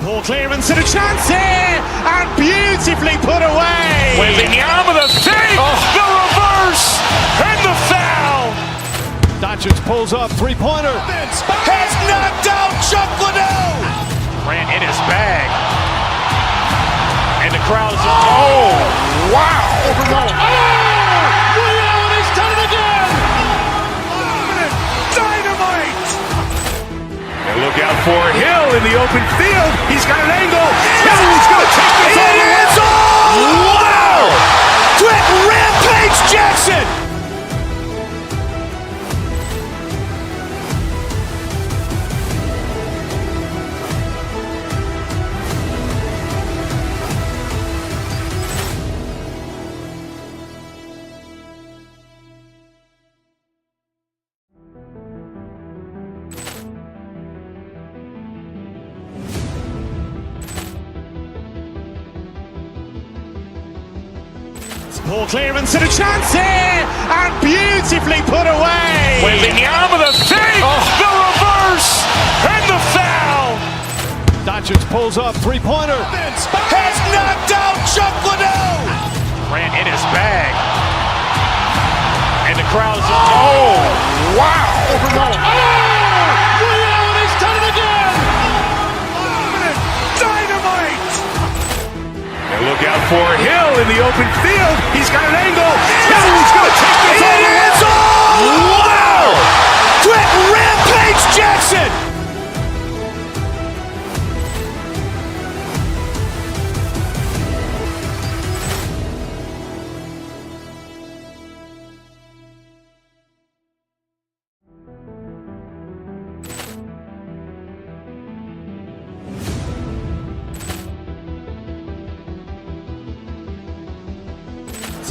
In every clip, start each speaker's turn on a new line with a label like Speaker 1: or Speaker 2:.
Speaker 1: Ball clearance and a chance here, and beautifully put away.
Speaker 2: Wembanyama the fake, the reverse, and the foul.
Speaker 1: Doncic pulls up, three-pointer.
Speaker 2: Has knocked out Chuck Liddell. Ran in his bag. And the crowd is, oh, wow.
Speaker 1: He's done it again. Dynamite.
Speaker 2: And look out for Hill in the open field. He's got an angle. He's going to take this all the way. Wow! Quick Rampage Jackson.
Speaker 1: Ball clearance and a chance here, and beautifully put away.
Speaker 2: Wembanyama the fake, the reverse, and the foul.
Speaker 1: Doncic pulls up, three-pointer.
Speaker 2: Has knocked out Chuck Liddell. Ran in his bag. And the crowd is, oh, wow.
Speaker 1: He's done it again. Dynamite.
Speaker 2: And look out for Hill in the open field. He's got an angle. He's going to take this all the way. Wow! Quick Rampage Jackson.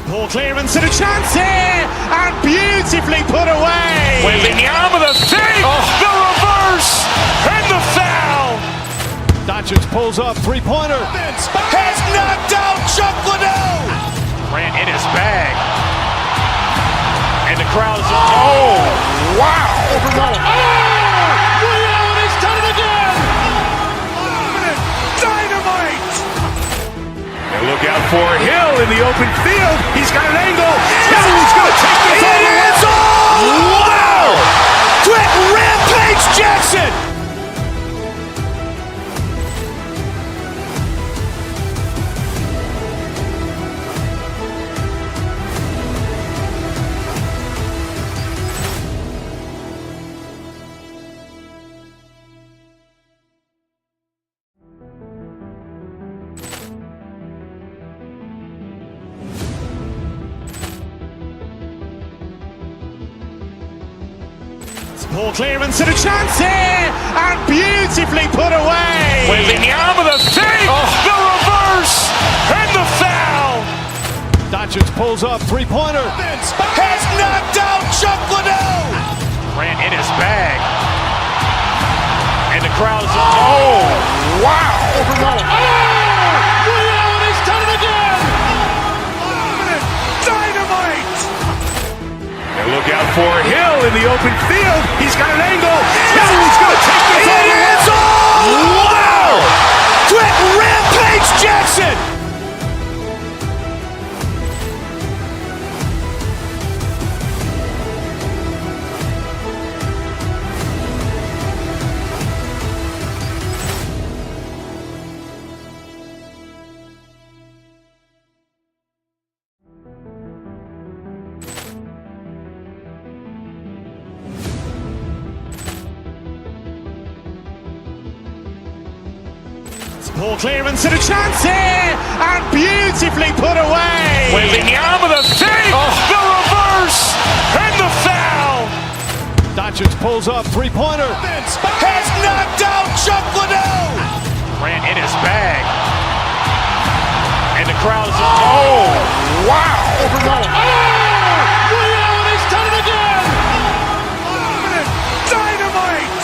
Speaker 1: Ball clearance and a chance here, and beautifully put away.
Speaker 2: Wembanyama the fake, the reverse, and the foul.
Speaker 1: Doncic pulls up, three-pointer.
Speaker 2: Has knocked out Chuck Liddell. Ran in his bag. And the crowd is, oh, wow.
Speaker 1: He's done it again. Dynamite.
Speaker 2: And look out for Hill in the open field. He's got an angle. He's going to take this all the way. Wow! Quick Rampage Jackson.
Speaker 1: Ball clearance and a chance here, and beautifully put away.
Speaker 2: Wembanyama the fake, the reverse, and the foul.
Speaker 1: Doncic pulls up, three-pointer.
Speaker 2: Has knocked out Chuck Liddell. Ran in his bag. And the crowd is, oh, wow.
Speaker 1: He's done it again. Dynamite.
Speaker 2: And look out for Hill in the open field. He's got an angle. He's going to take this all the way. Wow! Quick Rampage Jackson.
Speaker 1: Ball clearance and a chance here, and beautifully put away.
Speaker 2: Wembanyama the fake, the reverse, and the foul.
Speaker 1: Doncic pulls up, three-pointer.
Speaker 2: Has knocked out Chuck Liddell. Ran in his bag. And the crowd is, oh, wow.
Speaker 1: He's done it again. Dynamite.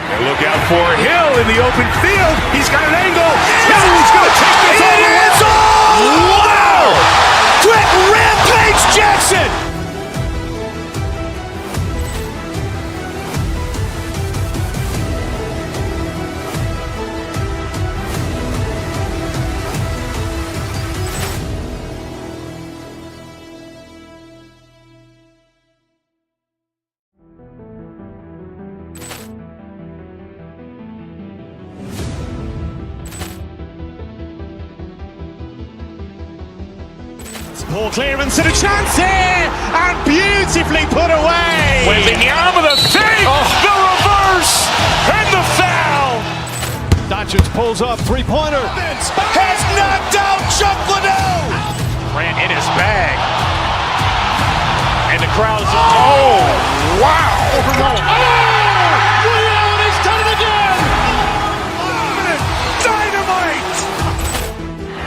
Speaker 2: And look out for Hill in the open field. He's got an angle. He's going to take this all the way. Wow! Quick Rampage Jackson.
Speaker 1: Poor clearance and a chance here, and beautifully put away.
Speaker 2: Wembanyama the fake, the reverse, and the foul.
Speaker 3: Doncic pulls up, three-pointer.
Speaker 2: Has knocked out Chuck Liddell. Ran in his bag. And the crowd is, oh, wow.
Speaker 3: He's done it again.
Speaker 2: Dynamite.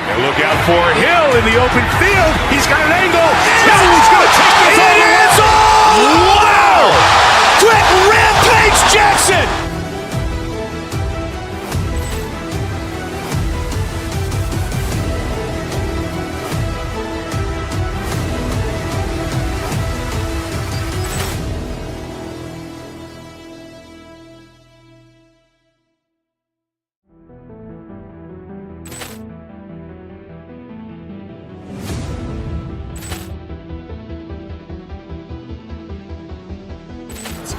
Speaker 2: And look out for Hill in the open field. He's got an angle. Hill is going to take this all the way. Wow. Quick rampage Jackson.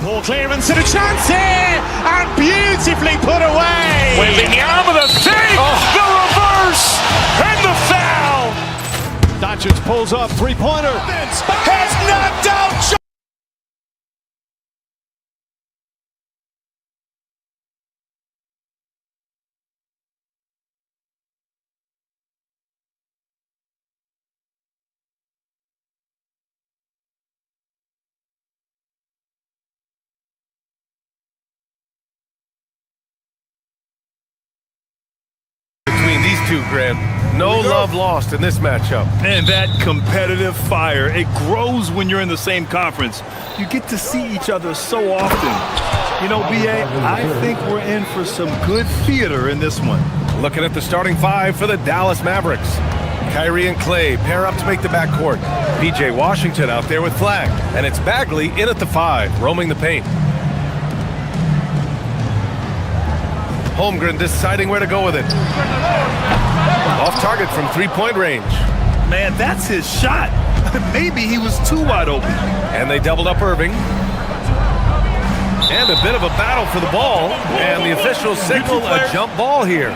Speaker 1: Poor clearance and a chance here, and beautifully put away.
Speaker 2: Wembanyama the fake, the reverse, and the foul.
Speaker 3: Doncic pulls up, three-pointer.
Speaker 2: Has knocked out Chuck.
Speaker 4: Between these two, Grant. No love lost in this matchup.
Speaker 5: And that competitive fire, it grows when you're in the same conference. You get to see each other so often. You know, BA, I think we're in for some good theater in this one.
Speaker 4: Looking at the starting five for the Dallas Mavericks. Kyrie and Clay pair up to make the backcourt. PJ Washington out there with Flag. And it's Bagley in at the five, roaming the paint. Holmgren deciding where to go with it. Off target from three-point range.
Speaker 5: Man, that's his shot. Maybe he was too wide open.
Speaker 4: And they doubled up Irving. And a bit of a battle for the ball. And the officials signal a jump ball here.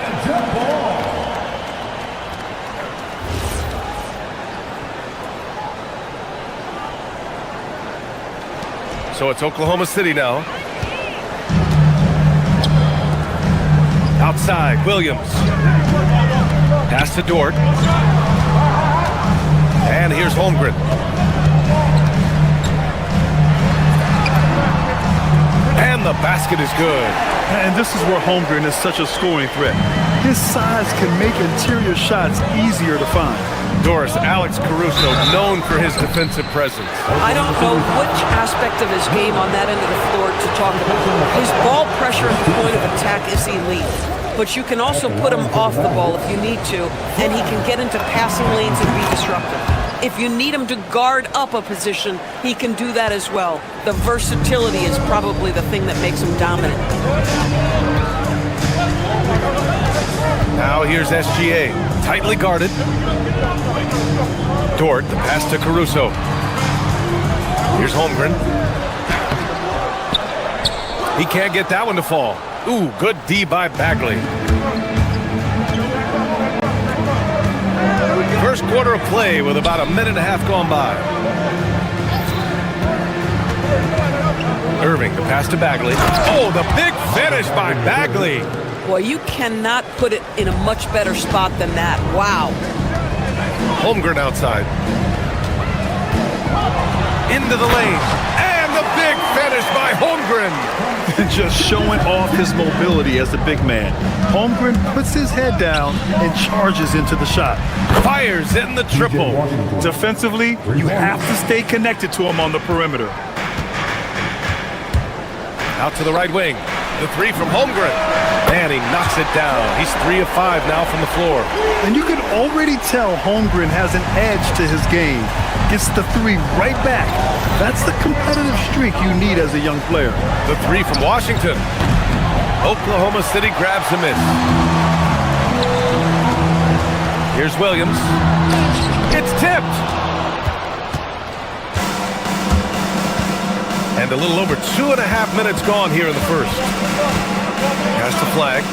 Speaker 4: So it's Oklahoma City now. Outside, Williams. Pass to Dort. And here's Holmgren. And the basket is good.
Speaker 5: And this is where Holmgren is such a scoring threat. His size can make interior shots easier to find.
Speaker 4: Doris, Alex Caruso, known for his defensive presence.
Speaker 6: I don't know which aspect of his game on that end of the floor to talk about. His ball pressure at the point of attack is elite. But you can also put him off the ball if you need to, and he can get into passing lanes and be disruptive. If you need him to guard up a position, he can do that as well. The versatility is probably the thing that makes him dominant.
Speaker 4: Now here's SGA, tightly guarded. Dort, the pass to Caruso. Here's Holmgren. He can't get that one to fall. Ooh, good D by Bagley. First quarter of play with about a minute and a half gone by. Irving, the pass to Bagley. Oh, the big finish by Bagley.
Speaker 6: Boy, you cannot put it in a much better spot than that. Wow.
Speaker 4: Holmgren outside. Into the lane. And the big finish by Holmgren.
Speaker 5: Just showing off his mobility as a big man. Holmgren puts his head down and charges into the shot.
Speaker 4: Fires in the triple.
Speaker 5: Defensively, you have to stay connected to him on the perimeter.
Speaker 4: Out to the right wing. The three from Holmgren. And he knocks it down. He's 3 of 5 now from the floor.
Speaker 5: And you can already tell Holmgren has an edge to his game. Gets the three right back. That's the competitive streak you need as a young player.
Speaker 4: The three from Washington. Oklahoma City grabs the miss. Here's Williams. It's tipped. And a little over 2.5 minutes gone here in the first. Pass to Flag.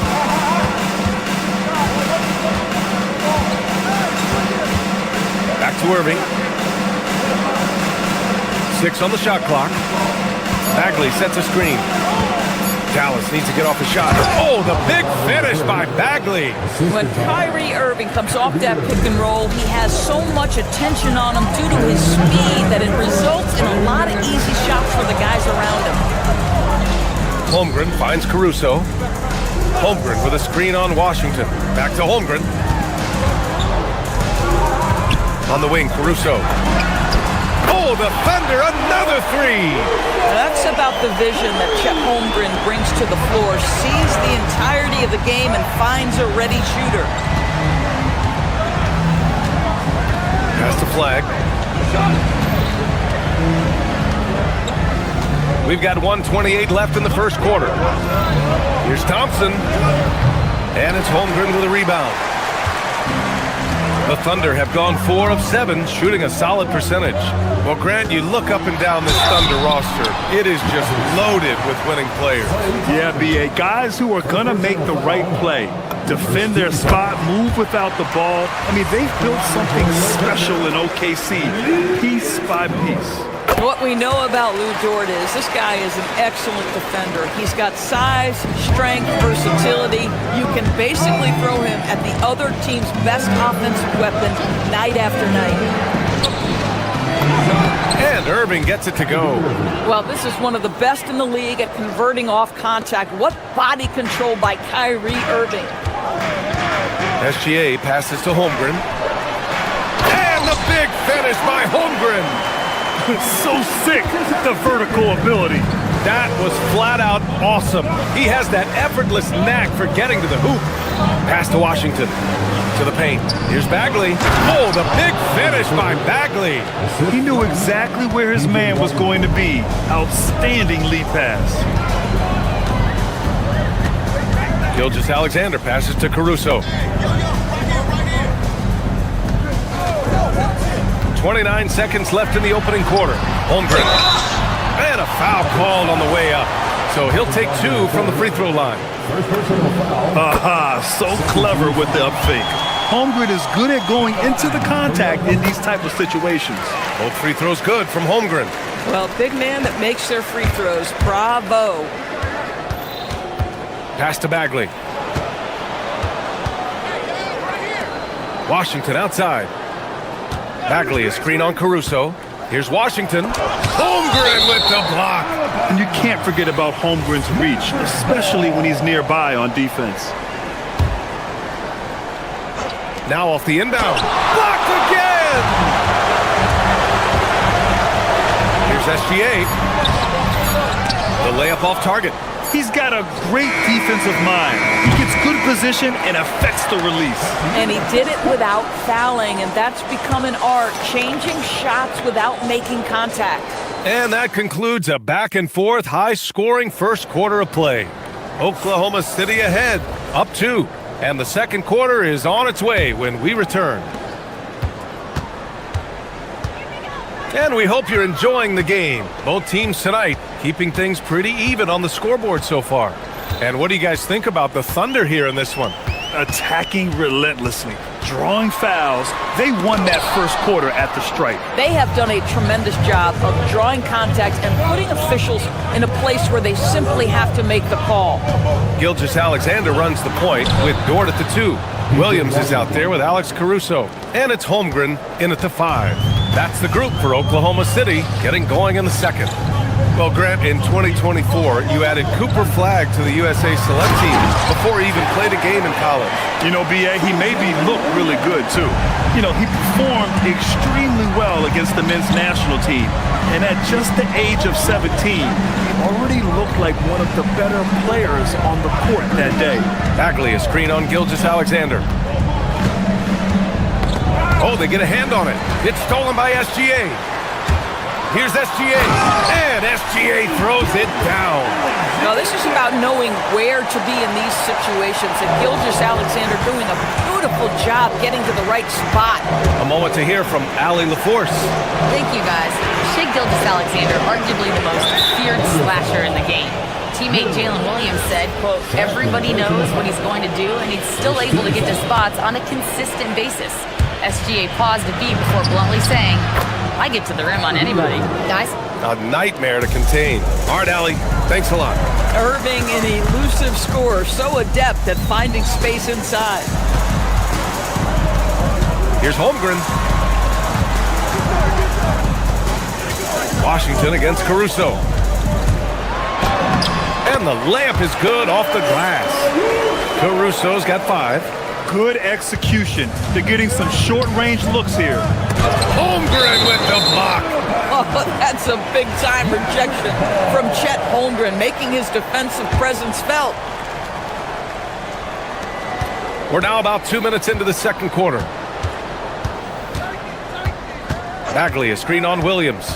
Speaker 4: Back to Irving. 6 on the shot clock. Bagley sets a screen. Dallas needs to get off a shot. Oh, the big finish by Bagley.
Speaker 6: When Kyrie Irving comes off that pick and roll, he has so much attention on him due to his speed that it results in a lot of easy shots for the guys around him.
Speaker 4: Holmgren finds Caruso. Holmgren with a screen on Washington. Back to Holmgren. On the wing, Caruso. Oh, the Thunder, another three!
Speaker 6: That's about the vision that Chet Holmgren brings to the floor. Sees the entirety of the game and finds a ready shooter.
Speaker 4: Pass the flag. We've got 1:28 left in the first quarter. Here's Thompson. And it's Holmgren with a rebound. The Thunder have gone 4 of 7, shooting a solid percentage. Well, Grant, you look up and down this Thunder roster. It is just loaded with winning players.
Speaker 5: Yeah, B.A. Guys who are going to make the right play, defend their spot, move without the ball. I mean, they've built something special in OKC, piece by piece.
Speaker 6: What we know about Lou Dort is this guy is an excellent defender. He's got size, strength, versatility. You can basically throw him at the other team's best offensive weapon night after night.
Speaker 4: And Irving gets it to go.
Speaker 6: Well, this is one of the best in the league at converting off contact. What body control by Kyrie Irving.
Speaker 4: SGA passes to Holmgren. And the big finish by Holmgren.
Speaker 5: So sick, the vertical ability.
Speaker 4: That was flat out awesome. He has that effortless knack for getting to the hoop. Pass to Washington. To the paint. Here's Bagley. Oh, the big finish by Bagley.
Speaker 5: He knew exactly where his man was going to be. Outstanding lead pass.
Speaker 4: Gilgeous-Alexander passes to Caruso. 29 seconds left in the opening quarter. Holmgren. And a foul called on the way up. So he'll take 2 from the free throw line.
Speaker 5: Aha, so clever with the up fake. Holmgren is good at going into the contact in these type of situations.
Speaker 4: Both free throws good from Holmgren.
Speaker 6: Well, big man that makes their free throws. Bravo.
Speaker 4: Pass to Bagley. Washington outside. Bagley, a screen on Caruso. Here's Washington. Holmgren with the block.
Speaker 5: And you can't forget about Holmgren's reach, especially when he's nearby on defense.
Speaker 4: Now off the inbound. Blocked again! Here's SGA. The layup off target.
Speaker 5: He's got a great defensive mind. He gets good position and affects the release.
Speaker 6: And he did it without fouling, and that's become an art, changing shots without making contact.
Speaker 4: And that concludes a back-and-forth, high-scoring first quarter of play. Oklahoma City ahead, up 2. And the second quarter is on its way when we return. And we hope you're enjoying the game. Both teams tonight keeping things pretty even on the scoreboard so far. And what do you guys think about the Thunder here in this one?
Speaker 5: Attacking relentlessly, drawing fouls. They won that first quarter at the stripe.
Speaker 6: They have done a tremendous job of drawing contact and putting officials in a place where they simply have to make the call.
Speaker 4: Gilgeous-Alexander runs the point with Dort at the 2. Williams is out there with Alex Caruso. And it's Holmgren in at the 5. That's the group for Oklahoma City getting going in the second. Well, Grant, in 2024, you added Cooper Flagg to the USA Select Team before he even played a game in college.
Speaker 5: You know, B.A., he made me look really good, too. You know, he performed extremely well against the men's national team. And at just the age of 17, he already looked like one of the better players on the court that day.
Speaker 4: Bagley, a screen on Gilgeous-Alexander. Oh, they get a hand on it. It's stolen by SGA. Here's SGA, and SGA throws it down.
Speaker 6: Now, this is about knowing where to be in these situations, and Gilgeous-Alexander doing a beautiful job getting to the right spot.
Speaker 4: A moment to hear from Allie LaForce.
Speaker 7: Thank you, guys. Shai Gilgeous-Alexander, arguably the most feared slasher in the game. Teammate Jalen Williams said, quote, everybody knows what he's going to do, and he's still able to get to spots on a consistent basis. SGA paused a beat before bluntly saying, I get to the rim on anybody. Guys?
Speaker 4: A nightmare to contain. All right, Allie. Thanks a lot.
Speaker 6: Irving, an elusive scorer, so adept at finding space inside.
Speaker 4: Here's Holmgren. Washington against Caruso. And the layup is good off the glass. Caruso's got 5.
Speaker 5: Good execution. They're getting some short-range looks here.
Speaker 4: Holmgren with the block.
Speaker 6: Oh, that's a big-time rejection from Chet Holmgren, making his defensive presence felt.
Speaker 4: We're now about 2 minutes into the second quarter. Bagley, a screen on Williams.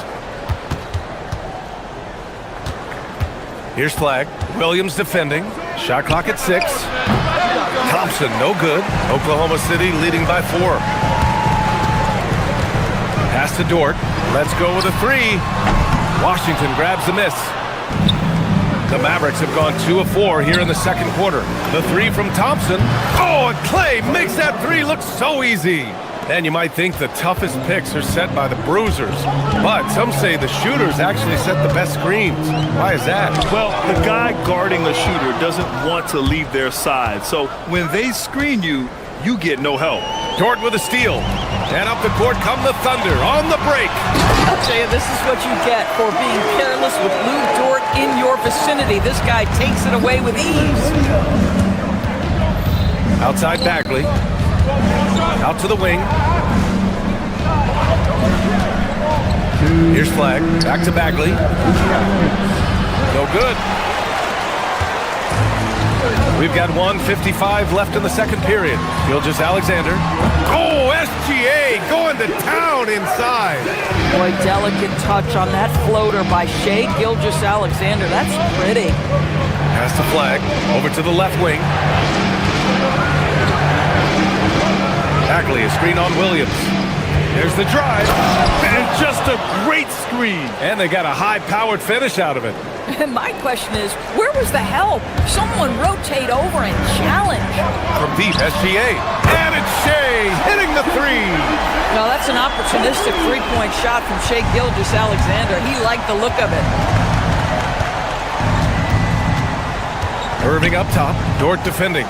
Speaker 4: Here's Flagg. Williams defending. Shot clock at 6. Thompson, no good. Oklahoma City leading by 4. Pass to Dort. Let's go with a 3. Washington grabs the miss. The Mavericks have gone 2 of 4 here in the second quarter. The 3 from Thompson. Oh, and Clay makes that 3 look so easy. And you might think the toughest picks are set by the bruisers. But some say the shooters actually set the best screens. Why is that?
Speaker 5: Well, the guy guarding a shooter doesn't want to leave their side. So when they screen you, you get no help.
Speaker 4: Dort with a steal. And up the court come the Thunder on the break.
Speaker 6: I'll tell you, this is what you get for being careless with Lou Dort in your vicinity. This guy takes it away with ease.
Speaker 4: Outside Bagley. Out to the wing. Here's Flagg. Back to Bagley. No good. We've got 1:55 left in the second period. Gilgeous-Alexander. Oh, SGA going to town inside.
Speaker 6: Boy, delicate touch on that floater by Shai Gilgeous-Alexander. That's pretty.
Speaker 4: Pass to Flagg. Over to the left wing. Bagley, a screen on Williams. There's the drive.
Speaker 5: And just a great screen.
Speaker 4: And they got a high-powered finish out of it.
Speaker 6: And my question is, where was the help? Someone rotate over and challenge.
Speaker 4: From deep, SGA. And it's Shai hitting the 3.
Speaker 6: No, that's an opportunistic three-point shot from Shai Gilgeous-Alexander. He liked the look of it.
Speaker 4: Irving up top. Dort defending.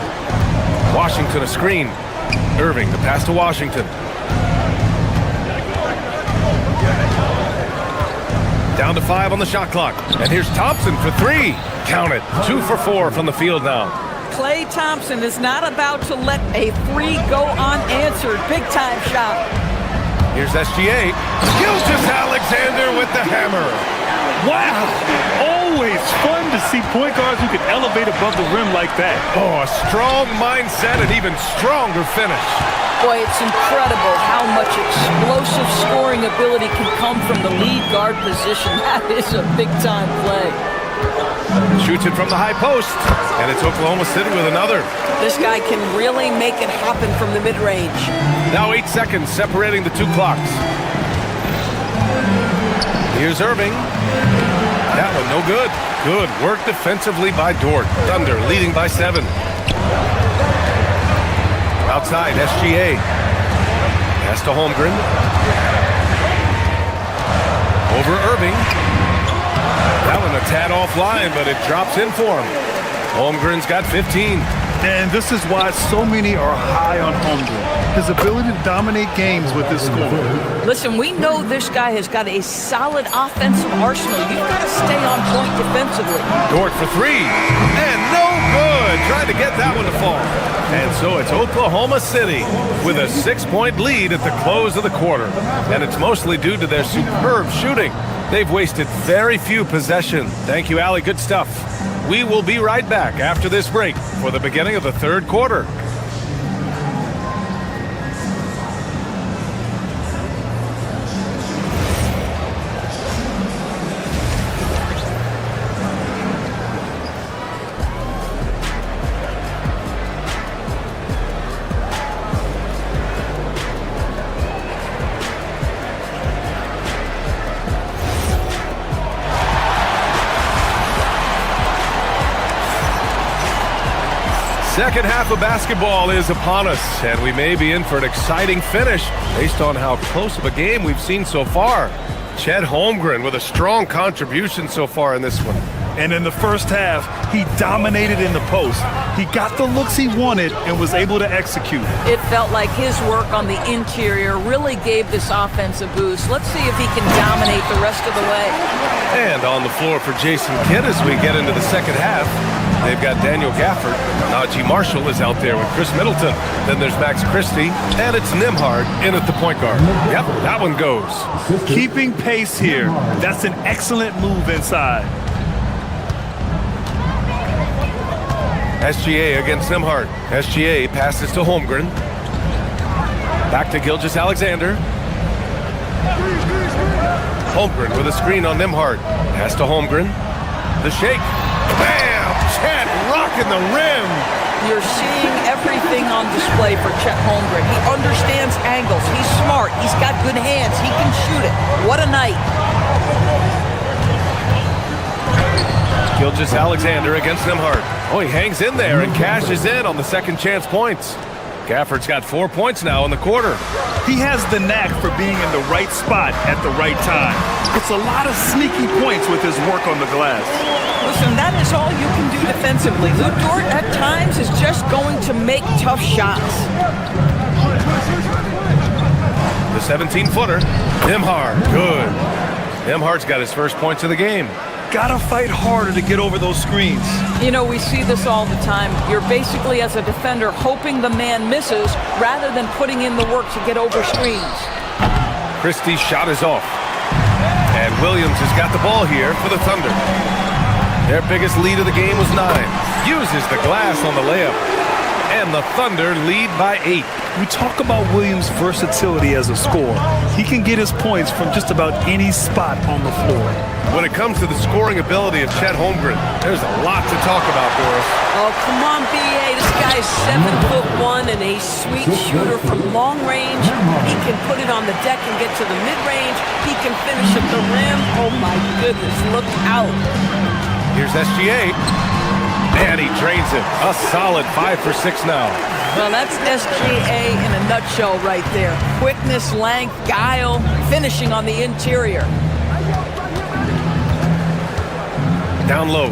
Speaker 4: Washington a screen. Irving, the pass to Washington. Down to 5 on the shot clock. And here's Thompson for 3. Count it. 2 for 4 from the field now.
Speaker 6: Klay Thompson is not about to let a 3 go unanswered. Big-time shot.
Speaker 4: Here's SGA. Gilgeous-Alexander with the hammer.
Speaker 5: Wow. Always fun to see point guards who can elevate above the rim like that.
Speaker 4: Oh, a strong mindset and even stronger finish.
Speaker 6: Boy, it's incredible how much explosive scoring ability can come from the lead guard position. That is a big-time play.
Speaker 4: Shoots it from the high post, and it's Oklahoma City with another.
Speaker 6: This guy can really make it happen from the mid-range.
Speaker 4: Now 8 seconds separating the 2 clocks. Here's Irving. That one no good. Good work defensively by Dort. Thunder leading by 7. Outside, SGA. Pass to Holmgren. Over Irving. That one a tad offline, but it drops in for him. Holmgren's got 15.
Speaker 5: And this is why so many are high on Holmgren. His ability to dominate games with his scoring.
Speaker 6: Listen, we know this guy has got a solid offensive arsenal. You've got to stay on point defensively.
Speaker 4: Dort for 3. And no good. Trying to get that one to fall. And so it's Oklahoma City with a 6-point lead at the close of the quarter. And it's mostly due to their superb shooting. They've wasted very few possessions. Thank you, Allie. Good stuff. We will be right back after this break for the beginning of the third quarter. Second half of basketball is upon us, and we may be in for an exciting finish based on how close of a game we've seen so far. Chet Holmgren with a strong contribution so far in this one.
Speaker 5: And in the first half, he dominated in the post. He got the looks he wanted and was able to execute.
Speaker 6: It felt like his work on the interior really gave this offense a boost. Let's see if he can dominate the rest of the way.
Speaker 4: And on the floor for Jason Kidd as we get into the second half, they've got Daniel Gafford. Najee Marshall is out there with Chris Middleton. Then there's Max Christie, and it's Nembhard in at the point guard. Yep, that one goes.
Speaker 5: Keeping pace here. That's an excellent move inside.
Speaker 4: SGA against Nembhard. SGA passes to Holmgren. Back to Gilgeous-Alexander. Holmgren with a screen on Nembhard. Pass to Holmgren. The shake. Bam! Chet rocking the rim.
Speaker 6: You're seeing everything on display for Chet Holmgren. He understands angles. He's smart. He's got good hands. He can shoot it. What a night.
Speaker 4: Gilgeous-Alexander against Nembhard. Oh, he hangs in there and cashes in on the second chance points. Gafford's got 4 points now in the quarter.
Speaker 5: He has the knack for being in the right spot at the right time. It's a lot of sneaky points with his work on the glass.
Speaker 6: Listen, that is all you can do defensively. Lou Dort at times is just going to make tough shots.
Speaker 4: The 17-footer. Nembhard, good. Nembhard's got his first points of the game.
Speaker 5: Gotta fight harder to get over those screens.
Speaker 6: You know, we see this all the time. You're basically, as a defender, hoping the man misses rather than putting in the work to get over screens.
Speaker 4: Christie's shot is off. And Williams has got the ball here for the Thunder. Their biggest lead of the game was 9. Uses the glass on the layup. And the Thunder lead by 8.
Speaker 5: We talk about Williams' versatility as a scorer. He can get his points from just about any spot on the floor.
Speaker 4: When it comes to the scoring ability of Chet Holmgren, there's a lot to talk about, Doris.
Speaker 6: Oh, come on, B.A. This guy's 7'1" and a sweet shooter from long range. He can put it on the deck and get to the mid-range. He can finish at the rim. Oh, my goodness, look out.
Speaker 4: Here's SGA. And he drains it. A solid 5 for 6 now.
Speaker 6: Well, that's SGA in a nutshell right there. Quickness, length, guile, finishing on the interior.
Speaker 4: Down low.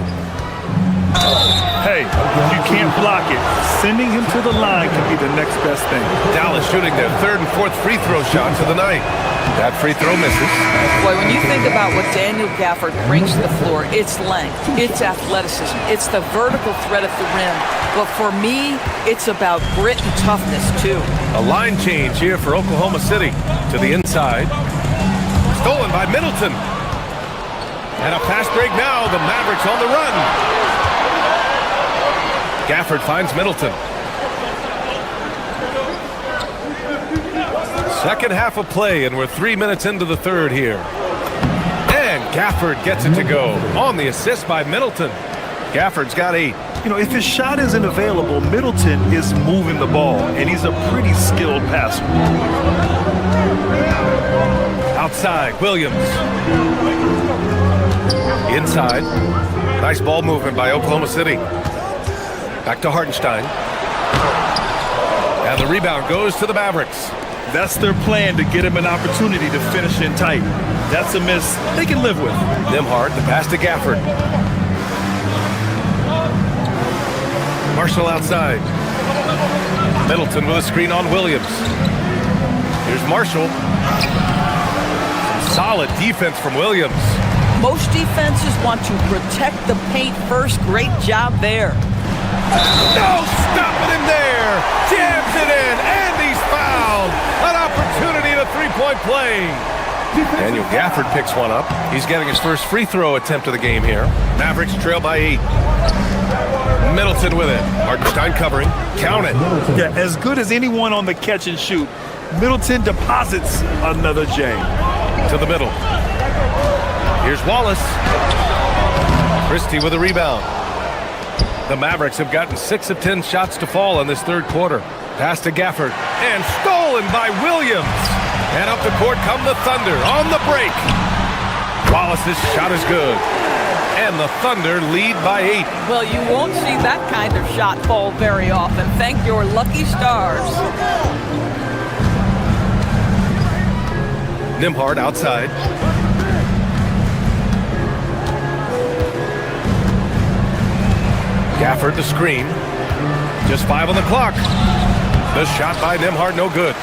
Speaker 5: Hey, you can't block it. Sending him to the line can be the next best thing.
Speaker 4: Dallas shooting their 3rd and 4th free throw shots of the night. That free throw misses.
Speaker 6: Boy, when you think about what Daniel Gafford brings to the floor, it's length, it's athleticism, it's the vertical threat at the rim. But for me, it's about grit and toughness, too.
Speaker 4: A line change here for Oklahoma City. To the inside. Stolen by Middleton. And a fast break now. The Mavericks on the run. Gafford finds Middleton. Second half of play, and we're 3 minutes into the third here. And Gafford gets it to go on the assist by Middleton. Gafford's got 8.
Speaker 5: You know, if his shot isn't available, Middleton is moving the ball, and he's a pretty skilled passer.
Speaker 4: Outside, Williams. Inside. Nice ball movement by Oklahoma City. Back to Hartenstein. And the rebound goes to the Mavericks.
Speaker 5: That's their plan, to get him an opportunity to finish in tight. That's a miss they can live with.
Speaker 4: Nembhard, the pass to Gafford. Marshall outside. Middleton with a screen on Williams. Here's Marshall. Some solid defense from Williams.
Speaker 6: Most defenses want to protect the paint first. Great job there.
Speaker 4: No stopping him there. Jams it in, and he's fouled. An opportunity to three-point play. Daniel Gafford picks one up. He's getting his first free throw attempt of the game here. Mavericks trail by 8. Middleton with it. Hartenstein covering. Count it.
Speaker 5: Yeah, as good as anyone on the catch and shoot. Middleton deposits another J.
Speaker 4: To the middle. Here's Wallace. Christie with a rebound. The Mavericks have gotten 6 of 10 shots to fall in this third quarter. Pass to Gafford. And stolen by Williams. And up the court come the Thunder on the break. Wallace's shot is good. And the Thunder lead by 8.
Speaker 6: Well, you won't see that kind of shot fall very often. Thank your lucky stars.
Speaker 4: Nembhard outside. Gafford the screen. Just 5 on the clock. The shot by Nembhard, no good.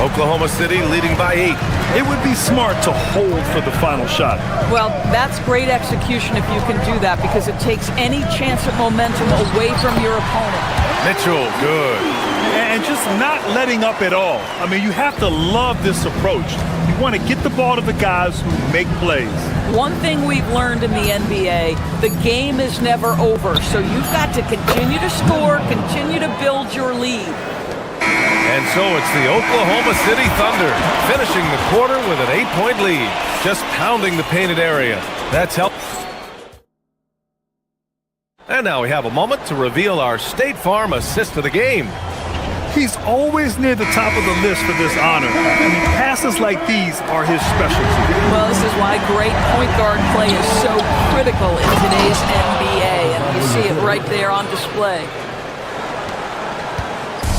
Speaker 4: Oklahoma City leading by 8.
Speaker 5: It would be smart to hold for the final shot.
Speaker 6: Well, that's great execution if you can do that, because it takes any chance of momentum away from your opponent.
Speaker 4: Mitchell, good.
Speaker 5: And just not letting up at all. I mean, you have to love this approach. You want to get the ball to the guys who make plays.
Speaker 6: One thing we've learned in the NBA, the game is never over. So you've got to continue to score, continue to build your lead.
Speaker 4: And so it's the Oklahoma City Thunder finishing the quarter with an 8-point lead. Just pounding the painted area. That's helped. And now we have a moment to reveal our State Farm assist of the game.
Speaker 5: He's always near the top of the list for this honor. I mean, passes like these are his specialty.
Speaker 6: Well, this is why great point guard play is so critical in today's NBA, and you see it right there on display.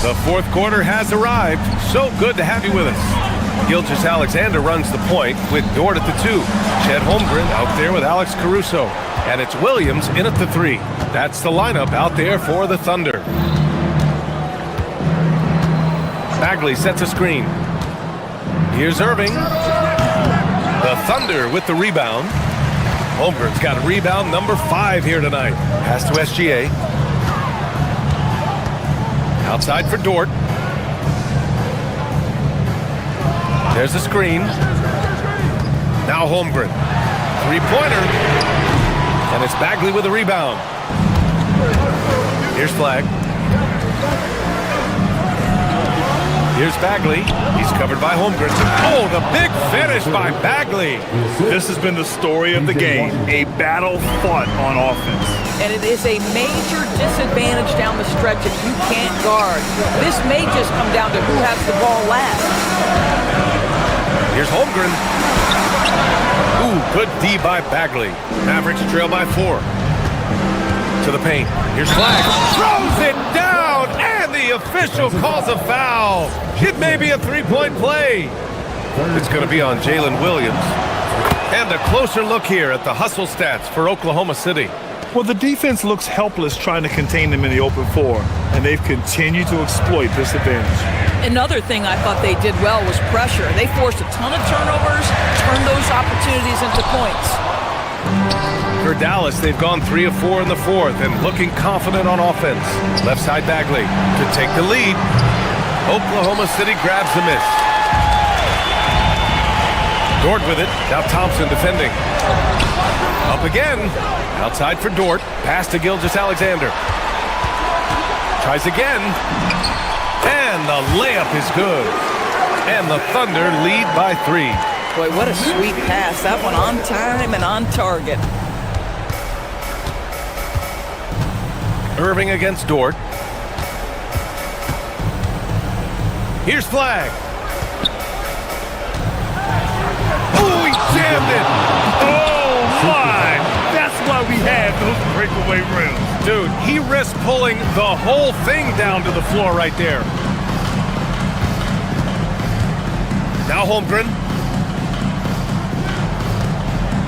Speaker 4: The fourth quarter has arrived. So good to have you with us. Gilgeous-Alexander runs the point with Dort at the 2. Chet Holmgren out there with Alex Caruso. And it's Williams in at the 3. That's the lineup out there for the Thunder. Bagley sets a screen. Here's Irving. The Thunder with the rebound. Holmgren's got a rebound number 5 here tonight. Pass to SGA. Outside for Dort. There's the screen. Now Holmgren. Three-pointer. And it's Bagley with the rebound. Here's Flagg. Here's Bagley. He's covered by Holmgren. Oh, the big finish by Bagley.
Speaker 5: This has been the story of the game. A battle fought on offense.
Speaker 6: And it is a major disadvantage down the stretch if you can't guard. This may just come down to who has the ball last.
Speaker 4: Here's Holmgren. Ooh, good D by Bagley. Mavericks trail by 4. To the paint. Here's Flagg. Throws it down, and the official calls a foul. It may be a 3-point play. It's going to be on Jalen Williams. And a closer look here at the hustle stats for Oklahoma City.
Speaker 5: Well, the defense looks helpless trying to contain them in the open floor, and they've continued to exploit this advantage.
Speaker 6: Another thing I thought they did well was pressure. They forced a ton of turnovers, turned those opportunities into points.
Speaker 4: For Dallas, they've gone 3 of 4 in the fourth and looking confident on offense. Left side Bagley to take the lead. Oklahoma City grabs the miss. Dort with it. Now Thompson defending. Up again. Outside for Dort. Pass to Gilgeous-Alexander. Tries again. And the layup is good. And the Thunder lead by 3.
Speaker 6: Boy, what a sweet pass. That one on time and on target.
Speaker 4: Irving against Dort. Here's Flagg. Oh, he jammed it.
Speaker 5: Oh, my! That's why we have those breakaway rims.
Speaker 4: Dude, he risked pulling the whole thing down to the floor right there. Now Holmgren.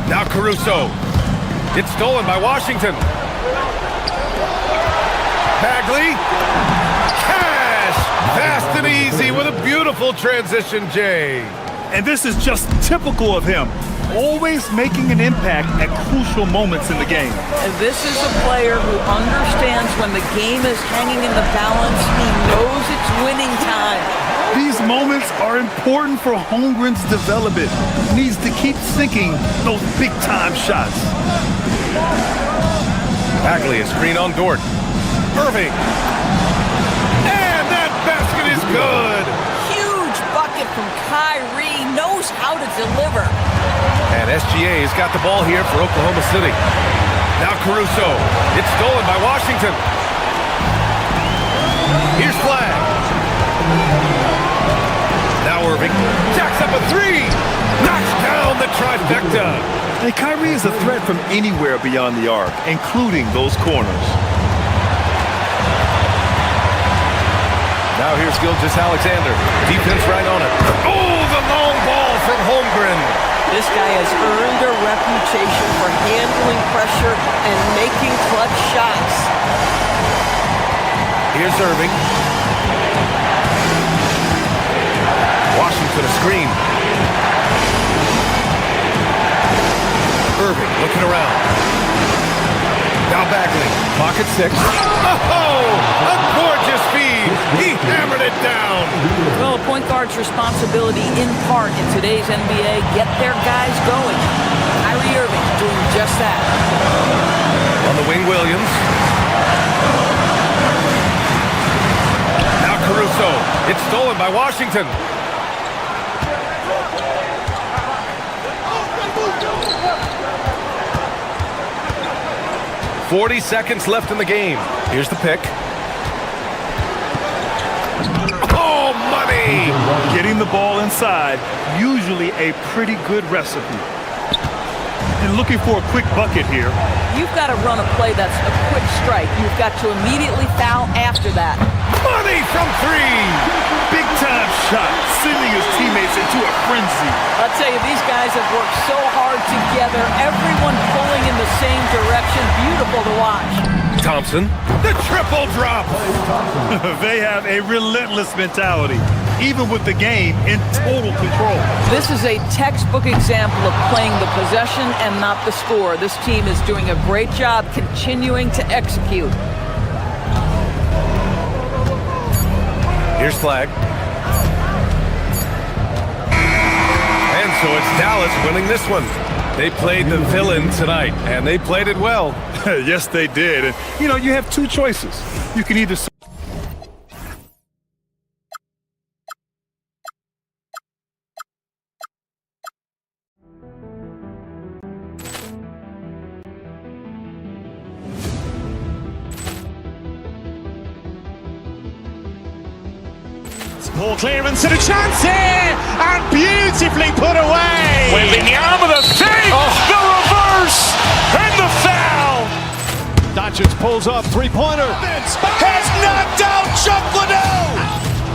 Speaker 4: Now Caruso. It's stolen by Washington. Bagley. Cash. Fast and easy with a beautiful transition, Jay.
Speaker 5: And this is just typical of him. Always making an impact at crucial moments in the game.
Speaker 6: And this is a player who understands when the game is hanging in the balance. He knows it's winning time.
Speaker 5: These moments are important for Holmgren's development. He needs to keep sinking those big-time shots.
Speaker 4: Bagley, a screen on Dort. Irving. And that basket is good.
Speaker 6: Huge bucket from Kyrie. Knows how to deliver.
Speaker 4: And SGA's got the ball here for Oklahoma City. Now Caruso. It's stolen by Washington. Here's Flagg. Now Irving. Jacks up a 3. Knocks down the trifecta.
Speaker 5: And Kyrie is a threat from anywhere beyond the arc, including those corners.
Speaker 4: Now here's Gilgeous-Alexander. Defense right on it. Oh, the long ball from Holmgren.
Speaker 6: This guy has earned a reputation for handling pressure and making clutch shots.
Speaker 4: Here's Irving. Washington a screen. Irving looking around. Now Bagley. Pocket 6. Oh, a gorgeous feed. He hammered it down.
Speaker 6: Well, a point guard's responsibility in part in today's NBA, get their guys going. Kyrie Irving doing just that.
Speaker 4: On the wing, Williams. Now Caruso. It's stolen by Washington. 40 seconds left in the game. Here's the pick. Oh, money!
Speaker 5: Getting the ball inside, usually a pretty good recipe. And looking for a quick bucket here.
Speaker 6: You've got to run a play that's a quick strike. You've got to immediately foul after that.
Speaker 4: Money from 3!
Speaker 5: Big time shot, sending his teammates into a frenzy.
Speaker 6: I'll tell you, these guys have worked so hard together. Everyone pulling in the same direction. Beautiful to watch.
Speaker 4: Thompson, the triple drop.
Speaker 5: They have a relentless mentality, even with the game in total control.
Speaker 6: This is a textbook example of playing the possession and not the score. This team is doing a great job continuing to execute.
Speaker 4: Here's Flag. And so it's Dallas winning this one. They played the villain tonight, and they played it well.
Speaker 5: Yes, they did. And, you know, you have two choices. You can either...
Speaker 1: Ball clearance and a chance here, and beautifully put away.
Speaker 2: Wembanyama the save, the reverse, and the foul.
Speaker 3: Doncic pulls up, three-pointer.
Speaker 2: Has knocked out Chuck Liddell.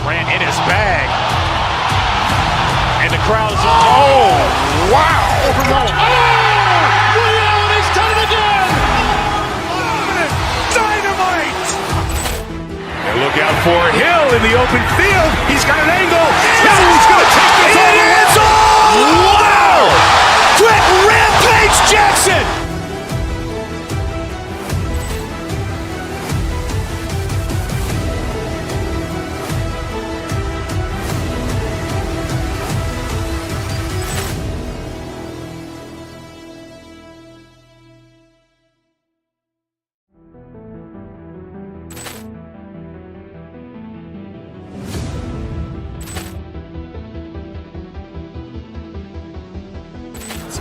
Speaker 2: Ran in his bag. And the crowd's oh, wow.
Speaker 3: Willie Allen, he's done it again.
Speaker 2: Dynamite. And look out for Hill in the open field. He's got an angle. He's going to take this all the way. Wow! Quick Rampage Jackson.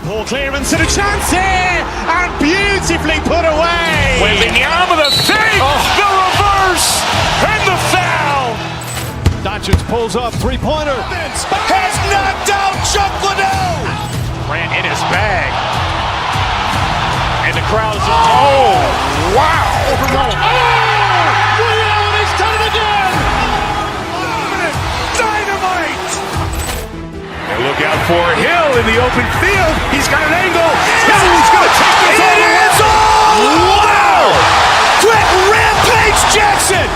Speaker 1: Ball clearance and a chance here, and beautifully put away.
Speaker 2: Wembanyama the save, the reverse, and the foul.
Speaker 3: Doncic pulls up, three-pointer.
Speaker 2: Has knocked out Chuck Liddell. Ran in his bag. And the crowd's oh, wow.
Speaker 3: Willie Allen, he's done it again.
Speaker 2: Dynamite. And look out for Hill in the open field. He's got an angle. He's going to take this all the way. Wow! Quick Rampage Jackson.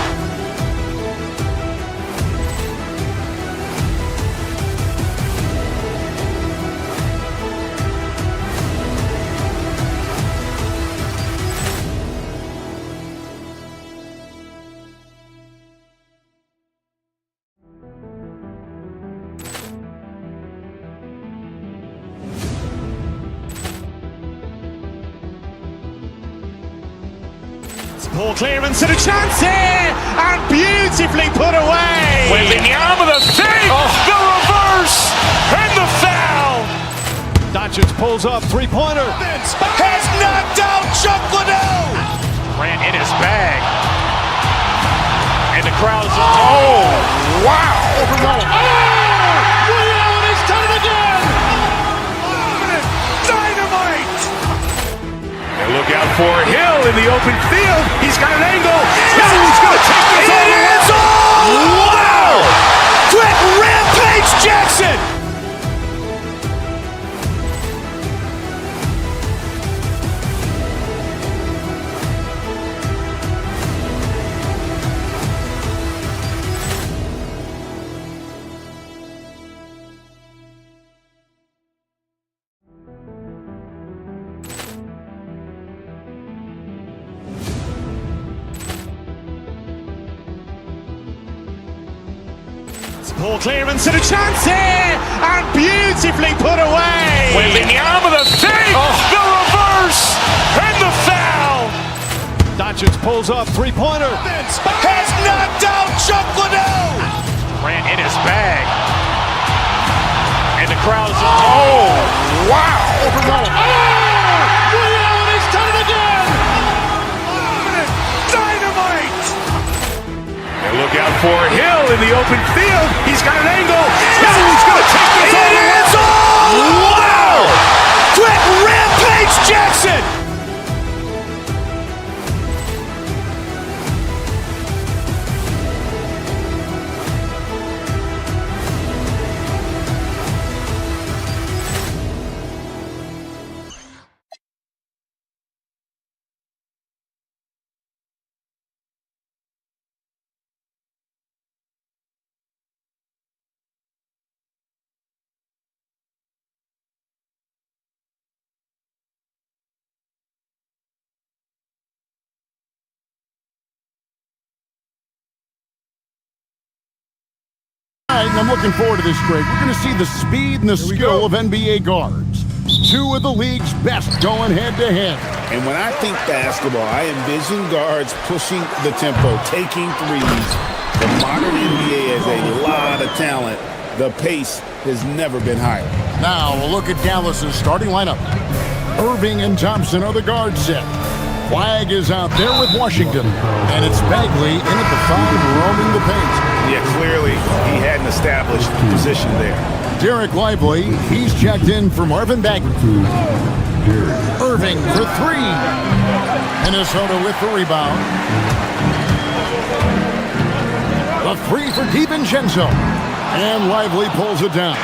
Speaker 1: Ball clearance and a chance here, and beautifully put away.
Speaker 2: Wembanyama the save, the reverse, and the foul.
Speaker 3: Doncic pulls up, three-pointer.
Speaker 2: Has knocked out Chuck Liddell. Ran in his bag. And the crowd's oh, wow.
Speaker 3: Willie Allen, he's done it again.
Speaker 2: Dynamite. open field. He's got an angle. He's going to take this all the way. Wow! Quick rampage Jackson!
Speaker 1: Ball clearance and a chance here, and beautifully put away.
Speaker 2: William with a fake, the reverse, and the foul.
Speaker 3: Doncic pulls up, three-pointer.
Speaker 2: Has knocked out Chuck Liddell.
Speaker 8: Ran in his bag. And the crowd is, oh, wow. Overruled.
Speaker 3: Williams has done it again.
Speaker 2: Dynamite. And look out for Hill in the open field. He's got an angle. He's going to take this all the way. Wow. Quick rampage Jackson.
Speaker 9: And I'm looking forward to this, Greg. We're going to see the speed and the skill of NBA guards. Two of the league's best going head-to-head.
Speaker 10: And when I think basketball, I envision guards pushing the tempo, taking threes. The modern NBA has a lot of talent. The pace has never been higher.
Speaker 9: Now, a look at Dallas's starting lineup. Irving and Thompson are the guard set. Flagg is out there with Washington. And it's Bagley in at the 5, roaming the paint.
Speaker 10: Yeah, clearly he had an established position there.
Speaker 9: Derek Lively, he's checked in for Marvin Bagley. Irving for 3. Minnesota with the rebound. The 3 for DiVincenzo. And Lively pulls it down.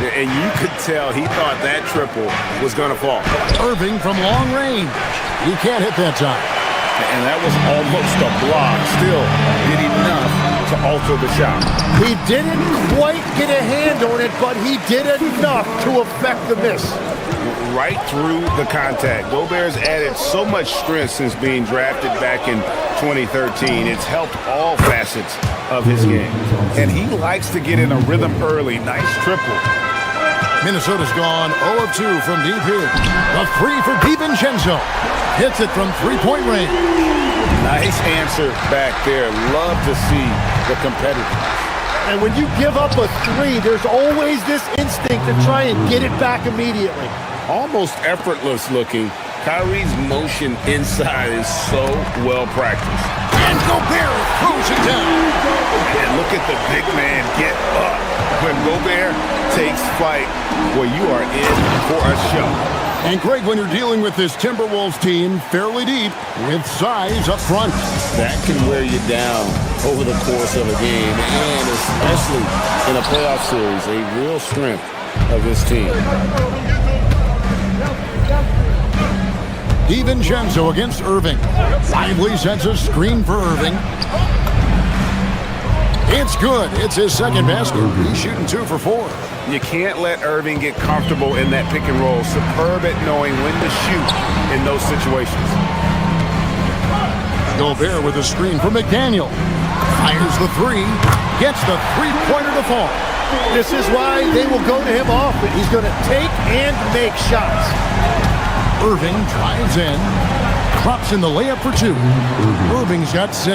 Speaker 10: And you could tell he thought that triple was going to fall.
Speaker 9: Irving from long range. He can't hit that time.
Speaker 10: And that was almost a block. Still did enough to alter the shot.
Speaker 11: He didn't quite get a hand on it, but he did enough to affect the miss.
Speaker 10: Right through the contact. Gobert's added so much strength since being drafted back in 2013. It's helped all facets of his game. And he likes to get in a rhythm early. Nice triple.
Speaker 9: Minnesota's gone 0 of 2 from deep here. The 3 for DiVincenzo. Hits it from three-point range.
Speaker 10: Nice answer back there. Love to see the competitors.
Speaker 11: And when you give up a 3, there's always this instinct to try and get it back immediately.
Speaker 10: Almost effortless looking. Kyrie's motion inside is so well practiced.
Speaker 9: And Gobert throws it down.
Speaker 10: And look at the big man get up. When Gobert takes flight, well, you are in for a show.
Speaker 9: And Greg, when you're dealing with this Timberwolves team fairly deep with size up front,
Speaker 10: that can wear you down over the course of a game, and especially in a playoff series, a real strength of this team.
Speaker 9: DiVincenzo against Irving. Lively sets a screen for Irving. It's good. It's his second basket. He's shooting 2 for 4.
Speaker 10: You can't let Irving get comfortable in that pick and roll. Superb at knowing when to shoot in those situations.
Speaker 9: Gobert with a screen for McDaniel. Fires the 3. Gets the three-pointer to fall.
Speaker 11: This is why they will go to him often. He's going to take and make shots.
Speaker 9: Irving drives in. Drops in the layup for 2. Irving's got 6.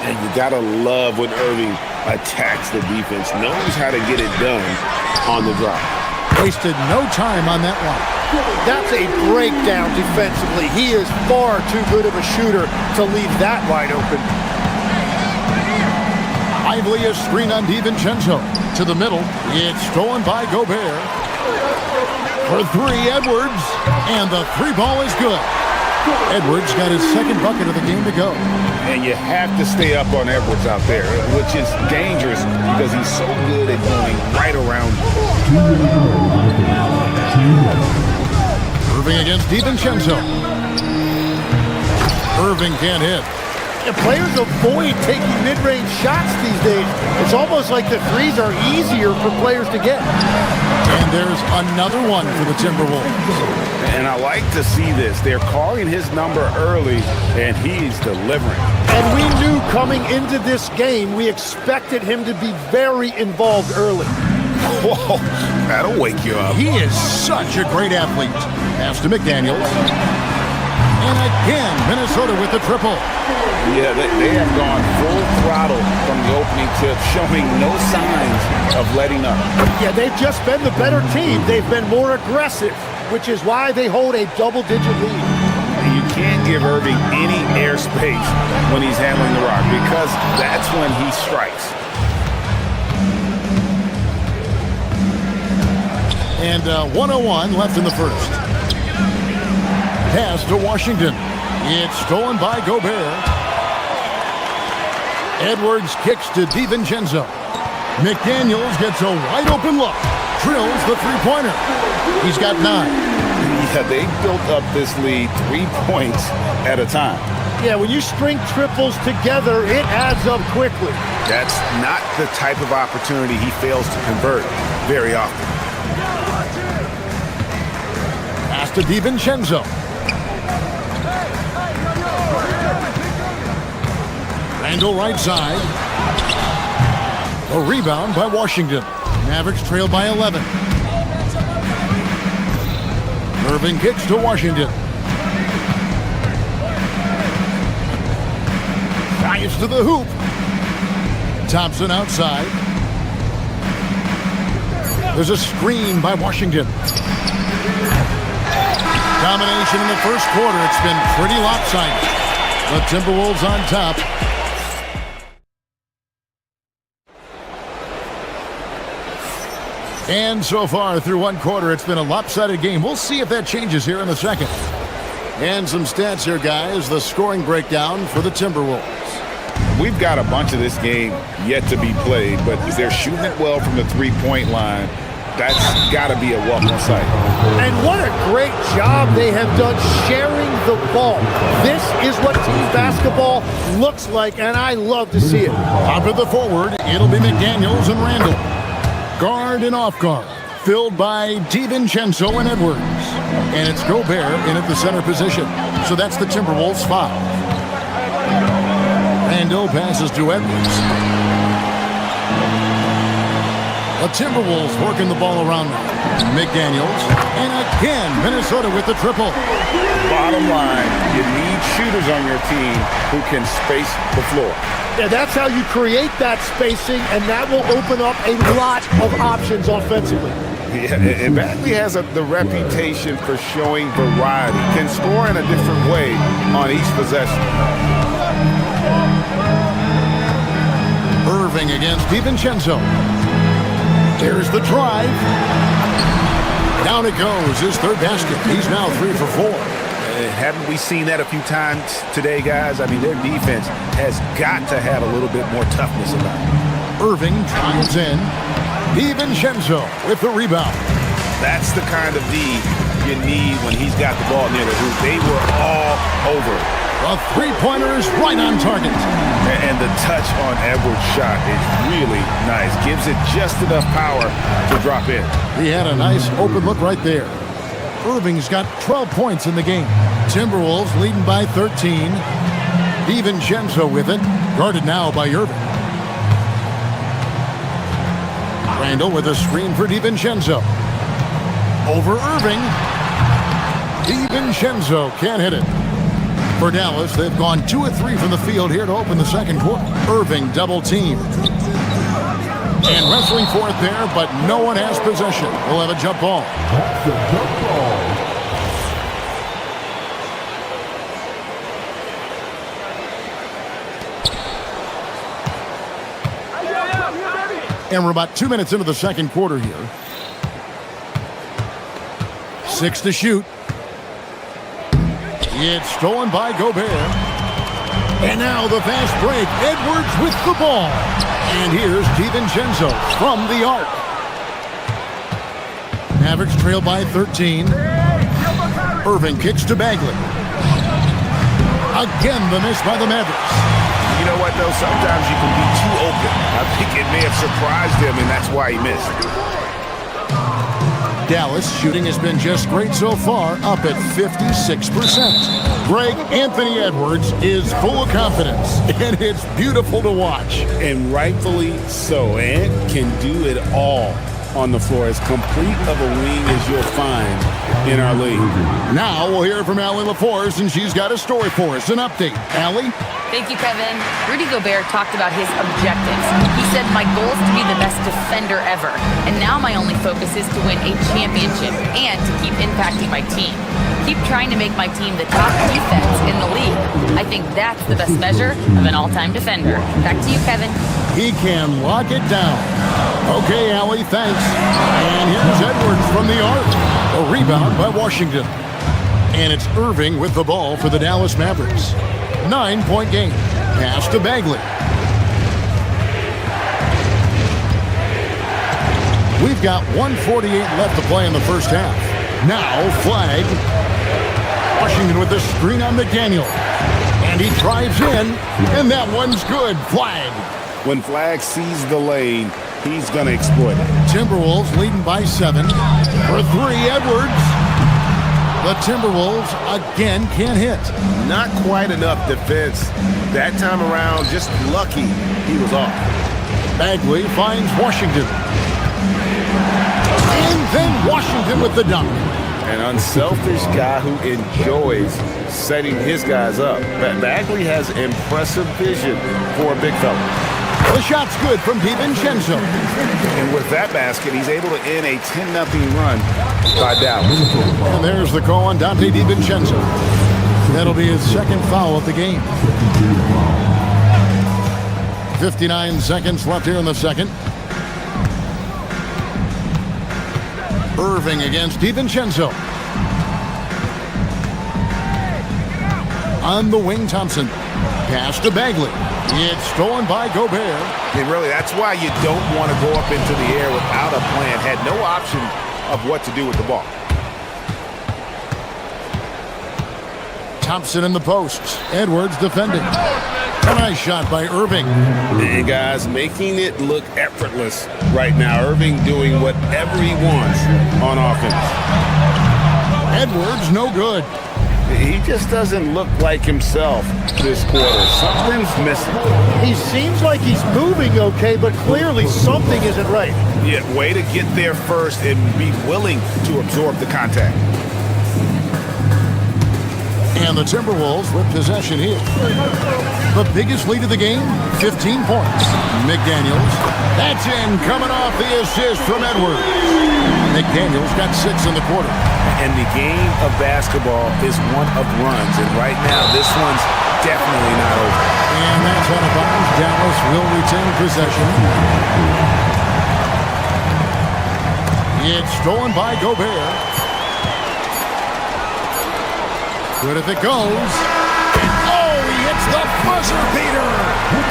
Speaker 10: And you got to love when Irving attacks the defense. Knows how to get it done on the drop.
Speaker 9: Wasted no time on that one.
Speaker 11: That's a breakdown defensively. He is far too good of a shooter to leave that wide open.
Speaker 9: Lively is screen on DiVincenzo. To the middle. It's stolen by Gobert. For 3, Edwards. And the 3 ball is good. Edwards got his second bucket of the game to go.
Speaker 10: And you have to stay up on Edwards out there, which is dangerous because he's so good at going right around you.
Speaker 9: Irving against DiVincenzo. Irving can't hit.
Speaker 11: And players avoid taking mid-range shots these days. It's almost like the threes are easier for players to get.
Speaker 9: And there's another one for the Timberwolves.
Speaker 10: And I like to see this. They're calling his number early, and he's delivering.
Speaker 11: And we knew coming into this game, we expected him to be very involved early.
Speaker 10: Whoa, that'll wake you up.
Speaker 9: He is such a great athlete. Pass to McDaniels. And again, Minnesota with the triple.
Speaker 10: Yeah, they have gone full throttle from the opening tip, showing no signs of letting up.
Speaker 11: Yeah, they've just been the better team. They've been more aggressive, which is why they hold a double-digit lead.
Speaker 10: You can't give Irving any airspace when he's handling the rock because that's when he strikes.
Speaker 9: And 1:01 left in the first. Pass to Washington. It's stolen by Gobert. Edwards kicks to DiVincenzo. McDaniels gets a wide-open look. Drills the three-pointer. He's got 9.
Speaker 10: Yeah, they built up this lead 3 points at a time.
Speaker 11: Yeah, when you string triples together, it adds up quickly.
Speaker 10: That's not the type of opportunity he fails to convert very often.
Speaker 9: Pass to DiVincenzo. Randall right side. A rebound by Washington. Mavericks trail by 11. Irving kicks to Washington. Drives to the hoop. Thompson outside. There's a screen by Washington. Domination in the first quarter. It's been pretty lopsided. The Timberwolves on top. And so far through one quarter, it's been a lopsided game. We'll see if that changes here in the second. And some stats here, guys. The scoring breakdown for the Timberwolves.
Speaker 10: We've got a bunch of this game yet to be played, but they're shooting it well from the three-point line. That's got to be a welcome sight.
Speaker 11: And what a great job they have done sharing the ball. This is what team basketball looks like, and I love to see it.
Speaker 9: Top of the forward, it'll be McDaniels and Randall. Guard and off guard, filled by DiVincenzo and Edwards. And it's Gobert in at the center position. So that's the Timberwolves foul. Randall passes to Edwards. The Timberwolves working the ball around now. McDaniels. And again, Minnesota with the triple.
Speaker 10: Bottom line, you need shooters on your team who can space the floor.
Speaker 11: Yeah, that's how you create that spacing, and that will open up a lot of options offensively.
Speaker 10: Yeah, and Bagley has the reputation for showing variety. Can score in a different way on each possession.
Speaker 9: Irving against DiVincenzo. There's the drive. Down it goes, his third basket. He's now 3 for 4.
Speaker 10: Haven't we seen that a few times today, guys? I mean, their defense has got to have a little bit more toughness about it.
Speaker 9: Irving drives in. DiVincenzo with the rebound.
Speaker 10: That's the kind of D you need when he's got the ball near the hoop. They were all over it.
Speaker 9: The three-pointer is right on target.
Speaker 10: And the touch on Edwards' shot is really nice. Gives it just enough power to drop in.
Speaker 9: He had a nice open look right there. Irving's got 12 points in the game. Timberwolves leading by 13. DiVincenzo with it. Guarded now by Irving. Randall with a screen for DiVincenzo. Over Irving. DiVincenzo can't hit it. For Dallas, they've gone 2 of 3 from the field here to open the second quarter. Irving double teamed. And wrestling for it there, but no one has possession. We'll have a jump ball. And we're about 2 minutes into the second quarter here. 6 to shoot. It's stolen by Gobert. And now the fast break. Edwards with the ball. And here's DiVincenzo from the arc. Mavericks trail by 13. Irving kicks to Bagley. Again, the miss by the Mavericks.
Speaker 10: You know what, though? Sometimes you can be too open. I think it may have surprised him, and that's why he missed.
Speaker 9: Dallas shooting has been just great so far, up at 56%. Greg Anthony Edwards is full of confidence, and it's beautiful to watch.
Speaker 10: And rightfully so. Ant can do it all on the floor. As complete of a wing as you'll find in our league.
Speaker 9: Now we'll hear from Allie LaForce, and she's got a story for us. An update. Allie?
Speaker 7: Thank you, Kevin. Rudy Gobert talked about his objectives. He said, my goal is to be the best defender ever. And now my only focus is to win a championship and to keep impacting my team. Keep trying to make my team the top defense in the league. I think that's the best measure of an all-time defender. Back to you, Kevin.
Speaker 9: He can lock it down. Okay, Allie, thanks. And here's Edwards from the arc. A rebound by Washington. And it's Irving with the ball for the Dallas Mavericks. 9-point game. Pass to Bagley. We've got 1:48 left to play in the first half. Now, flag. Washington with the screen on McDaniel. And he drives in, and that one's good. Flag.
Speaker 10: When Flag sees the lane, he's going to exploit it.
Speaker 9: Timberwolves leading by 7. For 3, Edwards. The Timberwolves again can't hit.
Speaker 10: Not quite enough defense. That time around, just lucky he was off.
Speaker 9: Bagley finds Washington. And then Washington with the dunk.
Speaker 10: An unselfish guy who enjoys setting his guys up. Bagley has impressive vision for a big fella.
Speaker 9: The shot's good from DiVincenzo.
Speaker 10: And with that basket, he's able to end a 10-0 run by Dallas.
Speaker 9: And there's the call on Dante DiVincenzo. That'll be his second foul of the game. 59 seconds left here in the second. Irving against DiVincenzo. On the wing, Thompson. Pass to Bagley. It's stolen by Gobert.
Speaker 10: And really, that's why you don't want to go up into the air without a plan. Had no option of what to do with the ball.
Speaker 9: Thompson in the post. Edwards defending. A nice shot by Irving.
Speaker 10: And guys, making it look effortless right now. Irving doing whatever he wants on offense.
Speaker 9: Edwards, no good.
Speaker 10: He just doesn't look like himself this quarter. Something's missing.
Speaker 11: He seems like he's moving okay, but clearly something isn't right.
Speaker 10: Yeah, way to get there first and be willing to absorb the contact.
Speaker 9: And the Timberwolves with possession here. The biggest lead of the game, 15 points. McDaniels, that's in, coming off the assist from Edwards. McDaniels got 6 in the quarter.
Speaker 10: And the game of basketball is one of runs, and right now this one's definitely not over.
Speaker 9: And that's out of bounds. Dallas will retain possession. It's stolen by Gobert. Good if it goes. Oh, he hits the buzzer beater.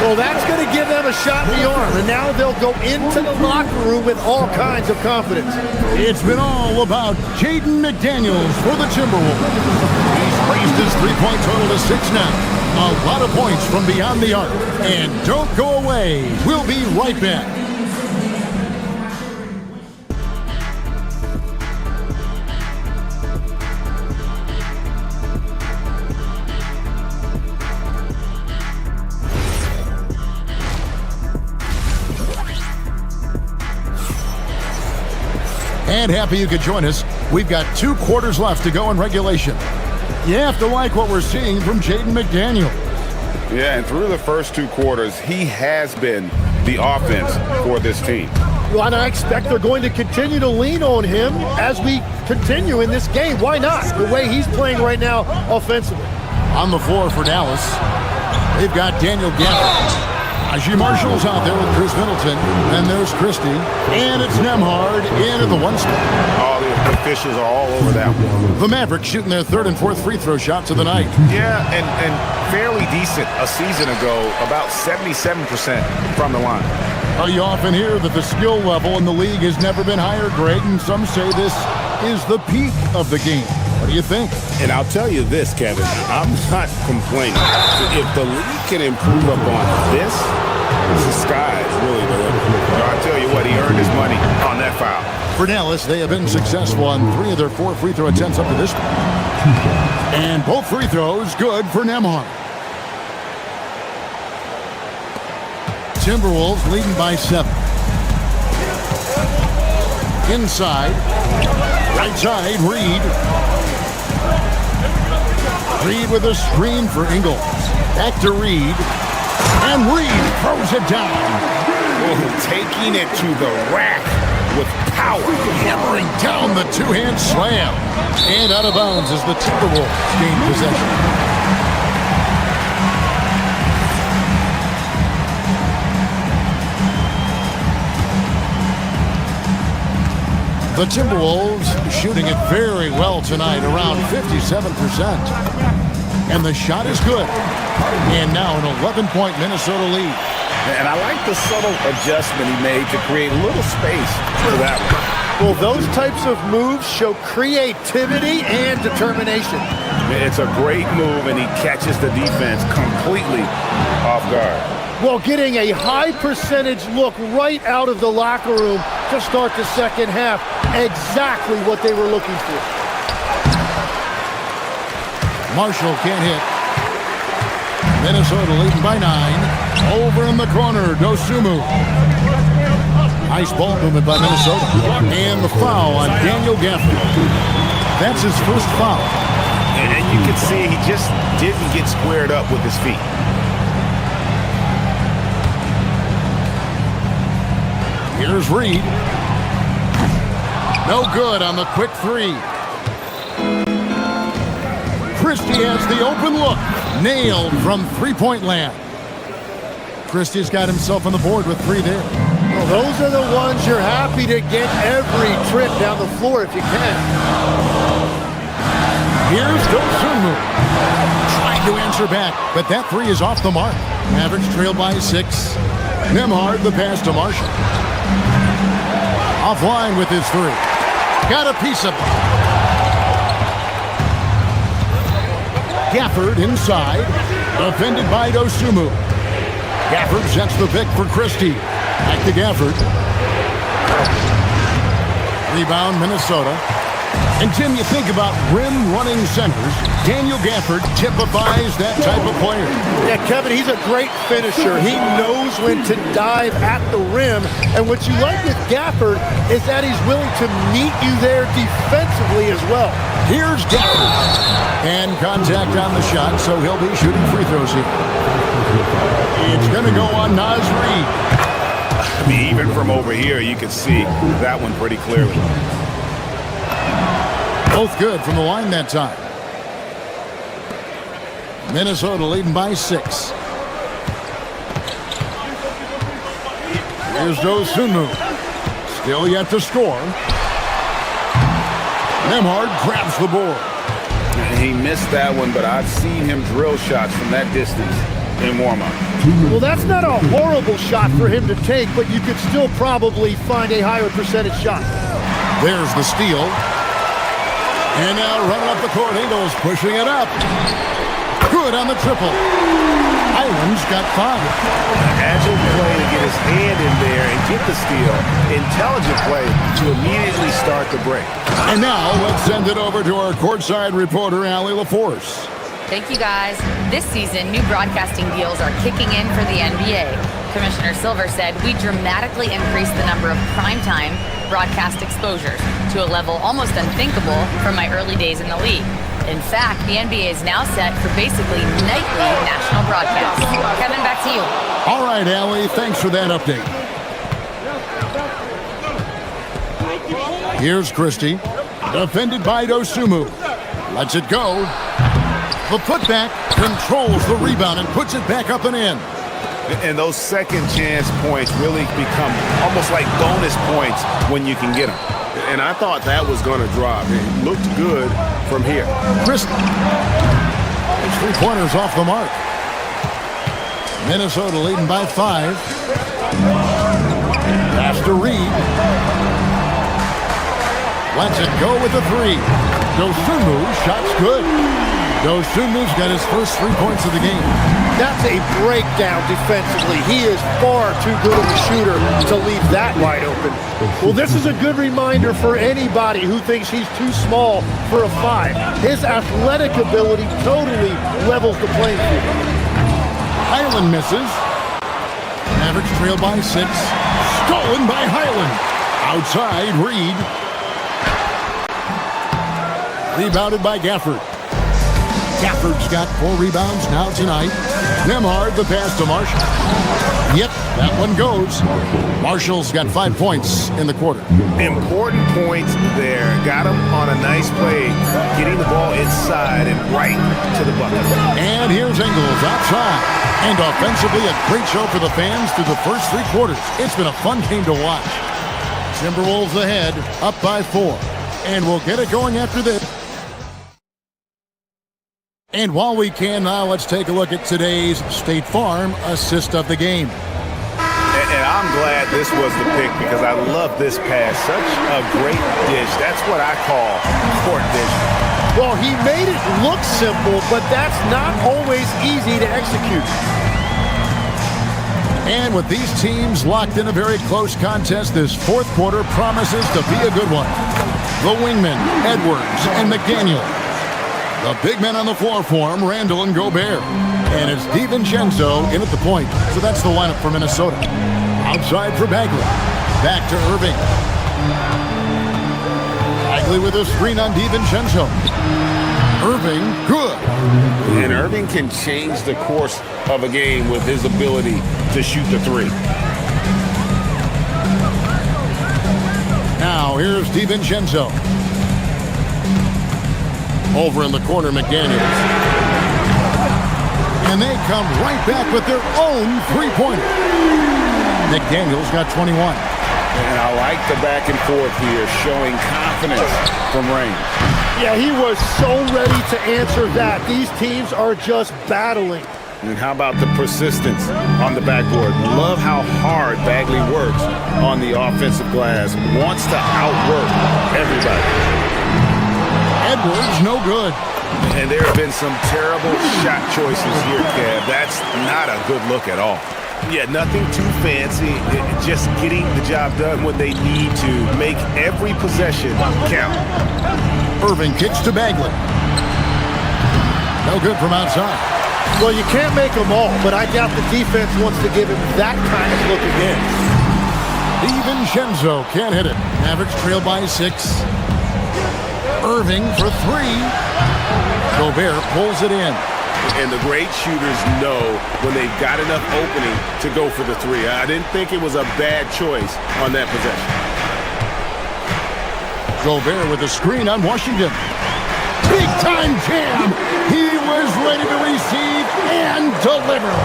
Speaker 11: Well, that's going to give them a shot in the arm, and now they'll go into the locker room with all kinds of confidence.
Speaker 9: It's been all about Jaden McDaniels for the Timberwolves. He's raised his three-point total to 6 now. A lot of points from beyond the arc. And don't go away. We'll be right back. And happy you could join us. We've got 2 quarters left to go in regulation. You have to like what we're seeing from Jaden McDaniel.
Speaker 10: Yeah, and through the first 2 quarters, he has been the offense for this team.
Speaker 11: Well, and I expect they're going to continue to lean on him as we continue in this game. Why not? The way he's playing right now offensively.
Speaker 9: On the floor for Dallas, they've got Daniel Gafford. Najee Marshall's out there with Chris Middleton. And there's Christie. And it's Nembhard in at the 1 spot.
Speaker 10: All the officials are all over that one.
Speaker 9: The Mavericks shooting their 3rd and 4th free throw shots of the night.
Speaker 10: Yeah, and fairly decent a season ago, about 77% from the line.
Speaker 9: You often hear that the skill level in the league has never been higher, Greg, and some say this is the peak of the game. What do you think?
Speaker 10: And I'll tell you this, Kevin, I'm not complaining. If the league can improve upon this, the sky is really the limit. I'll tell you what, he earned his money on that foul.
Speaker 9: For Dallas, they have been successful on 3 of their 4 free throw attempts up to this point. And both free throws good for Nembhard. Timberwolves leading by 7. Inside. Right side, Reed. Reed with a screen for Ingles. Back to Reed. And Reed throws it down.
Speaker 10: Taking it to the rack with power.
Speaker 9: Hammering down the 2-hand slam. And out of bounds as the Timberwolves gain possession. The Timberwolves shooting it very well tonight, around 57%. And the shot is good. And now an 11-point Minnesota lead.
Speaker 10: And I like the subtle adjustment he made to create a little space for that one.
Speaker 11: Well, those types of moves show creativity and determination.
Speaker 10: It's a great move, and he catches the defense completely off guard.
Speaker 11: Well, getting a high percentage look right out of the locker room to start the second half. Exactly what they were looking for.
Speaker 9: Marshall can't hit. Minnesota leading by 9. Over in the corner, Dosunmu. Nice ball movement by Minnesota. And the foul on Daniel Gafford. That's his first foul.
Speaker 10: And you can see he just didn't get squared up with his feet.
Speaker 9: Here's Reed. No good on the quick 3. Christie has the open look. Nailed from 3-point land. Christie's got himself on the board with 3 there.
Speaker 11: Well, those are the ones you're happy to get every trip down the floor if you can.
Speaker 9: Here's Dosunmu. Trying to answer back, but that 3 is off the mark. Mavericks trailed by 6. Nembhard the pass to Marshall. Offline with his 3. Got a piece of it. Gafford inside. Defended by Dosunmu. Gafford sets the pick for Christie. Back to Gafford. Rebound Minnesota. And Tim, you think about rim-running centers. Daniel Gafford typifies that type of player.
Speaker 11: Yeah, Kevin, he's a great finisher. He knows when to dive at the rim. And what you like with Gafford is that he's willing to meet you there defensively as well.
Speaker 9: Here's Gafford. And contact on the shot, so he'll be shooting free throws here. It's going to go on Naz Reid.
Speaker 10: I mean, even from over here, you can see that one pretty clearly.
Speaker 9: Both good from the line that time. Minnesota leading by 6. Here's Dosunmu. Still yet to score. Nembhard grabs the board.
Speaker 10: He missed that one, but I've seen him drill shots from that distance in warm-up.
Speaker 11: Well, that's not a horrible shot for him to take, but you could still probably find a higher percentage shot.
Speaker 9: There's the steal. And now running up the court, Ingles pushing it up. Good on the triple. Island's got 5.
Speaker 10: Agile play to get his hand in there and get the steal. Intelligent play to immediately start the break.
Speaker 9: And now let's send it over to our courtside reporter, Allie LaForce.
Speaker 7: Thank you, guys. This season, new broadcasting deals are kicking in for the NBA. Commissioner Silver said we dramatically increased the number of primetime broadcast exposures to a level almost unthinkable from my early days in the league. In fact, the NBA is now set for basically nightly national broadcasts. Kevin, back to you.
Speaker 9: All right, Allie, thanks for that update. Here's Christie, defended by Dosunmu. Lets it go. The putback controls the rebound and puts it back up and in.
Speaker 10: And those second chance points really become almost like bonus points when you can get them. And I thought that was going to drop. It looked good from here.
Speaker 9: Christie. His 3-pointers off the mark. Minnesota leading by 5. Pass to Reed. Lets it go with the 3. Dosunmu, shot's good. Dosunmu's got his first 3 points of the game.
Speaker 11: That's a breakdown defensively. He is far too good of a shooter to leave that wide open. Well, this is a good reminder for anybody who thinks he's too small for a 5. His athletic ability totally levels the playing field.
Speaker 9: Highland misses. Mavericks trail by 6. Stolen by Highland. Outside, Reed. Rebounded by Gafford. Gafford's got 4 rebounds now tonight. Nemhard the pass to Marshall. Yep, that one goes. Marshall's got 5 points in the quarter.
Speaker 10: Important points there. Got him on a nice play, getting the ball inside and right to the bucket.
Speaker 9: And here's Ingles outside. And offensively, a great show for the fans through the first 3 quarters. It's been a fun game to watch. Timberwolves ahead, up by 4. And we'll get it going after this. And while we can now, let's take a look at today's State Farm assist of the game.
Speaker 10: And I'm glad this was the pick because I love this pass. Such a great dish. That's what I call court vision.
Speaker 11: Well, he made it look simple, but that's not always easy to execute.
Speaker 9: And with these teams locked in a very close contest, this 4th quarter promises to be a good one. The wingmen, Edwards and McDaniel. The big men on the floor for him, Randall and Gobert. And it's DiVincenzo in at the point. So that's the lineup for Minnesota. Outside for Bagley. Back to Irving. Bagley with a screen on DiVincenzo. Irving, good.
Speaker 10: And Irving can change the course of a game with his ability to shoot the 3.
Speaker 9: Now here's DiVincenzo. Over in the corner, McDaniels. And they come right back with their own 3-pointer. McDaniels got 21.
Speaker 10: And I like the back and forth here, showing confidence from range.
Speaker 11: Yeah, he was so ready to answer that. These teams are just battling.
Speaker 10: And how about the persistence on the backboard? Love how hard Bagley works on the offensive glass. Wants to outwork everybody.
Speaker 9: Edwards, no good.
Speaker 10: And there have been some terrible shot choices here, Kev. That's not a good look at all. Yeah, nothing too fancy. Just getting the job done when they need to. Make every possession count.
Speaker 9: Irving kicks to Bagley. No good from outside.
Speaker 11: Well, you can't make them all, but I doubt the defense wants to give him that kind of look again.
Speaker 9: DiVincenzo can't hit it. Mavericks trail by 6. Irving for 3. Gobert pulls it in.
Speaker 10: And the great shooters know when they've got enough opening to go for the 3. I didn't think it was a bad choice on that possession.
Speaker 9: Gobert with a screen on Washington. Big time jam. He was ready to receive and deliver.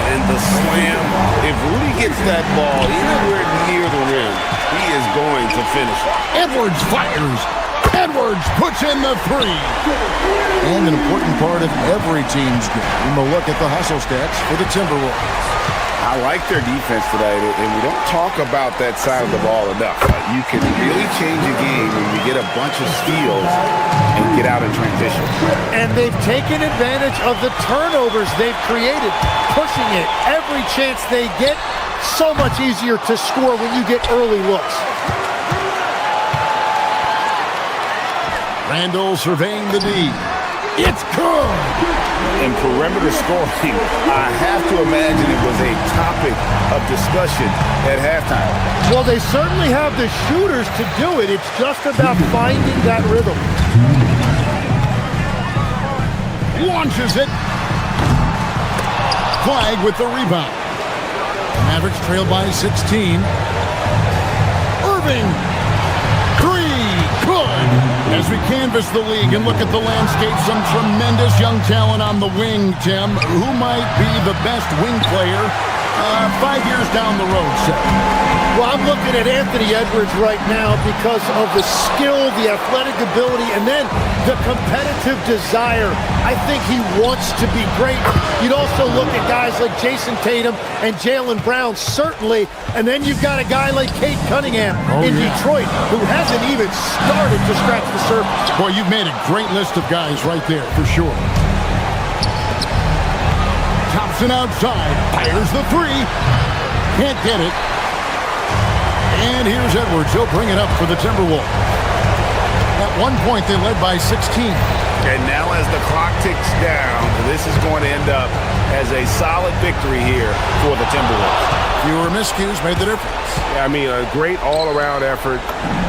Speaker 10: And the slam, if Rudy gets that ball anywhere near the rim, he is going to finish it.
Speaker 9: Edwards fires. Edwards puts in the 3. And an important part of every team's game, a look at the hustle stats for the Timberwolves.
Speaker 10: I like their defense today, and we don't talk about that side of the ball enough. You can really change a game when you get a bunch of steals and get out in transition.
Speaker 11: And they've taken advantage of the turnovers they've created, pushing it every chance they get. So much easier to score when you get early looks.
Speaker 9: Randall surveying the D. It's good!
Speaker 10: In perimeter scoring, I have to imagine it was a topic of discussion at halftime.
Speaker 11: Well, they certainly have the shooters to do it. It's just about finding that rhythm.
Speaker 9: Launches it. Flag with the rebound. Mavericks trail by 16. Irving. 3. Good. As we canvass the league and look at the landscape, some tremendous young talent on the wing, Tim. Who might be the best wing player 5 years down the road, sir?
Speaker 11: Well, I'm looking at Anthony Edwards right now because of the skill, the athletic ability, and then the competitive desire. I think he wants to be great. You'd also look at guys like Jason Tatum and Jaylen Brown, certainly. And then you've got a guy like Cade Cunningham in Detroit who hasn't even started to scratch the surface.
Speaker 9: Boy, you've made a great list of guys right there, for sure. Thompson outside, fires the three. Can't get it. And here's Edwards. He'll bring it up for the Timberwolves. At one point, they led by 16.
Speaker 10: And now as the clock ticks down, this is going to end up as a solid victory here for the Timberwolves.
Speaker 9: Fewer miscues made the difference.
Speaker 10: I mean, a great all-around effort.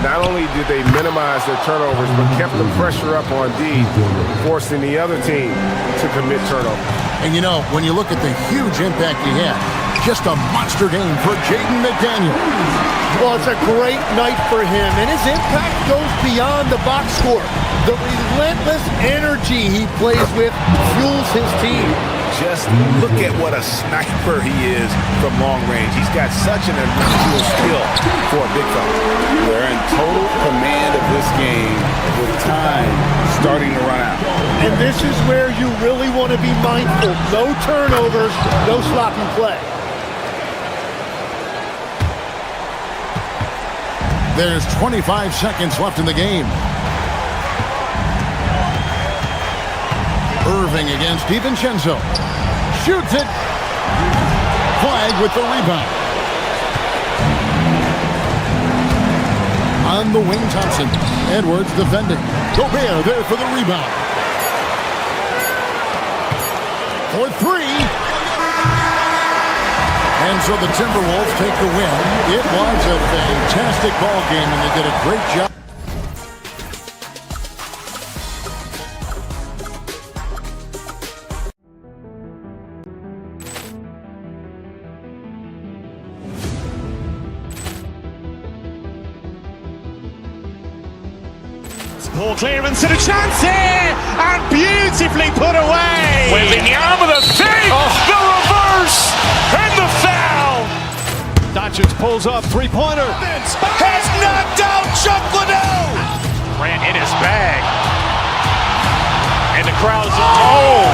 Speaker 10: Not only did they minimize their turnovers, but kept the pressure up on D, forcing the other team to commit turnovers.
Speaker 9: And you know, when you look at the huge impact he had, just a monster game for Jaden McDaniel.
Speaker 11: Well, it's a great night for him, and his impact goes beyond the box score. The relentless energy he plays with fuels his team.
Speaker 10: Just look at what a sniper he is from long range. He's got such an unusual skill for a big fella. They're in total command of this game with time starting to run out.
Speaker 11: And this is where you really want to be mindful. No turnovers, no sloppy play.
Speaker 9: There's 25 seconds left in the game. Irving against DiVincenzo. Shoots it. Flag with the rebound. On the wing, Thompson. Edwards defending. Gobert there for the rebound. For three. And so the Timberwolves take the win. It was a fantastic ball game, and they did a great job.
Speaker 1: Ball clearance and a chance here, and beautifully put away.
Speaker 2: Wembanyama the fake, the reverse, and the foul.
Speaker 3: Doncic pulls up, three-pointer.
Speaker 2: Has knocked out Chuck Liddell.
Speaker 8: Ran in his bag. And the crowd's...
Speaker 2: Oh,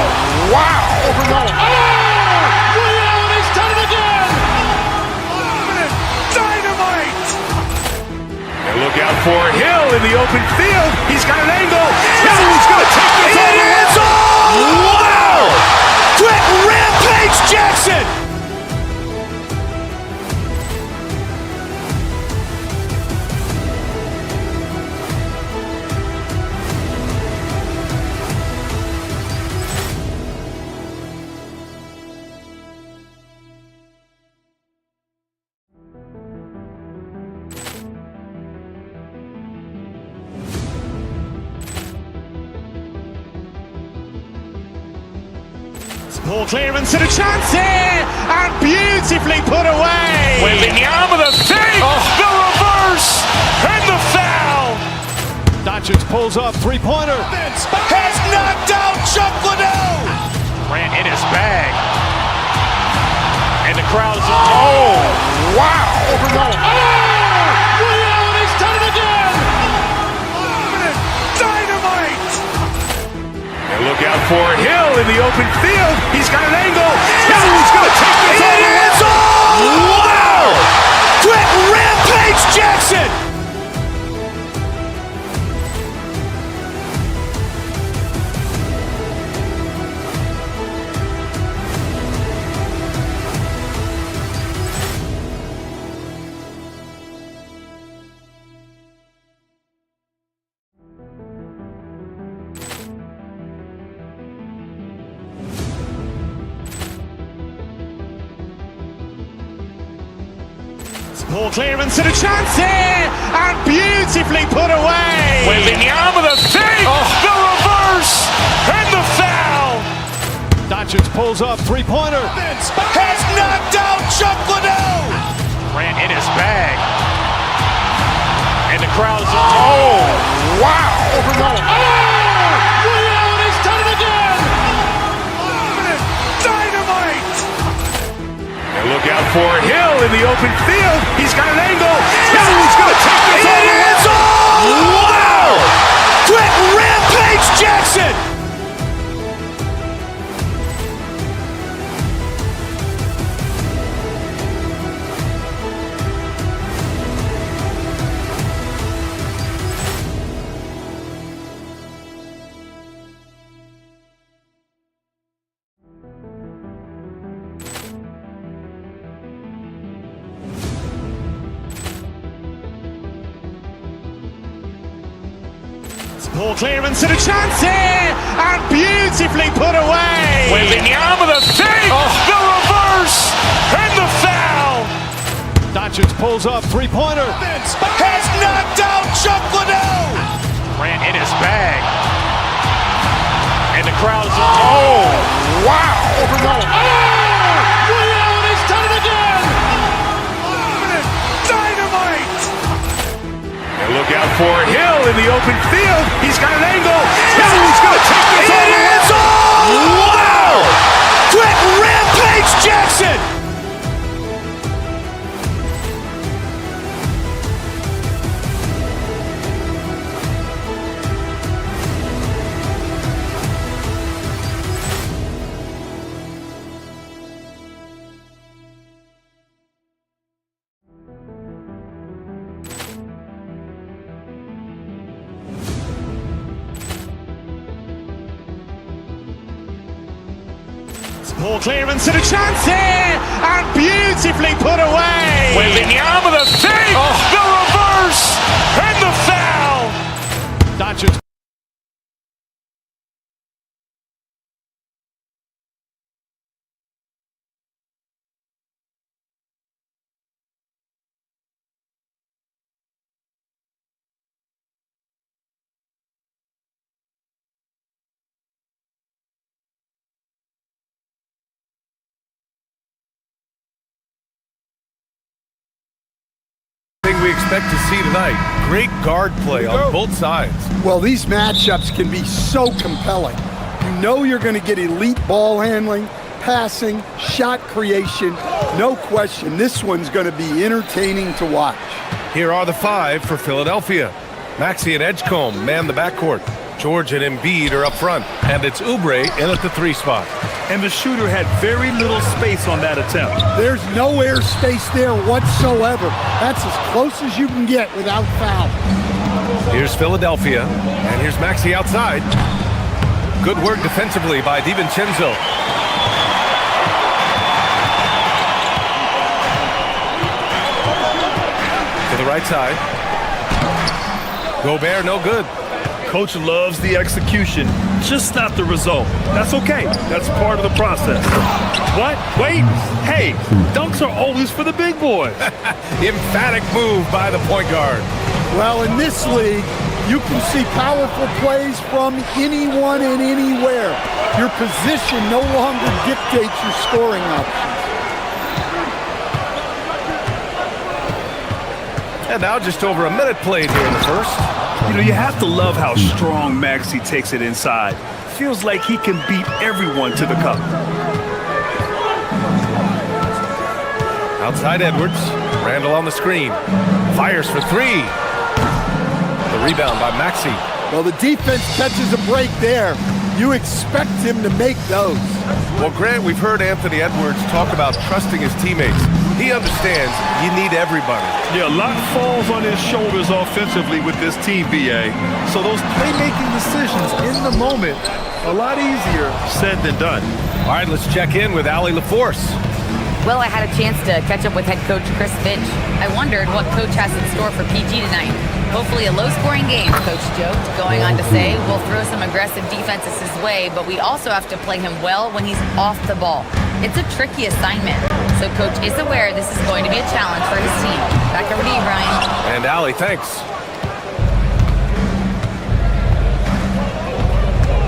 Speaker 2: wow.
Speaker 3: Willie Allen has done it again.
Speaker 2: Dynamite. And look out for Hill in the open field. He's got an angle. Hill's going to take this all the way. Wow! Quick rampage Jackson.
Speaker 1: Ball clearance and a chance here, and beautifully put away.
Speaker 2: Wembanyama the fake, the reverse, and the foul.
Speaker 3: Doncic pulls up, three-pointer.
Speaker 2: Has knocked out Chuck Liddell.
Speaker 8: Ran in his bag. And the crowd's...
Speaker 2: Oh, wow.
Speaker 3: Willie Allen has done it again.
Speaker 2: Dynamite. And look out for Hill in the open field. He's got an angle. Hill's going to take this all the way. Wow. Quick rampage Jackson.
Speaker 1: Ball clearance and a chance here, and beautifully put away.
Speaker 2: Wembanyama the fake, the reverse, and the foul.
Speaker 3: Doncic pulls up, three-pointer.
Speaker 2: Has knocked out Chuck Liddell.
Speaker 8: Ran in his bag. And the crowd's...
Speaker 2: Oh,
Speaker 9: wow! Over Nolan.
Speaker 3: Ray Allen has done it again!
Speaker 2: Dynamite! And look out for Hill in the open field. He's got an angle. Hill's going to take this all the way. Wow! Quick rampage Jackson!
Speaker 1: Ball clearance and a chance here, and beautifully put away.
Speaker 2: With the arm of the fake, the reverse, and the foul.
Speaker 3: Doncic pulls up, three-pointer.
Speaker 2: Has knocked out Chuck Liddell.
Speaker 8: Grant in his bag. And the crowd is...
Speaker 9: Oh, wow! Over Nolan.
Speaker 3: Ray Allen has done it again!
Speaker 2: Dynamite! And look out for Hill in the open field. He's got an angle. Hill's going to take this all the way. Wow! Quick rampage Jackson!
Speaker 1: Ball clearance and a chance here, and beautifully put away.
Speaker 2: With the arm of the fake, the reverse, and the foul.
Speaker 3: Doncic.
Speaker 4: We expect to see tonight. Great guard play on both sides.
Speaker 11: Well, these matchups can be so compelling. You know you're going to get elite ball handling, passing, shot creation. No question, this one's going to be entertaining to watch.
Speaker 4: Here are the five for Philadelphia. Maxey and Edgecombe man the backcourt. George and Embiid are up front. And it's Oubre in at the 3 spot.
Speaker 5: And the shooter had very little space on that attempt.
Speaker 11: There's no air space there whatsoever. That's as close as you can get without foul.
Speaker 4: Here's Philadelphia, and here's Maxey outside. Good work defensively by DiVincenzo. To the right side. Gobert, no good.
Speaker 5: Coach loves the execution, just not the result. That's okay. That's part of the process. What? Wait. Hey, dunks are always for the big boys.
Speaker 4: Emphatic move by the point guard.
Speaker 11: Well, in this league, you can see powerful plays from anyone and anywhere. Your position no longer dictates your scoring options.
Speaker 4: And now just over a minute played here in the first.
Speaker 5: You know, you have to love how strong Maxey takes it inside. Feels like he can beat everyone to the cup.
Speaker 4: Outside Edwards. Randall on the screen. Fires for 3. The rebound by Maxey.
Speaker 11: Well, the defense catches a break there. You expect him to make those.
Speaker 4: Well, Grant, we've heard Anthony Edwards talk about trusting his teammates. He understands you need everybody.
Speaker 5: Yeah, a lot falls on his shoulders offensively with this team, BA. So those playmaking decisions in the moment, a lot easier said than done.
Speaker 4: All right, let's check in with Allie LaForce.
Speaker 7: Well, I had a chance to catch up with head coach Chris Finch. I wondered what coach has in store for PG tonight. Hopefully a low-scoring game, coach joked, going on to say, we'll throw some aggressive defenses his way, but we also have to play him well when he's off the ball. It's a tricky assignment, so coach is aware this is going to be a challenge for his team. Back over to you, Brian.
Speaker 4: And Allie, thanks.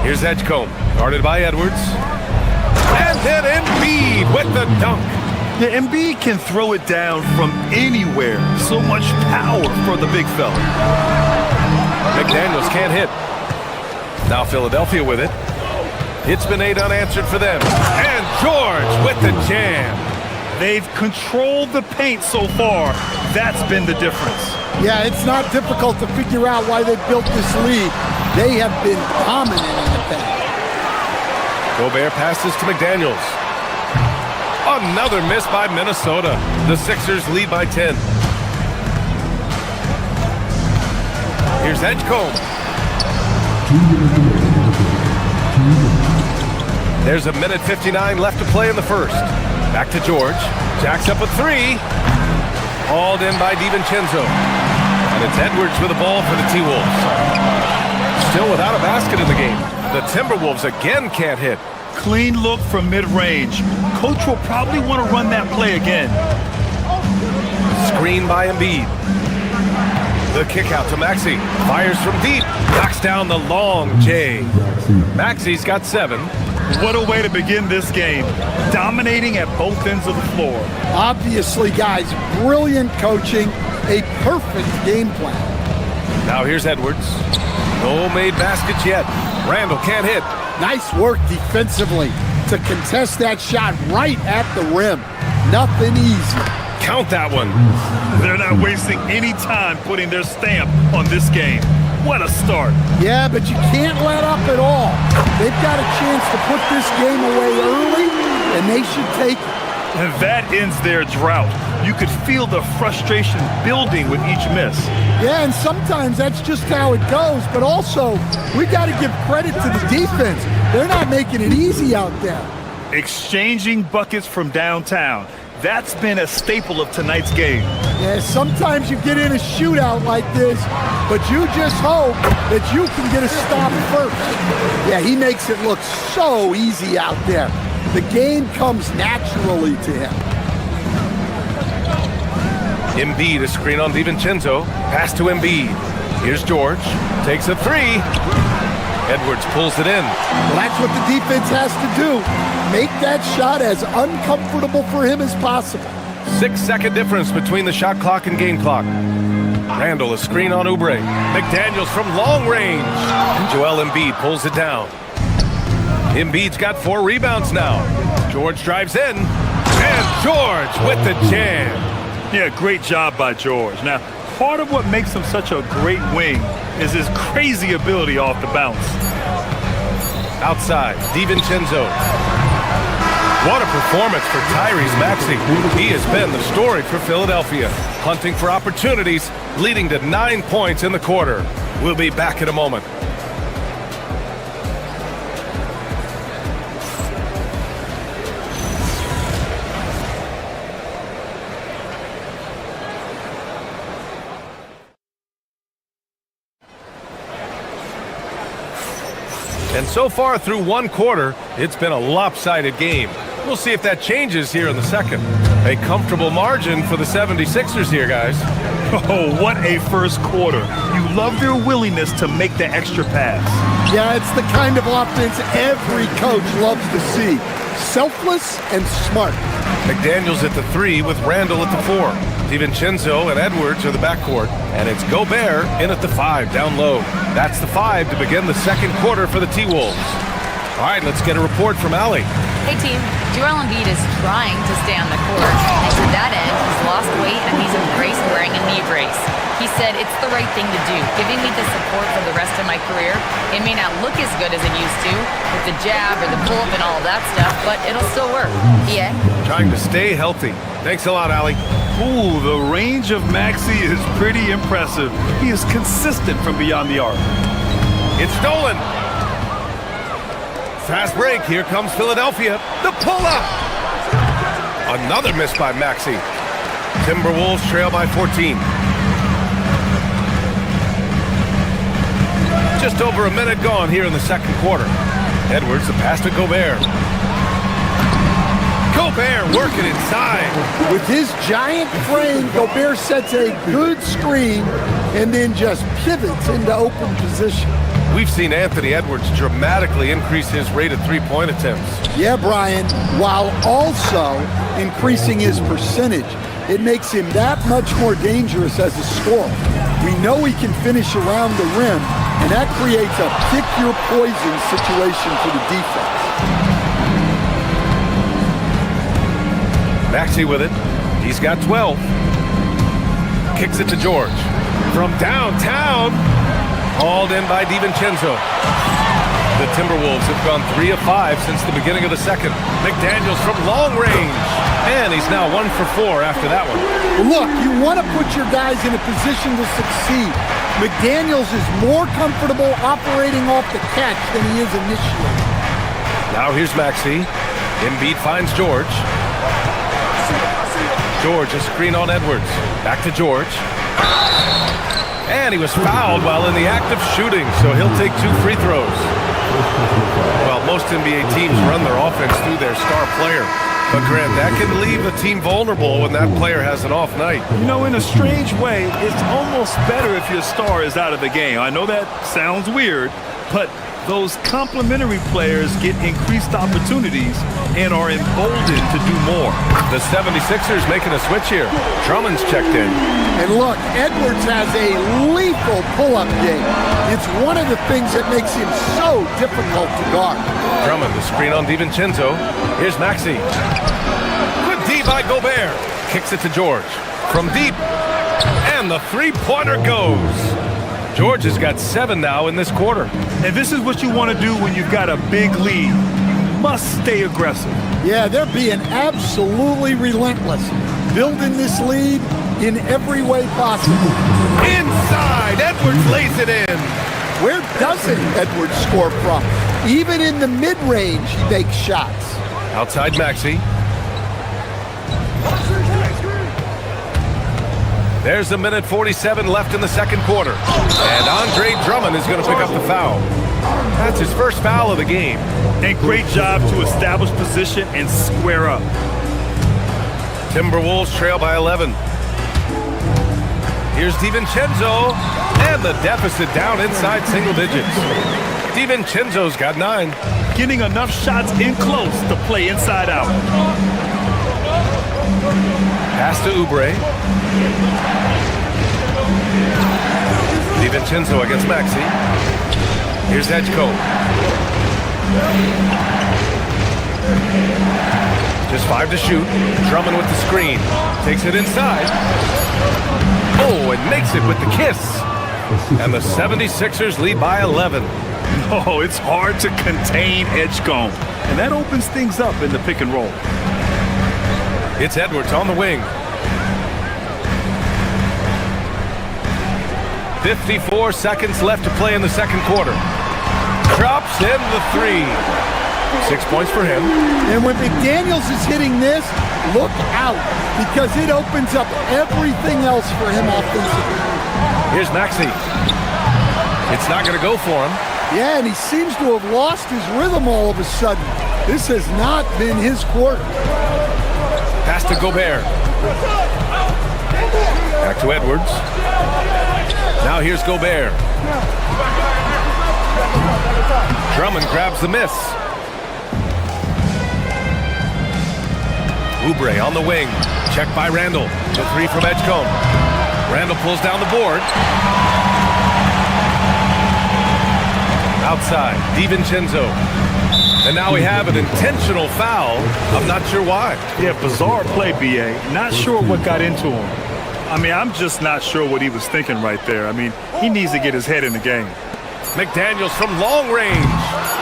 Speaker 4: Here's Edgecombe, guarded by Edwards. And then Embiid with the dunk.
Speaker 5: Yeah, Embiid can throw it down from anywhere. So much power for the big fella.
Speaker 4: McDaniels can't hit. Now Philadelphia with it. It's been 8 unanswered for them. And George with the jam.
Speaker 5: They've controlled the paint so far. That's been the difference.
Speaker 11: Yeah, it's not difficult to figure out why they built this lead. They have been dominant in the paint.
Speaker 4: Gobert passes to McDaniels. Another miss by Minnesota. The Sixers lead by 10. Here's Edgecombe. There's 1:59 left to play in the first. Back to George. Jacks up a 3. Hauled in by DiVincenzo. And it's Edwards with the ball for the T-Wolves. Still without a basket in the game. The Timberwolves again can't hit.
Speaker 5: Clean look from mid-range. Coach will probably want to run that play again.
Speaker 4: Screen by Embiid. The kick out to Maxey. Fires from deep. Knocks down the long J. Maxey's got 7.
Speaker 5: What a way to begin this game. Dominating at both ends of the floor.
Speaker 11: Obviously, guys, brilliant coaching. A perfect game plan.
Speaker 4: Now here's Edwards. No made baskets yet. Randall can't hit.
Speaker 11: Nice work defensively to contest that shot right at the rim. Nothing easy.
Speaker 4: Count that one.
Speaker 5: They're not wasting any time putting their stamp on this game. What a start.
Speaker 11: Yeah, but you can't let up at all. They've got a chance to put this game away early, and they should take it.
Speaker 5: And that ends their drought. You could feel the frustration building with each miss.
Speaker 11: Yeah, and sometimes that's just how it goes, but also we got to give credit to the defense. They're not making it easy out there.
Speaker 5: Exchanging buckets from downtown. That's been a staple of tonight's game.
Speaker 11: Yeah, sometimes you get in a shootout like this, but you just hope that you can get a stop first. Yeah, he makes it look so easy out there. The game comes naturally to him.
Speaker 4: Embiid, a screen on DiVincenzo. Pass to Embiid. Here's George. Takes a 3. Edwards pulls it in.
Speaker 11: Well, that's what the defense has to do. Make that shot as uncomfortable for him as possible.
Speaker 4: 6-second difference between the shot clock and game clock. Randall, a screen on Oubre. McDaniels from long range. And Joel Embiid pulls it down. Embiid's got 4 rebounds now. George drives in. And George with the jam.
Speaker 5: Yeah, great job by George. Now, part of what makes him such a great wing is his crazy ability off the bounce.
Speaker 4: Outside, DiVincenzo. What a performance for Tyrese Maxey. He has been the story for Philadelphia, hunting for opportunities, leading to 9 points in the quarter. We'll be back in a moment. And so far through one quarter, it's been a lopsided game. We'll see if that changes here in the second. A comfortable margin for the 76ers here, guys.
Speaker 5: Oh, what a first quarter. You love their willingness to make the extra pass.
Speaker 11: Yeah, it's the kind of offense every coach loves to see. Selfless and smart.
Speaker 4: McDaniels at the 3 with Randall at the 4. DiVincenzo and Edwards are the backcourt. And it's Gobert in at the 5 down low. That's the 5 to begin the second quarter for the T-Wolves. All right, let's get a report from Allie.
Speaker 7: Hey team, Joel Embiid is trying to stay on the court, and to that end, he's lost weight and he's embraced wearing a knee brace. He said it's the right thing to do, giving me the support for the rest of my career. It may not look as good as it used to, with the jab or the pull-up and all that stuff, but it'll still work. Yeah?
Speaker 4: Trying to stay healthy. Thanks a lot, Allie.
Speaker 5: Ooh, the range of Maxey is pretty impressive. He is consistent from beyond the arc.
Speaker 4: It's stolen. Fast break. Here comes Philadelphia. The pull-up. Another miss by Maxey. Timberwolves trail by 14. Just over a minute gone here in the second quarter. Edwards, the pass to Gobert. Gobert working inside.
Speaker 11: With his giant frame, Gobert sets a good screen and then just pivots into open position.
Speaker 4: We've seen Anthony Edwards dramatically increase his rate of three-point attempts.
Speaker 11: Yeah, Brian, while also increasing his percentage.
Speaker 12: it makes him that much more dangerous as a scorer. We know he can finish around the rim, and that creates a pick-your-poison situation for the defense.
Speaker 4: Maxey with it. He's got 12. Kicks it to George. From downtown. Hauled in by DiVincenzo. The Timberwolves have gone 3 of 5 since the beginning of the second. McDaniels from long range. And he's now 1 for 4 after that one.
Speaker 12: Look, you want to put your guys in a position to succeed. McDaniels is more comfortable operating off the catch than he is initiating.
Speaker 4: Now here's Maxey. Embiid finds George. George, a screen on Edwards. Back to George. And he was fouled while in the act of shooting, so he'll take 2 free throws. Well, most NBA teams run their offense through their star player. But Grant, that can leave the team vulnerable when that player has an off night.
Speaker 5: You know, in a strange way, it's almost better if your star is out of the game. I know that sounds weird, but those complementary players get increased opportunities and are emboldened to do more.
Speaker 4: The 76ers making a switch here. Drummond's checked in.
Speaker 12: And look, Edwards has a lethal pull-up game. It's one of the things that makes him so difficult to guard.
Speaker 4: Drummond, the screen on DiVincenzo. Here's Maxey. Good D by Gobert. Kicks it to George. From deep. And the three-pointer goes. George has got 7 now in this quarter.
Speaker 5: And this is what you want to do when you've got a big lead. You must stay aggressive.
Speaker 12: Yeah, they're being absolutely relentless. Building this lead in every way possible.
Speaker 4: Inside, Edwards lays it in.
Speaker 12: Where doesn't Edwards score from? Even in the mid-range, he makes shots.
Speaker 4: Outside Maxey. There's a minute 47 left in the second quarter. And Andre Drummond is going to pick up the foul. That's his first foul of the game.
Speaker 5: And great job to establish position and square up.
Speaker 4: Timberwolves trail by 11. Here's DiVincenzo. And the deficit down inside single digits. DiVincenzo's got 9.
Speaker 5: Getting enough shots in close to play inside out.
Speaker 4: Pass to Oubre. DiVincenzo against Maxey. Here's Edgecombe. Just 5 to shoot. Drummond with the screen. Takes it inside. Oh, and makes it with the kiss. And the 76ers lead by 11.
Speaker 5: Oh, it's hard to contain Edgecombe. And that opens things up in the pick and roll.
Speaker 4: It's Edwards on the wing. 54 seconds left to play in the second quarter. Drops in the 3. 6 points for him.
Speaker 12: And when McDaniels is hitting this, look out, because it opens up everything else for him offensively.
Speaker 4: Here's Maxey. It's not going to go for him.
Speaker 12: Yeah, and he seems to have lost his rhythm all of a sudden. This has not been his quarter.
Speaker 4: Pass to Gobert. Back to Edwards. Now here's Gobert. Drummond grabs the miss. Oubre on the wing. Checked by Randall. The 3 from Edgecombe. Randall pulls down the board. Outside, DiVincenzo. And now we have an intentional foul. I'm not sure why.
Speaker 5: Yeah, bizarre play, B.A. Not sure what got into him. I mean, I'm just not sure what he was thinking right there. I mean, he needs to get his head in the game.
Speaker 4: McDaniels from long range.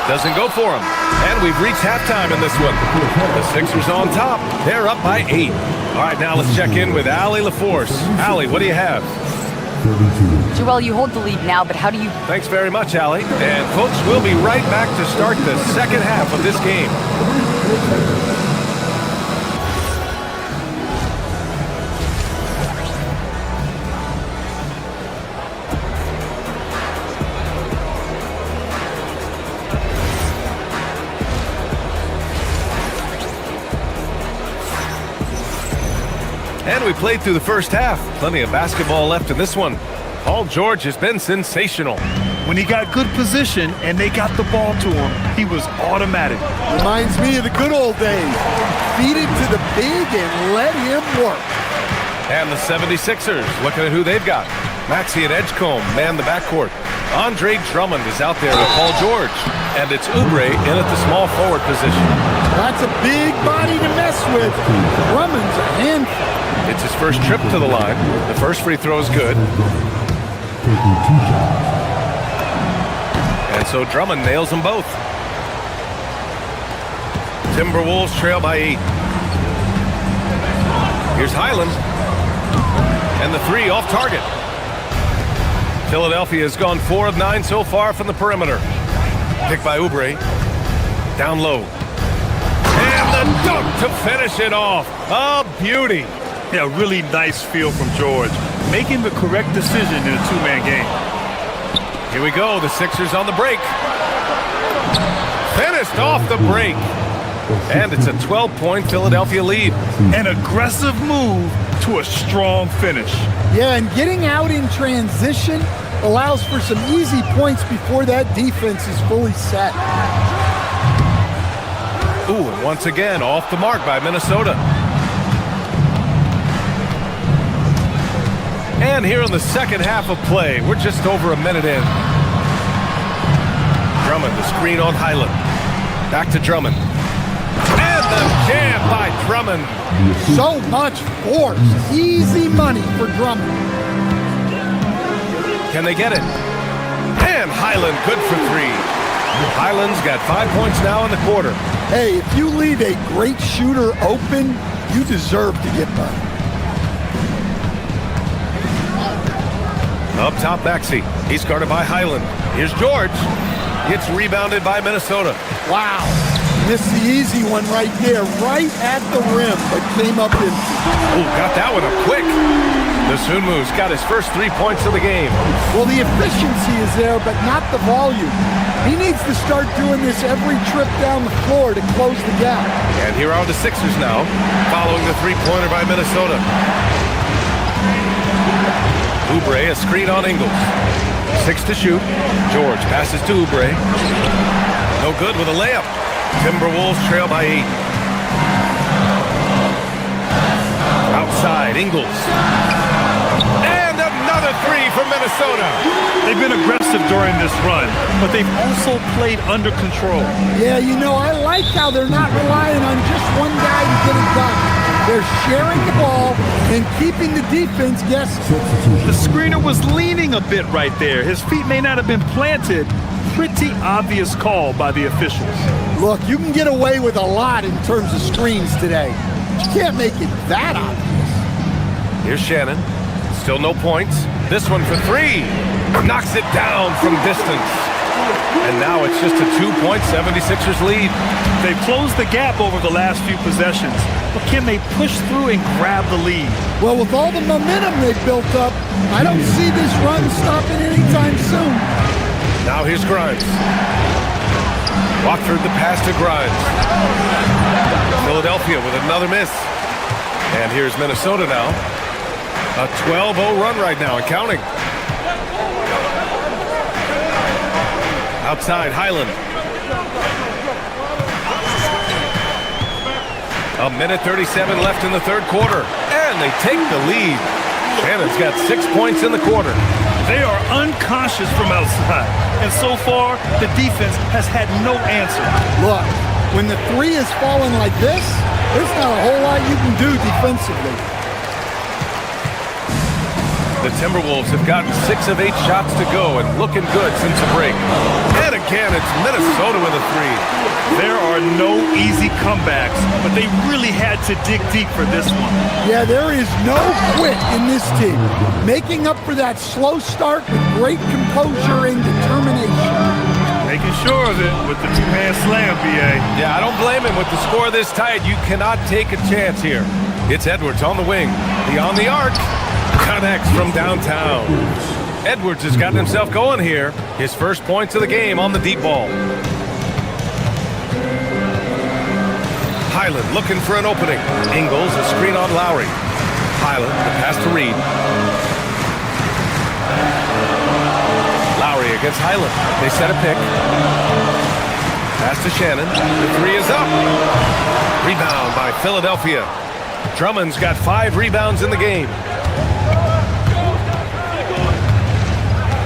Speaker 4: Doesn't go for him. And we've reached halftime in this one. The Sixers on top. They're up by 8. All right, now let's check in with Allie LaForce. Allie, what do you have?
Speaker 7: Joel, you hold the lead now, but how do you...
Speaker 4: Thanks very much, Allie. And folks, we'll be right back to start the second half of this game. And we played through the first half. Plenty of basketball left in this one. Paul George has been sensational.
Speaker 5: When he got good position and they got the ball to him, he was automatic.
Speaker 12: Reminds me of the good old days. Feed it to the big and let him work.
Speaker 4: And the 76ers, looking at who they've got. Maxey and Edgecombe man the backcourt. Andre Drummond is out there with Paul George. And it's Oubre in at the small forward position.
Speaker 12: That's a big body to mess with. Drummond's a handful.
Speaker 4: It's his first trip to the line. The first free throw is good. And so Drummond nails them both. Timberwolves trail by 8. Here's Highland. And the 3 off target. Philadelphia has gone 4 of 9 so far from the perimeter. Picked by Oubre. Down low. And the dunk to finish it off. A beauty.
Speaker 5: Yeah, really nice feel from George. Making the correct decision in a two-man game.
Speaker 4: Here we go. The Sixers on the break. Finished off the break. And it's a 12-point Philadelphia lead.
Speaker 5: An aggressive move to a strong finish.
Speaker 12: Yeah, and getting out in transition allows for some easy points before that defense is fully set.
Speaker 4: Ooh, and once again, off the mark by Minnesota. And here in the second half of play, we're just over a minute in. Drummond, the screen on Highland. Back to Drummond. And the jam by Drummond.
Speaker 12: So much force. Easy money for Drummond.
Speaker 4: Can they get it? And Highland good for 3. Highland's got 5 points now in the quarter.
Speaker 12: Hey, if you leave a great shooter open, you deserve to get money.
Speaker 4: Up top, Maxey. He's guarded by Highland. Here's George. It's rebounded by Minnesota.
Speaker 12: Wow. Missed the easy one right there, right at the rim, but came up empty.
Speaker 4: Oh, got that one up quick. The Sunmu's got his first 3 points of the game.
Speaker 12: Well, the efficiency is there, but not the volume. He needs to start doing this every trip down the floor to close the gap.
Speaker 4: And here are the Sixers now, following the three-pointer by Minnesota. Oubre, a screen on Ingles. 6 to shoot. George passes to Oubre. No good with a layup. Timberwolves trail by 8. Outside, Ingles. And another 3 for Minnesota.
Speaker 5: They've been aggressive during this run, but they've also played under control.
Speaker 12: Yeah, you know, I like how they're not relying on just one guy to get it done. They're sharing the ball and keeping the defense guessing.
Speaker 5: The screener was leaning a bit right there. His feet may not have been planted. Pretty obvious call by the officials.
Speaker 12: Look, you can get away with a lot in terms of screens today. You can't make it that obvious.
Speaker 4: Here's Shannon. Still no points. This one for 3. Knocks it down from distance. And now it's just a 2-point 76ers lead.
Speaker 5: They've closed the gap over the last few possessions. But can they push through and grab the lead?
Speaker 12: Well, with all the momentum they've built up, I don't see this run stopping anytime soon.
Speaker 4: Now here's Grimes. Watford the pass to Grimes. Philadelphia with another miss. And here's Minnesota now. A 12-0 run right now and counting. Outside, Highland. A minute 37 left in the third quarter. And they take the lead. Shannon's got 6 points in the quarter.
Speaker 5: They are unconscious from outside. And so far, the defense has had no answer.
Speaker 12: Look, when the 3 is falling like this, there's not a whole lot you can do defensively.
Speaker 4: The Timberwolves have gotten 6 of 8 shots to go and looking good since the break. And again, it's Minnesota with a 3.
Speaker 5: There are no easy comebacks, but they really had to dig deep for this one.
Speaker 12: Yeah, there is no quit in this team. Making up for that slow start with great composure and determination.
Speaker 5: Making sure of it with the two-man slam, B.A.
Speaker 4: Yeah, I don't blame him. With the score this tight, you cannot take a chance here. It's Edwards on the wing. Beyond the arc. Connects from downtown. Edwards has gotten himself going here. His first points of the game on the deep ball. Highland looking for an opening. Ingles, a screen on Lowry. Highland, the pass to Reed. Lowry against Highland. They set a pick. Pass to Shannon. The 3 is up. Rebound by Philadelphia. Drummond's got 5 rebounds in the game.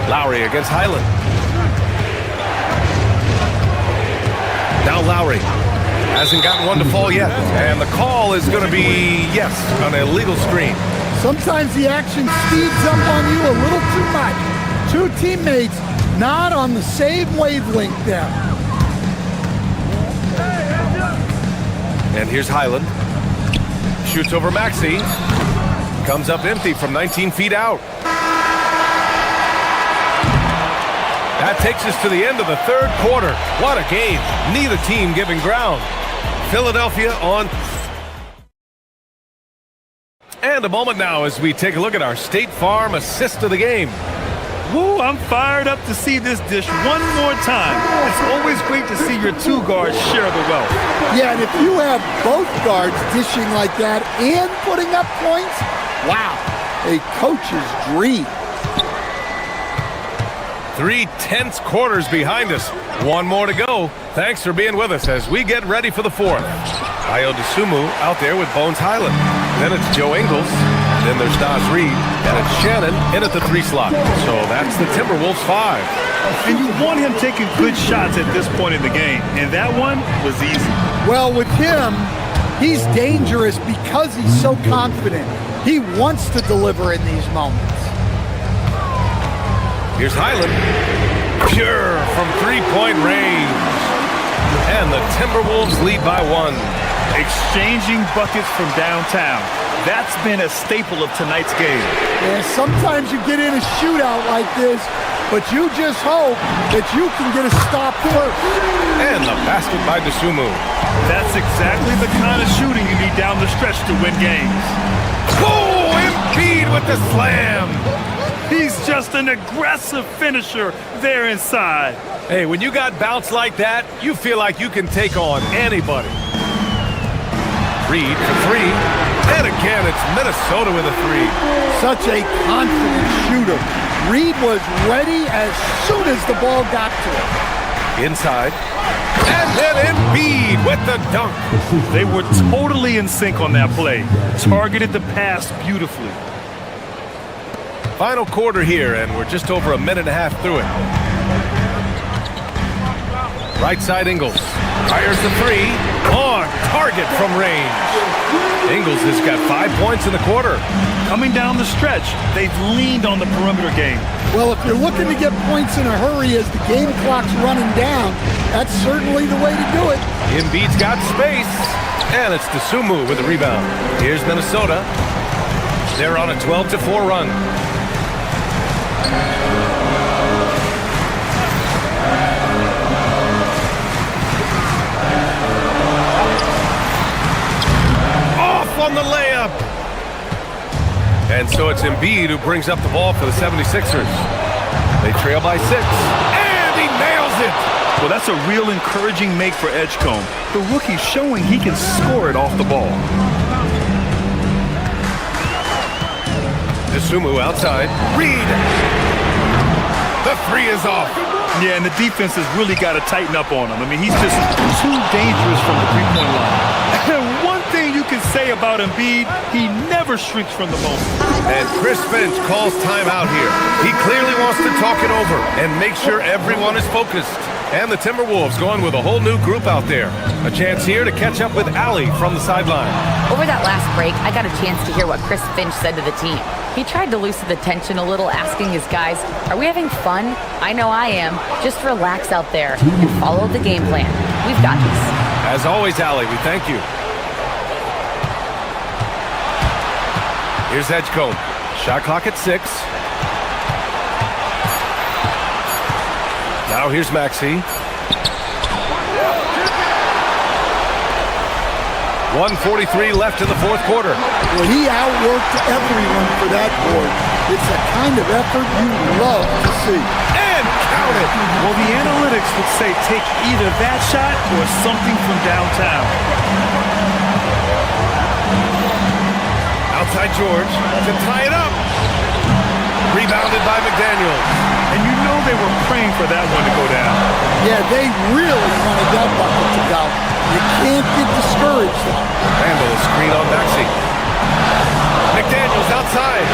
Speaker 4: Lowry against Highland. Now Lowry hasn't gotten one to fall yet. And the call is going to be, yes, an illegal screen.
Speaker 12: Sometimes the action speeds up on you a little too much. Two teammates not on the same wavelength there.
Speaker 4: And here's Highland. Shoots over Maxey. Comes up empty from 19 feet out. That takes us to the end of the third quarter. What a game. Neither team giving ground. Philadelphia on. And a moment now as we take a look at our State Farm assist of the game.
Speaker 5: Woo, I'm fired up to see this dish one more time. It's always great to see your two guards share the wealth.
Speaker 12: Yeah, and if you have both guards dishing like that and putting up points, wow, a coach's dream.
Speaker 4: 3 tense quarters behind us. One more to go. Thanks for being with us as we get ready for the fourth. Ayo Dosunmu out there with Bones Highland. Then it's Joe Ingles. Then there's Nas Reed. And it's Shannon in at the 3 slot. So that's the Timberwolves 5.
Speaker 5: And you want him taking good shots at this point in the game. And that one was easy.
Speaker 12: Well, with him, he's dangerous because he's so confident. He wants to deliver in these moments.
Speaker 4: Here's Highland. Pure from 3-point range. And the Timberwolves lead by 1.
Speaker 5: Exchanging buckets from downtown. That's been a staple of tonight's game.
Speaker 12: Yeah, sometimes you get in a shootout like this, but you just hope that you can get a stop first.
Speaker 4: And the basket by Dosunmu.
Speaker 5: That's exactly the kind of shooting you need down the stretch to win games.
Speaker 4: Oh, Embiid with the slam.
Speaker 5: He's just an aggressive finisher there inside.
Speaker 4: Hey, when you got bounce like that, you feel like you can take on anybody. Reed for 3. And again, it's Minnesota with a 3.
Speaker 12: Such a confident shooter. Reed was ready as soon as the ball got to him.
Speaker 4: Inside. And then Embiid with the dunk.
Speaker 5: They were totally in sync on that play. Targeted the pass beautifully.
Speaker 4: Final quarter here, and we're just over a minute and a half through it. Right side Ingles. Fires the 3. On target from range. Ingles has got 5 points in the quarter.
Speaker 5: Coming down the stretch, they've leaned on the perimeter game.
Speaker 12: Well, if you're looking to get points in a hurry as the game clock's running down, that's certainly the way to do it.
Speaker 4: Embiid's got space. And it's Dosunmu with the rebound. Here's Minnesota. They're on a 12-4 run. On the layup. And so it's Embiid who brings up the ball for the 76ers. They trail by 6. And he nails it.
Speaker 5: Well, that's a real encouraging make for Edgecombe. The rookie's showing he can score it off the ball.
Speaker 4: Dosunmu outside. Reed. The 3 is off.
Speaker 5: Yeah, and the defense has really got to tighten up on him. I mean, he's just too dangerous from the 3-point line. And one thing you can say about Embiid, he never shrinks from the moment.
Speaker 4: And Chris Finch calls timeout here. He clearly wants to talk it over and make sure everyone is focused. And the Timberwolves going with a whole new group out there. A chance here to catch up with Allie from the sideline.
Speaker 7: Over that last break, I got a chance to hear what Chris Finch said to the team. He tried to loosen the tension a little, asking his guys, are we having fun? I know I am. Just relax out there and follow the game plan. We've got this.
Speaker 4: As always, Allie, we thank you. Here's Edgecombe. Shot clock at 6. Now here's Maxey. 1:43 left in the fourth quarter.
Speaker 12: Well, he outworked everyone for that board. It's a kind of effort you love to see.
Speaker 4: And count it.
Speaker 5: Well, the analytics would say take either that shot or something from downtown.
Speaker 4: Outside George to tie it up. Rebounded by McDaniels.
Speaker 5: And you know they were praying for that one to go down.
Speaker 12: Yeah, they really wanted that bucket to go. You can't get discouraged, though.
Speaker 4: Randall screen on Maxey. McDaniels outside.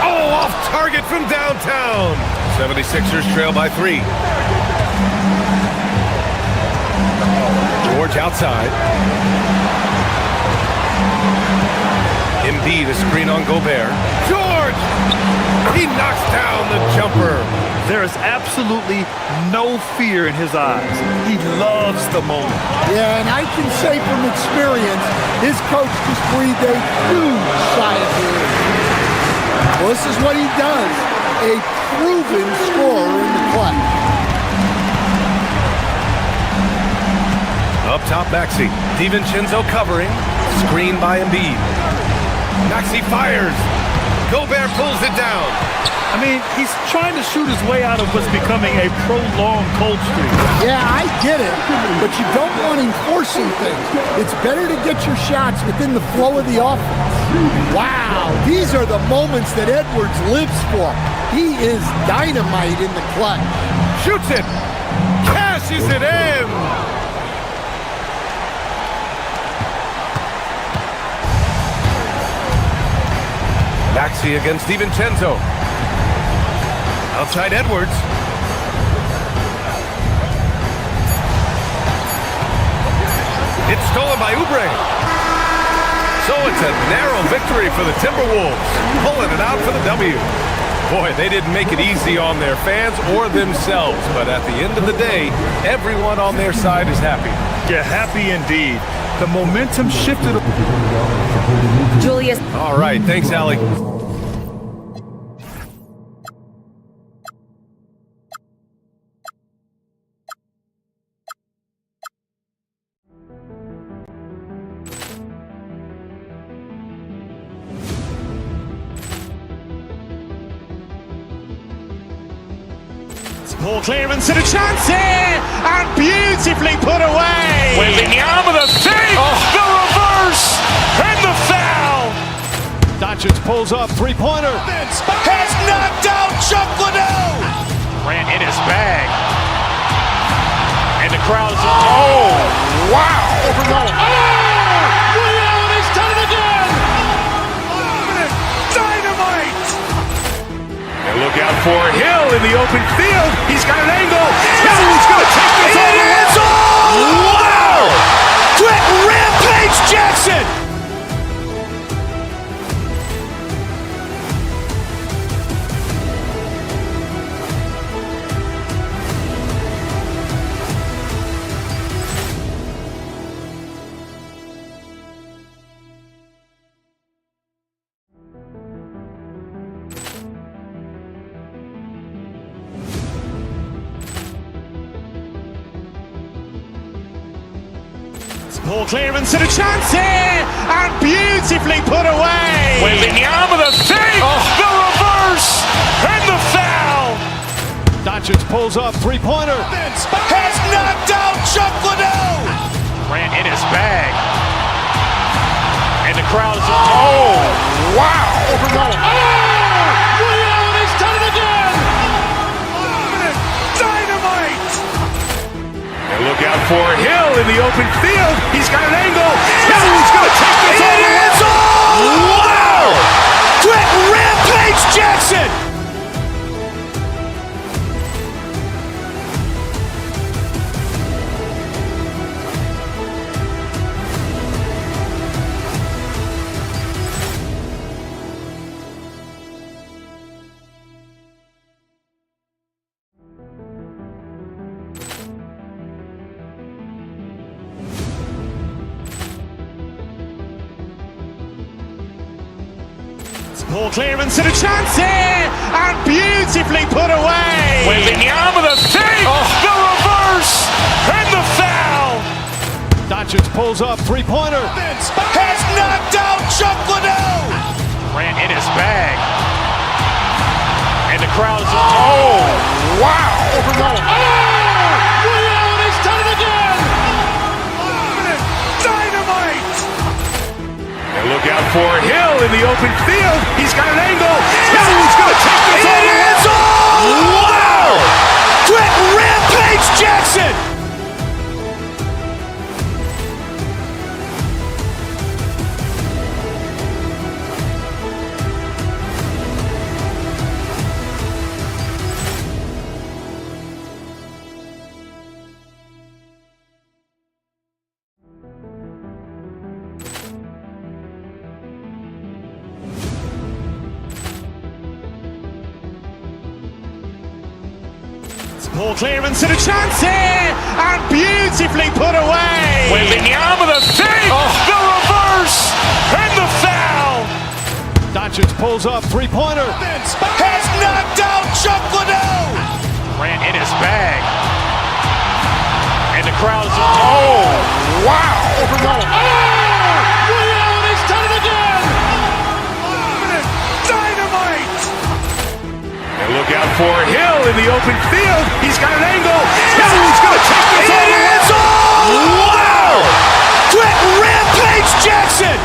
Speaker 4: Oh, off target from downtown. 76ers trail by 3. George outside. Embiid a screen on Gobert. George! He knocks down the jumper.
Speaker 5: There is absolutely no fear in his eyes. He loves the moment.
Speaker 12: Yeah, and I can say from experience, his coach just breathed a huge sigh of relief. Well, this is what he does. A proven scorer in the clutch.
Speaker 4: Up top, Maxey. DiVincenzo covering. Screen by Embiid. Maxey fires. Gobert pulls it down.
Speaker 5: I mean, he's trying to shoot his way out of what's becoming a prolonged cold streak.
Speaker 12: Yeah, I get it, but you don't want him forcing things. It's better to get your shots within the flow of the offense. Wow, these are the moments that Edwards lives for. He is dynamite in the clutch.
Speaker 4: Shoots it. Cashes it in. Maxey against DiVincenzo. Outside Edwards. It's stolen by Oubre. So it's a narrow victory for the Timberwolves, pulling it out for the W. Boy, they didn't make it easy on their fans or themselves, but at the end of the day, everyone on their side is happy.
Speaker 5: Yeah, happy indeed. The momentum shifted.
Speaker 7: Julius.
Speaker 4: All right, thanks, Allie.
Speaker 1: Ball clearance and a chance here, and beautifully put away.
Speaker 8: Wembanyama the save, the reverse, and the foul.
Speaker 1: Doncic pulls up, three-pointer.
Speaker 8: Has knocked out Chuck Liddell. Ran in his bag. And the crowd is... Oh, wow.
Speaker 3: Willie Allen has done it again.
Speaker 8: Dynamite.
Speaker 4: And look out for Hill in the open field. He's got an angle. Hill's going to take this all the way.
Speaker 2: Wow! Quick Rampage Jackson!
Speaker 1: Ball clearance and a chance here, and beautifully put away.
Speaker 8: Wembanyama the save, the reverse, and the foul.
Speaker 1: Doncic pulls up, three-pointer.
Speaker 2: Has knocked out Chuck Liddell!
Speaker 8: Ran in his bag. And the crowd is... Oh, wow.
Speaker 3: Willie Allen has done it again.
Speaker 8: Dynamite.
Speaker 4: And look out for Hill in the open field. He's got an angle. Hill's going to take this all the way.
Speaker 2: Wow! Quick Rampage Jackson!
Speaker 1: Ball clearance and a chance here, and beautifully put away.
Speaker 8: Wembanyama the save, the reverse, and the foul.
Speaker 1: Doncic pulls up, three-pointer.
Speaker 2: Has knocked out Chuck Liddell!
Speaker 8: Ran in his bag. And the crowd is... Oh, wow.
Speaker 3: Willie Allen has done it again.
Speaker 8: Dynamite.
Speaker 4: And look out for Hill in the open field. He's got an angle. Hill's going to take this all the way.
Speaker 2: Wow! Quick Rampage Jackson!
Speaker 1: Ball clearance and a chance here, and beautifully put away.
Speaker 2: Wembanyama the save, the reverse, and the foul.
Speaker 3: Doncic pulls up, three-pointer.
Speaker 2: Has knocked out Chuck Liddell.
Speaker 8: Ran in his bag. And the crowd is...
Speaker 2: Oh, wow.
Speaker 3: Ray Allen has done it again.
Speaker 2: Dynamite. And look out for Hill in the open field. He's got an angle. Hill's going to take this all the way. Wow. Quick Rampage Jackson.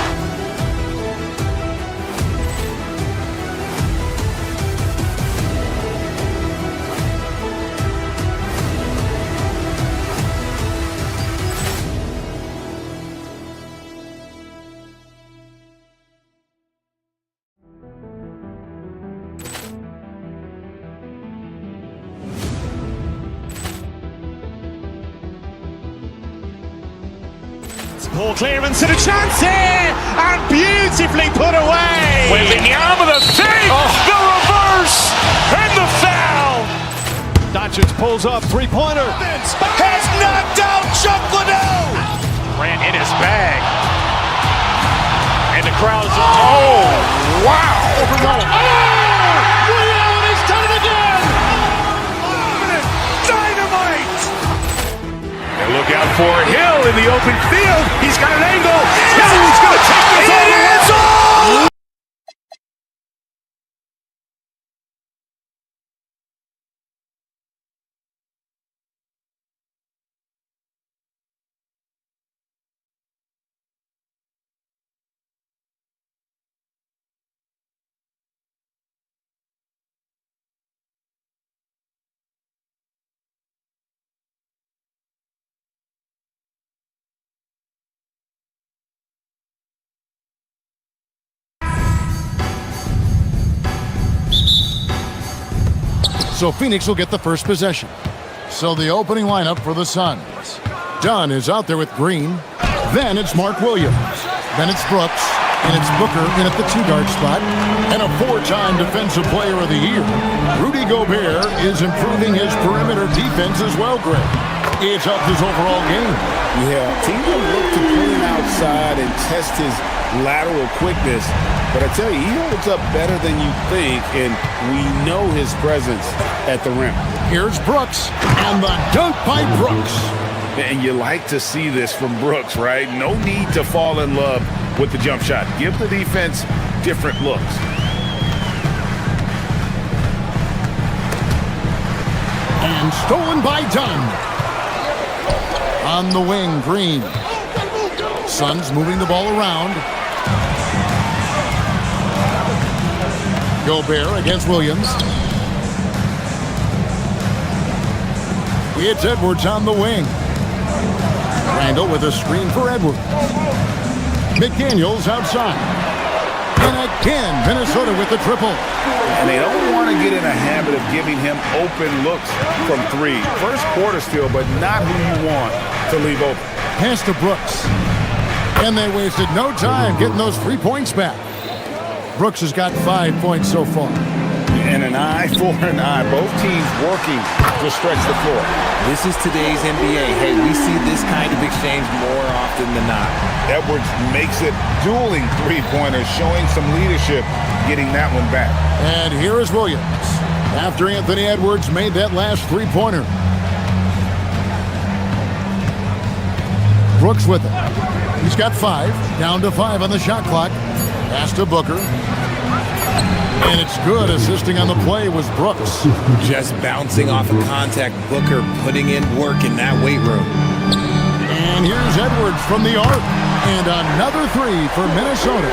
Speaker 1: Ball clearance and a chance here, and beautifully put away.
Speaker 2: Wembanyama the save, the reverse, and the foul.
Speaker 3: Doncic pulls up, three-pointer.
Speaker 2: Has knocked out Chuck Liddell.
Speaker 8: Ran in his bag. And the crowd is...
Speaker 2: Oh, wow.
Speaker 3: Ray Allen has done it again.
Speaker 2: Dynamite. And look out for Hill in the open field. He's got an angle. Hill's going to take this all the way.
Speaker 9: So Phoenix will get the first possession. So the opening lineup for the Suns. Dunn is out there with Green. Then it's Mark Williams. Then it's Brooks. And it's Booker in at the two-guard spot. And a four-time Defensive Player of the Year. Rudy Gobert is improving his perimeter defense as well, Greg. It's up his overall game.
Speaker 10: Yeah, teams will look to pull him outside and test his lateral quickness. But I tell you, he holds up better than you think, and we know his presence at the rim.
Speaker 9: Here's Brooks, and the dunk by Brooks.
Speaker 10: And you like to see this from Brooks, right? No need to fall in love with the jump shot. Give the defense different looks.
Speaker 9: And stolen by Dunn. On the wing, Green. Suns moving the ball around. Gobert against Williams. It's Edwards on the wing. Randall with a screen for Edwards. McDaniels outside. And again, Minnesota with the triple.
Speaker 10: And they don't want to get in a habit of giving him open looks from three. First quarter still, but not who you want to leave open.
Speaker 9: Pass to Brooks. And they wasted no time getting those 3 points back. Brooks has got 5 points so far.
Speaker 10: And an eye for an eye. Both teams working to stretch the floor.
Speaker 13: This is today's NBA. Hey, we see this kind of exchange more often than not.
Speaker 10: Edwards makes it dueling three-pointers, showing some leadership, getting that one back.
Speaker 9: And here is Williams. After Anthony Edwards made that last three-pointer. Brooks with it. He's got 5. Down to 5 on the shot clock. Pass to Booker. And it's good. Assisting on the play was Brooks.
Speaker 13: Just bouncing off of contact. Booker putting in work in that weight room.
Speaker 9: And here's Edwards from the arc. And another 3 for Minnesota.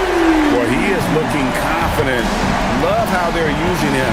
Speaker 10: Well, he is looking confident. Love how they're using him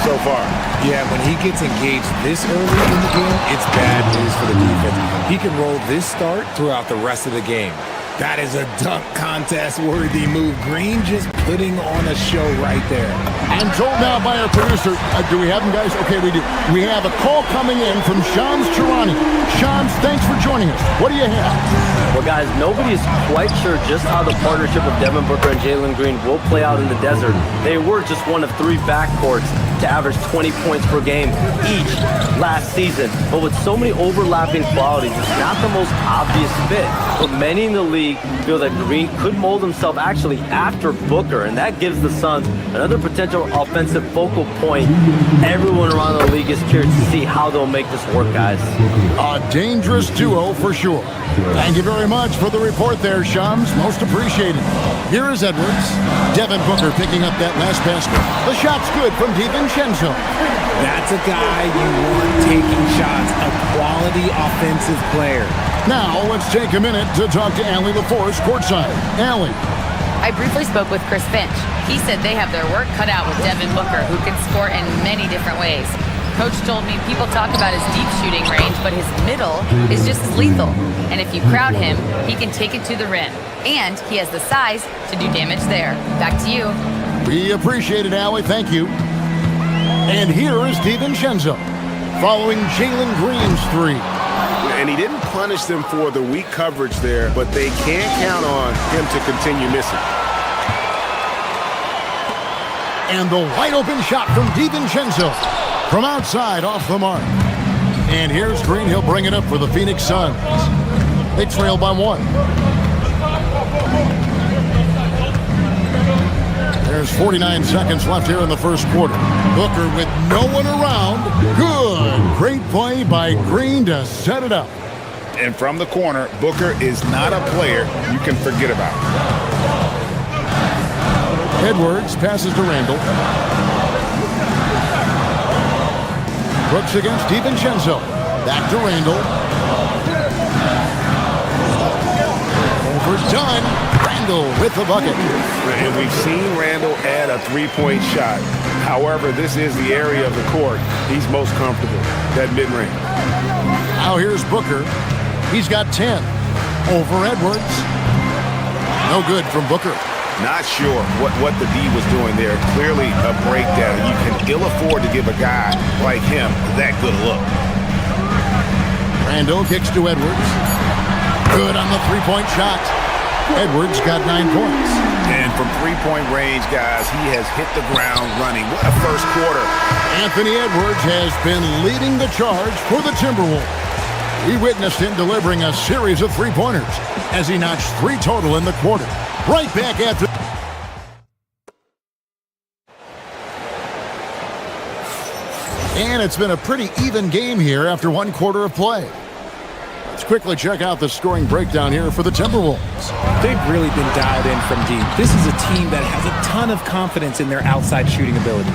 Speaker 10: so far.
Speaker 13: Yeah, when he gets engaged this early in the game, it's bad news for the defense. He can roll this start throughout the rest of the game. That is a dunk contest-worthy move. Green just putting on a show right there.
Speaker 9: And told now by our producer, do we have him, guys? Okay, we do. We have a call coming in from Shams Charani. Shams, thanks for joining us. What do you have?
Speaker 14: Well, guys, nobody's quite sure just how the partnership of Devin Booker and Jalen Green will play out in the desert. They were just one of 3 backcourts to average 20 points per game each last season. But with so many overlapping qualities, it's not the most obvious fit. But many in the league feel that Green could mold himself actually after Booker, and that gives the Suns another potential offensive focal point. Everyone around the league is curious to see how they'll make this work, guys.
Speaker 9: A dangerous duo for sure. Thank you very much for the report there, Shams. Most appreciated. Here is Edwards. Devin Booker picking up that last basket. The shot's good from DiVincenzo.
Speaker 13: That's a guy you want taking shots, a quality offensive player.
Speaker 9: Now, let's take a minute to talk to Allie LaForce courtside. Allie.
Speaker 7: I briefly spoke with Chris Finch. He said they have their work cut out with Devin Booker, who can score in many different ways. Coach told me people talk about his deep shooting range, but his middle is just as lethal. And if you crowd him, he can take it to the rim. And he has the size to do damage there. Back to you.
Speaker 9: We appreciate it, Allie. Thank you. And here is DiVincenzo following Jalen Green's three.
Speaker 10: And he didn't punish them for the weak coverage there, but they can't count on him to continue missing.
Speaker 9: And the wide open shot from DiVincenzo from outside off the mark. And here's Green. He'll bring it up for the Phoenix Suns. They trail by one. There's 49 seconds left here in the first quarter. Booker with no one around. Good. Great play by Green to set it up.
Speaker 10: And from the corner, Booker is not a player you can forget about.
Speaker 9: Edwards passes to Randall. Brooks against DiVincenzo. Back to Randall. Overdone. Randall with the bucket.
Speaker 10: And we've seen Randall add a three-point shot. However, this is the area of the court he's most comfortable, that mid-range.
Speaker 9: Now here's Booker. He's got 10. Over Edwards. No good from Booker.
Speaker 10: Not sure what the D was doing there. Clearly a breakdown. You can ill afford to give a guy like him that good look.
Speaker 9: Randall kicks to Edwards. Good on the three-point shot. Edwards got 9 points.
Speaker 10: And from three-point range, guys, he has hit the ground running. What a first quarter.
Speaker 9: Anthony Edwards has been leading the charge for the Timberwolves. We witnessed him delivering a series of three-pointers as he notched 3 total in the quarter. Right back after. And it's been a pretty even game here after 1 quarter of play. Let's quickly check out the scoring breakdown here for the Timberwolves.
Speaker 13: They've really been dialed in from deep. This is a team that has a ton of confidence in their outside shooting ability.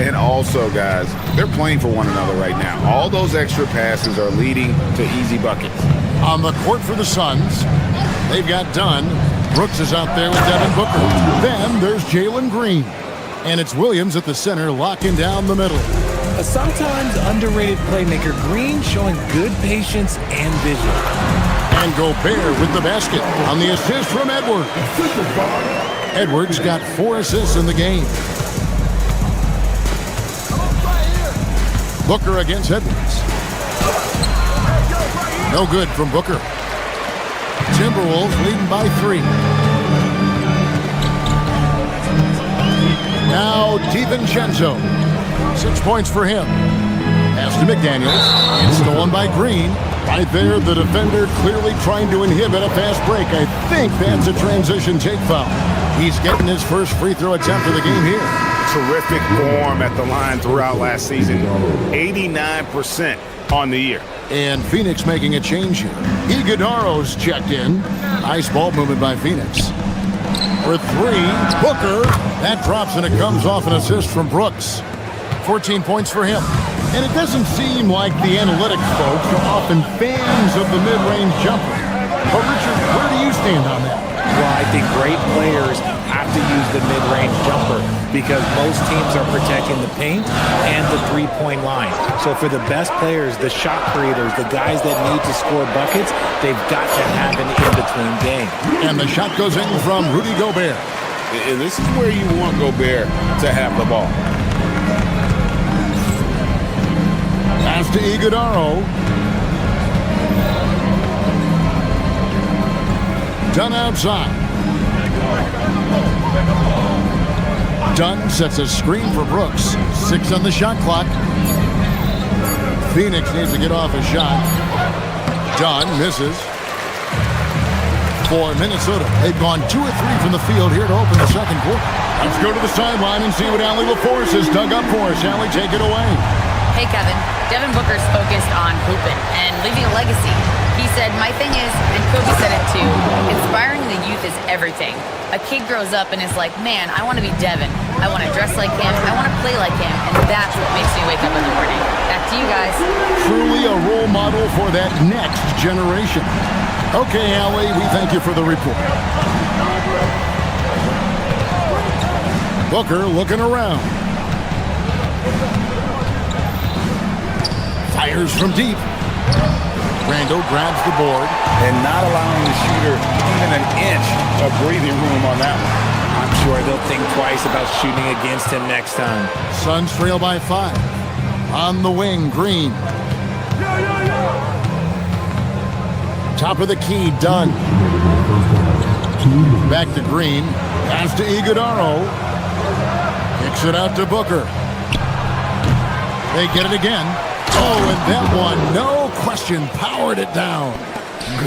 Speaker 10: And also, guys, they're playing for one another right now. All those extra passes are leading to easy buckets.
Speaker 9: On the court for the Suns, they've got Dunn. Brooks is out there with Devin Booker. Then there's Jalen Green. And it's Williams at the center locking down the middle.
Speaker 13: A sometimes underrated playmaker, Green showing good patience and vision.
Speaker 9: And Gobert with the basket on the assist from Edwards. Edwards got 4 assists in the game. Booker against Edwards. No good from Booker. Timberwolves leading by 3. Now DiVincenzo. 6 points for him. Pass to McDaniels. It's stolen by Green. Right there, the defender clearly trying to inhibit a fast break. I think that's a transition take foul. He's getting his first free throw attempt of the game here.
Speaker 10: Terrific form at the line throughout last season. 89% on the year.
Speaker 9: And Phoenix making a change here. Iguodaro's checked in. Nice ball movement by Phoenix. For 3, Booker. That drops and it comes off an assist from Brooks. 14 points for him. And it doesn't seem like the analytics folks are often fans of the mid-range jumper. But Richard, where do you stand on that?
Speaker 13: Well, I think great players have to use the mid-range jumper because most teams are protecting the paint and the three-point line. So for the best players, the shot creators, the guys that need to score buckets, they've got to have an in-between game.
Speaker 9: And the shot goes in from Rudy Gobert.
Speaker 10: And this is where you want Gobert to have the ball.
Speaker 9: Pass to Iguodaro. Done outside. Dunn sets a screen for Brooks. 6 on the shot clock. Phoenix needs to get off a shot. Dunn misses. For Minnesota, they've gone 2 of 3 from the field here to open the second quarter. Let's go to the sideline and see what Allie LaForce has dug up for us. Allie, take it away.
Speaker 7: Hey, Kevin. Devin Booker's focused on hooping and leaving a legacy. He said, my thing is, and Kobe said it too, inspiring the youth is everything. A kid grows up and is like, man, I want to be Devin. I want to dress like him. I want to play like him. And that's what makes me wake up in the morning. Back to you guys.
Speaker 9: Truly a role model for that next generation. Okay, Allie, we thank you for the report. Booker looking around. Fires from deep. Randall grabs the board.
Speaker 10: And not allowing the shooter even an inch of breathing room on that one.
Speaker 13: I'm sure they'll think twice about shooting against him next time.
Speaker 9: Suns trail by 5. On the wing, Green. Top of the key, Dunn. Back to Green. Pass to Iguodaro. Kicks it out to Booker. They get it again. Oh, and that one, no question, powered it down.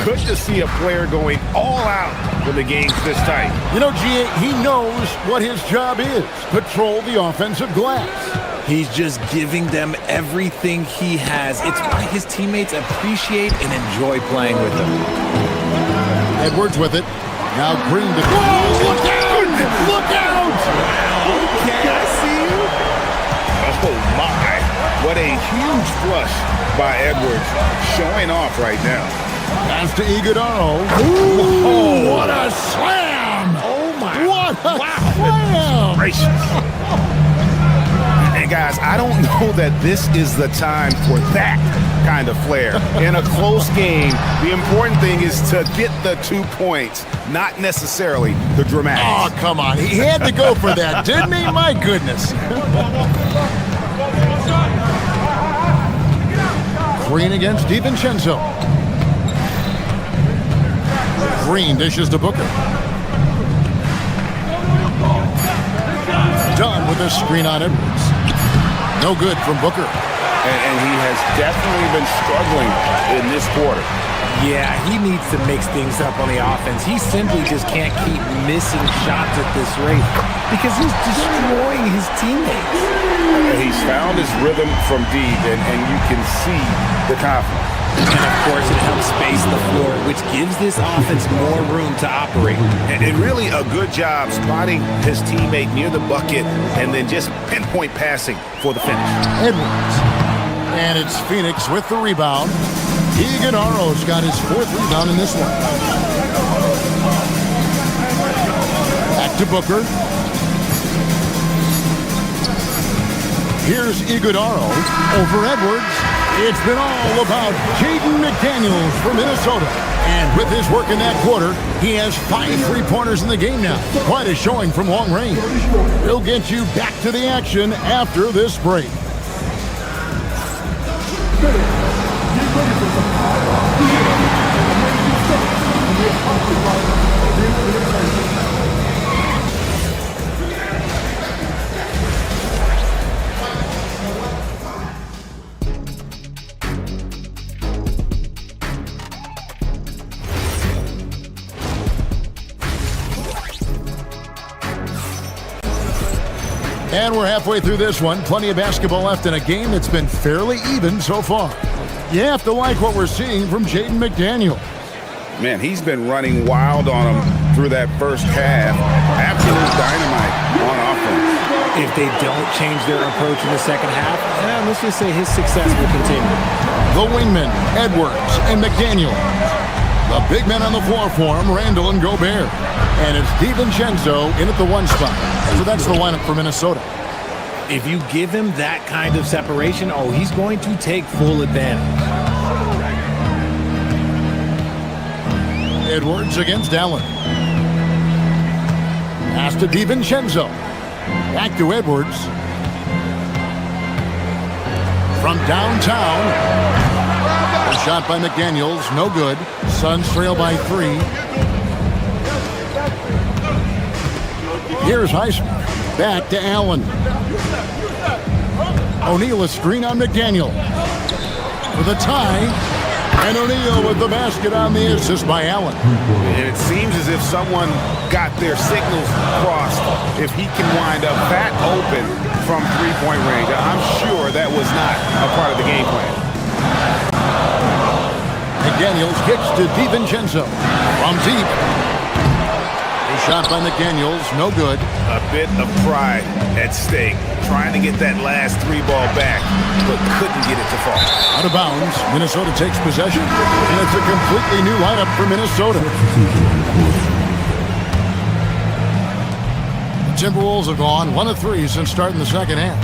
Speaker 10: Good to see a player going all out when the game's this tight.
Speaker 9: You know, G.A., he knows what his job is. Patrol the offensive glass.
Speaker 13: He's just giving them everything he has. It's why his teammates appreciate and enjoy playing with him.
Speaker 9: Edwards with it. Now Green to... Whoa, look out! Look out!
Speaker 13: Okay, I see you.
Speaker 10: Oh, my. What a huge flush by Edwards. Showing off right now.
Speaker 9: Pass to Iguodaro. Ooh, what a slam!
Speaker 13: Oh, my.
Speaker 9: What a slam!
Speaker 10: Gracious. And guys, I don't know that this is the time for that kind of flair. In a close game, the important thing is to get the 2 points, not necessarily the dramatics.
Speaker 9: Oh, come on. He had to go for that, didn't he? My goodness. Green against DiVincenzo. Green dishes to Booker. Dunn with a screen on Edwards. No good from Booker.
Speaker 10: And he has definitely been struggling in this quarter.
Speaker 13: Yeah, he needs to mix things up on the offense. He simply just can't keep missing shots at this rate because he's destroying his teammates.
Speaker 10: He's found his rhythm from deep, and you can see the confidence.
Speaker 13: And, of course, it helps space the floor, which gives this offense more room to operate.
Speaker 10: And really a good job spotting his teammate near the bucket and then just pinpoint passing for the finish.
Speaker 9: Edwards. And it's Phoenix with the rebound. Iguodaro's got his 4th rebound in this one. Back to Booker. Here's Iguodaro over Edwards. It's been all about Jaden McDaniels for Minnesota. And with his work in that quarter, he has 5 three-pointers in the game now. Quite a showing from long range. We'll get you back to the action after this break. And we're halfway through this one. Plenty of basketball left in a game that's been fairly even so far. You have to like what we're seeing from Jaden McDaniel.
Speaker 10: Man, he's been running wild on him through that first half. Absolute dynamite on offense.
Speaker 13: If they don't change their approach in the second half, let's just say his success will continue.
Speaker 9: The wingmen, Edwards and McDaniel. The big men on the floor for him, Randall and Gobert. And it's DiVincenzo in at the 1 spot. So that's the lineup for Minnesota.
Speaker 13: If you give him that kind of separation, he's going to take full advantage.
Speaker 9: Edwards against Allen. Pass to DiVincenzo. Back to Edwards. From downtown. A shot by McDaniels, no good. Suns trail by 3. Here's Highsmith. Back to Allen. O'Neal a screen on McDaniel. For the tie. And O'Neal with the basket on the assist by Allen.
Speaker 10: And it seems as if someone got their signals crossed. If he can wind up that open from three-point range, I'm sure that was not a part of the game plan.
Speaker 9: McDaniels kicks to DiVincenzo. From deep. A shot by McDaniels, no good.
Speaker 10: A bit of pride at stake. Trying to get that last three ball back, but couldn't get it to fall.
Speaker 9: Out of bounds, Minnesota takes possession, and it's a completely new lineup for Minnesota. The Timberwolves have gone 1 of 3 since starting the second half.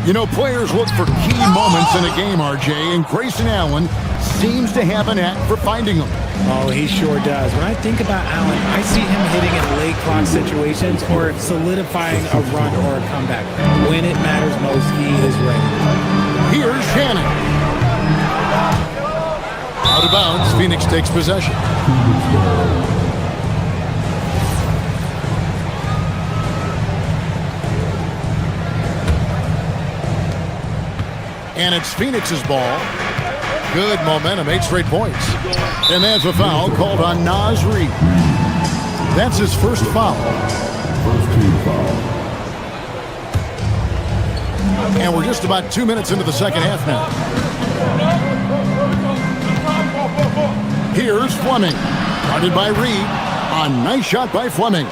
Speaker 9: You know, players look for key moments in a game, RJ, and Grayson Allen seems to have an knack for finding them.
Speaker 13: Oh, he sure does. When I think about Allen, I see him hitting in late clock situations or solidifying a run or a comeback. When it matters most, he is ready.
Speaker 9: Here's Shannon. Out of bounds, Phoenix takes possession. And it's Phoenix's ball. Good momentum, 8 straight points. And that's a foul called on Naz Reid. That's his first foul.
Speaker 15: First team foul.
Speaker 9: And we're just about 2 minutes into the second half now. Here's Fleming. Guarded by Reid. A nice shot by Fleming.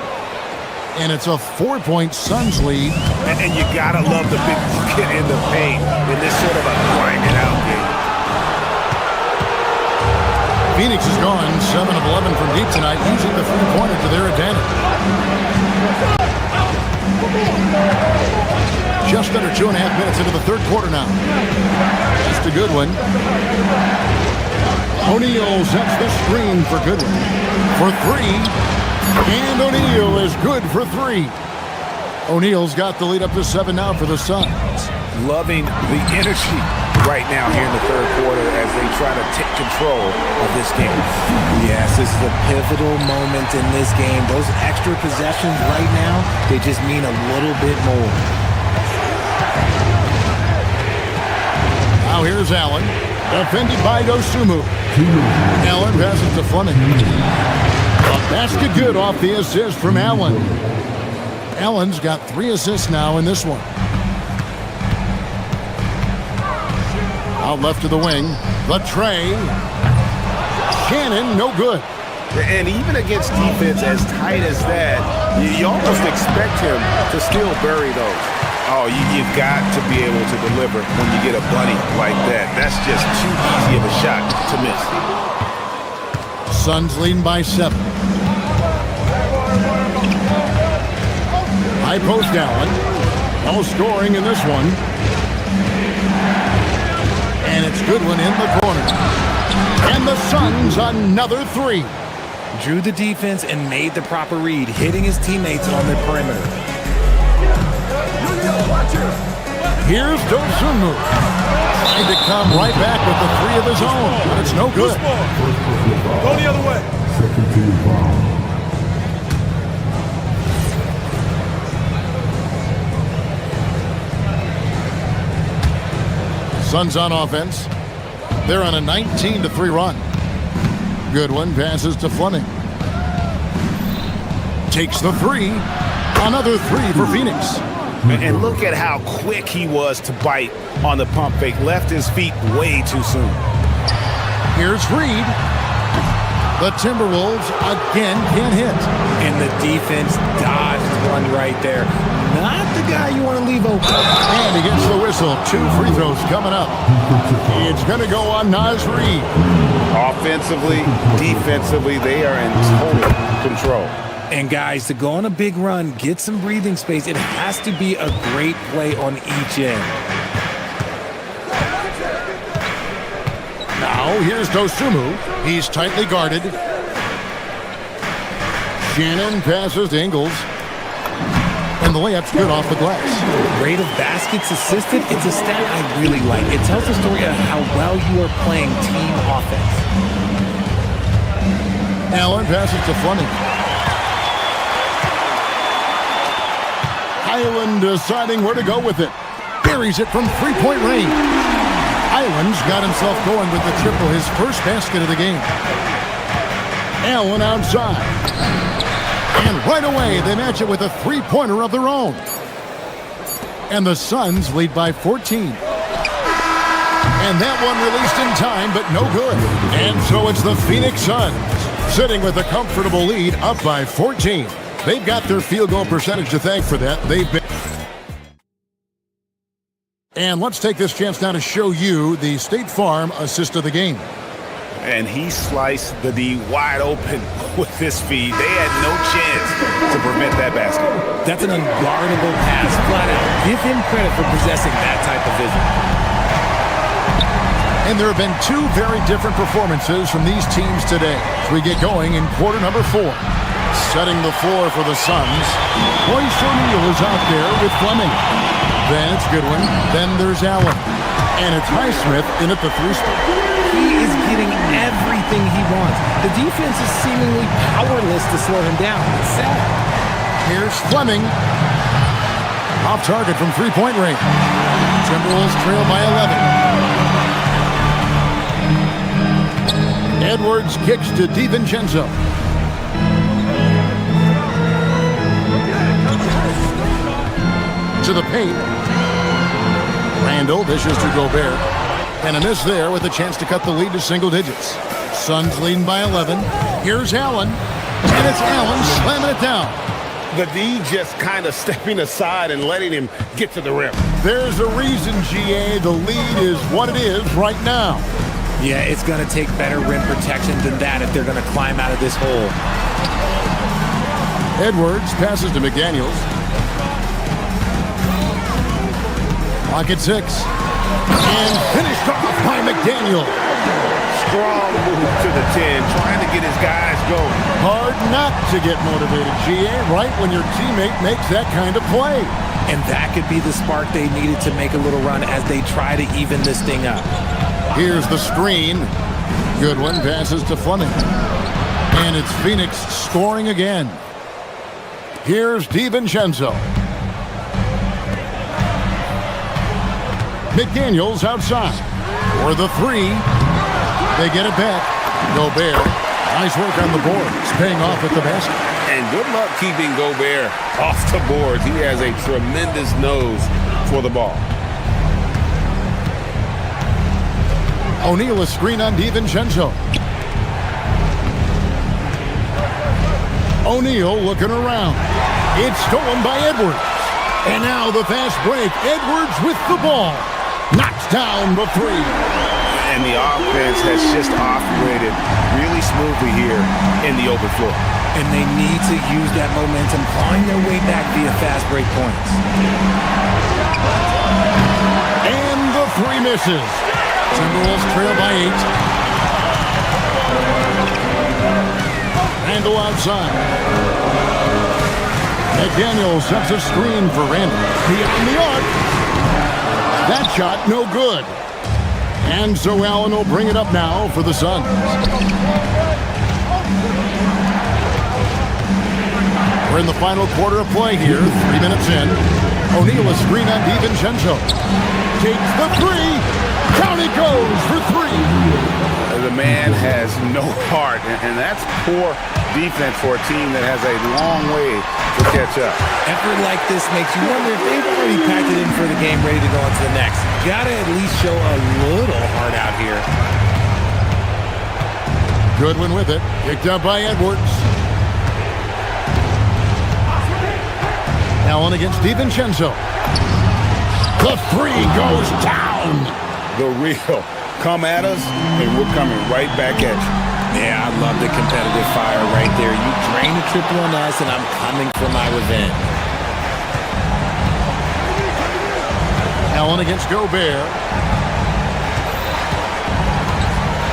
Speaker 9: And it's a 4-point Suns lead.
Speaker 10: And you gotta love the big bucket in the paint in this sort of a grinding out game.
Speaker 9: Phoenix has gone 7 of 11 from deep tonight, using the three-pointer to their advantage. Just under 2.5 minutes into the third quarter now. Just a good one. O'Neal sets the screen for Goodwin. For 3. And O'Neal is good for 3. O'Neal's got the lead up to 7 now for the Suns.
Speaker 10: Loving the energy right now here in the third quarter as they try to take control of this game.
Speaker 13: Yes, this is a pivotal moment in this game. Those extra possessions right now, they just mean a little bit more.
Speaker 9: Now here's Allen, defended by Dosunmu. Allen passes to Fleming. A basket good off the assist from Allen. Allen's got 3 assists now in this one. Out left to the wing. The tray. Shannon, no good.
Speaker 10: And even against defense as tight as that, you almost expect him to still bury those. Oh, you've got to be able to deliver when you get a bunny like that. That's just too easy of a shot to miss.
Speaker 9: Suns leading by 7. High post Allen. No scoring in this one. And it's Goodwin in the corner. And the Suns another 3.
Speaker 13: Drew the defense and made the proper read, hitting his teammates on the perimeter.
Speaker 9: Here's Dosunmu. Trying to come right back with the 3 of his own, but it's no good.
Speaker 3: Go the other way.
Speaker 15: Second team foul.
Speaker 9: Suns on offense. They're on a 19-3 run. Goodwin passes to Fleming. Takes the 3. Another 3 for Phoenix.
Speaker 10: And look at how quick he was to bite on the pump fake. Left his feet way too soon.
Speaker 9: Here's Reid. The Timberwolves again can't hit.
Speaker 13: And the defense dodged one right there. Not the guy you want to leave open.
Speaker 9: And he gets the whistle. 2 free throws coming up. It's going to go on Naz Reid.
Speaker 10: Offensively, defensively, they are in total control.
Speaker 13: And guys, to go on a big run, get some breathing space, it has to be a great play on each end.
Speaker 9: Now, here's Dosunmu. He's tightly guarded. Shannon passes to Ingles. And the layup's good off the glass.
Speaker 13: Rate of baskets assisted, it's a stat I really like. It tells the story of how well you are playing team offense.
Speaker 9: Allen passes to Fleming. Island deciding where to go with it. Buries it from three-point range. Island's got himself going with the triple, his first basket of the game. Allen outside. And right away, they match it with a three-pointer of their own. And the Suns lead by 14. And that one released in time, but no good. And so it's the Phoenix Suns sitting with a comfortable lead up by 14. They've got their field goal percentage to thank for that. They've been... And let's take this chance now to show you the State Farm assist of the game.
Speaker 10: And he sliced the D wide open with his feed. They had no chance to prevent that basket.
Speaker 13: That's an unguardable pass, flat out. Give him credit for possessing that type of vision.
Speaker 9: And there have been two very different performances from these teams today as we get going in quarter number 4. Setting the floor for the Suns, Royce O'Neal is out there with Fleming. Then it's Goodwin. Then there's Allen. And it's Highsmith in at the 3 spot.
Speaker 13: He is getting everything he wants. The defense is seemingly powerless to slow him down. It's sad.
Speaker 9: Here's Fleming. Off target from three-point range. Timberwolves trail by 11. Edwards kicks to DiVincenzo. To the paint. Randall dishes to Gobert. And a miss there with a chance to cut the lead to single digits. Suns leading by 11. Here's Allen. And it's Allen slamming it down.
Speaker 10: The D just kind of stepping aside and letting him get to the rim.
Speaker 9: There's a reason, GA. The lead is what it is right now.
Speaker 13: Yeah, it's going to take better rim protection than that if they're going to climb out of this hole.
Speaker 9: Edwards passes to McDaniels. Clock at 6. And finished off by McDaniel.
Speaker 10: Strong move to the 10, trying to get his guys going.
Speaker 9: Hard not to get motivated, GA, right when your teammate makes that kind of play.
Speaker 13: And that could be the spark they needed to make a little run as they try to even this thing up.
Speaker 9: Here's the screen. Goodwin passes to Fleming. And it's Phoenix scoring again. Here's DiVincenzo. McDaniels outside. For the 3. They get it back. Gobert. Nice work on the boards. Paying off at the basket.
Speaker 10: And good luck keeping Gobert off the boards. He has a tremendous nose for the ball.
Speaker 9: O'Neal a screen on DiVincenzo. O'Neal looking around. It's stolen by Edwards. And now the fast break. Edwards with the ball. Knocks down the 3.
Speaker 10: And the offense has just operated really smoothly here in the open floor.
Speaker 13: And they need to use that momentum, clawing their way back via fast break points.
Speaker 9: And the 3 misses. Timberwolves trail by 8. Randall outside. McDaniel sets a screen for Randall. Beyond the arc. That shot no good. And so Allen will bring it up now for the Suns. We're in the final quarter of play here. 3 minutes in. O'Neal a screen on DiVincenzo. Takes the 3. Down he goes for 3.
Speaker 10: The man has no heart, and that's poor defense for a team that has a long way to catch up.
Speaker 13: Effort like this makes you wonder if they've already packed it in for the game, ready to go on to the next. Gotta at least show a little heart out here.
Speaker 9: Goodwin with it. Picked up by Edwards. Allen against DiVincenzo. The 3 goes down.
Speaker 10: The real. Come at us, and we're coming right back at you.
Speaker 13: Yeah, I love the competitive fire right there. You drain the triple on us, and I'm coming for my revenge.
Speaker 9: Allen against Gobert.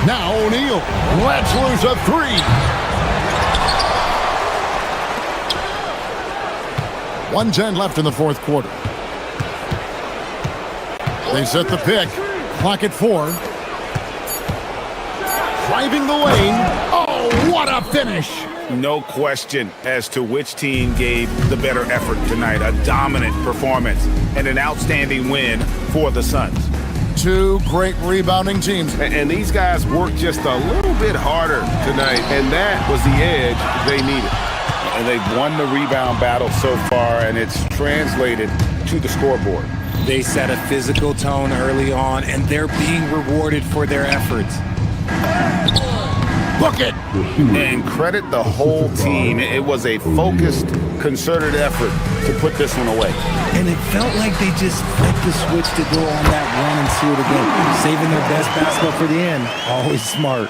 Speaker 9: Now O'Neal lets loose a 3. 1:10 left in the 4th quarter. They set the pick. Clock at 4. Driving the lane. Oh, what a finish.
Speaker 10: No question as to which team gave the better effort tonight. A dominant performance and an outstanding win for the Suns.
Speaker 9: Two great rebounding teams.
Speaker 10: And these guys worked just a little bit harder tonight, and that was the edge they needed. And they've won the rebound battle so far, and it's translated to the scoreboard.
Speaker 13: They set a physical tone early on, and they're being rewarded for their efforts.
Speaker 9: Book it!
Speaker 10: And credit the whole team. It was a focused, concerted effort to put this one away.
Speaker 13: And it felt like they just flipped the switch to go on that run and seal it again. Saving their best basketball for the end. Always smart.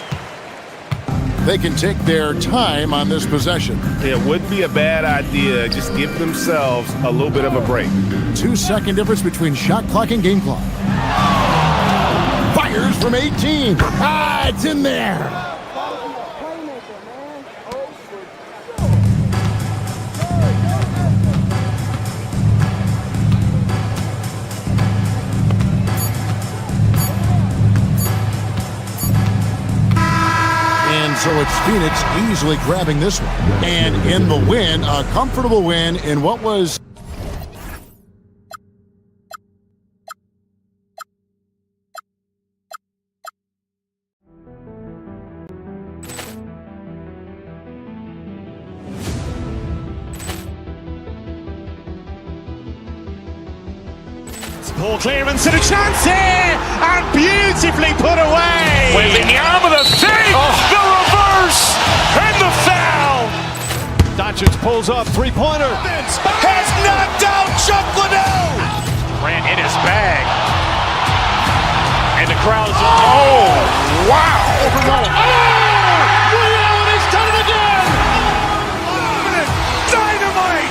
Speaker 9: They can take their time on this possession.
Speaker 10: It wouldn't be a bad idea. Just give themselves a little bit of a break.
Speaker 9: 2-second difference between shot clock and game clock. Fires from 18. Ah, it's in there. So it's Phoenix easily grabbing this one. And in the win, a comfortable win in what was...
Speaker 1: Ball clearance and a chance here, and beautifully put away.
Speaker 2: Wembanyama the fake, the reverse, and the foul.
Speaker 3: Doncic pulls up, three-pointer.
Speaker 2: Has knocked out Chuck Liddell.
Speaker 8: Grant in his bag. And the crowd's wow!
Speaker 3: Ray Allen has done it again.
Speaker 2: Dynamite.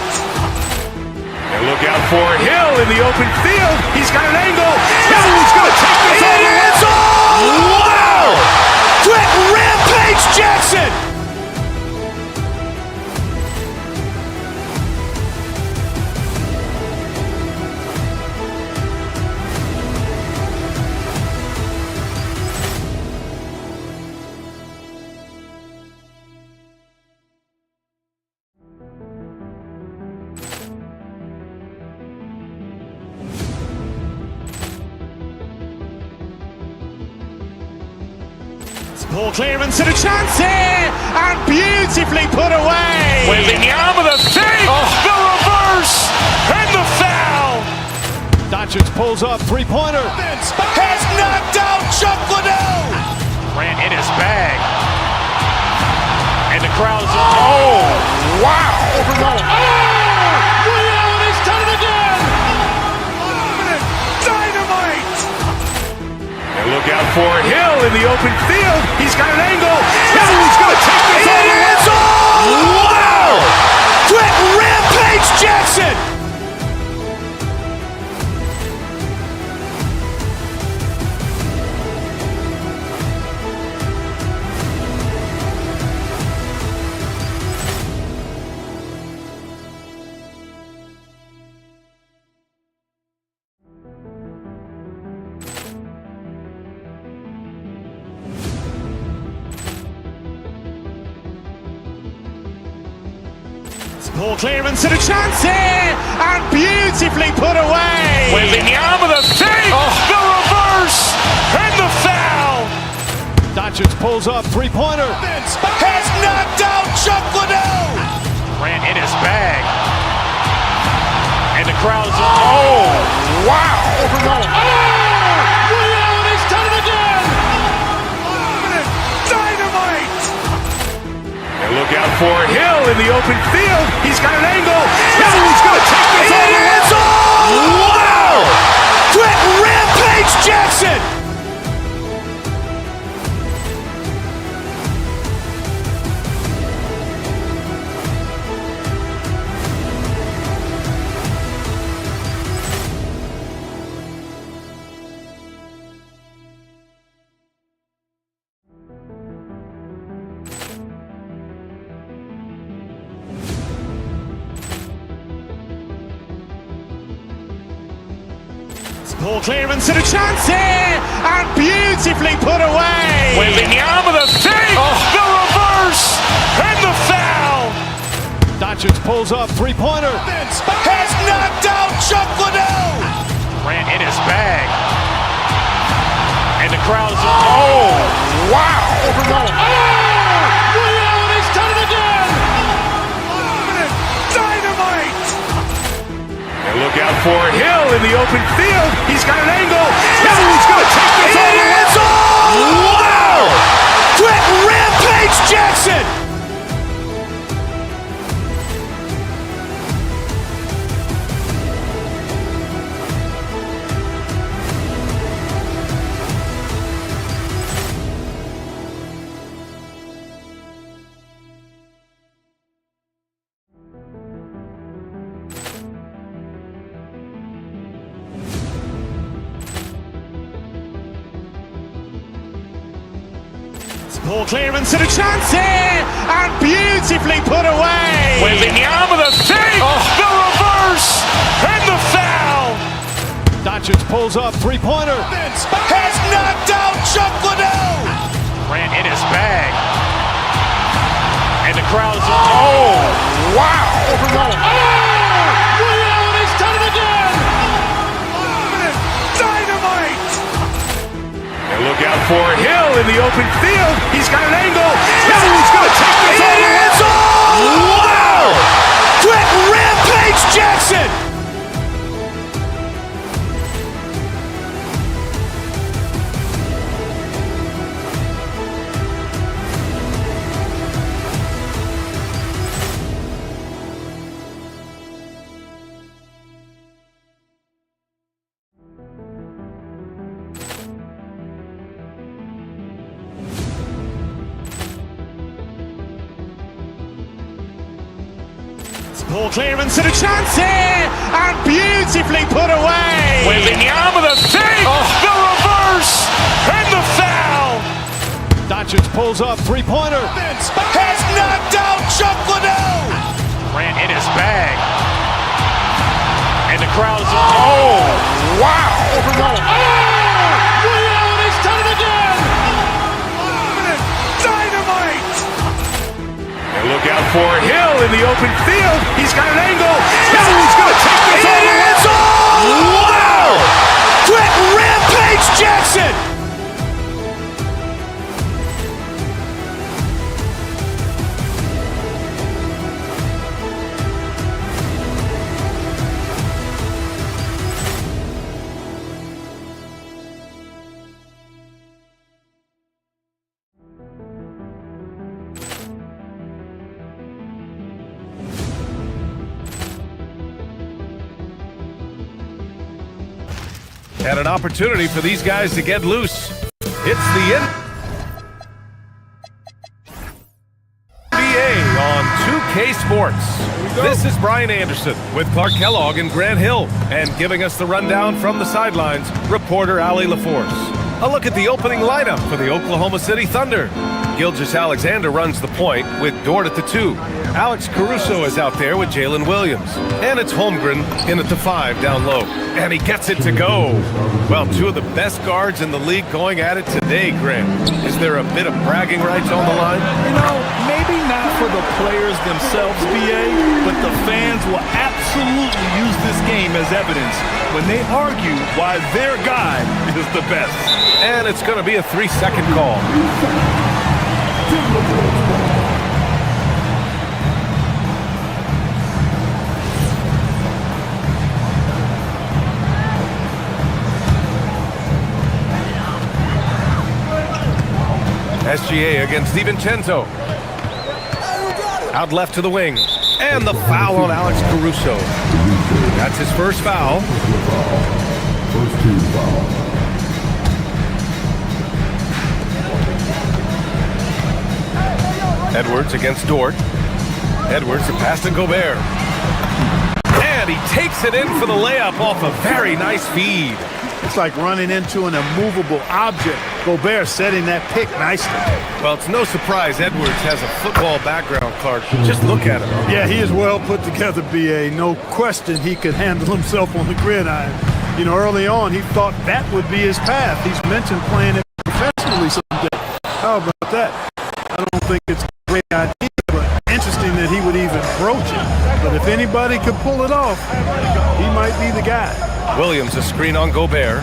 Speaker 2: And look out for Hill in the open field. He's got an angle. He's going to take this all the way. Wow! Quick Rampage Jackson.
Speaker 1: Ball clearance and a chance here, and beautifully put away.
Speaker 2: Wembanyama the fake, the reverse, and the foul.
Speaker 3: Doncic pulls up, three-pointer.
Speaker 2: Has knocked out Chuck Liddell.
Speaker 8: Grant in his bag. And the crowd's
Speaker 3: Ray Allen has done it again.
Speaker 2: Dynamite. And look out for Hill in the open field. He's got an angle. He's going to take this all the way. Wow! Quick Rampage Jackson.
Speaker 1: Ball clearance and a chance here, and beautifully put away.
Speaker 2: Wembanyama the fake, the reverse, and the foul.
Speaker 3: Doncic pulls up, three-pointer.
Speaker 2: Has knocked out Chuck Liddell.
Speaker 8: Grant in his bag. And the crowd's
Speaker 3: Ray Allen has done it again.
Speaker 2: Dynamite. And look out for Hill in the open field. He's got an angle. He's going to take this all the way. Wow! Quick Rampage Jackson.
Speaker 1: Ball clearance and a chance here, and beautifully put away.
Speaker 2: Wembanyama the fake, the reverse, and the foul.
Speaker 1: Doncic pulls up, three-pointer.
Speaker 2: Has knocked out Chuck Liddell.
Speaker 8: Grant in his bag. And the crowd is... Oh! Wow!
Speaker 3: Ray Allen has done it again!
Speaker 2: Dynamite! And look out for Hill in the open field. He's got an angle. He's going to take this all the way. Wow! Quick Rampage Jackson!
Speaker 1: Ball clearance and a chance here, and beautifully put away.
Speaker 2: Wembanyama the fake, the reverse, and the foul.
Speaker 1: Doncic pulls up, three-pointer.
Speaker 2: Has knocked out Chuck Liddell.
Speaker 8: Grant in his bag. And the crowd is... Oh! Wow!
Speaker 3: Ray Allen has done it again!
Speaker 2: Dynamite! And look out for Hill in the open field. He's got an angle. He's going to take this all the way. Wow! Quick Rampage Jackson!
Speaker 1: Ball clearance and a chance here, and beautifully put away.
Speaker 2: Wembanyama the fake, the reverse, and the foul.
Speaker 1: Doncic pulls up, three-pointer.
Speaker 2: Has knocked out Chuck Liddell.
Speaker 8: Grant in his bag. And the crowd is... Oh! Wow!
Speaker 3: Ray Allen has done it again!
Speaker 2: Dynamite! And look out for Hill in the open field. He's got an angle. He's going to take this all the way. Wow! Quick Rampage Jackson!
Speaker 4: And an opportunity for these guys to get loose. It's the NBA on 2K Sports. This is Brian Anderson with Clark Kellogg and Grant Hill. And giving us the rundown from the sidelines, reporter Ali LaForce. A look at the opening lineup for the Oklahoma City Thunder. Gilgeous-Alexander runs the point with Dort at the 2. Alex Caruso is out there with Jalen Williams. And it's Holmgren in at the 5 down low. And he gets it to go. Well, two of the best guards in the league going at it today, Grant. Is there a bit of bragging rights on the line?
Speaker 5: You know, maybe not for the players themselves, BA, but the fans will absolutely use this game as evidence when they argue why their guy is the best.
Speaker 4: And it's going to be a 3-second call. SGA against DiVincenzo. Out left to the wing. And the foul on Alex Caruso. That's his first foul.
Speaker 15: First team foul.
Speaker 4: Edwards against Dort. Edwards, the pass to Gobert. And he takes it in for the layup off a very nice feed.
Speaker 5: It's like running into an immovable object. Gobert setting that pick nicely.
Speaker 4: Well, it's no surprise Edwards has a football background, Clark. Just look at him.
Speaker 5: Yeah, he is well put together, BA. No question he could handle himself on the gridiron. You know, early on, he thought that would be his path. He's mentioned playing it professionally someday. How about that? I don't think it's a great idea, but interesting that he would even broach it. could pull it off, he might be the guy.
Speaker 4: Williams a screen on Gobert.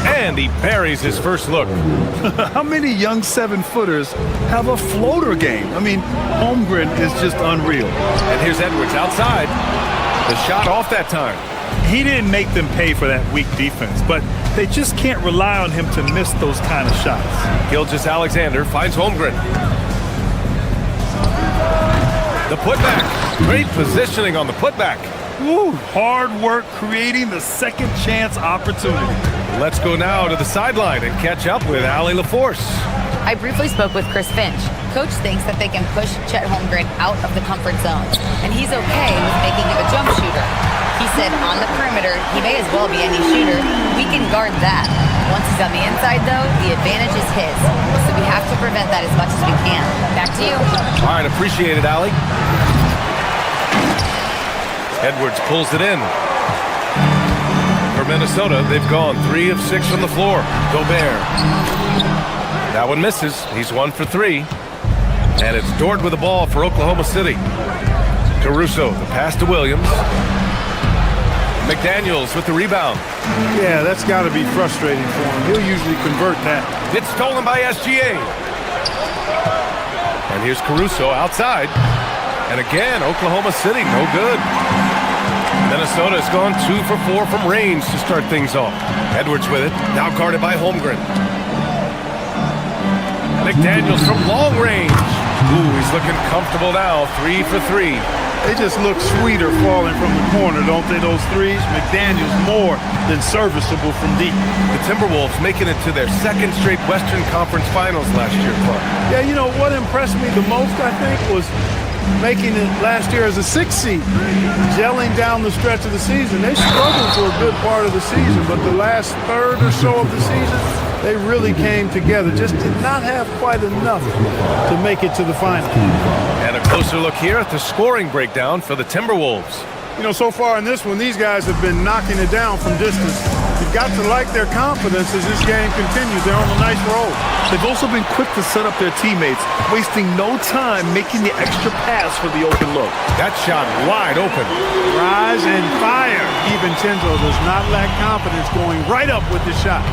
Speaker 4: And he buries his first look.
Speaker 5: How many young 7-footers have a floater game? I mean, Holmgren is just unreal.
Speaker 4: And here's Edwards outside. The shot off that time.
Speaker 5: He didn't make them pay for that weak defense, but they just can't rely on him to miss those kind of shots.
Speaker 4: Gilgeous-Alexander finds Holmgren. The putback. Great positioning on the putback.
Speaker 5: Woo, hard work creating the second chance opportunity.
Speaker 4: Let's go now to the sideline and catch up with Allie LaForce.
Speaker 7: I briefly spoke with Chris Finch. Coach thinks that they can push Chet Holmgren out of the comfort zone, and he's okay with making him a jump shooter. He said on the perimeter, he may as well be any shooter. We can guard that. Once he's on the inside, though, the advantage is his. So we have to prevent that as much as we can. Back to you.
Speaker 4: All right, appreciate it, Allie. Edwards pulls it in. For Minnesota, they've gone 3 of 6 from the floor. Gobert. That one misses. He's 1 for 3. And it's Dort with the ball for Oklahoma City. Caruso, the pass to Williams. McDaniels with the rebound.
Speaker 5: Yeah, that's got to be frustrating for him. He'll usually convert that.
Speaker 4: It's stolen by SGA. And here's Caruso outside. And again, Oklahoma City, no good. Minnesota has gone 2 for 4 from range to start things off. Edwards with it, now guarded by Holmgren. McDaniels from long range. Ooh, he's looking comfortable now, 3 for 3.
Speaker 5: They just look sweeter falling from the corner, don't they, those threes? McDaniels more than serviceable from deep.
Speaker 4: The Timberwolves making it to their second straight Western Conference Finals last year, Clark.
Speaker 5: Yeah, you know, what impressed me the most, I think, was making it last year as a 6th seed, gelling down the stretch of the season. They struggled for a good part of the season, but the last third or so of the season, they really came together. Just did not have quite enough to make it to the final.
Speaker 4: And a closer look here at the scoring breakdown for the Timberwolves.
Speaker 5: You know, so far in this one, these guys have been knocking it down from distance. You've got to like their confidence as this game continues. They're on a nice roll. They've also been quick to set up their teammates, wasting no time making the extra pass for the open look.
Speaker 4: That shot wide open.
Speaker 5: Rise and fire. DiVincenzo does not lack confidence going right up with the shot.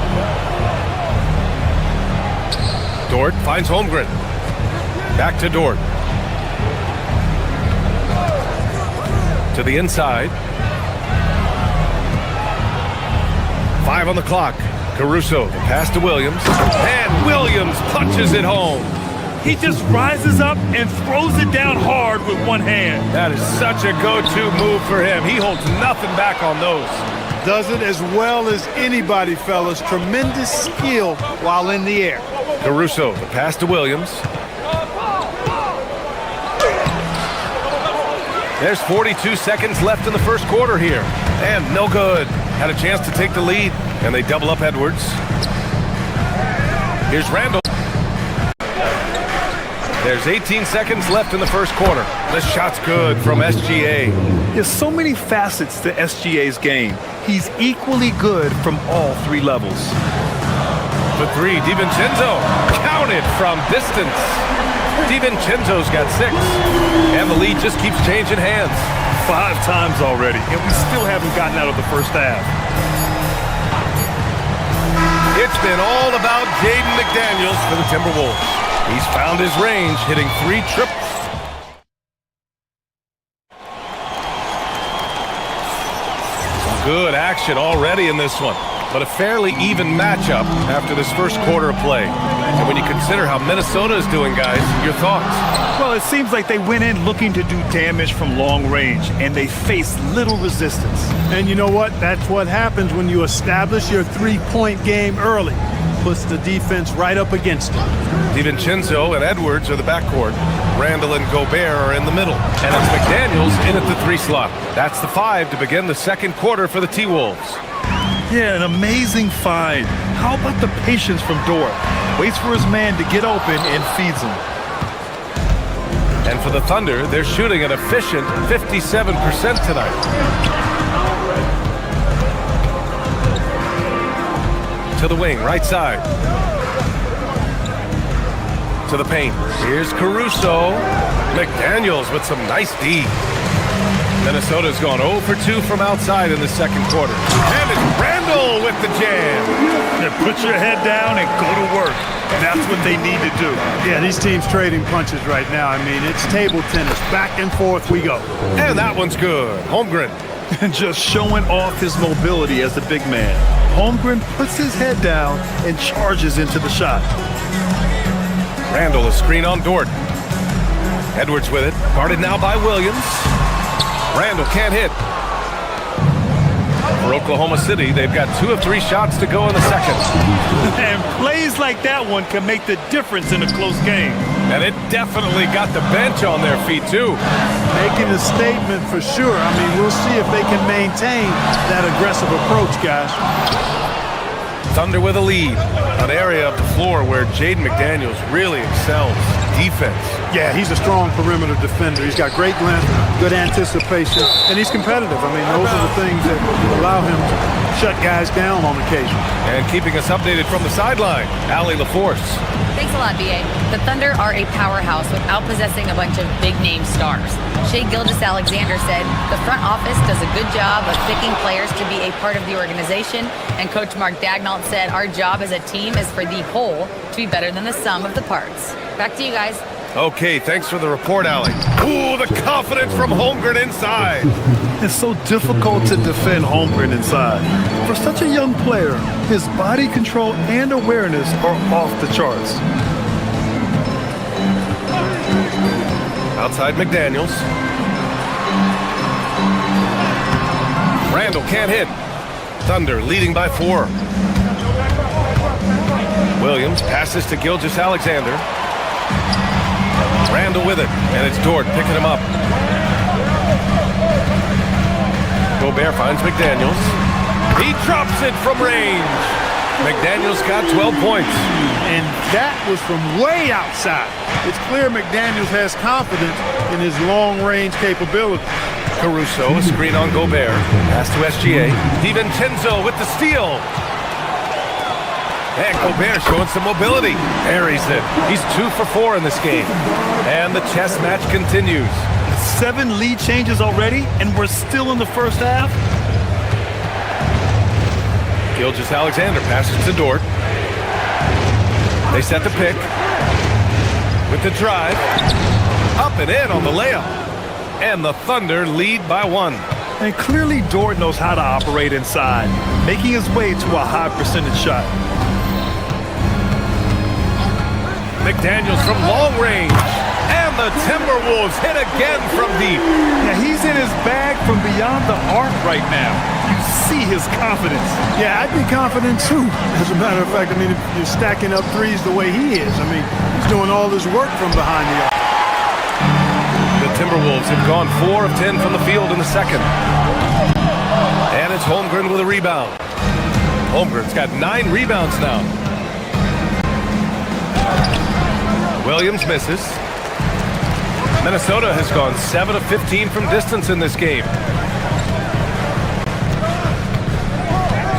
Speaker 4: Dort finds Holmgren. Back to Dort. To the inside. 5 on the clock. Caruso, the pass to Williams. And Williams punches it home.
Speaker 5: He just rises up and throws it down hard with one hand.
Speaker 4: That is such a go-to move for him. He holds nothing back on those.
Speaker 5: Does it as well as anybody, fellas. Tremendous skill while in the air.
Speaker 4: Caruso, the pass to Williams. There's 42 seconds left in the first quarter here. And no good. Had a chance to take the lead. And they double up Edwards. Here's Randall. There's 18 seconds left in the first quarter. The shot's good from SGA.
Speaker 5: There's so many facets to SGA's game. He's equally good from all 3 levels.
Speaker 4: For 3, DiVincenzo. Counted from distance. DiVincenzo's got 6. And the lead just keeps changing hands.
Speaker 5: 5 times already, and we still haven't gotten out of the first half.
Speaker 4: It's been all about Jaden McDaniels for the Timberwolves. He's found his range, hitting 3 triples. Some good action already in this one, but a fairly even matchup after this first quarter of play. And when you consider how Minnesota is doing, guys, your thoughts?
Speaker 5: Well, it seems like they went in looking to do damage from long range, and they faced little resistance. And you know what? That's what happens when you establish your 3-point game early. Puts the defense right up against it.
Speaker 4: DiVincenzo and Edwards are the backcourt. Randall and Gobert are in the middle. And it's McDaniels in at the 3 slot. That's the 5 to begin the second quarter for the T-Wolves.
Speaker 5: Yeah, an amazing find. How about the patience from Dort? Waits for his man to get open and feeds him.
Speaker 4: And for the Thunder, they're shooting an efficient 57% tonight. To the wing, right side. to the paint. Here's Caruso. McDaniels with some nice D. Minnesota's gone 0 for 2 from outside in the second quarter. And it's Randall with the jam.
Speaker 5: Yeah, put your head down and go to work. That's what they need to do.
Speaker 11: Yeah, these teams trading punches right now. I mean, it's table tennis. Back and forth we go.
Speaker 4: And that one's good. Holmgren.
Speaker 5: And just showing off his mobility as a big man. Holmgren puts his head down and charges into the shot.
Speaker 4: Randall, a screen on Dort. Edwards with it. Guarded now by Williams. Randall can't hit. For Oklahoma City, they've got 2 of 3 shots to go in the second.
Speaker 5: And plays like that one can make the difference in a close game.
Speaker 4: And it definitely got the bench on their feet, too.
Speaker 11: Making a statement for sure. I mean, we'll see if they can maintain that aggressive approach, guys.
Speaker 4: Thunder with a lead. An area of the floor where Jaden McDaniels really excels. Defense.
Speaker 11: Yeah, he's a strong perimeter defender. He's got great length, good anticipation, and he's competitive. I mean, those are the things that allow him to shut guys down on occasion.
Speaker 4: And keeping us updated from the sideline, Allie LaForce.
Speaker 7: Thanks a lot, B.A. The Thunder are a powerhouse without possessing a bunch of big-name stars. Shai Gilgeous-Alexander said, the front office does a good job of picking players to be a part of the organization, and Coach Mark Daigneault said, our job as a team is for the whole to be better than the sum of the parts. Back to you guys.
Speaker 4: Okay, thanks for the report, Allie. Ooh, the confidence from Holmgren inside.
Speaker 5: It's so difficult to defend Holmgren inside. For such a young player, his body control and awareness are off the charts.
Speaker 4: Outside McDaniels. Randall can't hit. Thunder leading by 4. Williams passes to Gilgeous-Alexander. Randall with it, and it's Dort picking him up. Gobert finds McDaniels. He drops it from range. McDaniels got 12 points.
Speaker 11: And that was from way outside. It's clear McDaniels has confidence in his long-range capability.
Speaker 4: Caruso, a screen on Gobert. Pass to SGA. DiVincenzo with the steal. And Gobert showing some mobility. Buries it. He's 2 for 4 in this game. And the chess match continues.
Speaker 5: 7 lead changes already, and we're still in the first half.
Speaker 4: Gilgeous-Alexander passes to Dort. They set the pick. With the drive. Up and in on the layup. And the Thunder lead by 1.
Speaker 5: And clearly Dort knows how to operate inside, making his way to a high percentage shot.
Speaker 4: McDaniels from long range. And the Timberwolves hit again from deep.
Speaker 5: Yeah, he's in his bag from beyond the arc right now. You see his confidence.
Speaker 11: Yeah, I'd be confident too. As a matter of fact, I mean, if you're stacking up threes the way he is, I mean, he's doing all this work from behind the arc.
Speaker 4: The Timberwolves have gone 4 of 10 from the field in the second. And it's Holmgren with a rebound. Holmgren's got 9 rebounds now. Williams misses. Minnesota has gone 7 of 15 from distance in this game.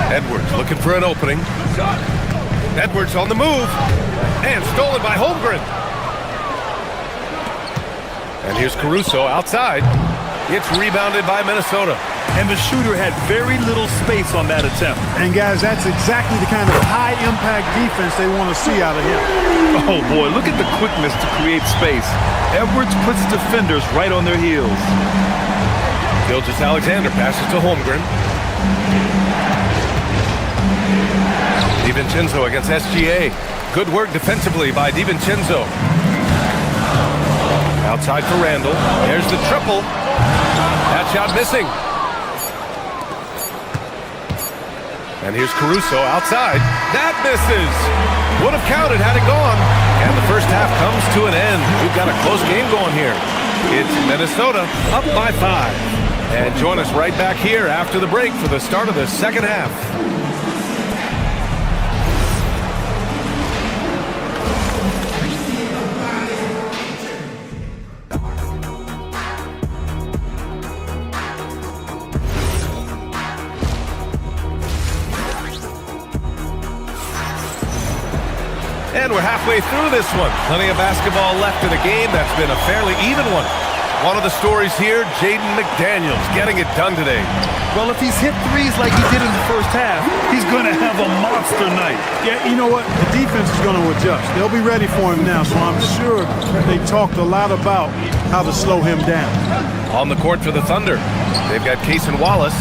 Speaker 4: Edwards looking for an opening. Edwards on the move. And stolen by Holmgren. And here's Caruso outside. It's rebounded by Minnesota.
Speaker 5: And the shooter had very little space on that attempt.
Speaker 11: And guys, that's exactly the kind of high-impact defense they want to see out of him.
Speaker 5: Oh boy, look at the quickness to create space. Edwards puts defenders right on their heels.
Speaker 4: Gilgeous-Alexander passes to Holmgren. DiVincenzo against SGA. Good work defensively by DiVincenzo. Outside for Randall. There's the triple. That shot missing. And here's Caruso outside. That misses. Would have counted had it gone. And the first half comes to an end. We've got a close game going here. It's Minnesota up by 5. And join us right back here after the break for the start of the second half. And we're halfway through this one. Plenty of basketball left in a game that's been a fairly even one. One of the stories here, Jaden McDaniels getting it done today.
Speaker 5: Well, if he's hit threes like he did in the first half, he's going to have a monster night.
Speaker 3: Yeah, you know what? The defense is going to adjust. They'll be ready for him now, so I'm sure they talked a lot about how to slow him down.
Speaker 4: On the court for the Thunder, they've got Cason Wallace,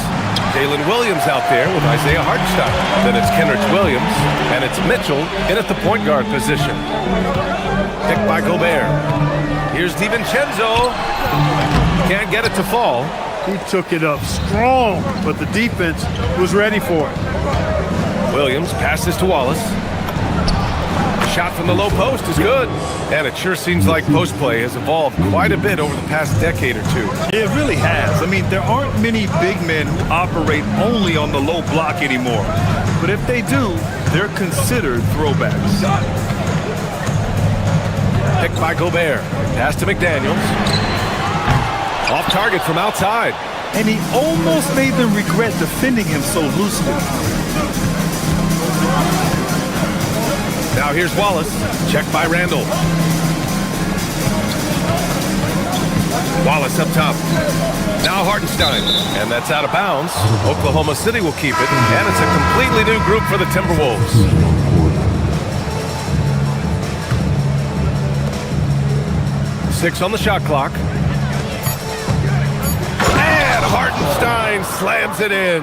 Speaker 4: Jalen Williams out there with Isaiah Hartenstein. Then it's Kenrich Williams, and it's Mitchell in at the point guard position. Picked by Gobert. Here's DiVincenzo. Can't get it to fall.
Speaker 3: He took it up strong, but the defense was ready for it.
Speaker 4: Williams passes to Wallace. Shot from the low post is good. And it sure seems like post play has evolved quite a bit over the past decade or two.
Speaker 5: It really has. I mean, there aren't many big men who operate only on the low block anymore. But if they do, they're considered throwbacks.
Speaker 4: Picked by Gobert. Pass to McDaniels. Off target from outside.
Speaker 5: And he almost made them regret defending him so loosely.
Speaker 4: Now here's Wallace. Checked by Randall. Wallace up top. Now Hartenstein. And that's out of bounds. Oklahoma City will keep it. And it's a completely new group for the Timberwolves. Six on the shot clock. And Hartenstein slams it in.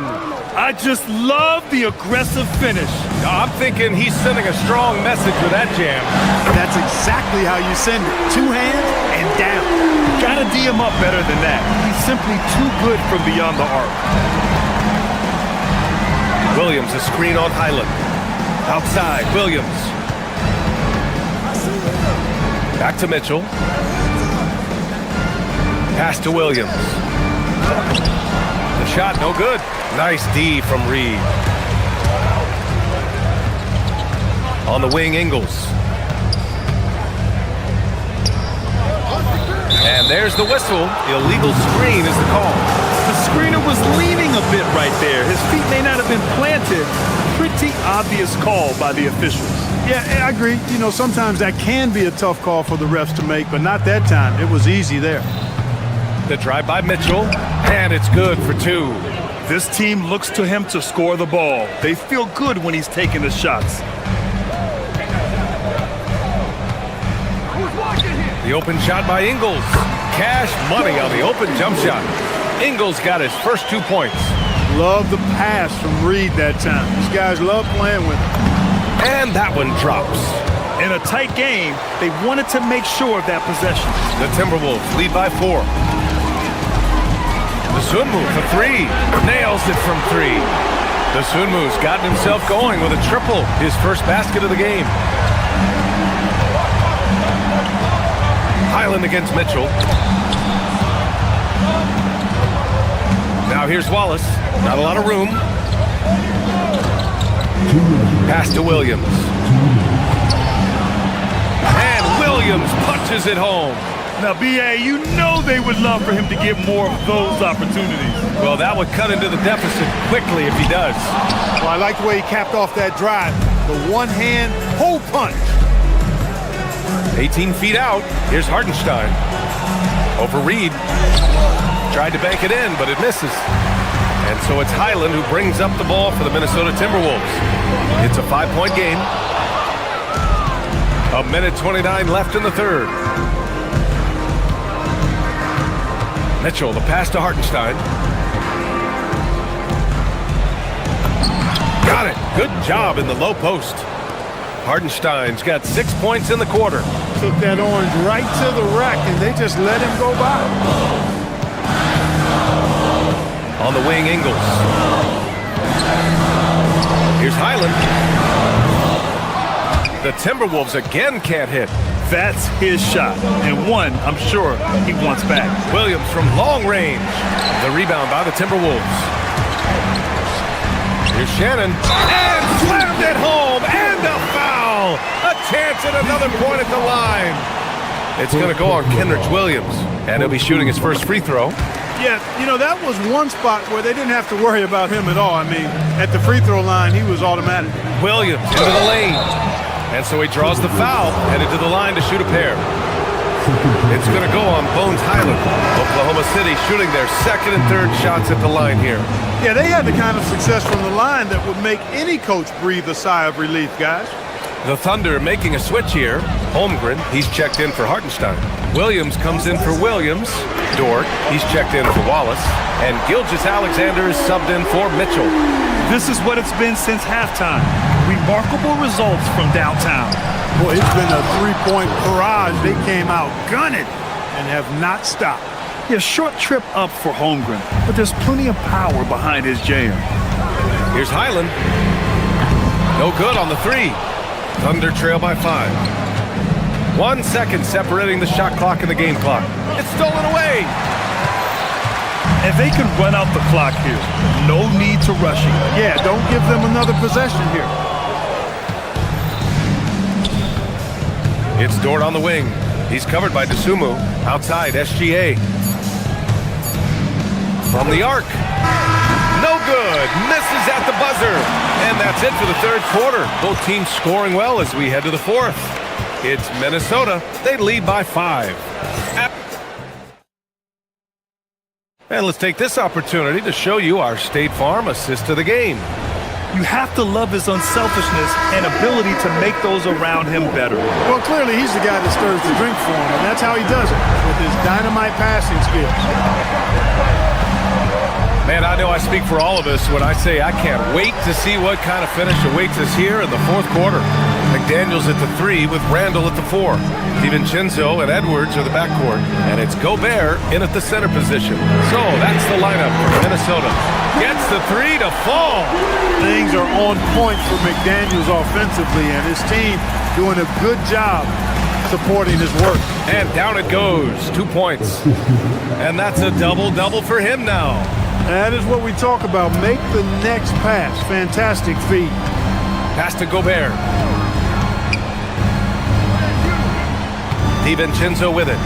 Speaker 5: I just love the aggressive finish.
Speaker 4: I'm thinking he's sending a strong message with that jam.
Speaker 3: That's exactly how you send it. Two hands and down.
Speaker 5: Gotta D him up better than that. He's simply too good from beyond the arc.
Speaker 4: Williams, a screen on Highland. Outside, Williams. Back to Mitchell. Pass to Williams. The shot, no good. Nice D from Reed. On the wing, Ingles. And there's the whistle. Illegal screen is the call.
Speaker 5: The screener was leaning a bit right there. His feet may not have been planted. Pretty obvious call by the officials.
Speaker 3: Yeah, I agree. You know, sometimes that can be a tough call for the refs to make, but not that time. It was easy there.
Speaker 4: The drive by Mitchell, and it's good for two.
Speaker 5: This team looks to him to score the ball. They feel good when he's taking the shots.
Speaker 4: The open shot by Ingles. Cash money on the open jump shot. Ingles got his first 2 points.
Speaker 3: Love the pass from Reed that time. These guys love playing with him.
Speaker 4: And that one drops.
Speaker 5: In a tight game, they wanted to make sure of that possession.
Speaker 4: The Timberwolves lead by 4. The Sunmu for 3. Nails it from 3. The Sunmu's gotten himself going with a triple. His first basket of the game. Highland against Mitchell. Now here's Wallace. Not a lot of room. Pass to Williams. And Williams punches it home.
Speaker 5: Now, B.A., you know they would love for him to get more of those opportunities.
Speaker 4: Well, that would cut into the deficit quickly if he does.
Speaker 3: Well, I like the way he capped off that drive. The one-hand hole punch.
Speaker 4: 18 feet out. Here's Hartenstein. Over Reed. Tried to bank it in, but it misses. And so it's Highland who brings up the ball for the Minnesota Timberwolves. It's a 5-point game. 1:29 left in the third. Mitchell, the pass to Hartenstein. Got it. Good job in the low post. Hartenstein's got 6 points in the quarter.
Speaker 3: Took that orange right to the rack, and they just let him go by.
Speaker 4: On the wing, Ingles. Here's Highland. The Timberwolves again can't hit.
Speaker 5: That's his shot, and one I'm sure he wants back.
Speaker 4: Williams from long range. The rebound by the Timberwolves. Here's Shannon. And slammed it home. And a foul. A chance at another point at the line. It's going to go on Kenrich Williams. And he'll be shooting his first free throw.
Speaker 3: Yeah, you know, that was one spot where they didn't have to worry about him at all. I mean, at the free throw line, he was automatic.
Speaker 4: Williams into the lane. And so he draws the foul, headed to the line to shoot a pair. It's going to go on Bones Highland. Oklahoma City shooting their second and third shots at the line here.
Speaker 3: Yeah, they had the kind of success from the line that would make any coach breathe a sigh of relief, guys.
Speaker 4: The Thunder making a switch here. Holmgren, he's checked in for Hartenstein. Williams comes in for Williams. Dort, he's checked in for Wallace. And Gilgeous-Alexander is subbed in for Mitchell.
Speaker 5: This is what it's been since halftime. Remarkable results from downtown.
Speaker 3: Boy, it's been a three-point barrage. They came out gunning and have not stopped.
Speaker 5: Yeah, short trip up for Holmgren, but there's plenty of power behind his jam.
Speaker 4: Here's Highland. No good on the three. Thunder trail by 5. 1 second separating the shot clock and the game clock. It's stolen away.
Speaker 5: And they can run out the clock here. No need to rush it.
Speaker 3: Yeah, don't give them another possession here.
Speaker 4: It's Dort on the wing. He's covered by Dosunmu. Outside, SGA. From the arc. No good. Misses at the buzzer. And that's it for the third quarter. Both teams scoring well as we head to the fourth. It's Minnesota. They lead by 5. And let's take this opportunity to show you our State Farm assist to the game.
Speaker 5: You have to love his unselfishness and ability to make those around him better.
Speaker 3: Well, clearly he's the guy that stirs the drink for him, and that's how he does it, with his dynamite passing skills.
Speaker 4: Man, I know I speak for all of us when I say I can't wait to see what kind of finish awaits us here in the fourth quarter. McDaniels at the 3 with Randall at the 4. DiVincenzo and Edwards are the backcourt, and it's Gobert in at the center position. So that's the lineup for Minnesota. Gets the 3 to fall.
Speaker 3: Things are on point for McDaniels offensively, and his team doing a good job supporting his work.
Speaker 4: And down it goes. 2 points. And that's a double-double for him now.
Speaker 3: That is what we talk about. Make the next pass. Fantastic feed.
Speaker 4: Pass to Gobert. DiVincenzo with it.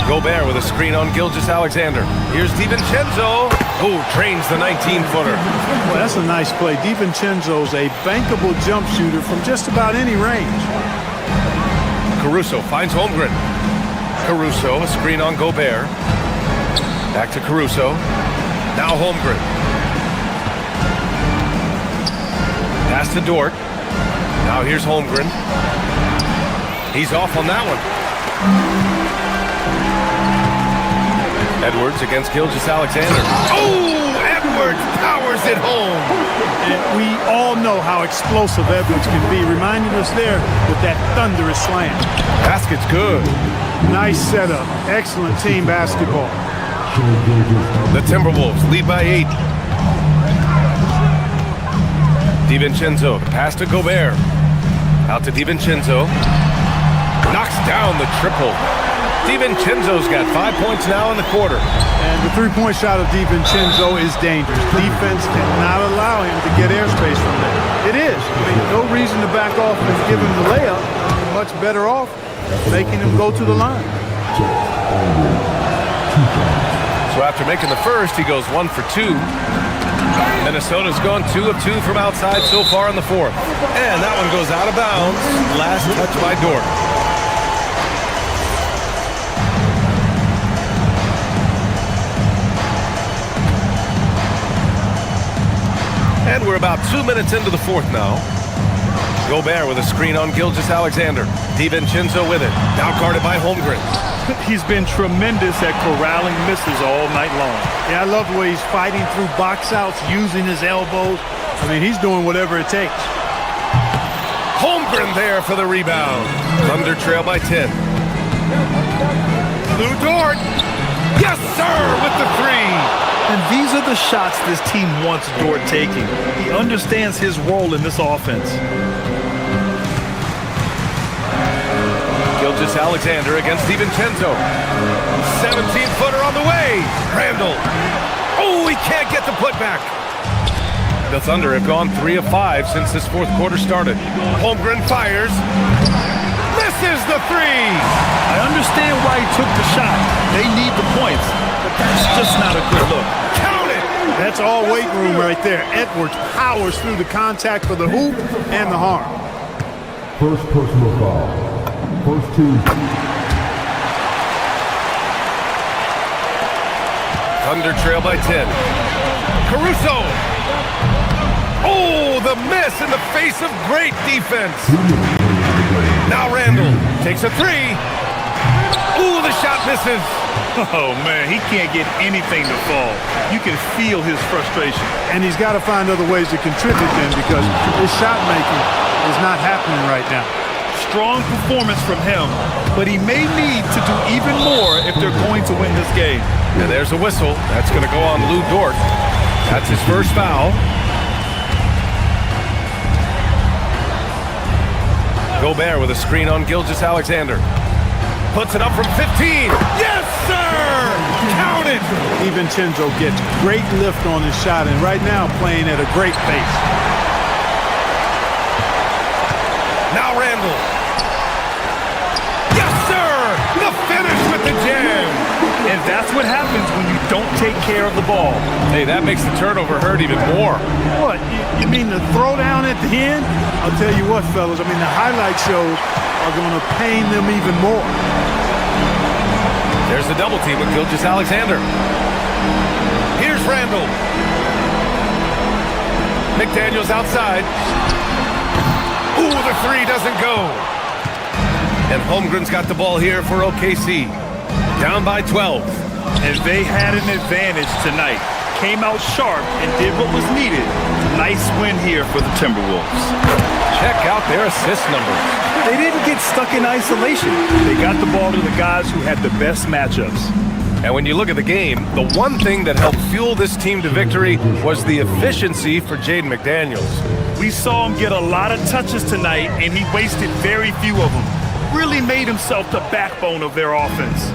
Speaker 4: Gobert with a screen on Gilgeous-Alexander. Here's DiVincenzo. Who drains the 19-footer.
Speaker 3: Well, that's a nice play. DiVincenzo's a bankable jump shooter from just about any range.
Speaker 4: Caruso finds Holmgren. Caruso, a screen on Gobert. Back to Caruso. Now Holmgren. Pass to Dort. Now here's Holmgren. He's off on that one. Edwards against Gilgeous-Alexander. Oh! Edwards powers it home.
Speaker 3: And we all know how explosive Edwards can be, reminding us there with that thunderous slam.
Speaker 4: Basket's good.
Speaker 3: Nice setup. Excellent team basketball.
Speaker 4: The Timberwolves lead by 8. DiVincenzo, pass to Gobert. Out to DiVincenzo. Knocks down the triple. DiVincenzo's got 5 points now in the quarter.
Speaker 3: And the three-point shot of DiVincenzo is dangerous. Defense cannot allow him to get airspace from there. It is. I mean, no reason to back off and give him the layup. You're much better off making him go to the line.
Speaker 4: So after making the first, he goes 1 for 2. Minnesota's gone 2 of 2 from outside so far in the fourth. And that one goes out of bounds. Last touch by Dort. And we're about 2 minutes into the fourth now. Gobert with a screen on Gilgeous-Alexander. DiVincenzo with it. Now guarded by Holmgren.
Speaker 5: He's been tremendous at corralling misses all night long.
Speaker 3: Yeah, I love the way he's fighting through box outs, using his elbows. I mean, he's doing whatever it takes.
Speaker 4: Holmgren there for the rebound. Thunder trail by 10. Lou Dort. Yes, sir, with the 3.
Speaker 5: And these are the shots this team wants Dort taking. He understands his role in this offense.
Speaker 4: Gilgeous-Alexander against DiVincenzo. 17-footer on the way. Randall. Oh, he can't get the putback. The Thunder have gone 3 of 5 since this fourth quarter started. Holmgren fires. Misses the 3.
Speaker 5: I understand why he took the shot. They need the points, but that's just not a good look.
Speaker 4: Count it.
Speaker 3: That's all weight room right there. Edwards powers through the contact for the hoop and the harm.
Speaker 15: First personal foul. First team.
Speaker 4: Thunder trail by 10. Caruso. Oh, the miss in the face of great defense. Now Randall takes a three. Ooh, the shot misses.
Speaker 5: Oh, man, he can't get anything to fall. You can feel his frustration.
Speaker 3: And he's got to find other ways to contribute then because his shot making is not happening right now.
Speaker 5: Strong performance from him, but he may need to do even more if they're going to win this game.
Speaker 4: And there's a whistle. That's going to go on Lou Dort. That's his first foul. Gobert with a screen on Gilgeous-Alexander. Puts it up from 15. Yes, sir! Count it!
Speaker 3: DiVincenzo gets great lift on his shot and right now playing at a great pace.
Speaker 4: Now Randall. Yes, sir! The finish with the jam!
Speaker 5: And that's what happens when you don't take care of the ball.
Speaker 4: Hey, that makes the turnover hurt even more.
Speaker 3: What? You mean the throwdown at the end? I'll tell you what, fellas. I mean, the highlight shows are going to pain them even more.
Speaker 4: There's the double team with Gilgeous-Alexander. Here's Randall. McDaniels outside. Ooh, the three doesn't go. And Holmgren's got the ball here for OKC. Down by 12.
Speaker 5: And they had an advantage tonight. Came out sharp and did what was needed. Nice win here for the Timberwolves.
Speaker 4: Check out their assist numbers.
Speaker 5: They didn't get stuck in isolation. They got the ball to the guys who had the best matchups.
Speaker 4: And when you look at the game, the one thing that helped fuel this team to victory was the efficiency for Jaden McDaniels.
Speaker 5: We saw him get a lot of touches tonight, and he wasted very few of them. Really made himself the backbone of their offense.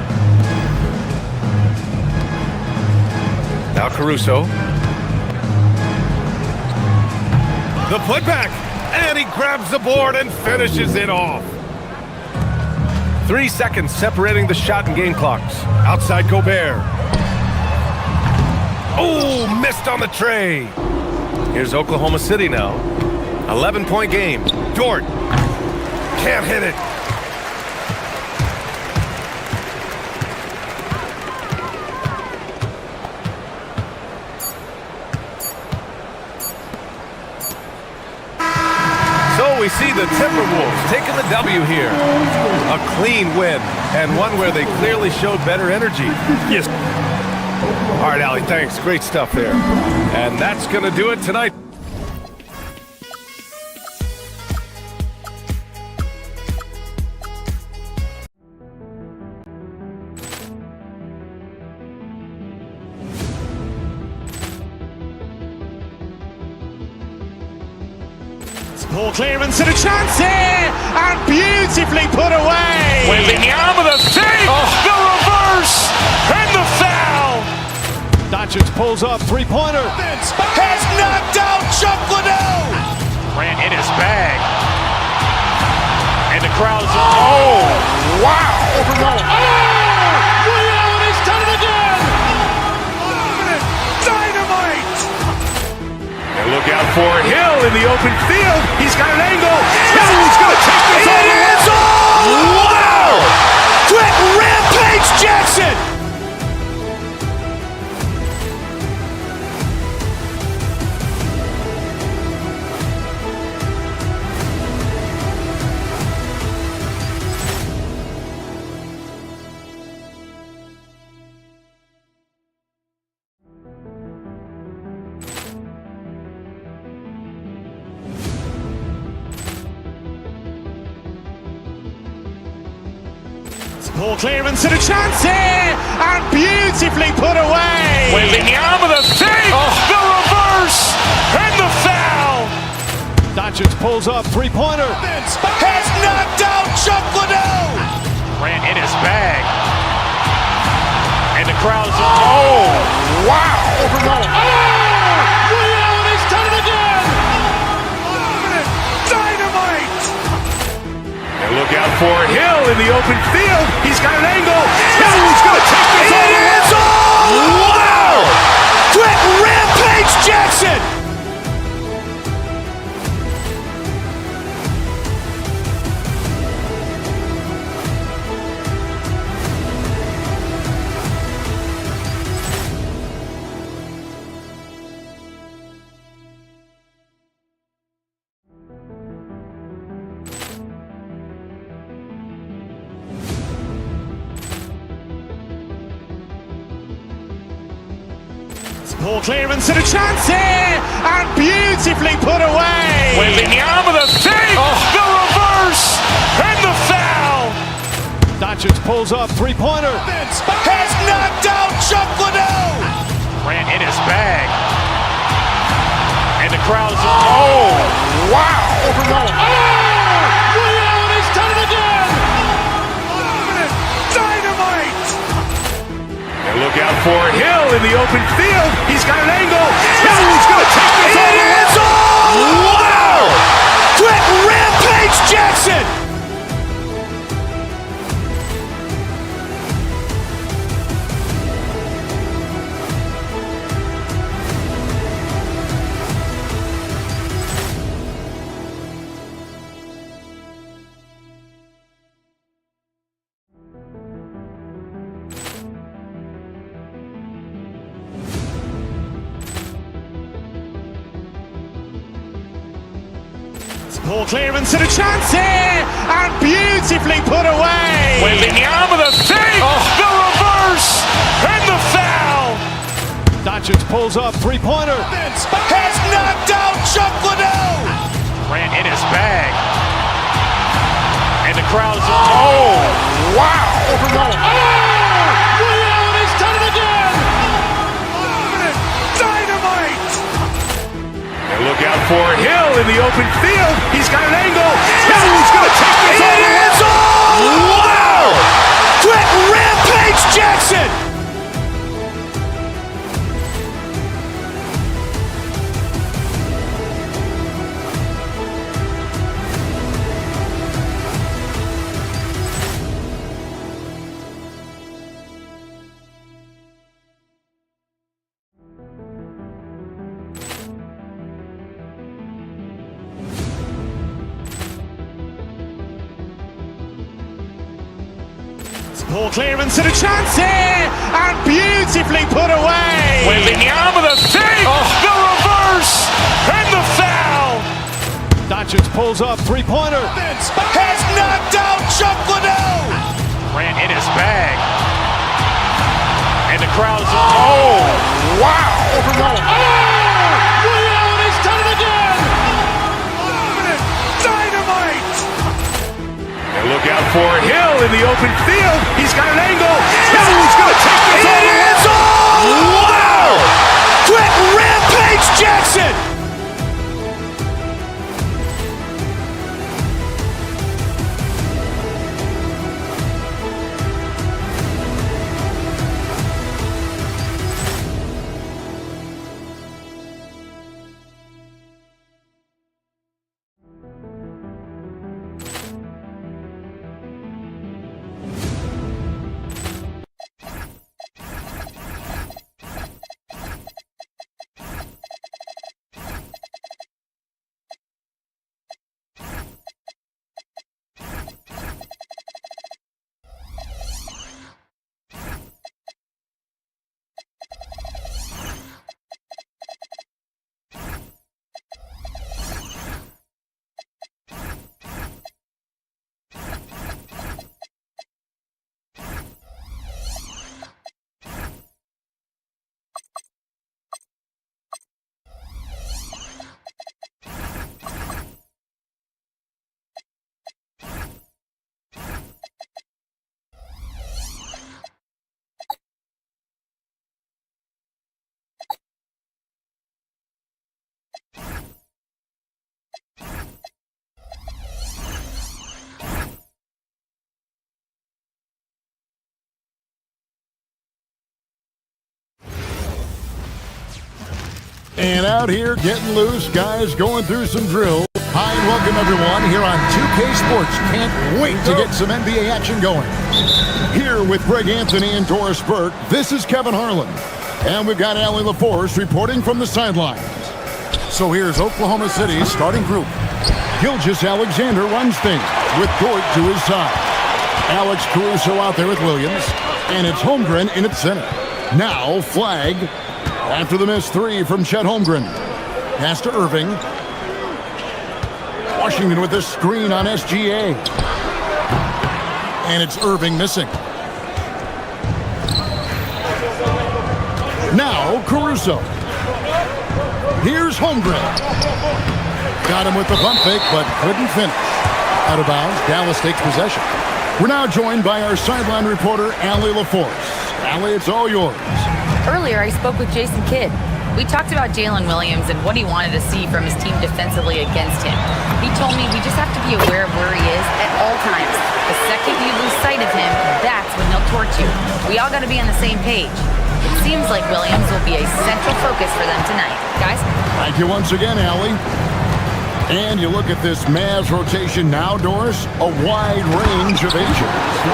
Speaker 4: Now Caruso. The putback, and he grabs the board and finishes it off. 3 seconds separating the shot and game clocks. Outside Gobert. Oh, missed on the tray. Here's Oklahoma City now. 11-point game. Dort can't hit it. We see the Timberwolves taking the W here. A clean win, and one where they clearly showed better energy.
Speaker 5: Yes.
Speaker 4: All right, Allie, thanks. Great stuff there. And that's going to do it tonight.
Speaker 1: Ball clearance and a chance here, and beautifully put away.
Speaker 8: Wembanyama the save, the reverse, and the foul.
Speaker 1: Doncic pulls up, three-pointer.
Speaker 8: Has knocked out Chuck Liddell. Ran in his bag. And the crowd is, oh, wow. Ray Allen has done it again. Dynamite.
Speaker 2: And look out for Hill in the open field. He's got an angle. He's going to take this all the way.
Speaker 8: Wow! Quick Rampage Jackson.
Speaker 1: Ball clearance and a chance here, and beautifully put away.
Speaker 8: Wembanyama the save, the reverse, and the foul.
Speaker 1: Doncic pulls up, three-pointer.
Speaker 8: Has knocked out Chuck Liddell. Ran in his bag. And the crowd is, oh, wow. Ray Allen has done it again. Dynamite.
Speaker 2: And look out for Hill in the open field. He's got an angle. He's going to take this all the way.
Speaker 8: Wow! Quick Rampage Jackson.
Speaker 1: Poor clearance and a chance here, and beautifully put away.
Speaker 2: Wembanyama the fake, the reverse, and the foul.
Speaker 3: Doncic pulls up, three-pointer.
Speaker 8: Has knocked out Chuck Liddell. Ran in his bag. And the crowd's wow. Ray Allen has done it again. Dynamite.
Speaker 2: And look out for Hill in the open field. He's got an angle. Hill's going to take this all the way. Wow! Quick rampage Jackson.
Speaker 1: Poor clearance and a chance here, and beautifully put away.
Speaker 2: Wembanyama the fake, the reverse, and the foul.
Speaker 3: Doncic pulls up, three-pointer.
Speaker 8: Has knocked out Chuck Liddell. Ran in his bag. And the crowd's wow. Ray Allen has done it again. Dynamite.
Speaker 2: And look out for Hill in the open field. He's got an angle. Hill's going to take this all the way. Wow! Quick rampage Jackson.
Speaker 1: Poor clearance and a chance here, and beautifully put away.
Speaker 2: Wembanyama the fake, the reverse, and the foul.
Speaker 3: Doncic pulls up, three-pointer.
Speaker 8: Has knocked out Chuck Liddell. Ran in his bag. And the crowd's wow. Ray Allen has done it again. Dynamite.
Speaker 2: And look out for Hill in the open field. He's got an angle. Hill's going to take this all the way. Wow! Quick rampage Jackson.
Speaker 9: And out here getting loose, guys going through some drills. Hi and welcome everyone here on 2K Sports. Can't wait to get some NBA action going. Here with Greg Anthony and Doris Burke, this is Kevin Harlan. And we've got Allie LaForce reporting from the sidelines. So here's Oklahoma City's starting group. Gilgeous Alexander runs things with Dort to his side. Alex Caruso out there with Williams. And it's Holmgren in its center. Now flag after the missed three from Chet Holmgren. Pass to Irving. Washington with the screen on SGA. And it's Irving missing. Now Caruso. Here's Holmgren. Got him with the pump fake, but couldn't finish. Out of bounds, Dallas takes possession. We're now joined by our sideline reporter, Allie LaForce. Allie, it's all yours.
Speaker 7: Earlier, I spoke with Jason Kidd. We talked about Jalen Williams and what he wanted to see from his team defensively against him. He told me we just have to be aware of where he is at all times. The second you lose sight of him, that's when he'll torch you. We all got to be on the same page. It seems like Williams will be a central focus for them tonight. Guys?
Speaker 9: Thank you once again, Allie. And you look at this Mavs rotation now, Doris, a wide range of ages.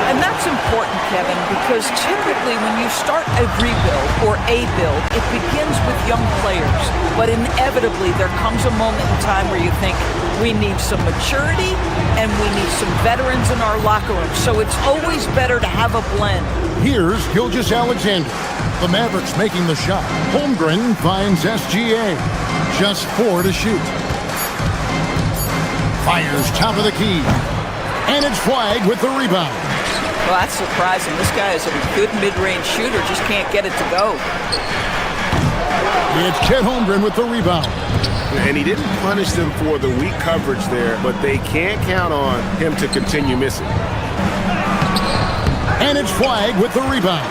Speaker 6: And that's important, Kevin, because typically when you start a rebuild or a build, it begins with young players. But inevitably, there comes a moment in time where you think we need some maturity and we need some veterans in our locker room. So it's always better to have a blend.
Speaker 9: Here's Gilgeous-Alexander. The Mavericks making the shot. Holmgren finds SGA. Just 4 to shoot. Fires top of the key. And it's flagged with the rebound.
Speaker 6: Well, that's surprising. This guy is a good mid-range shooter, just can't get it to go.
Speaker 9: It's Chet Holmgren with the rebound.
Speaker 10: And he didn't punish them for the weak coverage there, but they can't count on him to continue missing.
Speaker 9: And it's flagged with the rebound.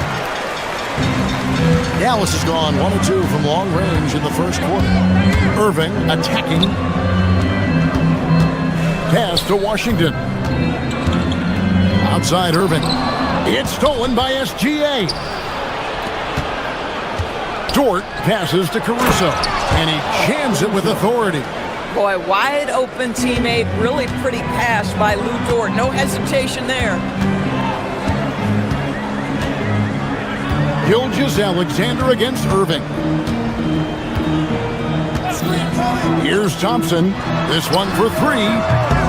Speaker 9: Dallas has gone 1 of 2 from long range in the first quarter. Irving attacking. Pass to Washington. Outside Irving. It's stolen by SGA. Dort passes to Caruso. And he jams it with authority.
Speaker 6: Boy, wide open teammate, really pretty pass by Lou Dort. No hesitation there.
Speaker 9: Gilgeous-Alexander against Irving. Here's Thompson. This one for 3.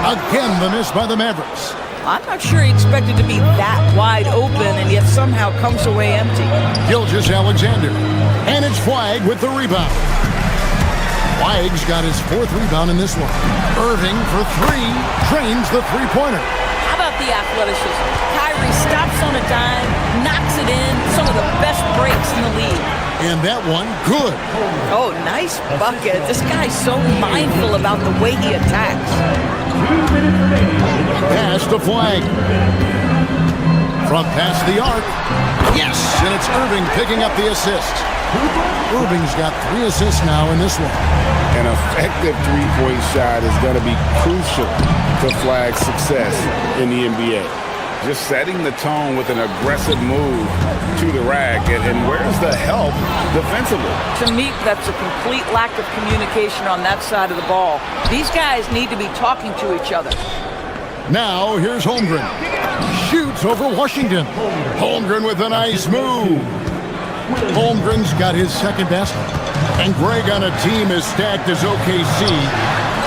Speaker 9: Again, the miss by the Mavericks.
Speaker 6: I'm not sure he expected to be that wide open and yet somehow comes away empty.
Speaker 9: Gilgeous-Alexander. And it's Flagg with the rebound. Flagg's got his 4th rebound in this one. Irving for 3. Drains the three-pointer.
Speaker 6: How about the athleticism? Kyrie stops on a dime, knocks it in. Some of the best breaks in the league.
Speaker 9: And that one, good.
Speaker 6: Oh, nice bucket. This guy's so mindful about the way he attacks.
Speaker 9: Pass to Flagg. From past the arc. Yes, and it's Irving picking up the assist. Irving's got 3 assists now in this one.
Speaker 10: An effective three-point shot is going to be crucial to Flagg's success in the NBA. Just setting the tone with an aggressive move to the rack. And where's the help defensively?
Speaker 6: To me, that's a complete lack of communication on that side of the ball. These guys need to be talking to each other.
Speaker 9: Now, here's Holmgren. Shoots over Washington. Holmgren with a nice move. Holmgren's got his 2nd basket. And Greg, on a team as stacked as OKC,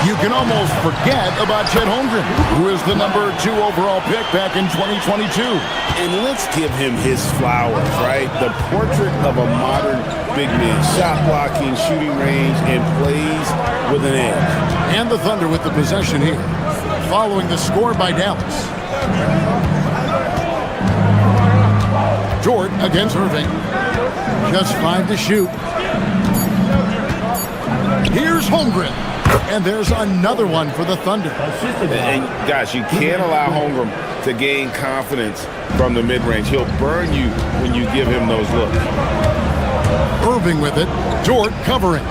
Speaker 9: you can almost forget about Chet Holmgren, who is the number 2 overall pick back in 2022.
Speaker 10: And let's give him his flowers, right? The portrait of a modern big man. Shot blocking, shooting range, and plays with an edge.
Speaker 9: And the Thunder with the possession here, following the score by Dallas. Dort against Irving. Just 5 to shoot. Here's Holmgren. And there's another one for the Thunder.
Speaker 10: And gosh, you can't allow Holmgren to gain confidence from the mid-range. He'll burn you when you give him those looks.
Speaker 9: Irving with it. Dort covering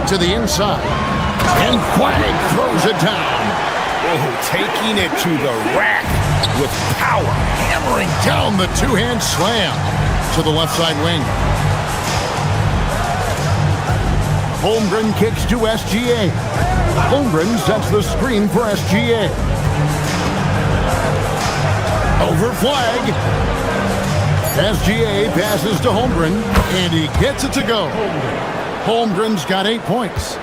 Speaker 9: to the inside. And Flagg throws it down.
Speaker 10: Oh, taking it to the rack with power.
Speaker 9: Hammering down the 2-hand slam to the left side wing. Holmgren kicks to SGA. Holmgren sets the screen for SGA. Over Flagg. SGA passes to Holmgren, and he gets it to go. Holmgren's got 8 points.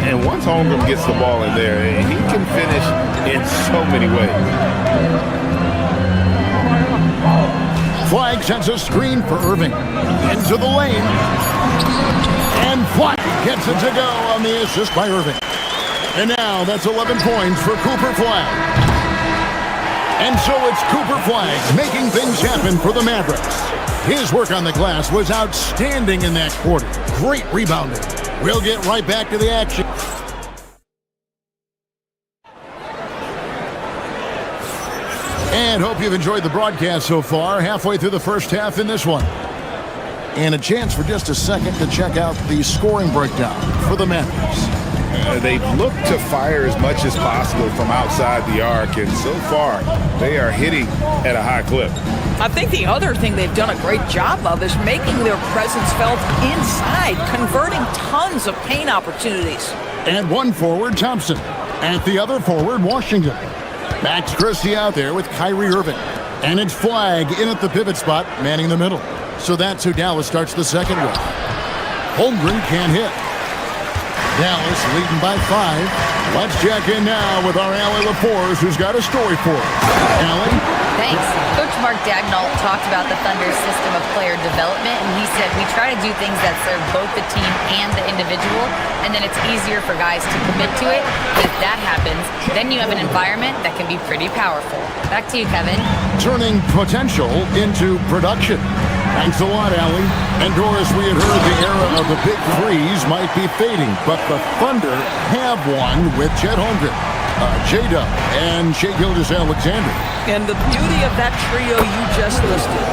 Speaker 10: And once Holmgren gets the ball in there, he can finish in so many ways.
Speaker 9: Flagg sets a screen for Irving. Into the lane. And Flagg gets it to go on the assist by Irving. And now that's 11 points for Cooper Flagg. And so it's Cooper Flagg making things happen for the Mavericks. His work on the glass was outstanding in that quarter. Great rebounding. We'll get right back to the action. And hope you've enjoyed the broadcast so far. Halfway through the first half in this one. And a chance for just a second to check out the scoring breakdown for the Mavericks.
Speaker 10: They've looked to fire as much as possible from outside the arc, and so far they are hitting at a high clip.
Speaker 6: I think the other thing they've done a great job of is making their presence felt inside, converting tons of paint opportunities.
Speaker 9: And one forward, Thompson. At the other forward, Washington. Max Christie out there with Kyrie Irving. And it's Flag in at the pivot spot, manning the middle. So that's who Dallas starts the second with. Holmgren can't hit. Dallas leading by 5. Let's check in now with our Allie LaForce, who's got a story for us. Allie?
Speaker 7: Thanks. Coach Mark Dagnall talked about the Thunder's system of player development, and he said, we try to do things that serve both the team and the individual, and then it's easier for guys to commit to it. But if that happens, then you have an environment that can be pretty powerful. Back to you, Kevin.
Speaker 9: Turning potential into production. Thanks a lot, Allie. And Doris, we had heard the era of the big threes might be fading, but the Thunder have one with Chet Holmgren, J-Dub, and Shai Gilgeous-Alexander.
Speaker 6: And the beauty of that trio you just listed,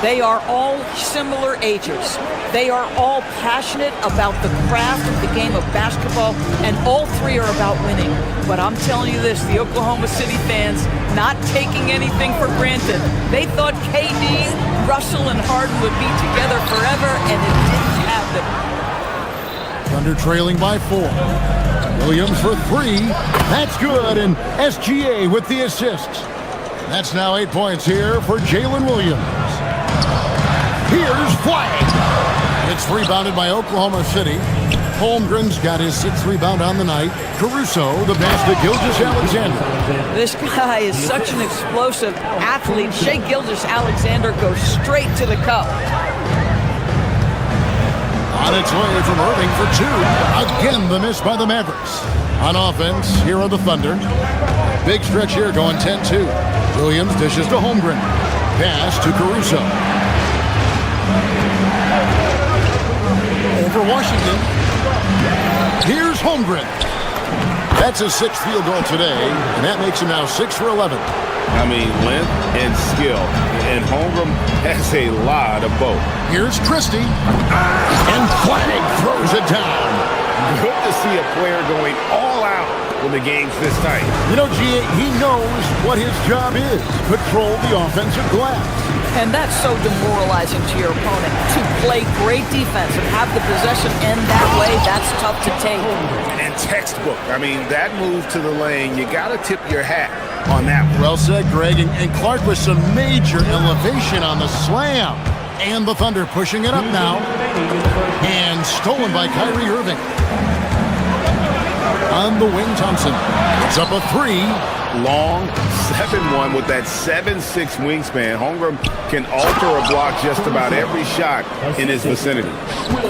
Speaker 6: they are all similar ages. They are all passionate about the craft of the game of basketball, and all three are about winning. But I'm telling you this, the Oklahoma City fans, not taking anything for granted. They thought KD, Russell, and Harden would be together forever, and it didn't happen.
Speaker 9: Thunder trailing by 4. Williams for 3. That's good, and SGA with the assists. That's now 8 points here for Jalen Williams. Here's Flag. It's rebounded by Oklahoma City. Holmgren's got his 6th rebound on the night. Caruso, the pass to Gilgeous-Alexander.
Speaker 6: This guy is such an explosive athlete. Shai Gilgeous-Alexander goes straight to the cup.
Speaker 9: On its way from Irving for 2. Again, the miss by the Mavericks. On offense, here are the Thunder. Big stretch here going 10-2. Williams dishes to Holmgren. Pass to Caruso. Over Washington. Here's Holmgren. That's his 6th field goal today, and that makes him now 6 for 11.
Speaker 10: I mean, length and skill. And Holmgren has a lot of both.
Speaker 9: Here's Christie. And Flag throws it down.
Speaker 10: Good to see a player going all out when the game's this tight.
Speaker 9: You know, G.A., he knows what his job is. Control the offensive glass.
Speaker 6: And that's so demoralizing to your opponent. To play great defense and have the possession end that way, that's tough to take.
Speaker 10: And textbook. I mean, that move to the lane, you got to tip your hat on that one.
Speaker 9: Well said, Greg. And Clark with some major elevation on the slam. And the Thunder pushing it up now. And stolen by Kyrie Irving. On the wing, Thompson. It's up a 3.
Speaker 10: Long 7-1 with that 7'6" wingspan. Holmgren can alter a block just about every shot in his vicinity.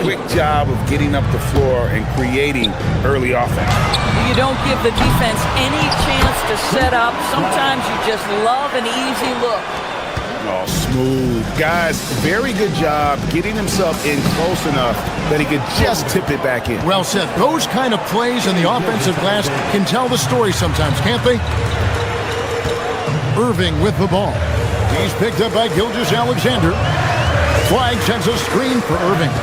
Speaker 10: Quick job of getting up the floor and creating early offense.
Speaker 6: You don't give the defense any chance to set up. Sometimes you just love an easy look.
Speaker 10: Oh, smooth. Guys, very good job getting himself in close enough that he could just tip it back in.
Speaker 9: Well said. Those kind of plays in the offensive glass can tell the story sometimes, can't they? Irving with the ball. He's picked up by Gilgeous-Alexander. Flag sends a screen for Irving.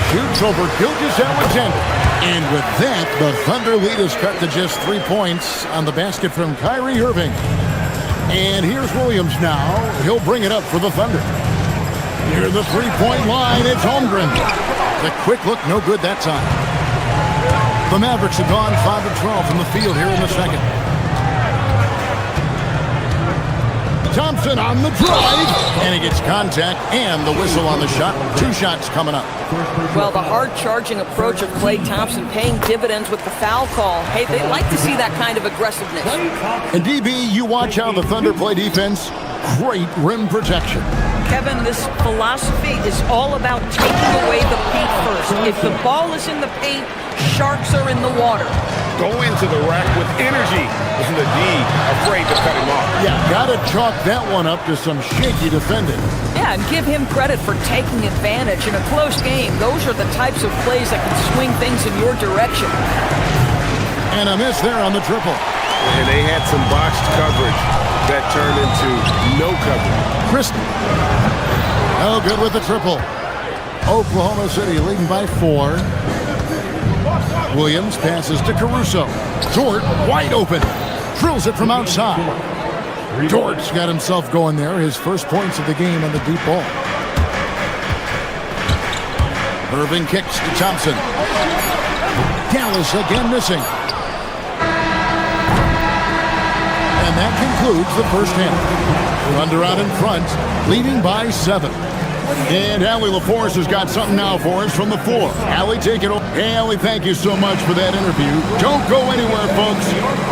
Speaker 9: Shoots over Gilgeous-Alexander. And with that, the Thunder lead is cut to just 3 points on the basket from Kyrie Irving. And here's Williams now. He'll bring it up for the Thunder. Near the three-point line, it's Holmgren. The quick look, no good that time. The Mavericks have gone 5 of 12 from the field here in the second. Thompson on the drive, and he gets contact and the whistle on the shot. 2 shots coming up.
Speaker 6: Well, the hard-charging approach of Klay Thompson paying dividends with the foul call. Hey, they like to see that kind of aggressiveness.
Speaker 9: And DB, you watch how the Thunder play defense. Great rim protection.
Speaker 6: Kevin, this philosophy is all about taking away the paint first. If the ball is in the paint, sharks are in the water.
Speaker 10: Go into the rack with energy, and the D afraid to cut him off.
Speaker 9: Yeah, gotta chalk that one up to some shaky defending.
Speaker 6: Yeah, and give him credit for taking advantage in a close game. Those are the types of plays that can swing things in your direction.
Speaker 9: And a miss there on the triple.
Speaker 10: And they had some botched coverage that turned into no coverage.
Speaker 9: Christie. Oh, good with the triple. Oklahoma City leading by 4. Williams passes to Caruso. Dort wide open. Drills it from outside. Dort's got himself going there. His first points of the game on the deep ball. Irving kicks to Thompson. Dallas again missing. And that concludes the first half. Thunder out in front, leading by 7. And Allie LaForce has got something now for us from the floor. Allie, take it over. Hey, Allie, thank you so much for that interview. Don't go anywhere, folks.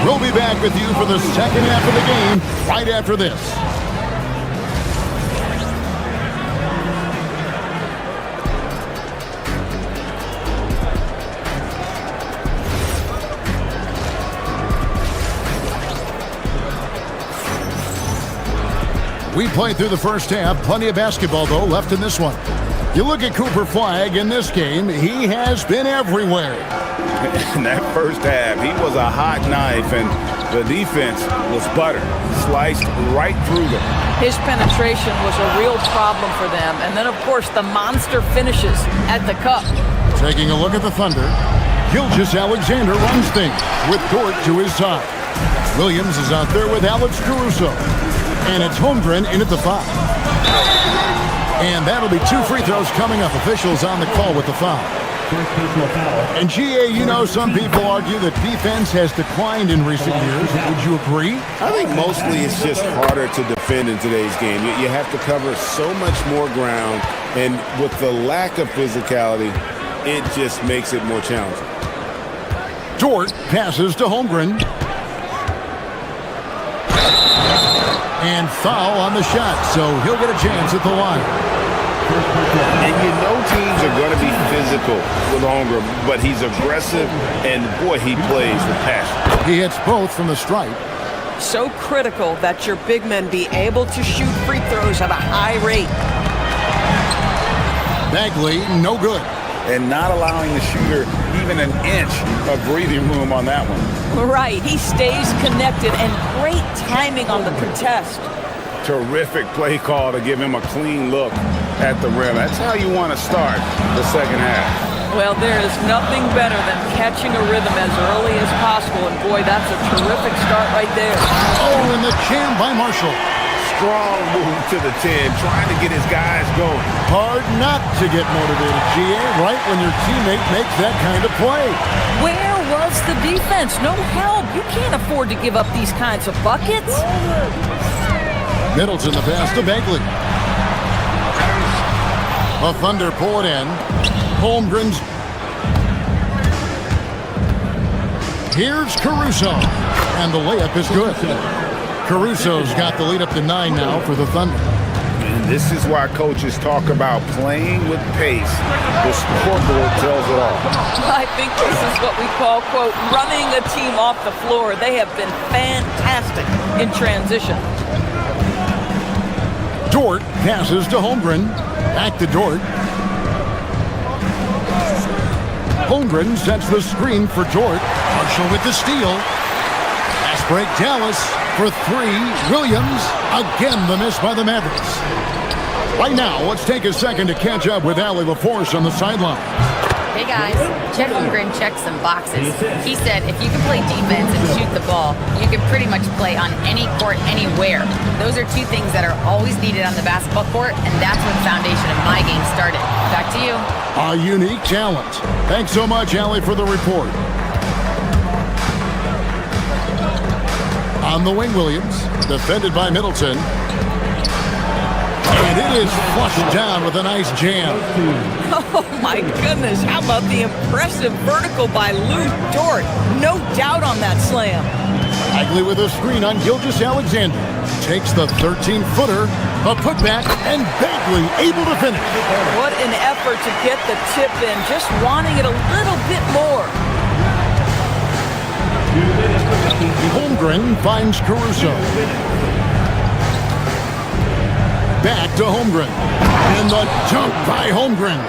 Speaker 9: We'll be back with you for the second half of the game right after this. We played through the first half. Plenty of basketball, though, left in this one. You look at Cooper Flagg in this game, he has been everywhere.
Speaker 10: In that first half, he was a hot knife, and the defense was butter, sliced right through them.
Speaker 6: His penetration was a real problem for them. And then, of course, the monster finishes at the cup.
Speaker 9: Taking a look at the Thunder, Gilgeous-Alexander runs things with Dort to his side. Williams is out there with Alex Caruso. And it's Holmgren in at the 5. And that'll be 2 free throws coming up. Officials on the call with the foul. And GA, you know, some people argue that defense has declined in recent years. Would you agree?
Speaker 10: I think mostly it's just harder to defend in today's game. You have to cover so much more ground, and with the lack of physicality, it just makes it more challenging.
Speaker 9: Dort passes to Holmgren. And foul on the shot, so he'll get a chance at the line.
Speaker 10: And you know teams are going to be physical with Holmgren, but he's aggressive, and boy, he plays with passion.
Speaker 9: He hits both from the stripe.
Speaker 6: So critical that your big men be able to shoot free throws at a high rate.
Speaker 9: Bagley, no good.
Speaker 10: And not allowing the shooter even an inch of breathing room on that one.
Speaker 6: Right, he stays connected, and great timing on the contest.
Speaker 10: Terrific play call to give him a clean look at the rim. That's how you want to start the second half.
Speaker 6: Well, there is nothing better than catching a rhythm as early as possible, and boy, that's a terrific start right there.
Speaker 9: Oh, and the jam by Marshall.
Speaker 10: Strong move to the 10, trying to get his guys going.
Speaker 9: Hard not to get motivated, GA, right when your teammate makes that kind of play.
Speaker 6: Where was the defense? No help. You can't afford to give up these kinds of buckets.
Speaker 9: Middleton the pass to Bagley. The Thunder pull it in. Holmgren's. Here's Caruso. And the layup is good. Caruso's got the lead up to 9 now for the Thunder.
Speaker 10: And this is why coaches talk about playing with pace. The scoreboard tells it all.
Speaker 6: I think this is what we call, quote, running a team off the floor. They have been fantastic in transition.
Speaker 9: Dort passes to Holmgren. Back to Dort. Holmgren sets the screen for Dort. Marshall with the steal. Fast break Dallas. For 3, Williams. Again, the miss by the Mavericks. Right now, let's take a second to catch up with Allie LaForce on the sideline.
Speaker 7: Hey guys, Chet Holmgren checked some boxes. He said if you can play defense and shoot the ball, you can pretty much play on any court, anywhere. Those are 2 things that are always needed on the basketball court, and that's where the foundation of my game started. Back to you.
Speaker 9: A unique talent. Thanks so much, Allie, for the report. On the wing, Williams, defended by Middleton. And it is flushed down with a nice jam.
Speaker 6: Oh, my goodness. How about the impressive vertical by Lou Dort? No doubt on that slam.
Speaker 9: Bagley with a screen on Gilgeous-Alexander. Takes the 13-footer, a putback, and Bagley able to finish.
Speaker 6: What an effort to get the tip in, just wanting it a little bit more.
Speaker 9: Holmgren finds Caruso. Back to Holmgren. And the dunk by Holmgren.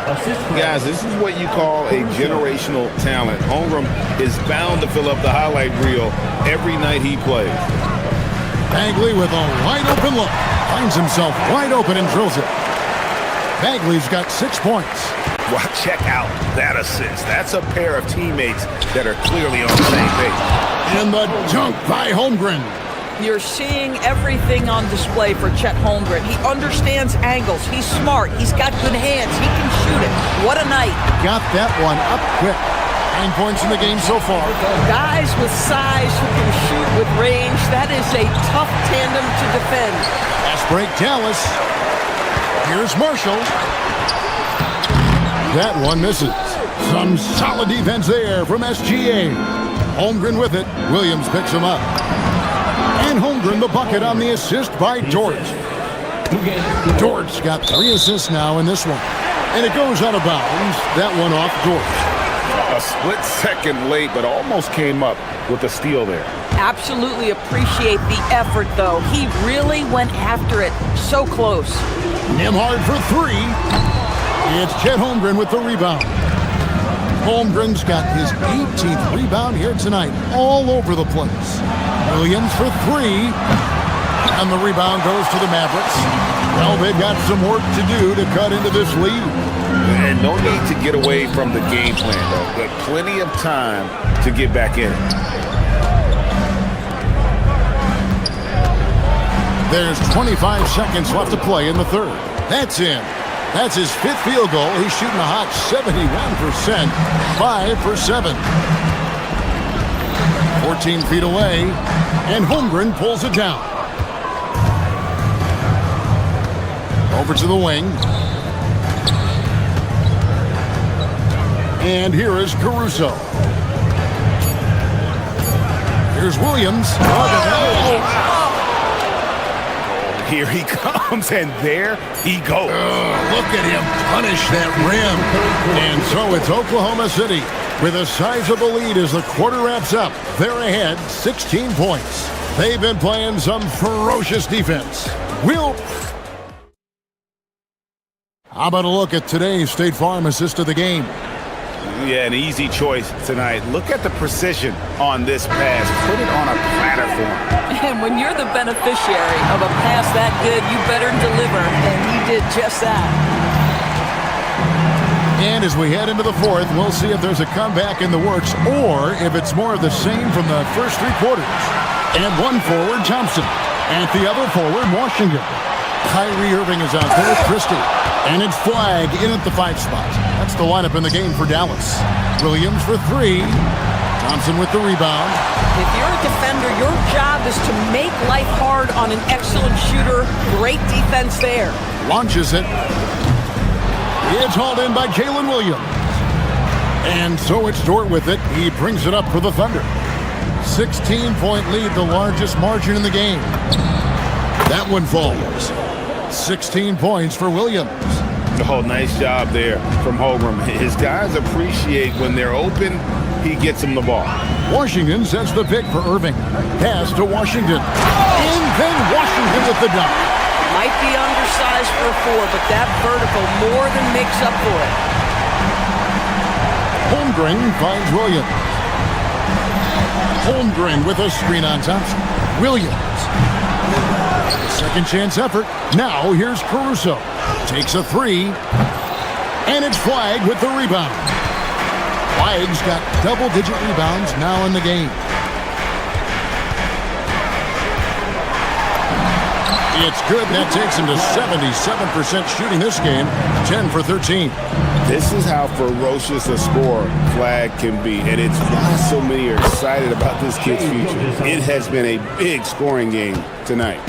Speaker 10: Guys, this is what you call a generational talent. Holmgren is bound to fill up the highlight reel every night he plays.
Speaker 9: Bagley with a wide open look. Finds himself wide open and drills it. Bagley's got 6 points.
Speaker 10: Well, check out that assist. That's a pair of teammates that are clearly on the same page.
Speaker 9: And the dunk by Holmgren.
Speaker 6: You're seeing everything on display for Chet Holmgren. He understands angles. He's smart. He's got good hands. He can shoot it. What a night.
Speaker 9: Got that one up quick. 9 points in the game so far.
Speaker 6: Guys with size who can shoot with range, that is a tough tandem to defend.
Speaker 9: Fast break, Dallas. Here's Marshall. That one misses. Some solid defense there from SGA. Holmgren with it. Williams picks him up. And Holmgren the bucket on the assist by Dort. Dort's got 3 assists now in this one. And it goes out of bounds. That one off Dort.
Speaker 10: A split second late, but almost came up with a steal there.
Speaker 6: Absolutely appreciate the effort, though. He really went after it. So close.
Speaker 9: Nembhard for 3. It's Chet Holmgren with the rebound. Holmgren's got his 18th rebound here tonight, all over the place. Williams for 3. And the rebound goes to the Mavericks. Well, they've got some work to do to cut into this lead.
Speaker 10: And no need to get away from the game plan, though. But plenty of time to get back in.
Speaker 9: There's 25 seconds left to play in the third. That's in. That's his 5th field goal. He's shooting a hot 71%. 5 for 7. 14 feet away. And Holmgren pulls it down. Over to the wing. And here is Caruso. Here's Williams.
Speaker 10: Here he comes, and there he goes.
Speaker 9: Look at him punish that rim. And so it's Oklahoma City with a sizable lead as the quarter wraps up. They're ahead 16 points. They've been playing some ferocious defense. How about a look at today's State Farm assist of the game?
Speaker 10: Yeah, an easy choice tonight. Look at the precision on this pass. Put it on a platter for him.
Speaker 6: And when you're the beneficiary of a pass that good, you better deliver. And he did just that.
Speaker 9: And as we head into the fourth, we'll see if there's a comeback in the works or if it's more of the same from the first 3 quarters. And one forward, Thompson. And the other forward, Washington. Kyrie Irving is out there, Christie. And it's Flag in at the 5 spot. That's the lineup in the game for Dallas. Williams for 3. Thompson with the rebound.
Speaker 6: If you're a defender, your job is to make life hard on an excellent shooter. Great defense there.
Speaker 9: Launches it. It's hauled in by Jalen Williams. And so it's Dort with it. He brings it up for the Thunder. 16-point lead, the largest margin in the game. That one falls. 16 points for Williams.
Speaker 10: Oh, nice job there from Holmgren. His guys appreciate when they're open, he gets them the ball.
Speaker 9: Washington sets the pick for Irving. Pass to Washington. And then Washington with the dunk.
Speaker 6: Might be undersized for a 4, but that vertical more than makes up for it.
Speaker 9: Holmgren finds Williams. Holmgren with a screen on Thompson. Williams. Second chance effort. Now here's Caruso. Takes a 3. And it's Flag with the rebound. Flag's got double-digit rebounds now in the game. It's good. That takes him to 77% shooting this game. 10 for 13.
Speaker 10: This is how ferocious a scorer Flag can be, and it's why so many are excited about this kid's future. It has been a big scoring game tonight.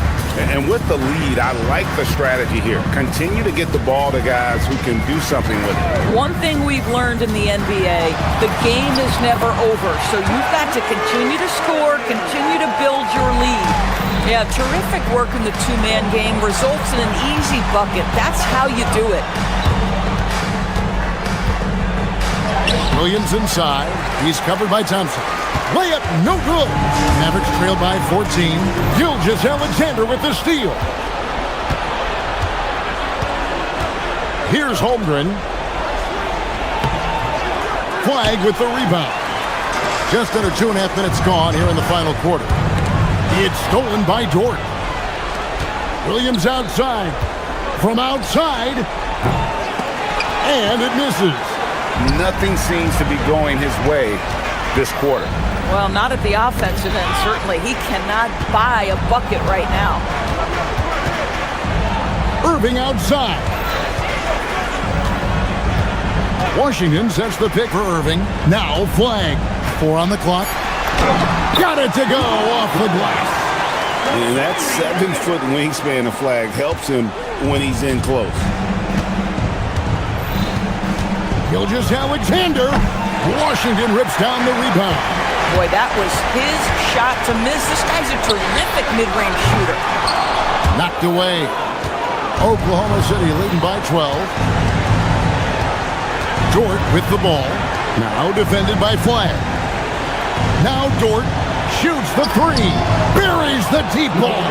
Speaker 10: And with the lead, I like the strategy here. Continue to get the ball to guys who can do something with it.
Speaker 6: One thing we've learned in the NBA, the game is never over. So you've got to continue to score, continue to build your lead. Yeah, terrific work in the 2-man game results in an easy bucket. That's how you do it.
Speaker 9: Williams inside. He's covered by Thompson. Layup, no good. Mavericks trail by 14. Gilgeous-Alexander with the steal. Here's Holmgren. Flag with the rebound. Just under 2.5 minutes gone here in the final quarter. It's stolen by Dort. Williams outside. From outside. And it misses.
Speaker 10: Nothing seems to be going his way this quarter.
Speaker 6: Well, not at the offensive end, certainly. He cannot buy a bucket right now.
Speaker 9: Irving outside. Washington sets the pick for Irving. Now flag. 4 on the clock. Got it to go off the glass.
Speaker 10: And that 7-foot wingspan of flag helps him when he's in close.
Speaker 9: Gilgeous-Alexander. Washington rips down the rebound.
Speaker 6: Boy, that was his shot to miss. This guy's a terrific mid-range shooter.
Speaker 9: Knocked away. Oklahoma City leading by 12. Dort with the ball. Now defended by Flag. Now Dort shoots the 3. Buries the deep ball.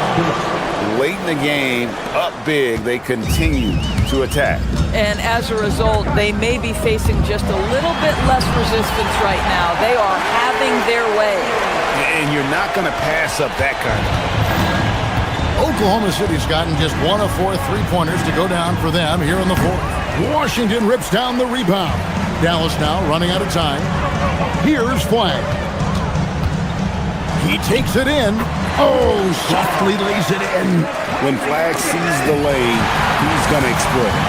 Speaker 10: Late in the game, up big, they continue to attack.
Speaker 6: And as a result, they may be facing just a little bit less resistance right now. They are having their way.
Speaker 10: And you're not going to pass up that kind of.
Speaker 9: Oklahoma City's gotten just 1 of 4 3-pointers to go down for them here in the 4th. Washington rips down the rebound. Dallas now running out of time. Here's Flag. He takes it in. Oh, softly lays it in.
Speaker 10: When Flag sees the lane, he's going to exploit it.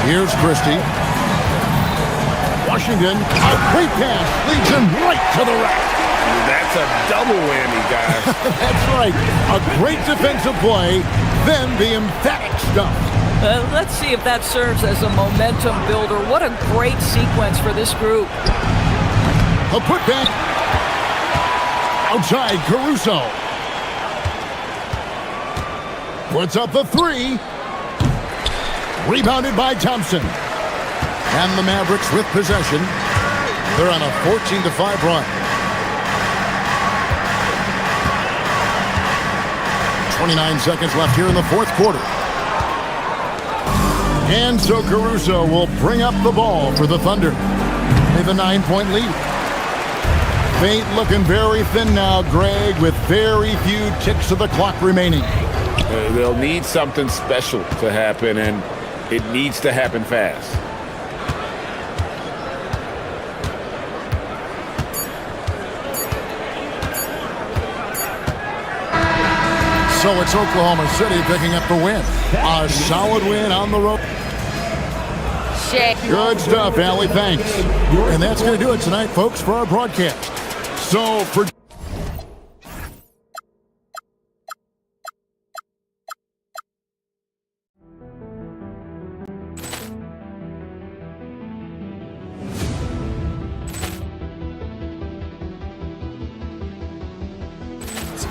Speaker 9: Here's Christie. Washington, a great pass, leads him right to the rack.
Speaker 10: That's a double whammy, guys.
Speaker 9: That's right. A great defensive play, then the emphatic stuff.
Speaker 6: Let's see if that serves as a momentum builder. What a great sequence for this group.
Speaker 9: A putback. Outside, Caruso. Puts up the 3. Rebounded by Thompson. And the Mavericks with possession. They're on a 14-5 run. 29 seconds left here in the 4th quarter. And so Caruso will bring up the ball for the Thunder. With a 9-point lead. Fate looking very thin now, Greg, with very few ticks of the clock remaining.
Speaker 10: They'll need something special to happen, and it needs to happen fast.
Speaker 9: So it's Oklahoma City picking up the win. A solid win on the road. Good stuff, Allie. Thanks. And that's going to do it tonight, folks, for our broadcast. So for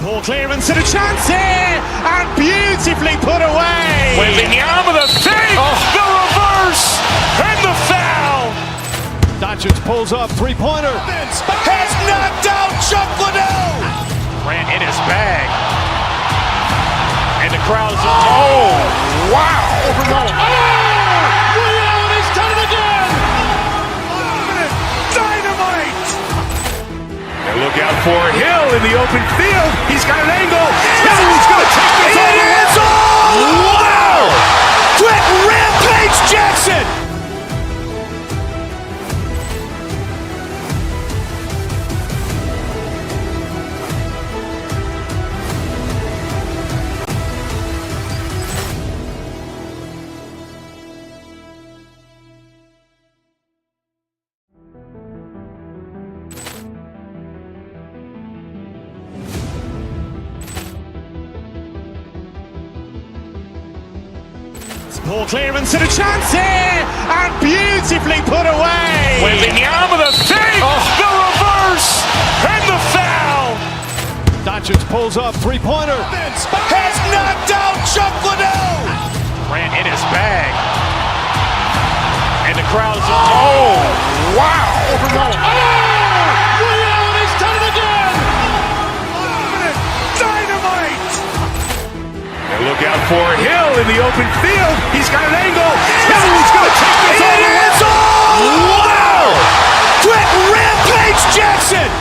Speaker 1: Ball clearance and a chance here, and beautifully put away.
Speaker 2: Wembanyama the fake, the reverse, and the foul.
Speaker 3: Doncic pulls up, 3-pointer.
Speaker 8: Has knocked out Chuck Liddell. Grant in his bag. And the crowd's wow.
Speaker 2: He's done it again.
Speaker 8: Dynamite.
Speaker 2: And look out for Hill in the open field. He's got an angle. Hill's going to take this all the way. Wow! Quick Rampage Jackson.
Speaker 1: Ball clearance and a chance here, and beautifully put away.
Speaker 2: Wembanyama the fake, the reverse, and the foul.
Speaker 3: Doncic pulls up, 3-pointer.
Speaker 8: Has knocked out Chuck Liddell. Grant in his bag. And the crowd's wow.
Speaker 2: He's done it again.
Speaker 8: Dynamite.
Speaker 2: And look out for Hill open field. He's got an angle. He's going to take this all the way. Wow! Quick rampage Jackson!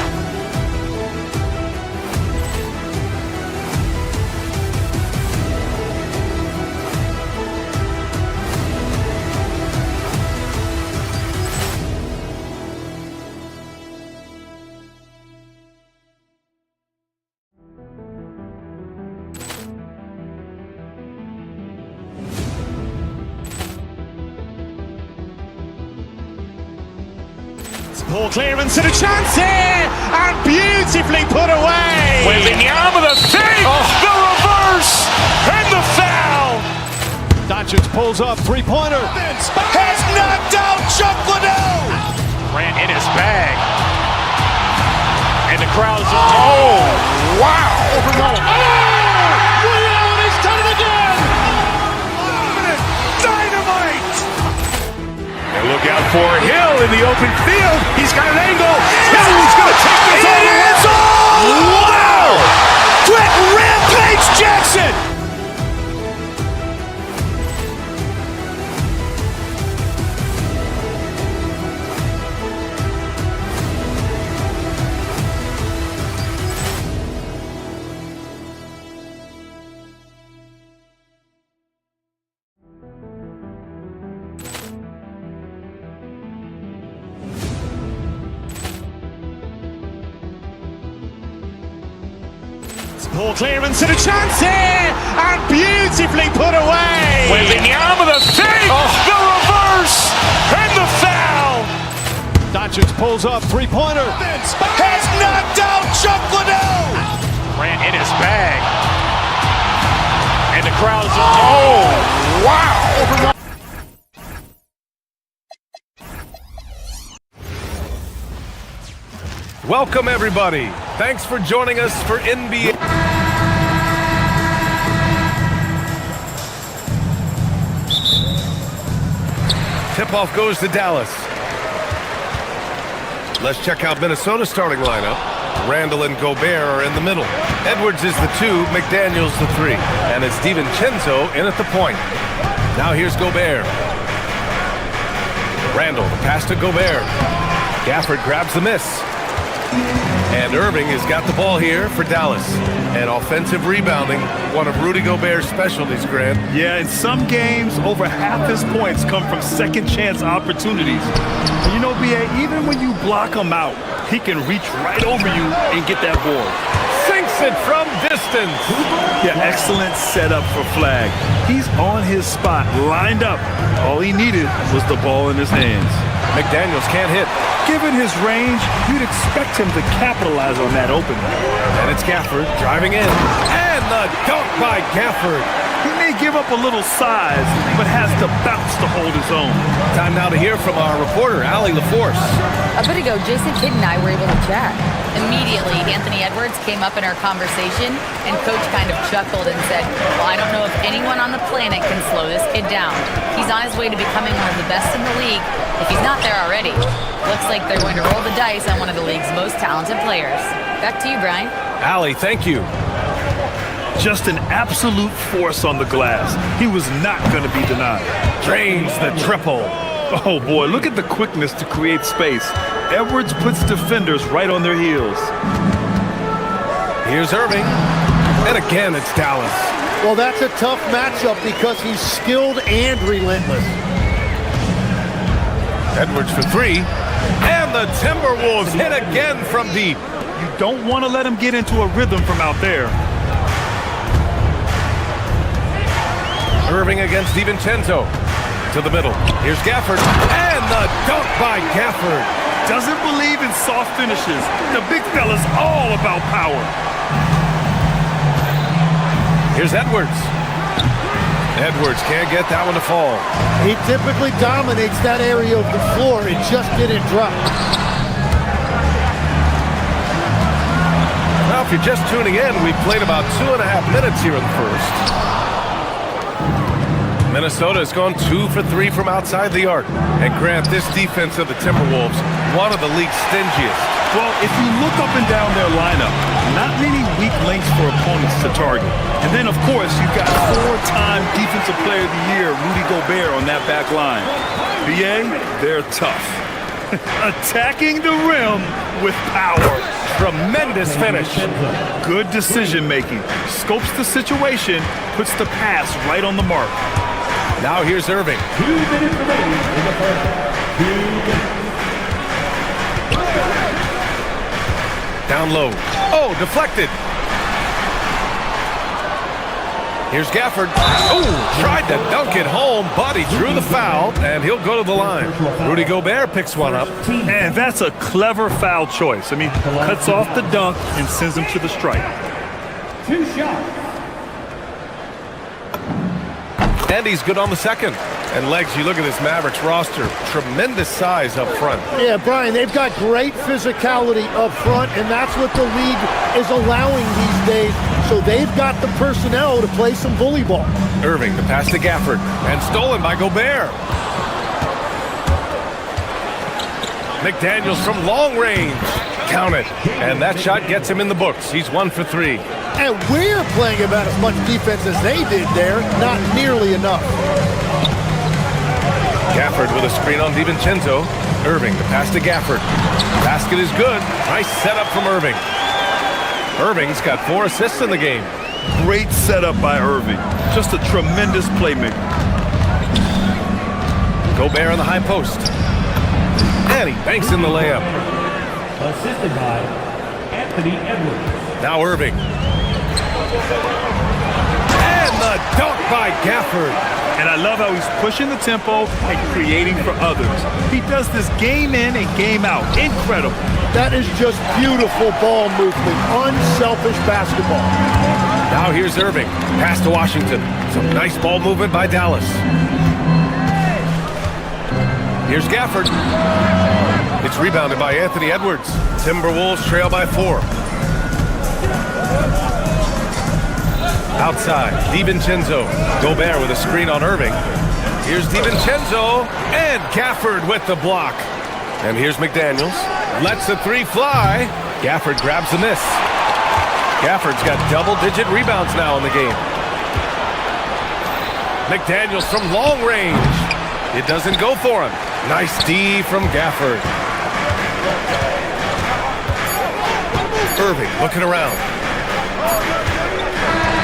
Speaker 1: Ball clearance and a chance here, and beautifully put away.
Speaker 2: Wembanyama the fake, the reverse, and the foul.
Speaker 1: Doncic pulls up, three-pointer.
Speaker 2: Has knocked out Chuck Liddell.
Speaker 8: Grant in his bag. And the crowd's wow!
Speaker 2: Williams has done it again. Dynamite. And look out for Hill in the open field. He's got an angle. He's going to take this all the way. Wow! Quick rampage Jackson.
Speaker 1: Ball clearance and a chance here, and beautifully put away.
Speaker 2: Wembanyama the fake, the reverse, and the foul.
Speaker 1: Doncic pulls up, three-pointer.
Speaker 2: Has knocked out Chuck Liddell.
Speaker 8: Grant in his bag. And the crowd's wow!
Speaker 4: Welcome, everybody. Thanks for joining us for NBA. Tip-off goes to Dallas. Let's check out Minnesota's starting lineup. Randall and Gobert are in the middle. Edwards is the 2, McDaniels the 3. And it's DiVincenzo in at the point. Now here's Gobert. Randall, the pass to Gobert. Gafford grabs the miss. And Irving has got the ball here for Dallas. And offensive rebounding, one of Rudy Gobert's specialties, Grant.
Speaker 5: Yeah, in some games, over half his points come from second chance opportunities. And you know, B.A., even when you block him out, he can reach right over you and get that board.
Speaker 4: Sinks it from distance.
Speaker 5: Yeah, excellent setup for Flag. He's on his spot, lined up. All he needed was the ball in his hands.
Speaker 4: McDaniels can't hit.
Speaker 5: Given his range, you'd expect him to capitalize on that opening.
Speaker 4: And it's Gafford driving in. And the dunk by Gafford.
Speaker 5: He may give up a little size, but has to bounce to hold his own.
Speaker 4: Time now to hear from our reporter, Allie LaForce.
Speaker 7: A bit ago, Jason Kidd and I were able to chat. Immediately, Anthony Edwards came up in our conversation, and Coach kind of chuckled and said, well, I don't know if anyone on the planet can slow this kid down. He's on his way to becoming one of the best in the league, if he's not there already. Looks like they're going to roll the dice on one of the league's most talented players. Back to you, Brian.
Speaker 4: Allie, thank you.
Speaker 5: Just an absolute force on the glass. He was not going to be denied.
Speaker 4: Drains the triple.
Speaker 5: Oh, boy, look at the quickness to create space. Edwards puts defenders right on their heels.
Speaker 4: Here's Irving. And again, it's Dallas.
Speaker 11: Well, that's a tough matchup because he's skilled and relentless.
Speaker 4: Edwards for 3. And the Timberwolves hit again from deep.
Speaker 5: You don't want to let him get into a rhythm from out there.
Speaker 4: Irving against DiVincenzo. To the middle. Here's Gafford. And the dunk by Gafford.
Speaker 5: Doesn't believe in soft finishes. The big fella's all about power.
Speaker 4: Here's Edwards. Edwards can't get that one to fall.
Speaker 11: He typically dominates that area of the floor. It just didn't drop.
Speaker 4: Now, if you're just tuning in, we've played about 2.5 minutes here in the first. Minnesota has gone 2 for 3 from outside the arc. And Grant, this defense of the Timberwolves, one of the league's stingiest.
Speaker 5: Well, if you look up and down their lineup, not many weak links lengths for opponents to target. And then, of course, you've got 4-time Defensive Player of the Year, Rudy Gobert, on that back line. BA, they're tough. Attacking the rim with power.
Speaker 4: Tremendous finish.
Speaker 5: Good decision-making. Scopes the situation, puts the pass right on the mark.
Speaker 4: Now here's Irving.
Speaker 15: 2 minutes remaining in the first. 2 minutes.
Speaker 4: Down low. Oh, deflected. Here's Gafford. Oh, tried to dunk it home, but he drew the foul, and he'll go to the line. Rudy Gobert picks one up.
Speaker 5: And that's a clever foul choice. I mean, cuts off the dunk and sends him to the stripe.
Speaker 15: 2 shots.
Speaker 4: And he's good on the second. And Legs, you look at this Mavericks roster, tremendous size up front.
Speaker 11: Yeah, Brian, they've got great physicality up front, and that's what the league is allowing these days. So they've got the personnel to play some bully ball.
Speaker 4: Irving, the pass to Gafford, and stolen by Gobert. McDaniels from long range. Count it. And that shot gets him in the books. He's 1 for 3.
Speaker 11: And we're playing about as much defense as they did there. Not nearly enough.
Speaker 4: Gafford with a screen on DiVincenzo. Irving, the pass to Gafford. Basket is good. Nice setup from Irving. Irving's got 4 assists in the game.
Speaker 5: Great setup by Irving. Just a tremendous playmaker.
Speaker 4: Gobert on the high post. And he banks in the layup.
Speaker 15: Assisted by Anthony Edwards.
Speaker 4: Now Irving. And the dunk by Gafford.
Speaker 5: And I love how he's pushing the tempo and creating for others. He does this game in and game out. Incredible.
Speaker 11: That is just beautiful ball movement. Unselfish basketball.
Speaker 4: Now here's Irving. Pass to Washington. Some nice ball movement by Dallas. Here's Gafford. It's rebounded by Anthony Edwards. Timberwolves trail by 4. Outside, DiVincenzo. Gobert with a screen on Irving. Here's DiVincenzo, and Gafford with the block. And here's McDaniels. Lets the 3 fly. Gafford grabs the miss. Gafford's got double-digit rebounds now in the game. McDaniels from long range. It doesn't go for him. Nice D from Gafford. Irving looking around.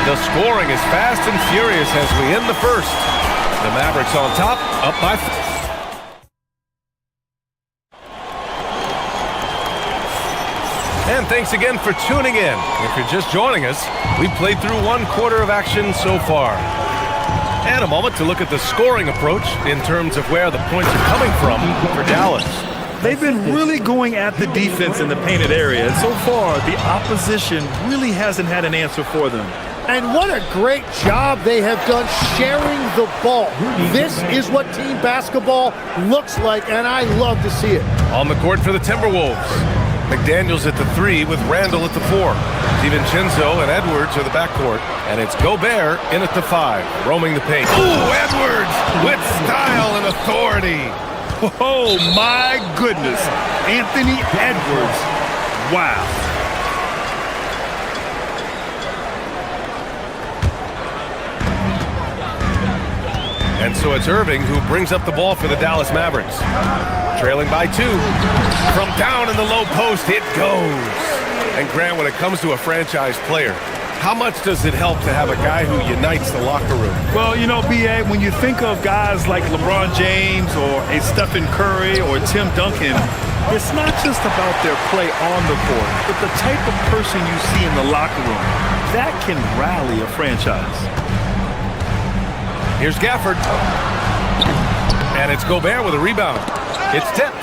Speaker 4: The scoring is fast and furious as we end the first. The Mavericks on top, up by 4. And thanks again for tuning in. If you're just joining us, we've played through 1 quarter of action so far. And a moment to look at the scoring approach in terms of where the points are coming from for Dallas.
Speaker 5: They've been really going at the defense in the painted area, and so far, the opposition really hasn't had an answer for them.
Speaker 11: And what a great job they have done sharing the ball. This is what team basketball looks like, and I love to see it.
Speaker 4: On the court for the Timberwolves. McDaniels at the 3 with Randall at the 4. DiVincenzo and Edwards are the backcourt. And it's Gobert in at the 5, roaming the paint. Ooh, Edwards with style and authority.
Speaker 5: Oh, my goodness. Anthony Edwards. Wow.
Speaker 4: And so it's Irving who brings up the ball for the Dallas Mavericks. Trailing by 2. From down in the low post, it goes. And Grant, when it comes to a franchise player, how much does it help to have a guy who unites the locker room?
Speaker 5: Well, you know, B.A., when you think of guys like LeBron James or a Stephen Curry or Tim Duncan, it's not just about their play on the court, but the type of person you see in the locker room. That can rally a franchise.
Speaker 4: Here's Gafford. And it's Gobert with a rebound. It's tipped.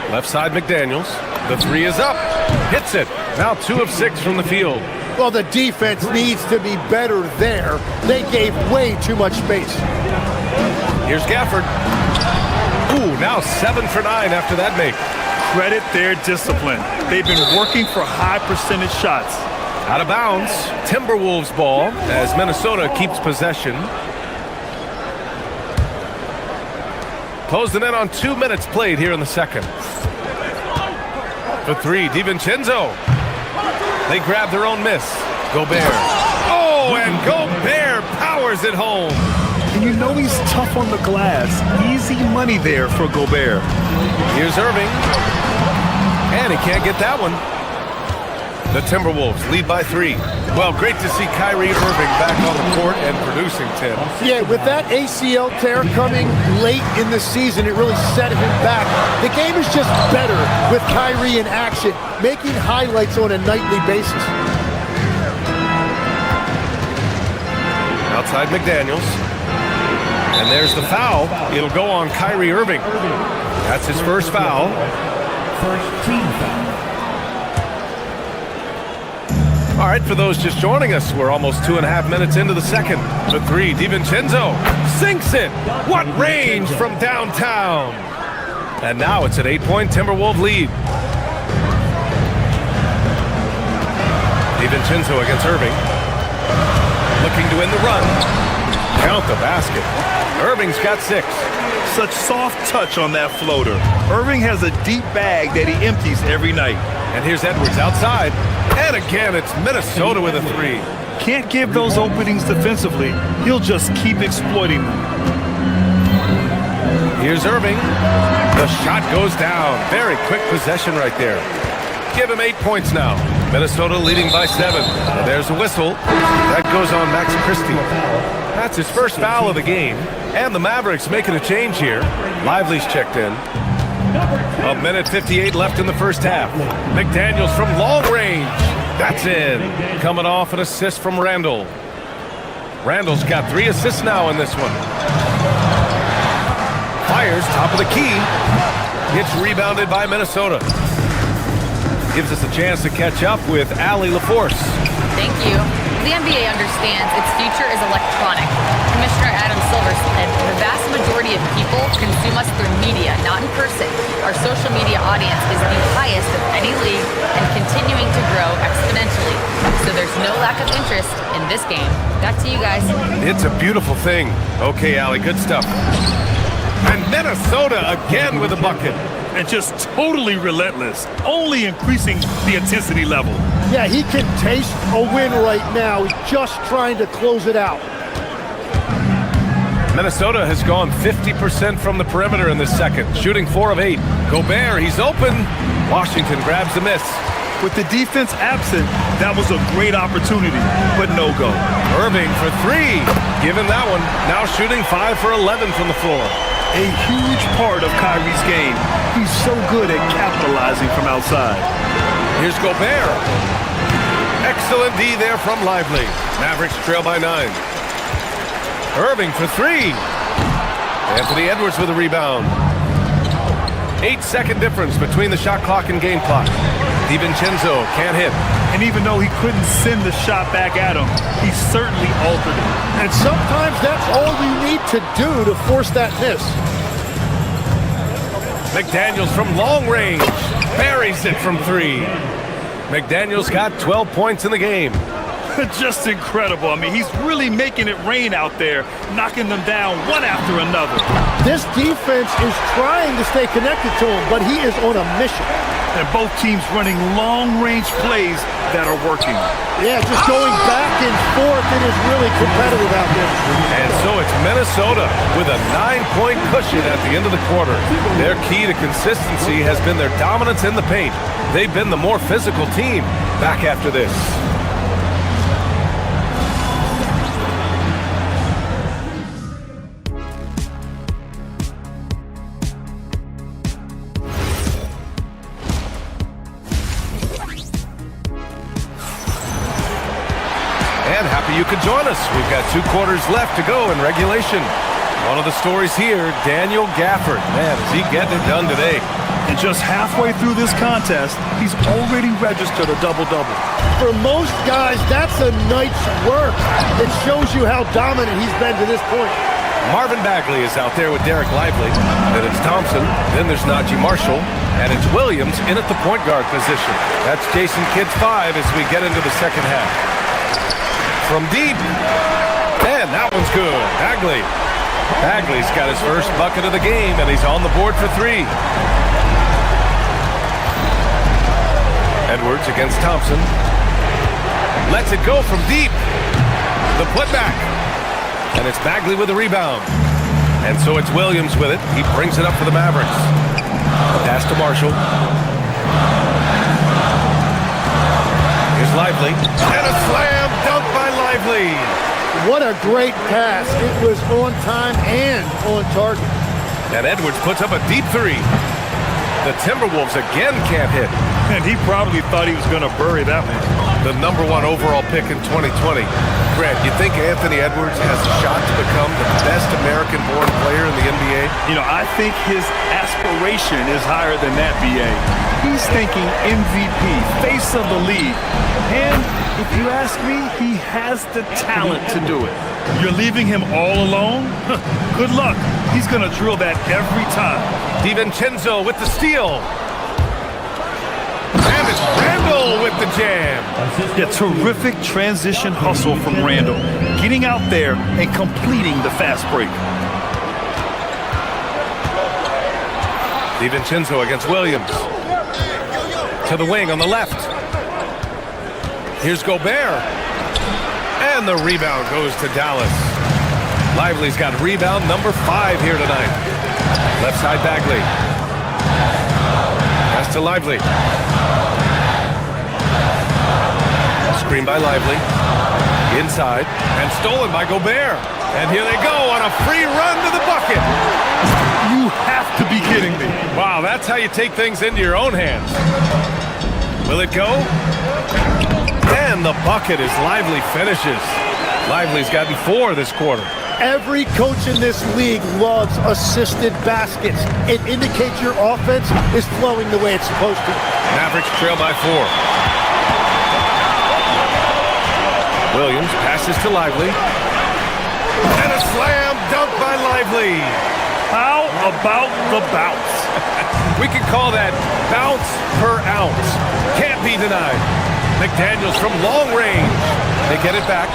Speaker 4: Left side McDaniels. The 3 is up. Hits it. Now 2 of 6 from the field.
Speaker 11: Well, the defense needs to be better there. They gave way too much space.
Speaker 4: Here's Gafford. Ooh, now 7 for 9 after that make.
Speaker 5: Credit their discipline. They've been working for high percentage shots.
Speaker 4: Out of bounds. Timberwolves ball as Minnesota keeps possession. Closing in on 2 minutes played here in the second. For 3, DiVincenzo. They grab their own miss. Gobert. Oh, and Gobert powers it home.
Speaker 5: And you know he's tough on the glass. Easy money there for Gobert.
Speaker 4: Here's Irving. And he can't get that one. The Timberwolves lead by 3. Well, great to see Kyrie Irving back on the court and producing, Tim.
Speaker 11: Yeah, with that ACL tear coming late in the season, it really set him back. The game is just better with Kyrie in action, making highlights on a nightly basis.
Speaker 4: Outside McDaniels. And there's the foul. It'll go on Kyrie Irving. That's his first foul.
Speaker 15: First team foul.
Speaker 4: All right, for those just joining us, we're almost 2.5 minutes into the second. The 3, DiVincenzo sinks it. What range from downtown. And now it's an 8-point Timberwolves lead. DiVincenzo against Irving. Looking to win the run. Count the basket. Irving's got 6.
Speaker 5: Such soft touch on that floater. Irving has a deep bag that he empties every night.
Speaker 4: And here's Edwards outside. And again, it's Minnesota with a 3.
Speaker 5: Can't give those openings defensively. He'll just keep exploiting them.
Speaker 4: Here's Irving. The shot goes down. Very quick possession right there. Give him 8 points now. Minnesota leading by 7. And there's a whistle. That goes on Max Christie. That's his first foul of the game. And the Mavericks making a change here. Lively's checked in. 1:58 left in the first half. McDaniels from long range. That's in. Coming off an assist from Randall. Randall's got 3 assists now in this one. Fires, top of the key. Gets rebounded by Minnesota. Gives us a chance to catch up with Allie LaForce.
Speaker 7: Thank you. The NBA understands its future is electronic. Commissioner Adam Silver said the vast majority of people consume us through media, not in person. Our social media audience is the highest of any league and continuing to grow exponentially. So there's no lack of interest in this game. Back to you guys.
Speaker 4: It's a beautiful thing. Okay, Allie, good stuff. And Minnesota again with a bucket.
Speaker 5: And just totally relentless, only increasing the intensity level.
Speaker 11: Yeah, he can taste a win right now. He's just trying to close it out.
Speaker 4: Minnesota has gone 50% from the perimeter in this second, shooting 4 of 8. Gobert, he's open. Washington grabs the miss.
Speaker 5: With the defense absent, that was a great opportunity, but no go.
Speaker 4: Irving for 3. Given that one. Now shooting 5 for 11 from the floor.
Speaker 5: A huge part of Kyrie's game. He's so good at capitalizing from outside.
Speaker 4: Here's Gobert. Excellent D there from Lively. Mavericks trail by 9. Irving for 3. Anthony Edwards with a rebound. 8-second difference between the shot clock and game clock. DiVincenzo can't hit.
Speaker 5: And even though he couldn't send the shot back at him, he certainly altered it.
Speaker 11: And sometimes that's all you need to do to force that miss.
Speaker 4: McDaniels from long range. Buries it from 3. McDaniels got 12 points in the game.
Speaker 5: Just incredible. I mean, he's really making it rain out there, knocking them down one after another.
Speaker 11: This defense is trying to stay connected to him, but he is on a mission.
Speaker 5: And both teams running long-range plays that are working.
Speaker 11: Yeah, just going back and forth. It is really competitive out there.
Speaker 4: And so it's Minnesota with a 9-point cushion at the end of the quarter. Their key to consistency has been their dominance in the paint. They've been the more physical team. Back after this. You can join us. We've got 2 quarters left to go in regulation. One of the stories here, Daniel Gafford. Man, is he getting it done today.
Speaker 5: And just halfway through this contest, he's already registered a double-double.
Speaker 11: For most guys, that's a night's work. It shows you how dominant he's been to this point.
Speaker 4: Marvin Bagley is out there with Derek Lively. Then it's Thompson. Then there's Najee Marshall. And it's Williams in at the point guard position. That's Jason Kidd's 5 as we get into the second half. From deep, and that one's good. Bagley's got his first bucket of the game, and he's on the board for 3. Edwards against Thompson. Lets it go from deep. The putback. And it's Bagley with the rebound. And so it's Williams with it. He brings it up for the Mavericks. Pass to Marshall. Here's Lively. And a slam dunk by Lively.
Speaker 11: What a great pass. It was on time and on target.
Speaker 4: And Edwards puts up a deep three. The Timberwolves again can't hit.
Speaker 5: And he probably thought he was going to bury that one.
Speaker 4: The #1 overall pick in 2020. Grant, you think Anthony Edwards has a shot to become the best American-born player in the NBA?
Speaker 5: You know, I think his aspiration is higher than that, B.A. He's thinking MVP, face of the league. And if you ask me, he has the talent to do it. You're leaving him all alone? Good luck. He's going to drill that every time.
Speaker 4: DiVincenzo with the steal. And it's Randall with the jam.
Speaker 5: Yeah, terrific transition hustle from Randall. Getting out there and completing the fast break.
Speaker 4: DiVincenzo against Williams. To the wing on the left. Here's Gobert. And the rebound goes to Dallas. Lively's got rebound number 5 here tonight. Left side Bagley. Pass to Lively. Screen by Lively. Inside. And stolen by Gobert. And here they go on a free run to the bucket.
Speaker 5: You have to be kidding me.
Speaker 4: Wow, that's how you take things into your own hands. Will it go? And the bucket as Lively finishes. Lively's gotten 4 this quarter.
Speaker 11: Every coach in this league loves assisted baskets. It indicates your offense is flowing the way it's supposed to.
Speaker 4: Mavericks trail by 4. Williams passes to Lively. And a slam dunk by Lively.
Speaker 5: How about the bounce?
Speaker 4: We can call that bounce per ounce. Can't be denied. McDaniels from long range. They get it back.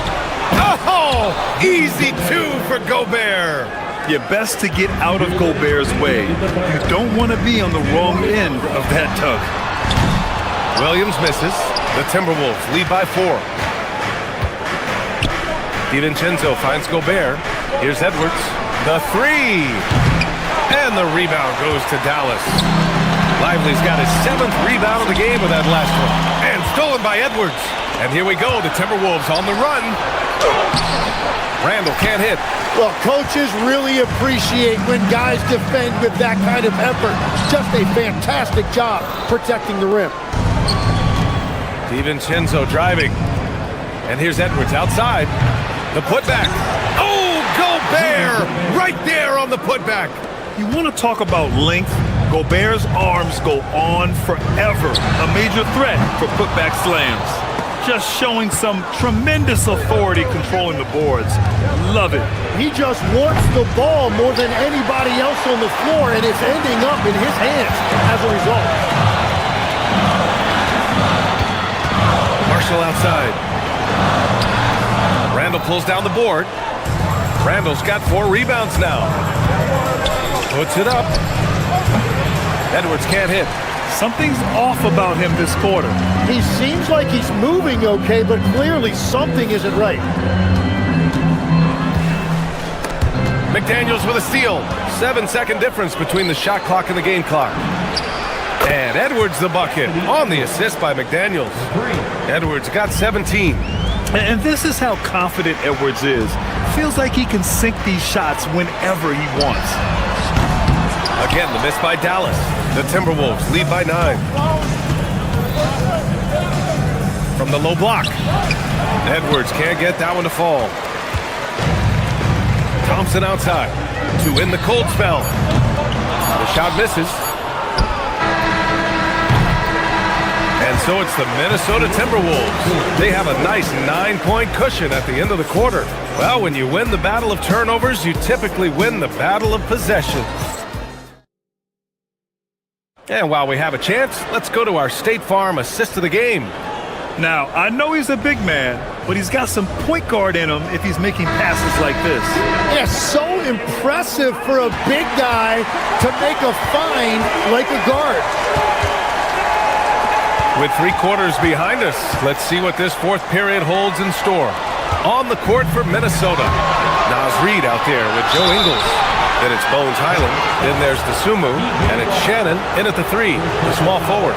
Speaker 4: Oh, easy 2 for Gobert.
Speaker 5: You're best to get out of Gobert's way. You don't want to be on the wrong end of that tug.
Speaker 4: Williams misses. The Timberwolves lead by 4. DiVincenzo finds Gobert. Here's Edwards. The 3. And the rebound goes to Dallas. Lively's got his 7th rebound of the game with that last one. And stolen by Edwards. And here we go, the Timberwolves on the run. Randall can't hit.
Speaker 11: Well, coaches really appreciate when guys defend with that kind of effort. Just a fantastic job protecting the rim.
Speaker 4: DiVincenzo driving. And here's Edwards outside. The putback. Oh, Gobert! Right there on the putback.
Speaker 5: You want to talk about length? Gobert's arms go on forever. A major threat for putback slams. Just showing some tremendous authority controlling the boards. Love it.
Speaker 11: He just wants the ball more than anybody else on the floor, and it's ending up in his hands as a result.
Speaker 4: Marshall outside. Randall pulls down the board. Randall's got 4 rebounds now. Puts it up. Edwards can't hit.
Speaker 5: Something's off about him this quarter.
Speaker 11: He seems like he's moving okay, but clearly something isn't right.
Speaker 4: McDaniels with a steal. 7-second difference between the shot clock and the game clock. And Edwards the bucket on the assist by McDaniels. Edwards got 17.
Speaker 5: And this is how confident Edwards is. Feels like he can sink these shots whenever he wants.
Speaker 4: Again, the miss by Dallas. The Timberwolves lead by 9. From the low block. Edwards can't get that one to fall. Thompson outside to win the cold spell. The shot misses. And so it's the Minnesota Timberwolves. They have a nice 9-point cushion at the end of the quarter. Well, when you win the battle of turnovers, you typically win the battle of possession. And while we have a chance, let's go to our State Farm assist of the game.
Speaker 5: Now, I know he's a big man, but he's got some point guard in him if he's making passes like this.
Speaker 11: Yeah, so impressive for a big guy to make a find like a guard.
Speaker 4: With 3 quarters behind us, let's see what this fourth period holds in store. On the court for Minnesota, Naz Reid out there with Joe Ingles. Then it's Bones Highland. Then there's the Sumu, and it's Shannon in at the 3, the small forward.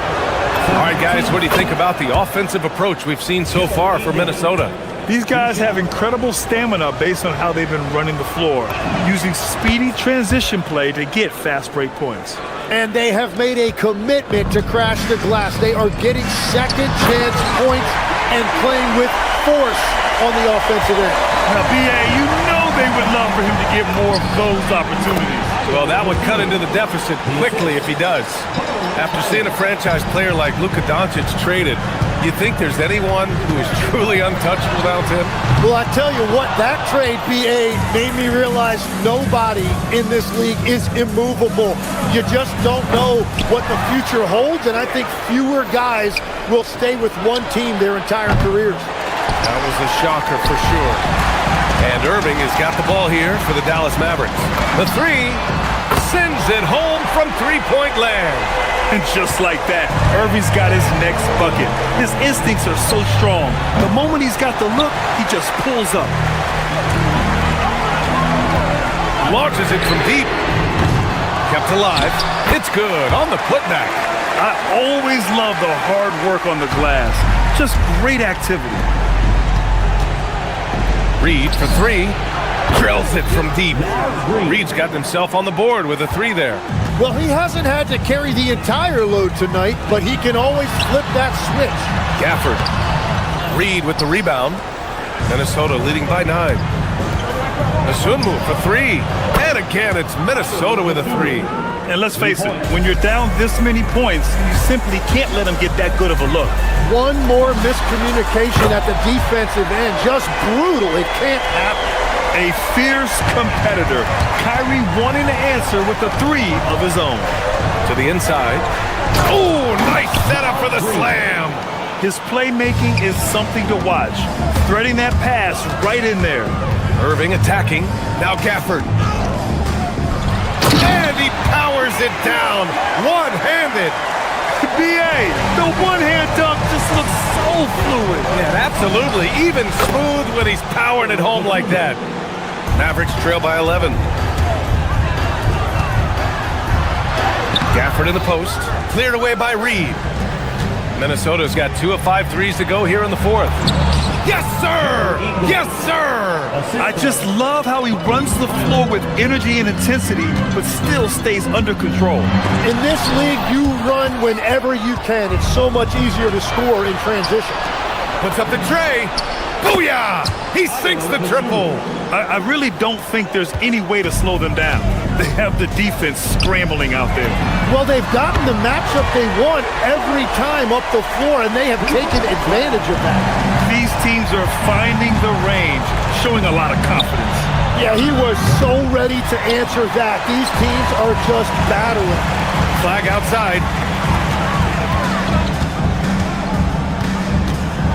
Speaker 4: All right, guys, what do you think about the offensive approach we've seen so far for Minnesota?
Speaker 5: These guys have incredible stamina based on how they've been running the floor, using speedy transition play to get fast break points.
Speaker 11: And they have made a commitment to crash the glass. They are getting second chance points and playing with force on the offensive end.
Speaker 5: Now, B.A., you know they would love for him to get more of those opportunities.
Speaker 4: Well, that would cut into the deficit quickly if he does. After seeing a franchise player like Luka Doncic traded, you think there's anyone who is truly untouchable down to him?
Speaker 11: Well, I tell you what, that trade, B.A., made me realize nobody in this league is immovable. You just don't know what the future holds, and I think fewer guys will stay with one team their entire careers.
Speaker 4: That was a shocker for sure. And Irving has got the ball here for the Dallas Mavericks. The 3 sends it home from three-point land.
Speaker 5: And just like that, Irving's got his next bucket. His instincts are so strong. The moment he's got the look, he just pulls up.
Speaker 4: Launches it from deep. Kept alive. It's good on the putback.
Speaker 5: I always love the hard work on the glass. Just great activity.
Speaker 4: Reid for 3. Drills it from deep. Reid's got himself on the board with a 3 there.
Speaker 11: Well, he hasn't had to carry the entire load tonight, but he can always flip that switch.
Speaker 4: Gafford. Reid with the rebound. Minnesota leading by 9. Asunmu for 3. And again, it's Minnesota with a 3.
Speaker 5: And let's face it, when you're down this many points, you simply can't let him get that good of a look.
Speaker 11: One more miscommunication at the defensive end. Just brutal. It can't happen.
Speaker 5: A fierce competitor. Kyrie wanting to answer with a 3 of his own.
Speaker 4: To the inside. Oh, nice setup for the slam.
Speaker 5: His playmaking is something to watch. Threading that pass right in there.
Speaker 4: Irving attacking. Now Gafford. And he powers it down. One-handed.
Speaker 5: B.A., the one-hand dunk just looks so fluid.
Speaker 4: Yeah, absolutely. Even smooth when he's powering it home like that. Mavericks trail by 11. Gafford in the post. Cleared away by Reid. Minnesota's got 2 of 5 threes to go here in the 4th. Yes, sir! Yes, sir!
Speaker 5: I just love how he runs the floor with energy and intensity, but still stays under control.
Speaker 11: In this league, you run whenever you can. It's so much easier to score in transition.
Speaker 4: Puts up the tray. Booyah! He sinks the triple.
Speaker 5: I really don't think there's any way to slow them down. They have the defense scrambling out there.
Speaker 11: Well, they've gotten the matchup they want every time up the floor, and they have taken advantage of that.
Speaker 5: These teams are finding the range, showing a lot of confidence.
Speaker 11: Yeah, he was so ready to answer that. These teams are just battling.
Speaker 4: Flag outside.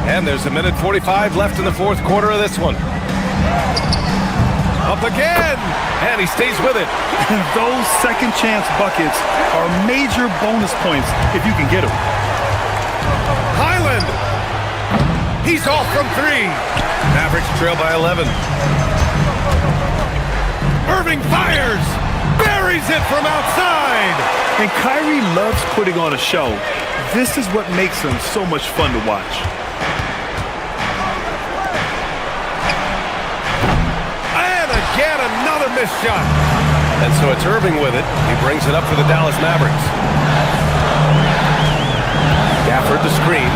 Speaker 4: And there's 1:45 left in the 4th quarter of this one. Up again! And he stays with it.
Speaker 5: And those second chance buckets are major bonus points if you can get them.
Speaker 4: Highland! He's off from 3. Mavericks trail by 11. Irving fires! Buries it from outside!
Speaker 5: And Kyrie loves putting on a show. This is what makes him so much fun to watch.
Speaker 4: Again, another missed shot. And so it's Irving with it. He brings it up for the Dallas Mavericks. Gafford the screen.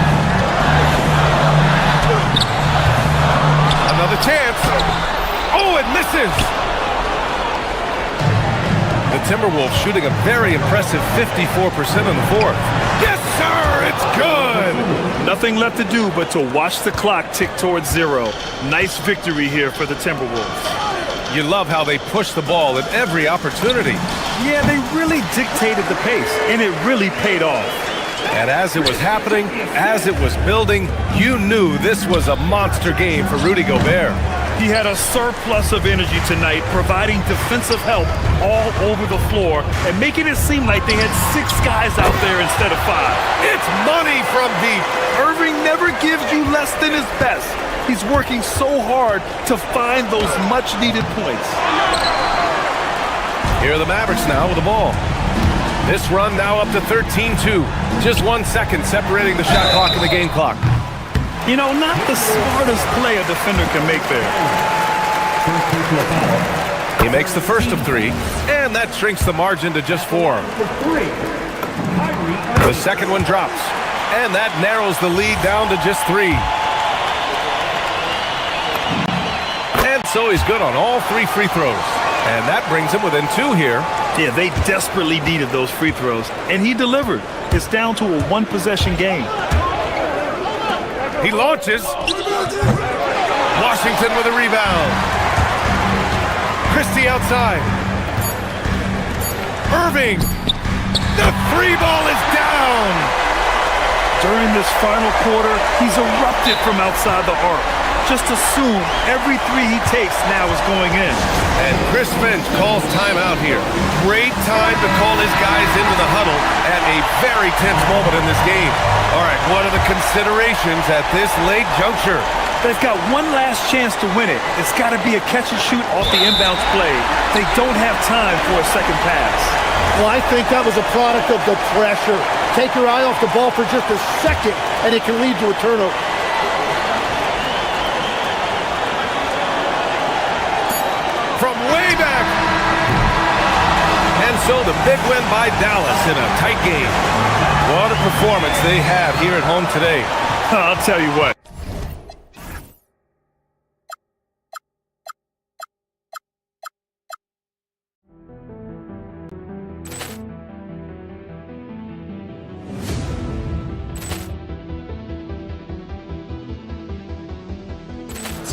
Speaker 4: Another chance. Oh, it misses. The Timberwolves shooting a very impressive 54% in the 4th. Yes, sir, it's good.
Speaker 5: Nothing left to do but to watch the clock tick towards 0. Nice victory here for the Timberwolves.
Speaker 4: You love how they push the ball at every opportunity.
Speaker 5: Yeah, they really dictated the pace, and it really paid off.
Speaker 4: And as it was happening, as it was building, you knew this was a monster game for Rudy Gobert.
Speaker 5: He had a surplus of energy tonight, providing defensive help all over the floor and making it seem like they had 6 guys out there instead of 5.
Speaker 2: It's money from deep.
Speaker 5: Irving never gives you less than his best. He's working so hard to find those much-needed points.
Speaker 4: Here are the Mavericks now with the ball. This run now up to 13-2. Just 1 second separating the shot clock and the game clock.
Speaker 5: You know, not the smartest play a defender can make there.
Speaker 4: He makes the first of 3, and that shrinks the margin to just 4. The second one drops, and that narrows the lead down to just 3. And so he's good on all 3 free throws. And that brings him within 2 here.
Speaker 5: Yeah, they desperately needed those free throws, and he delivered. It's down to a 1-possession game.
Speaker 4: He launches. Washington with a rebound. Christie outside. Irving. The 3 ball is down.
Speaker 5: During this final quarter, he's erupted from outside the arc. Just assume every 3 he takes now is going in.
Speaker 4: And Chris Finch calls timeout here. Great time to call his guys into the huddle at a very tense moment in this game. All right, what are the considerations at this late juncture?
Speaker 5: They've got one last chance to win it. It's got to be a catch and shoot off the inbounds play. They don't have time for a second pass.
Speaker 11: Well, I think that was a product of the pressure. Take your eye off the ball for just a second, and it can lead to a turnover.
Speaker 4: From way back. And so the big win by Dallas in a tight game. What a performance they have here at home today.
Speaker 5: I'll tell you what.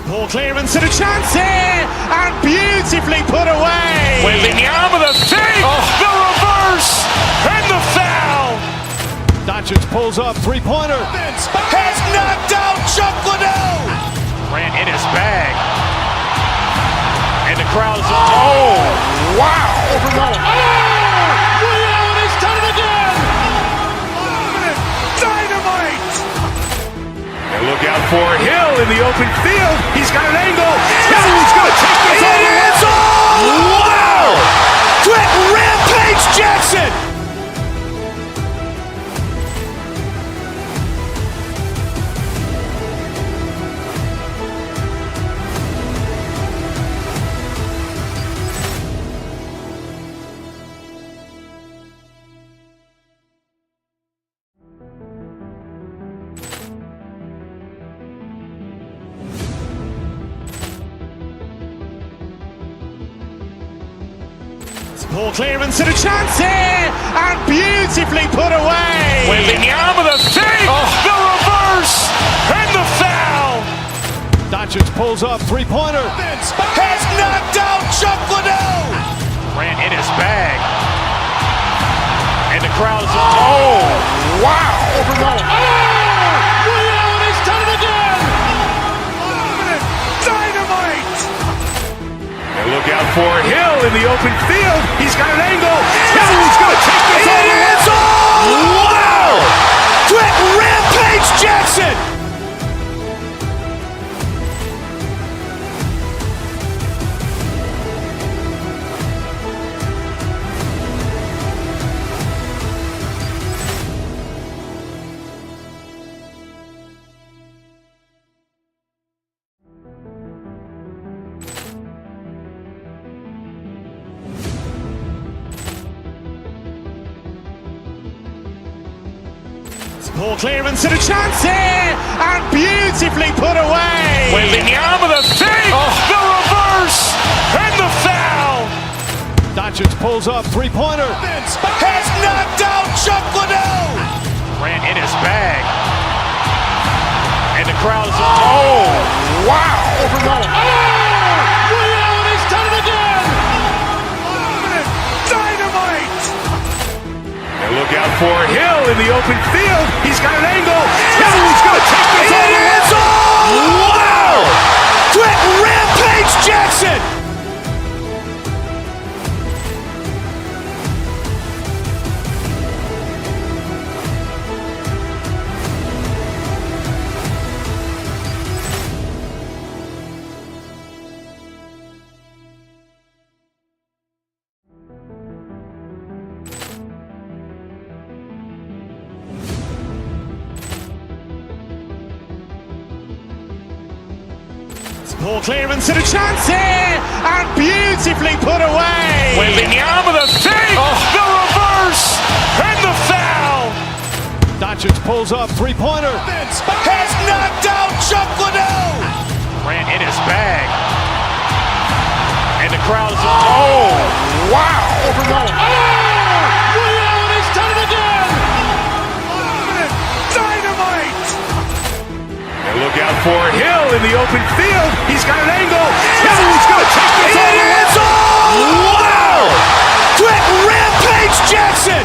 Speaker 1: Ball clearance and a chance here, and beautifully put away.
Speaker 8: Wembanyama the fake, the reverse, and the foul.
Speaker 1: Doncic pulls up, 3-pointer.
Speaker 8: Has knocked out Chuck Liddell. Grant in his bag, and the crowd is wow! Ray Allen has done it again. Dynamite.
Speaker 2: Look out for Hill in the open field. He's got an angle. Hill's going to take this all the way.
Speaker 8: Wow! Quick Rampage Jackson. Ball clearance and a chance here, and beautifully put away. Wembanyama the fake, the reverse, and the foul.
Speaker 1: Doncic pulls up, 3-pointer.
Speaker 8: Has knocked out Chuck Liddell. Grant in his bag, and the crowd is wow! Ray Allen has done it again. Dynamite.
Speaker 2: And look out for Hill in the open field. He's got an angle. Hill's going to take this all the way.
Speaker 8: Wow! Quick Rampage Jackson. Ball clearance and a chance here, and beautifully put away. Wembanyama the fake, the reverse, and the foul.
Speaker 1: Doncic pulls up, 3-pointer.
Speaker 8: Has knocked out Chuck Liddell. Grant in his bag, and the crowd is wow! Ray Allen has done it again. Dynamite.
Speaker 2: And look out for Hill in the open field. He's got an angle. Hill's going to take this all the way.
Speaker 8: Wow! Quick Rampage
Speaker 1: Ball clearance and a chance here, and beautifully put away.
Speaker 2: Wembanyama the save, the reverse, and the foul.
Speaker 3: Doncic pulls up, three-pointer.
Speaker 8: Has knocked out Chuck Liddell. Ran in his bag. And the crowd is, oh, wow.
Speaker 2: He's done it again. Dynamite. And look out for Hill in the open field. He's got an angle. Hill's going to take this all the way. Wow! Quick Rampage Jackson.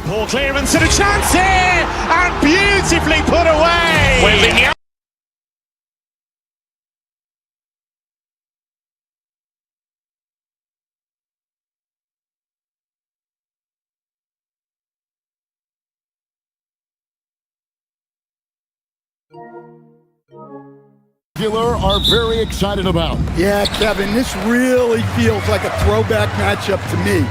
Speaker 1: Ball clearance and a chance here, and beautifully put away.
Speaker 8: Wembanyama.
Speaker 9: Are very excited about.
Speaker 12: Yeah, Kevin, this really feels like a throwback matchup to me.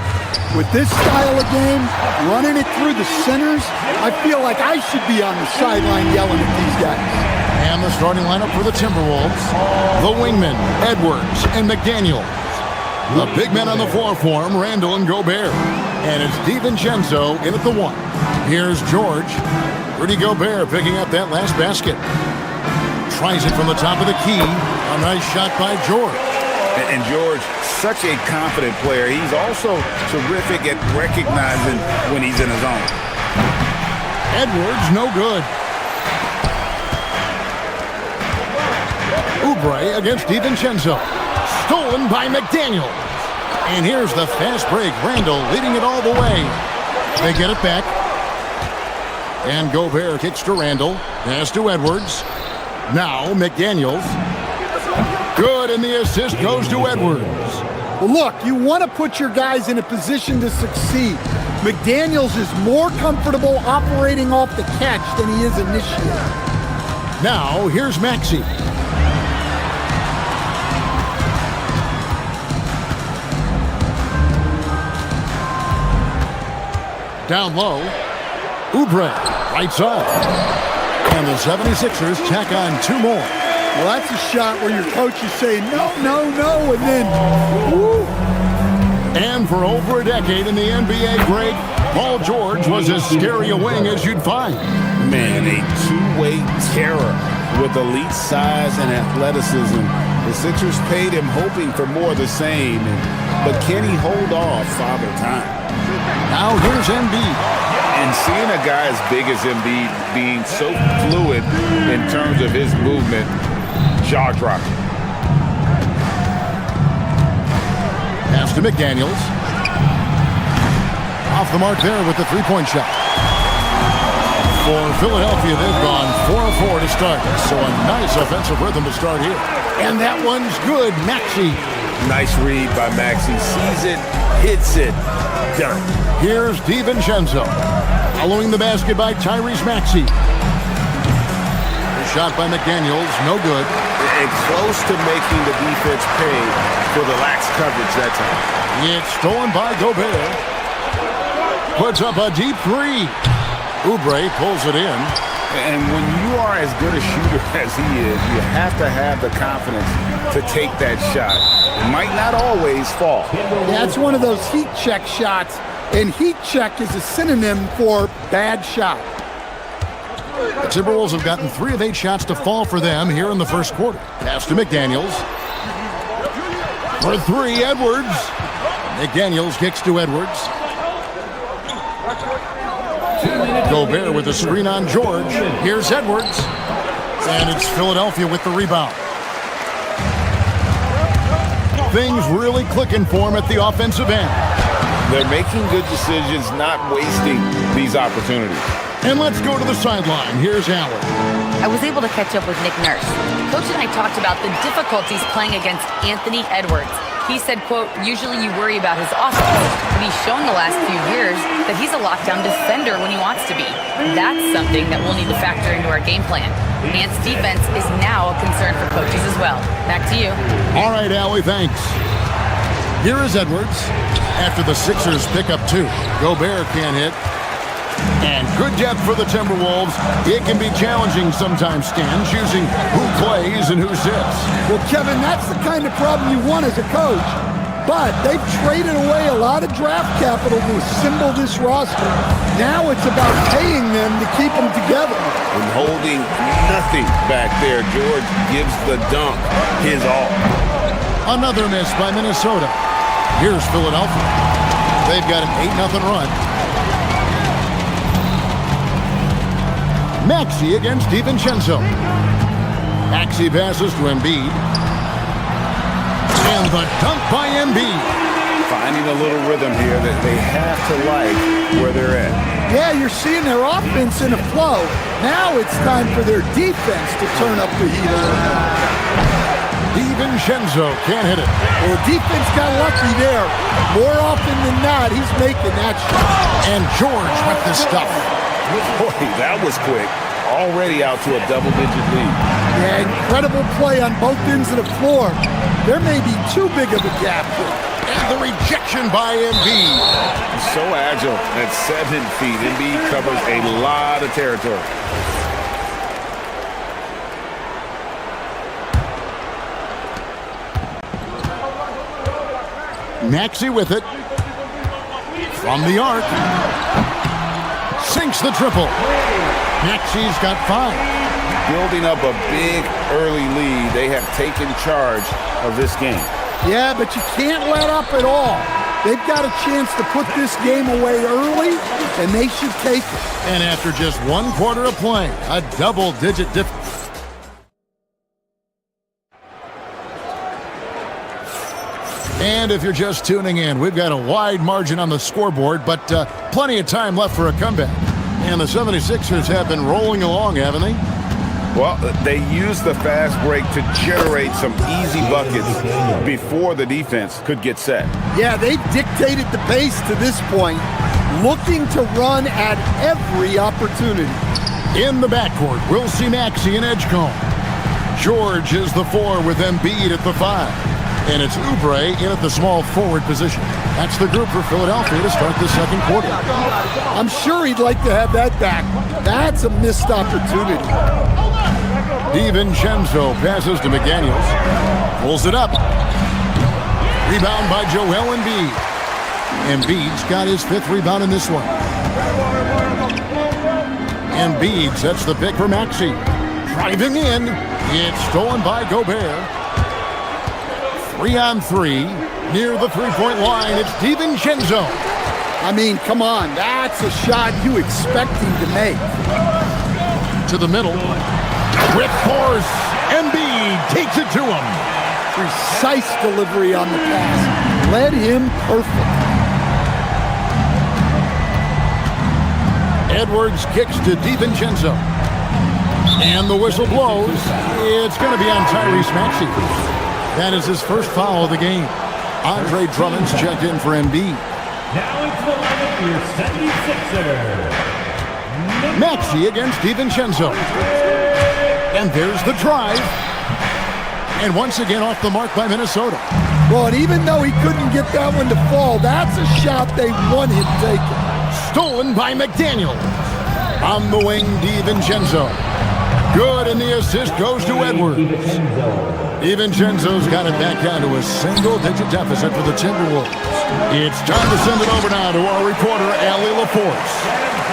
Speaker 12: With this style of game, running it through the centers, I feel like I should be on the sideline yelling at these guys.
Speaker 9: And the starting lineup for the Timberwolves, the wingmen, Edwards and McDaniel. The big men on the floor for him, Randall and Gobert. And it's DiVincenzo in at the one. Here's George. Rudy Gobert picking up that last basket. Tries it from the top of the key. A nice shot by George.
Speaker 10: And George, such a confident player. He's also terrific at recognizing when he's in his zone.
Speaker 9: Edwards, no good. Oubre against DiVincenzo. Stolen by McDaniel. And here's the fast break. Randall leading it all the way. They get it back. And Gobert kicks to Randall. Pass to Edwards. Now McDaniels. Good, and the assist goes to Edwards.
Speaker 12: Well, look, you want to put your guys in a position to succeed. McDaniels is more comfortable operating off the catch than he is initiating.
Speaker 9: Now, here's Maxey. Down low. Oubre, right side. And the 76ers tack on two more.
Speaker 12: Well, that's a shot where your coach is saying, no, no, no, and then, woo.
Speaker 9: And for over a decade in the NBA break, Paul George was as scary a wing as you'd find.
Speaker 10: Man, a two-way terror with elite size and athleticism. The Sixers paid him hoping for more of the same, but can he hold off Father Time?
Speaker 9: Now here's Embiid.
Speaker 10: And seeing a guy as big as Embiid being so fluid in terms of his movement, jaw-dropping.
Speaker 9: Pass to McDaniels. Off the mark there with the three-point shot. For Philadelphia, they've gone 4-4 to start. So a nice offensive rhythm to start here. And that one's good. Maxey.
Speaker 10: Nice read by Maxey. Sees it, hits it, done.
Speaker 9: Here's DiVincenzo. Following the basket by Tyrese Maxey. The shot by McDaniels, no good.
Speaker 10: And close to making the defense pay for the lax coverage that time.
Speaker 9: It's stolen by Gobert. Puts up a deep three. Oubre pulls it in.
Speaker 10: And when you are as good a shooter as he is, you have to have the confidence to take that shot. It might not always fall.
Speaker 12: That's one of those heat check shots. And heat check is a synonym for bad shot.
Speaker 9: The Timberwolves have gotten 3 of 8 shots to fall for them here in the first quarter. Pass to McDaniels. For 3, Edwards. McDaniels kicks to Edwards. Gobert with a screen on George. Here's Edwards. And it's Philadelphia with the rebound. Things really clicking for him at the offensive end.
Speaker 10: They're making good decisions, not wasting these opportunities.
Speaker 9: And let's go to the sideline. Here's Allen.
Speaker 7: I was able to catch up with Nick Nurse. Coach and I talked about the difficulties playing against Anthony Edwards. He said, quote, usually you worry about his offense, but he's shown the last few years that he's a lockdown defender when he wants to be. That's something that we'll need to factor into our game plan. Ant's defense is now a concern for coaches as well. Back to you.
Speaker 9: All right, Allie, thanks. Here is Edwards. After the Sixers pick up 2, Gobert can't hit. And good depth for the Timberwolves. It can be challenging sometimes, Stan, choosing who plays and who sits.
Speaker 12: Well, Kevin, that's the kind of problem you want as a coach. But they've traded away a lot of draft capital to assemble this roster. Now it's about paying them to keep them together.
Speaker 10: And holding nothing back there, George gives the dunk his all.
Speaker 9: Another miss by Minnesota. Here's Philadelphia. They've got an 8-0 run. Maxey against DiVincenzo. Maxey passes to Embiid. And the dunk by Embiid.
Speaker 10: Finding a little rhythm here that they have to like where they're at.
Speaker 12: Yeah, you're seeing their offense in a flow. Now it's time for their defense to turn up the heat a little bit.
Speaker 9: DiVincenzo can't hit it.
Speaker 12: Well, defense got lucky there. More often than not, he's making that shot.
Speaker 9: And George with the stuff.
Speaker 10: Boy, that was quick. Already out to a double-digit lead.
Speaker 12: Yeah, incredible play on both ends of the floor. There may be too big of a gap here.
Speaker 9: And the rejection by Embiid.
Speaker 10: So agile at 7 feet. Embiid covers a lot of territory.
Speaker 9: Maxey with it. From the arc. Sinks the triple. Maxey's got 5.
Speaker 10: Building up a big early lead. They have taken charge of this game.
Speaker 12: Yeah, but you can't let up at all. They've got a chance to put this game away early, and they should take it.
Speaker 9: And after just 1 quarter of play, a double-digit difference. And if you're just tuning in, we've got a wide margin on the scoreboard, but plenty of time left for a comeback. And the 76ers have been rolling along, haven't they?
Speaker 10: Well, they used the fast break to generate some easy buckets before the defense could get set.
Speaker 12: Yeah, they've dictated the pace to this point, looking to run at every opportunity.
Speaker 9: In the backcourt, we'll see Maxey and Edgecombe. George is the 4 with Embiid at the 5. And it's Oubre in at the small forward position. That's the group for Philadelphia to start the second quarter.
Speaker 12: I'm sure he'd like to have that back. That's a missed opportunity.
Speaker 9: DiVincenzo passes to McDaniels. Pulls it up. Rebound by Joel Embiid. Embiid's got his 5th rebound in this one. Embiid sets the pick for Maxey. Driving in. It's stolen by Gobert. 3-on-3, near the three-point line, it's DiVincenzo.
Speaker 12: I mean, come on, that's a shot you expect him to make.
Speaker 9: To the middle, with force, Embiid takes it to him.
Speaker 12: Precise delivery on the pass, led him perfect.
Speaker 9: Edwards kicks to DiVincenzo. And the whistle blows. It's going to be on Tyrese Maxey. That is his first foul of the game. Andre Drummond's checked in for Embiid.
Speaker 15: Now it's the line for your 76er.
Speaker 9: Maxey against DiVincenzo. And there's the drive. And once again off the mark by Minnesota.
Speaker 12: Well, and even though he couldn't get that one to fall, that's a shot they want him taken.
Speaker 9: Stolen by McDaniel. On the wing, DiVincenzo. Good, and the assist goes to Edwards. DiVincenzo's got it back down to a single-digit deficit for the Timberwolves. It's time to send it over now to our reporter, Allie LaForce.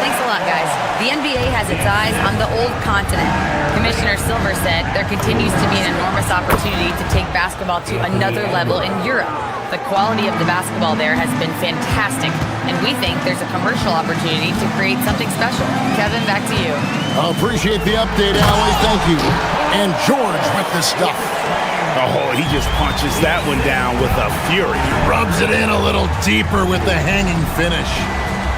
Speaker 7: Thanks a lot, guys. The NBA has its eyes on the old continent. Commissioner Silver said there continues to be an enormous opportunity to take basketball to another level in Europe. The quality of the basketball there has been fantastic, and we think there's a commercial opportunity to create something special. Kevin, back to you.
Speaker 9: I appreciate the update, Allie. Thank you. And George with the stuff.
Speaker 2: Oh, he just punches that one down with a fury.
Speaker 9: Rubs it in a little deeper with the hanging finish.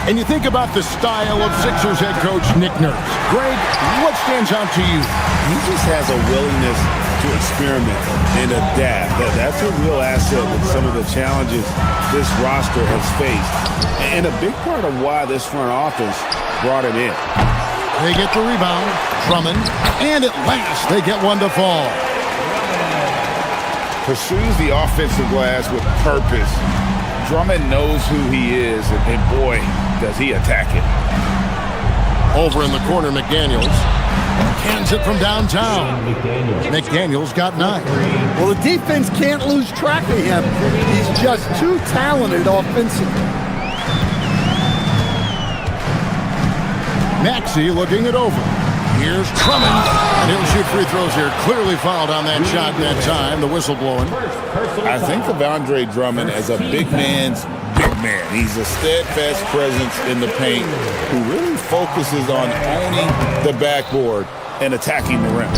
Speaker 9: And you think about the style of Sixers head coach Nick Nurse. Greg, what stands out to you?
Speaker 10: He just has a willingness to experiment and adapt. That's a real asset with some of the challenges this roster has faced. And a big part of why this front office brought him in.
Speaker 9: They get the rebound. Drummond. And at last, they get one to fall.
Speaker 10: Pursues the offensive glass with purpose. Drummond knows who he is, and boy, does he attack it.
Speaker 9: Over in the corner, McDaniels. Cans it from downtown. McDaniels got 9.
Speaker 12: Well, the defense can't lose track of him. He's just too talented offensively.
Speaker 9: Maxey looking it over. Here's Drummond. And he'll shoot free throws here. Clearly fouled on that shot that time. The whistle blowing.
Speaker 10: I think of Andre Drummond as a big man's big man. He's a steadfast presence in the paint who really focuses on owning the backboard and attacking the rim.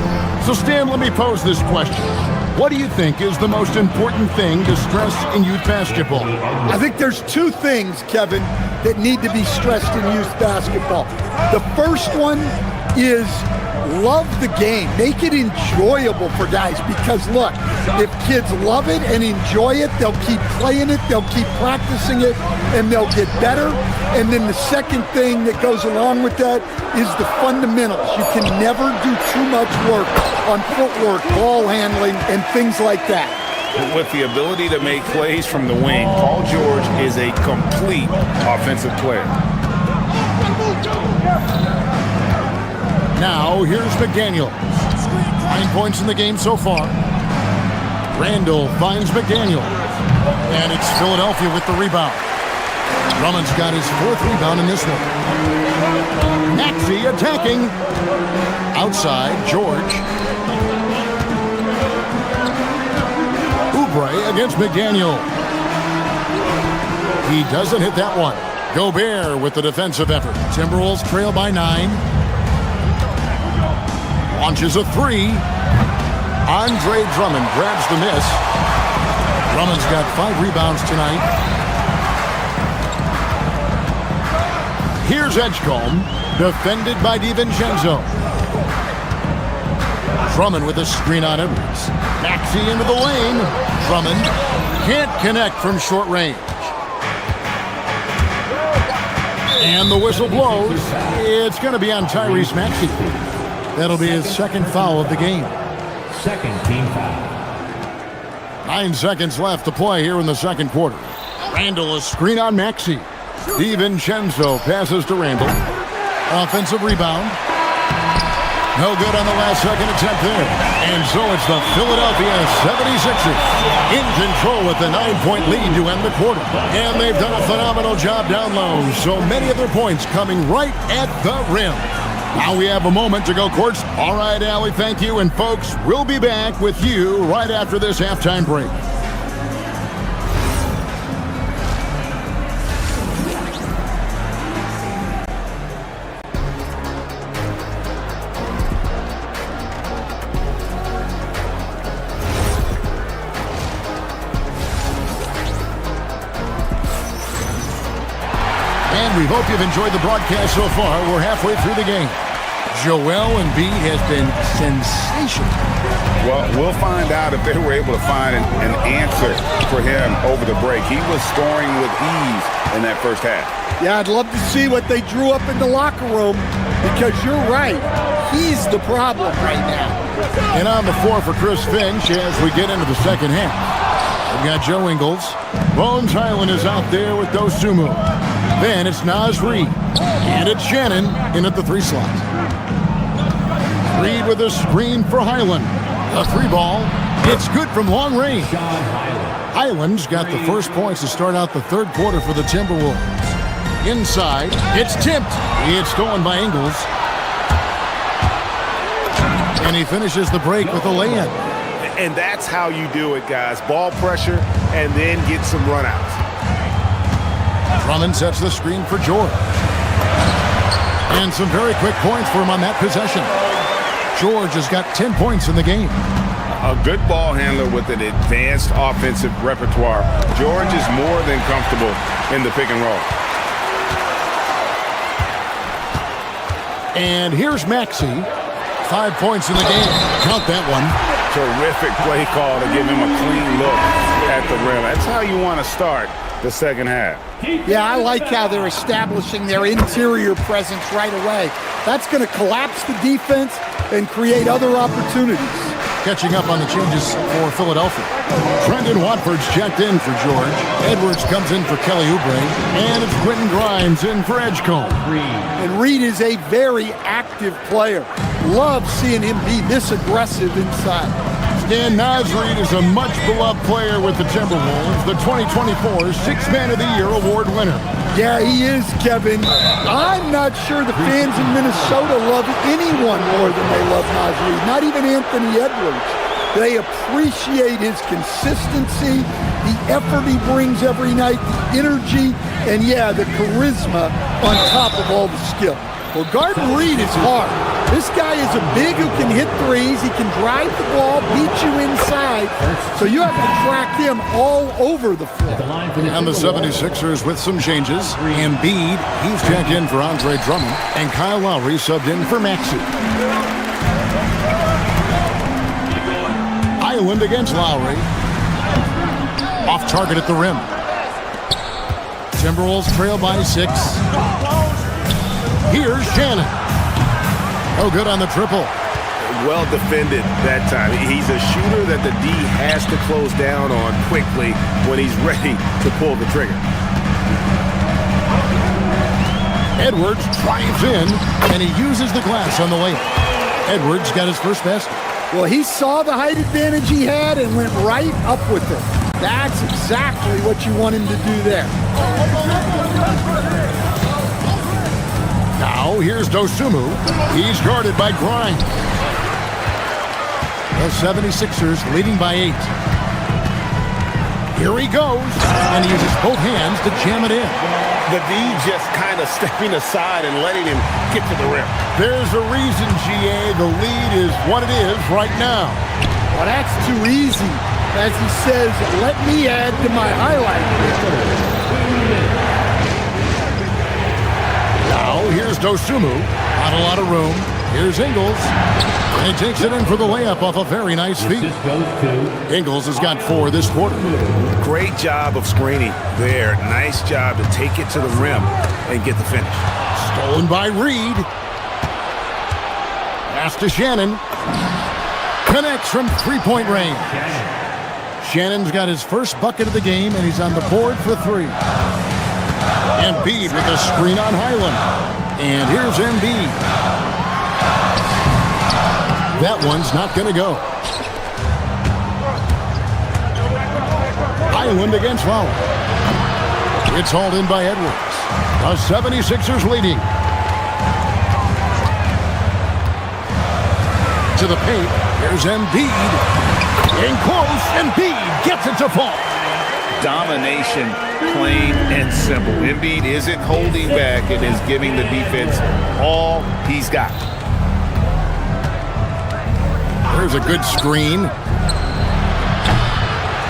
Speaker 9: So, Stan, let me pose this question. What do you think is the most important thing to stress in youth basketball?
Speaker 12: I think there's 2 things, Kevin, that need to be stressed in youth basketball. The first one is love the game. Make it enjoyable for guys because, look, if kids love it and enjoy it, they'll keep playing it, they'll keep practicing it, and they'll get better. And then the second thing that goes along with that is the fundamentals. You can never do too much work on footwork, ball handling, and things like that.
Speaker 10: With the ability to make plays from the wing, Paul George is a complete offensive player.
Speaker 9: Now, here's McDaniels. 9 points in the game so far. Randall finds McDaniels. And it's Philadelphia with the rebound. Drummond's got his 4th rebound in this one. Maxey attacking. Outside, George. Oubre against McDaniel. He doesn't hit that one. Gobert with the defensive effort. Timberwolves trail by 9. Launches a 3. Andre Drummond grabs the miss. Drummond's got 5 rebounds tonight. Here's Edgecombe, defended by DiVincenzo. Drummond with a screen on Edwards. Maxey into the lane. Drummond can't connect from short range. And the whistle blows. It's going to be on Tyrese Maxey. That'll be his 2nd foul of the game.
Speaker 15: Second team foul.
Speaker 9: 9 seconds left to play here in the second quarter. Randall, a screen on Maxey. DiVincenzo passes to Randall. Offensive rebound. No good on the last second attempt there. And so it's the Philadelphia 76ers in control with the 9-point lead to end the quarter. And they've done a phenomenal job down low. So many of their points coming right at the rim. Now we have a moment to go courts. All right, Allie, thank you. And folks, we'll be back with you right after this halftime break. And we hope you've enjoyed the broadcast so far. We're halfway through the game. Joel Embiid has been sensational.
Speaker 10: Well, we'll find out if they were able to find an answer for him over the break. He was scoring with ease in that first half.
Speaker 12: Yeah, I'd love to see what they drew up in the locker room because you're right. He's the problem right now.
Speaker 9: And on the floor for Chris Finch as we get into the second half. We've got Joe Ingles. Bones Highland is out there with Dosunmu. Then it's Naz Reid. And it's Shannon in at the 3 slot. Reid with a screen for Highland. A 3 ball. It's good from long range. Highland's got the first points to start out the third quarter for the Timberwolves. Inside. It's tipped. It's stolen by Ingles. And he finishes the break with a lay-in.
Speaker 10: And that's how you do it, guys. Ball pressure and then get some runouts.
Speaker 9: Drummond sets the screen for George. And some very quick points for him on that possession. George has got 10 points in the game.
Speaker 10: A good ball handler with an advanced offensive repertoire. George is more than comfortable in the pick and roll.
Speaker 9: And here's Maxey. 5 points in the game. Count that one.
Speaker 10: Terrific play call to give him a clean look at the rim. That's how you want to start the second half.
Speaker 12: Yeah, I like how they're establishing their interior presence right away. That's going to collapse the defense and create other opportunities.
Speaker 9: Catching up on the changes for Philadelphia. Brendan Watford's checked in for George. Edwards comes in for Kelly Oubre. And it's Quentin Grimes in for Edgecombe.
Speaker 12: And Reed is a very active player. Love seeing him be this aggressive inside.
Speaker 9: Stan Nasreed is a much-beloved player with the Timberwolves, the 2024 Sixth Man of the Year award winner.
Speaker 12: Yeah, he is, Kevin. I'm not sure the fans in Minnesota love anyone more than they love Nasreed, not even Anthony Edwards. They appreciate his consistency, the effort he brings every night, the energy, and yeah, the charisma on top of all the skill. Well, guarding Reed is hard. This guy is a big who can hit threes. He can drive the ball, beat you inside. So you have to track him all over the floor.
Speaker 9: And the 76ers with some changes. Embiid, he's checked in for Andre Drummond. And Kyle Lowry subbed in for Maxey. Island against Lowry. Off target at the rim. Timberwolves trail by 6. Here's Shannon. No good on the triple.
Speaker 10: Well defended that time. He's a shooter that the D has to close down on quickly when he's ready to pull the trigger.
Speaker 9: Edwards drives in, and he uses the glass on the layup. Edwards got his first basket.
Speaker 12: Well, he saw the height advantage he had and went right up with it. That's exactly what you want him to do there.
Speaker 9: Now, here's Dosunmu. He's guarded by Grimes. The 76ers leading by 8. Here he goes, and he uses both hands to jam it in.
Speaker 10: The D just kind of stepping aside and letting him get to the rim.
Speaker 9: There's a reason, GA, the lead is what it is right now.
Speaker 12: Well, that's too easy. As he says, let me add to my highlight.
Speaker 9: Now, here's Dosunmu. Not a lot of room. Here's Ingles. And he takes it in for the layup off a very nice feed. Ingles has got 4 this quarter.
Speaker 10: Great job of screening there. Nice job to take it to the rim and get the finish.
Speaker 9: Stolen by Reed. Pass to Shannon. Connects from three-point range. Shannon's got his first bucket of the game, and he's on the board for 3. Embiid with a screen on Highland. And here's Embiid. That one's not going to go. Highland against Lowry. It's hauled in by Edwards. The 76ers leading. To the paint. Here's Embiid. In close. Embiid gets it to fall.
Speaker 10: Domination, plain and simple. Embiid isn't holding back and is giving the defense all he's got.
Speaker 9: There's a good screen.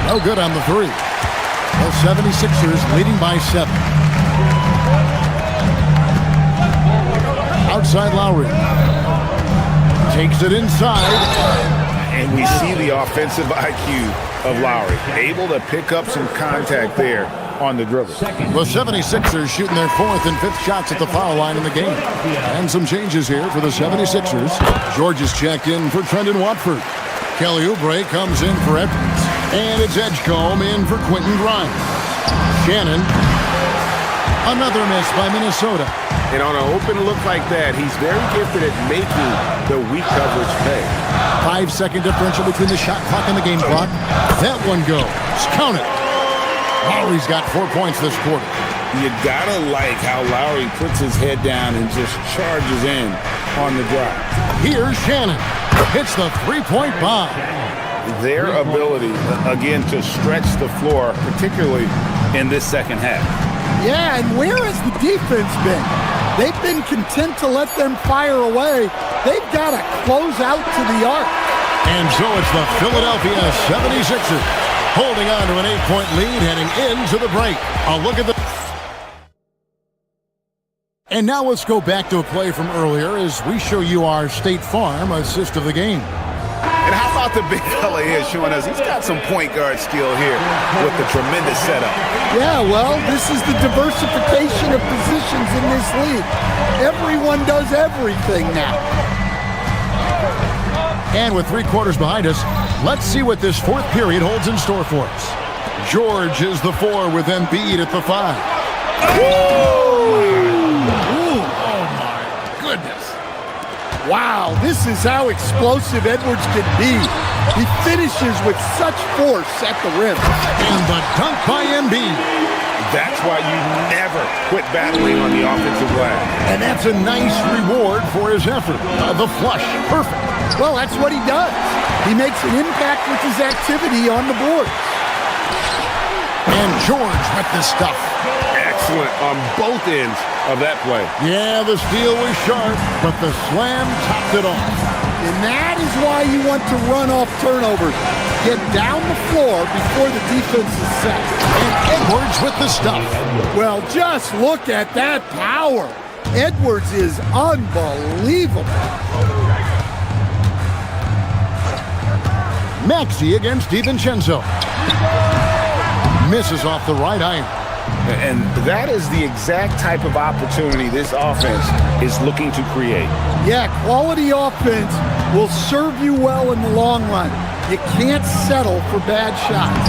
Speaker 9: No good on the 3. The 76ers leading by 7. Outside Lowry. Takes it inside.
Speaker 10: And we see the offensive IQ of Lowry. Able to pick up some contact there on the dribble.
Speaker 9: The 76ers shooting their 4th and 5th shots at the foul line in the game. And some changes here for the 76ers. George is checked in for Brendan Watford. Kelly Oubre comes in for Edwards. And it's Edgecombe in for Quentin Grimes. Shannon. Another miss by Minnesota.
Speaker 10: And on an open look like that, he's very gifted at making the weak coverage pay.
Speaker 9: 5-second differential between the shot clock and the game clock. That one goes. Count it. Lowry's got 4 points this quarter.
Speaker 10: You gotta like how Lowry puts his head down and just charges in on the drive.
Speaker 9: Here's Shannon. Hits the three-point bomb.
Speaker 10: Their ability, again, to stretch the floor, particularly in this second half.
Speaker 12: Yeah, and where has the defense been? They've been content to let them fire away. They've got to close out to the arc.
Speaker 9: And so it's the Philadelphia 76ers holding on to an 8-point lead heading into the break. A look at the... And now let's go back to a play from earlier as we show you our State Farm assist of the game.
Speaker 10: And how about smart the big fella is, showing us he's got some point guard skill here with the tremendous setup.
Speaker 12: Yeah, well, this is the diversification of positions in this league. Everyone does everything now.
Speaker 9: And with 3 quarters behind us, let's see what this fourth period holds in store for us. George is the 4 with Embiid at the 5.
Speaker 12: Oh, my goodness. Wow, this is how explosive Edwards can be. He finishes with such force at the rim.
Speaker 9: And the dunk by Embiid.
Speaker 10: That's why you never quit battling on the offensive glass.
Speaker 9: And that's a nice reward for his effort. The flush, perfect.
Speaker 12: Well, that's what he does. He makes an impact with his activity on the board.
Speaker 9: And George with the stuff.
Speaker 10: Excellent on both ends of that play.
Speaker 9: Yeah, the steal was sharp, but the slam topped it off.
Speaker 12: And that is why you want to run off turnovers. Get down the floor before the defense is set.
Speaker 9: And Edwards with the stuff.
Speaker 12: Well, just look at that power. Edwards is unbelievable.
Speaker 9: Maxey against DiVincenzo. Misses off the right iron.
Speaker 10: And that is the exact type of opportunity this offense is looking to create.
Speaker 12: Yeah, quality offense will serve you well in the long run. You can't settle for bad shots.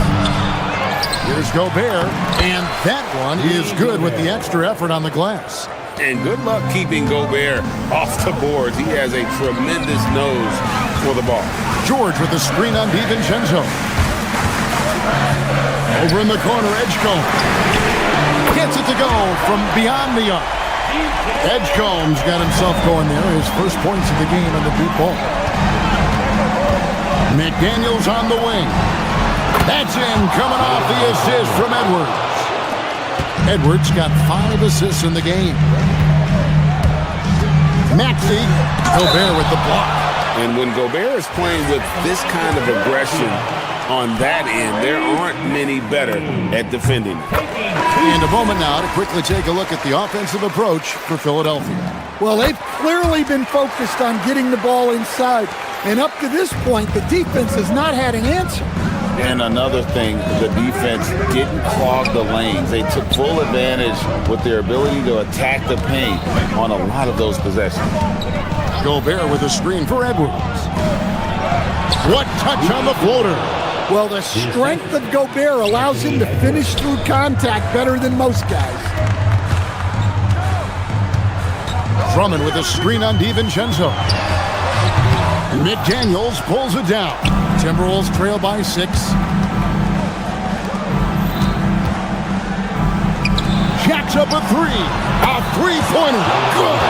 Speaker 9: Here's Gobert, and that one is good with the extra effort on the glass.
Speaker 10: And good luck keeping Gobert off the boards. He has a tremendous nose for the ball.
Speaker 9: George with the screen on DiVincenzo. Over in the corner, Edgecombe. Gets it to go from beyond the arc. Edgecombe's got himself going there. His first points of the game on the deep ball. McDaniels on the wing. That's in, coming off the assist from Edwards. Edwards got 5 assists in the game. Maxey, Gobert with the block.
Speaker 10: And when Gobert is playing with this kind of aggression on that end, there aren't many better at defending.
Speaker 9: And a moment now to quickly take a look at the offensive approach for Philadelphia.
Speaker 12: Well, they've clearly been focused on getting the ball inside. And up to this point, the defense has not had an answer.
Speaker 10: And another thing, the defense didn't clog the lanes. They took full advantage with their ability to attack the paint on a lot of those possessions.
Speaker 9: Gobert with a screen for Edwards. What touch on the floater.
Speaker 12: Well, the strength of Gobert allows him to finish through contact better than most guys.
Speaker 9: Drummond with a screen on DiVincenzo. McDaniels pulls it down. Timberwolves trail by 6. Jacks up a 3. A three-pointer. Good.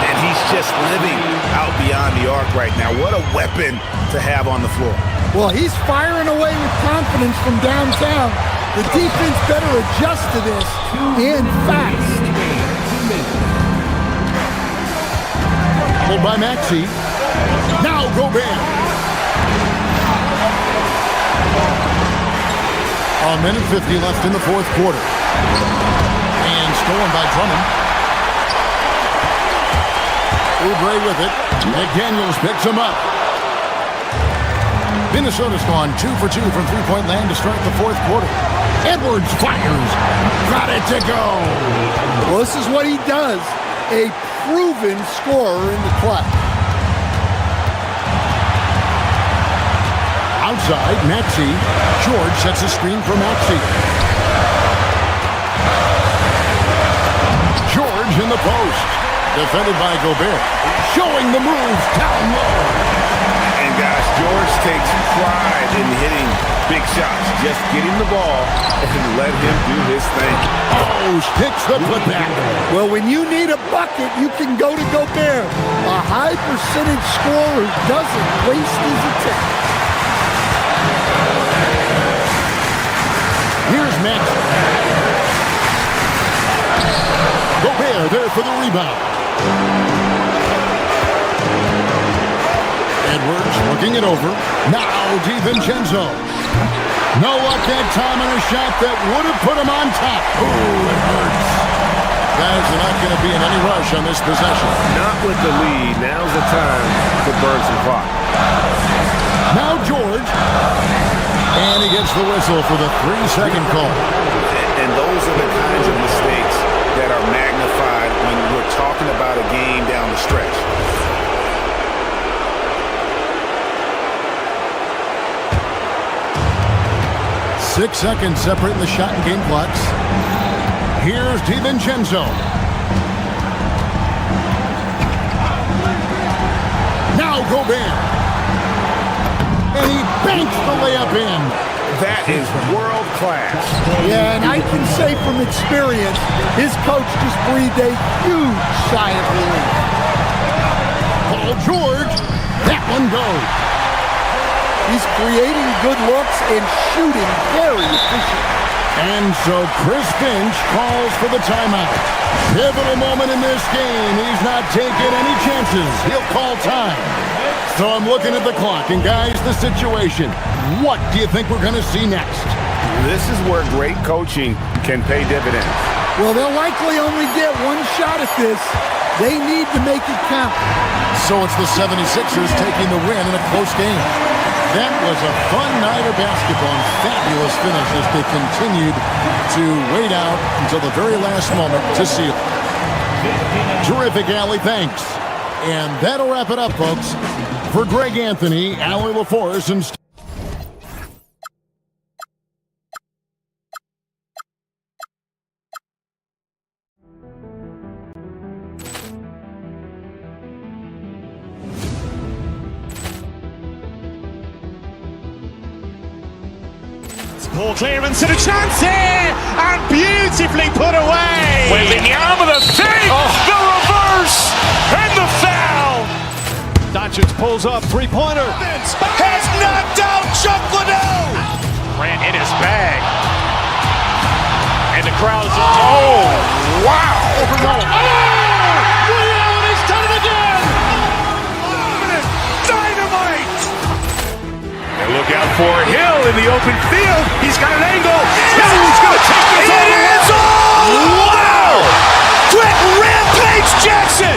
Speaker 10: And he's just living out beyond the arc right now. What a weapon to have on the floor.
Speaker 12: Well, he's firing away with confidence from downtown. The defense better adjust to this, and fast.
Speaker 9: Pulled by Maxey. Now Gobert. A minute 50 left in the fourth quarter. And stolen by Drummond. Oubre with it. McDaniels picks him up. Minnesota's gone 2 for 2 from three-point land to start the fourth quarter. Edwards fires. Got it to go.
Speaker 12: Well, this is what he does. A proven scorer in the clutch.
Speaker 9: Outside, Maxey. George sets a screen for Maxey. George in the post. Defended by Gobert. Showing the moves down low.
Speaker 10: And guys, George takes pride in hitting big shots. Just get him the ball and let him do his thing.
Speaker 9: Oh, sticks the putback.
Speaker 12: Well, when you need a bucket, you can go to Gobert. A high percentage scorer who doesn't waste his attempts.
Speaker 9: Here's Maxey. Gobert there for the rebound. Edwards looking it over. Now DiVincenzo. No luck that time on a shot that would have put him on top. Oh, it hurts. Guys are not going to be in any rush on this possession.
Speaker 10: Not with the lead. Now's the time to burn some clock.
Speaker 9: Now George. And he gets the whistle for the 3-second call.
Speaker 10: And those are the kinds of mistakes that are magnified when we're talking about a game down the stretch.
Speaker 9: Six seconds separating the shot and game clocks. Here's DiVincenzo. Now Gobert. And he banks the layup in.
Speaker 10: That is world class.
Speaker 12: Yeah, and I can say from experience, his coach just breathed a huge sigh of relief.
Speaker 9: Paul George, that one goes.
Speaker 12: He's creating good looks and shooting very efficient.
Speaker 9: And so Chris Finch calls for the timeout. Pivotal moment in this game. He's not taking any chances. He'll call time. So I'm looking at the clock, and guys, the situation. What do you think we're going to see next?
Speaker 10: This is where great coaching can pay dividends.
Speaker 12: Well, they'll likely only get one shot at this. They need to make it count.
Speaker 9: So it's the 76ers taking the win in a close game. That was a fun night of basketball and fabulous finish as they continued to wait out until the very last moment to seal it. Terrific, Allie. Thanks. And that'll wrap it up, folks. For Greg Anthony, Allie LaForce, and
Speaker 1: Ball clearance and a chance here, and beautifully put away.
Speaker 2: Wembanyama the fake, the reverse, and the foul.
Speaker 3: Doncic pulls up, three-pointer.
Speaker 8: Has knocked out Chuck Liddell. Grant in his bag. And the crowd is... Oh, wow.
Speaker 2: He's done it again.
Speaker 8: Dynamite.
Speaker 2: And look out for Hill in the open field. He's got an angle. He's going to take this all the way. Wow!
Speaker 8: Quick Rampage Jackson.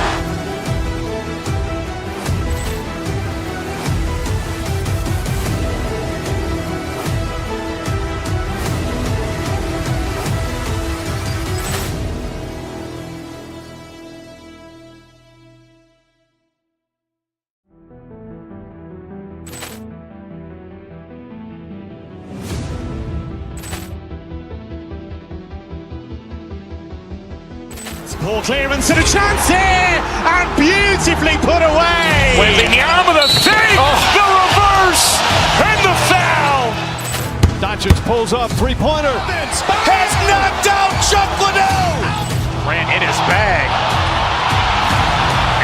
Speaker 1: Ball clearance and a chance here, and beautifully put away.
Speaker 2: Wembanyama the fake, the reverse, and the foul.
Speaker 3: Doncic pulls up, three-pointer.
Speaker 8: Has knocked out Chuck Liddell. Grant in his bag.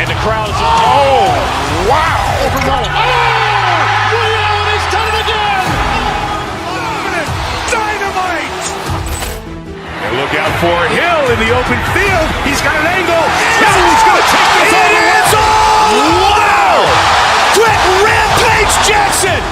Speaker 8: And the crowd is... Oh, wow.
Speaker 2: He's done it again.
Speaker 8: Dynamite.
Speaker 2: And look out for Hill in the open field. He's got an angle. He's going to take this all the way.
Speaker 8: Wow! Quick Rampage Jackson.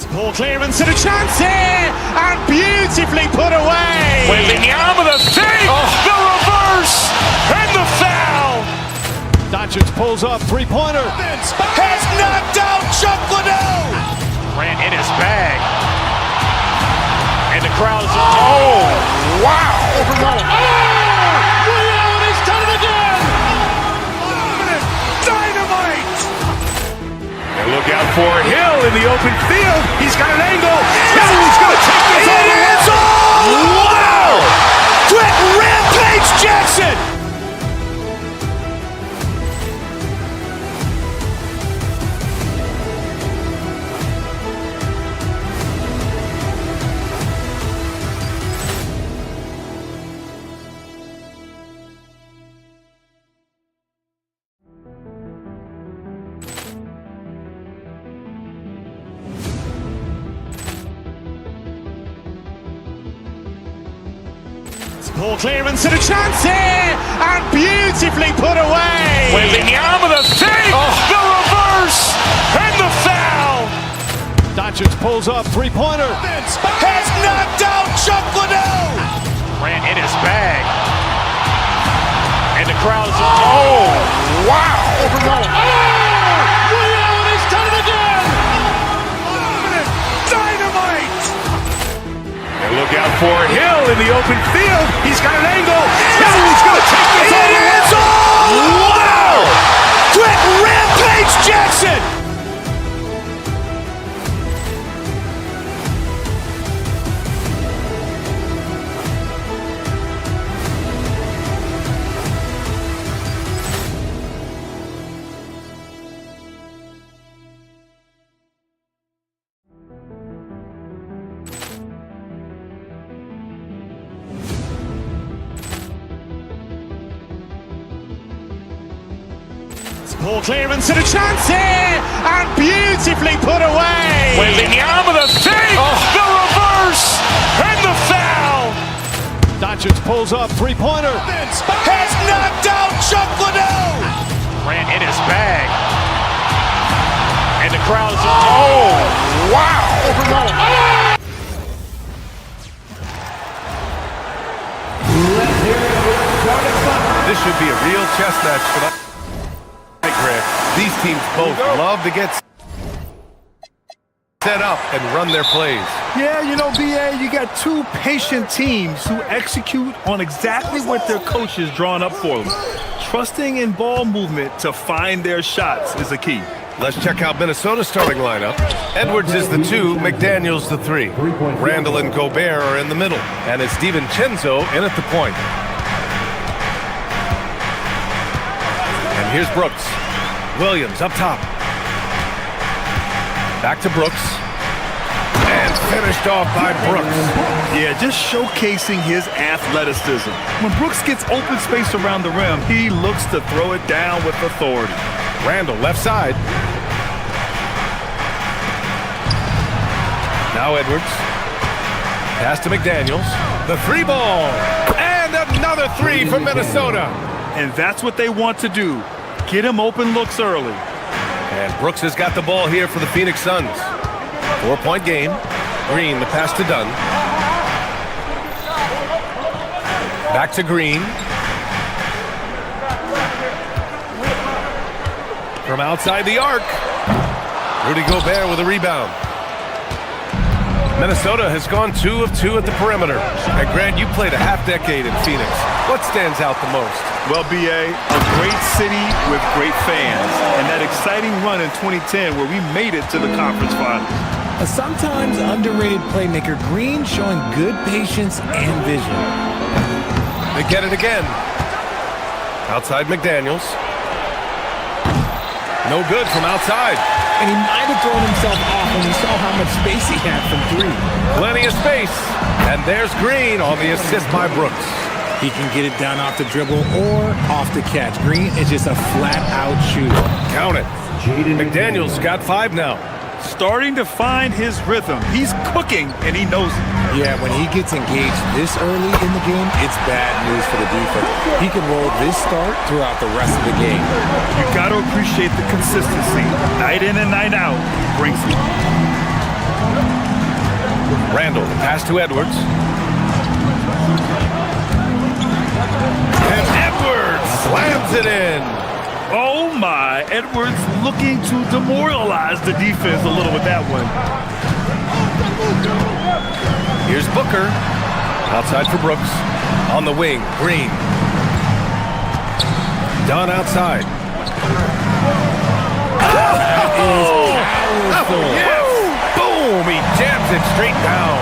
Speaker 1: Ball clearance and a chance here, and beautifully put away.
Speaker 2: Wembanyama the fake, the reverse, and the foul.
Speaker 3: Doncic pulls up, three-pointer.
Speaker 8: Has knocked out Chuck Liddell. Grant in his bag. And the crowd is... Oh, wow.
Speaker 2: He's done it again.
Speaker 8: Dynamite.
Speaker 2: And look out for Hill in the open field. He's got an angle. He's going to take this all the way.
Speaker 8: Wow! Quick Rampage Jackson.
Speaker 1: Ball clearance and a chance here, and beautifully put away.
Speaker 2: Wembanyama the save, the reverse, and the foul.
Speaker 3: Doncic pulls up, three-pointer.
Speaker 8: Has knocked out Chuck Liddell.
Speaker 1: Grant in his bag, and the crowd is
Speaker 2: Wow.
Speaker 8: He's done it again. Dynamite.
Speaker 2: And look out for Hill in the open field. He's got an angle. Hill's going to take this all the way. Wow! Quick Rampage Jackson.
Speaker 1: ball clearance and a chance here, and beautifully put away.
Speaker 2: Wembanyama the save, the reverse, and the foul.
Speaker 3: Doncic pulls up, three-pointer.
Speaker 8: Has knocked out Chuck Liddell.
Speaker 1: Grant in his bag, and the crowd is
Speaker 2: wow. This should be a real chess match tonight, Grant. These teams both love to get set up and run their plays.
Speaker 5: Yeah, you know, BA, you got two patient teams who execute on exactly what their coach has drawn up for them. Trusting in ball movement to find their shots is the key.
Speaker 4: Let's check out Minnesota's starting lineup. Edwards is the 2, McDaniels the 3. Randall and Gobert are in the middle, and it's DiVincenzo in at the point. And here's Brooks. Williams up top. Back to Brooks. And finished off by Brooks.
Speaker 5: Yeah, just showcasing his athleticism. When Brooks gets open space around the rim, he looks to throw it down with authority.
Speaker 4: Randall left side. Now Edwards. Pass to McDaniels. The 3 ball. And another 3 for Minnesota.
Speaker 5: And that's what they want to do. Get him open looks early.
Speaker 4: And Brooks has got the ball here for the Phoenix Suns. 4-point game. Green, the pass to Dunn. Back to Green. From outside the arc. Rudy Gobert with a rebound. Minnesota has gone 2 of 2 at the perimeter. And Grant, you played a half-decade in Phoenix. What stands out the most?
Speaker 5: Well, BA, a great city with great fans. And that exciting run in 2010 where we made it to the conference finals.
Speaker 13: A sometimes underrated playmaker, Green showing good patience and vision.
Speaker 4: They get it again. Outside McDaniels. No good from outside.
Speaker 13: And he might have thrown himself off when he saw how much space he had from 3.
Speaker 4: Plenty of space. And there's Green on the assist by Brooks.
Speaker 13: He can get it down off the dribble or off the catch. Green is just a flat-out shooter.
Speaker 4: Count it. McDaniels got 5 now.
Speaker 5: Starting to find his rhythm. He's cooking, and he knows it.
Speaker 13: Yeah, when he gets engaged this early in the game, it's bad news for the defense. He can roll this start throughout the rest of the game.
Speaker 5: You got to appreciate the consistency. Night in and night out, he brings it.
Speaker 4: Randall, pass to Edwards. And Edwards slams it in.
Speaker 5: Oh my, Edwards looking to demoralize the defense a little with that one.
Speaker 4: Here's Booker. Outside for Brooks. On the wing, Green. Dunn outside. Yes! Boom! He jams it straight down.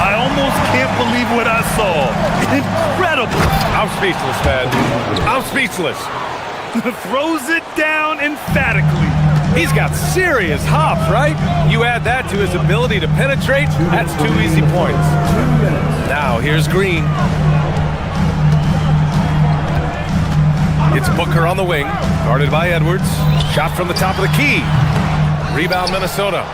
Speaker 5: I almost can't believe what I saw. Incredible.
Speaker 4: I'm speechless, man. I'm speechless.
Speaker 5: Throws it down emphatically.
Speaker 4: He's got serious hop, right? You add that to his ability to penetrate, that's 2 easy points. Now, here's Green. It's Booker on the wing, guarded by Edwards. Shot from the top of the key. Rebound, Minnesota.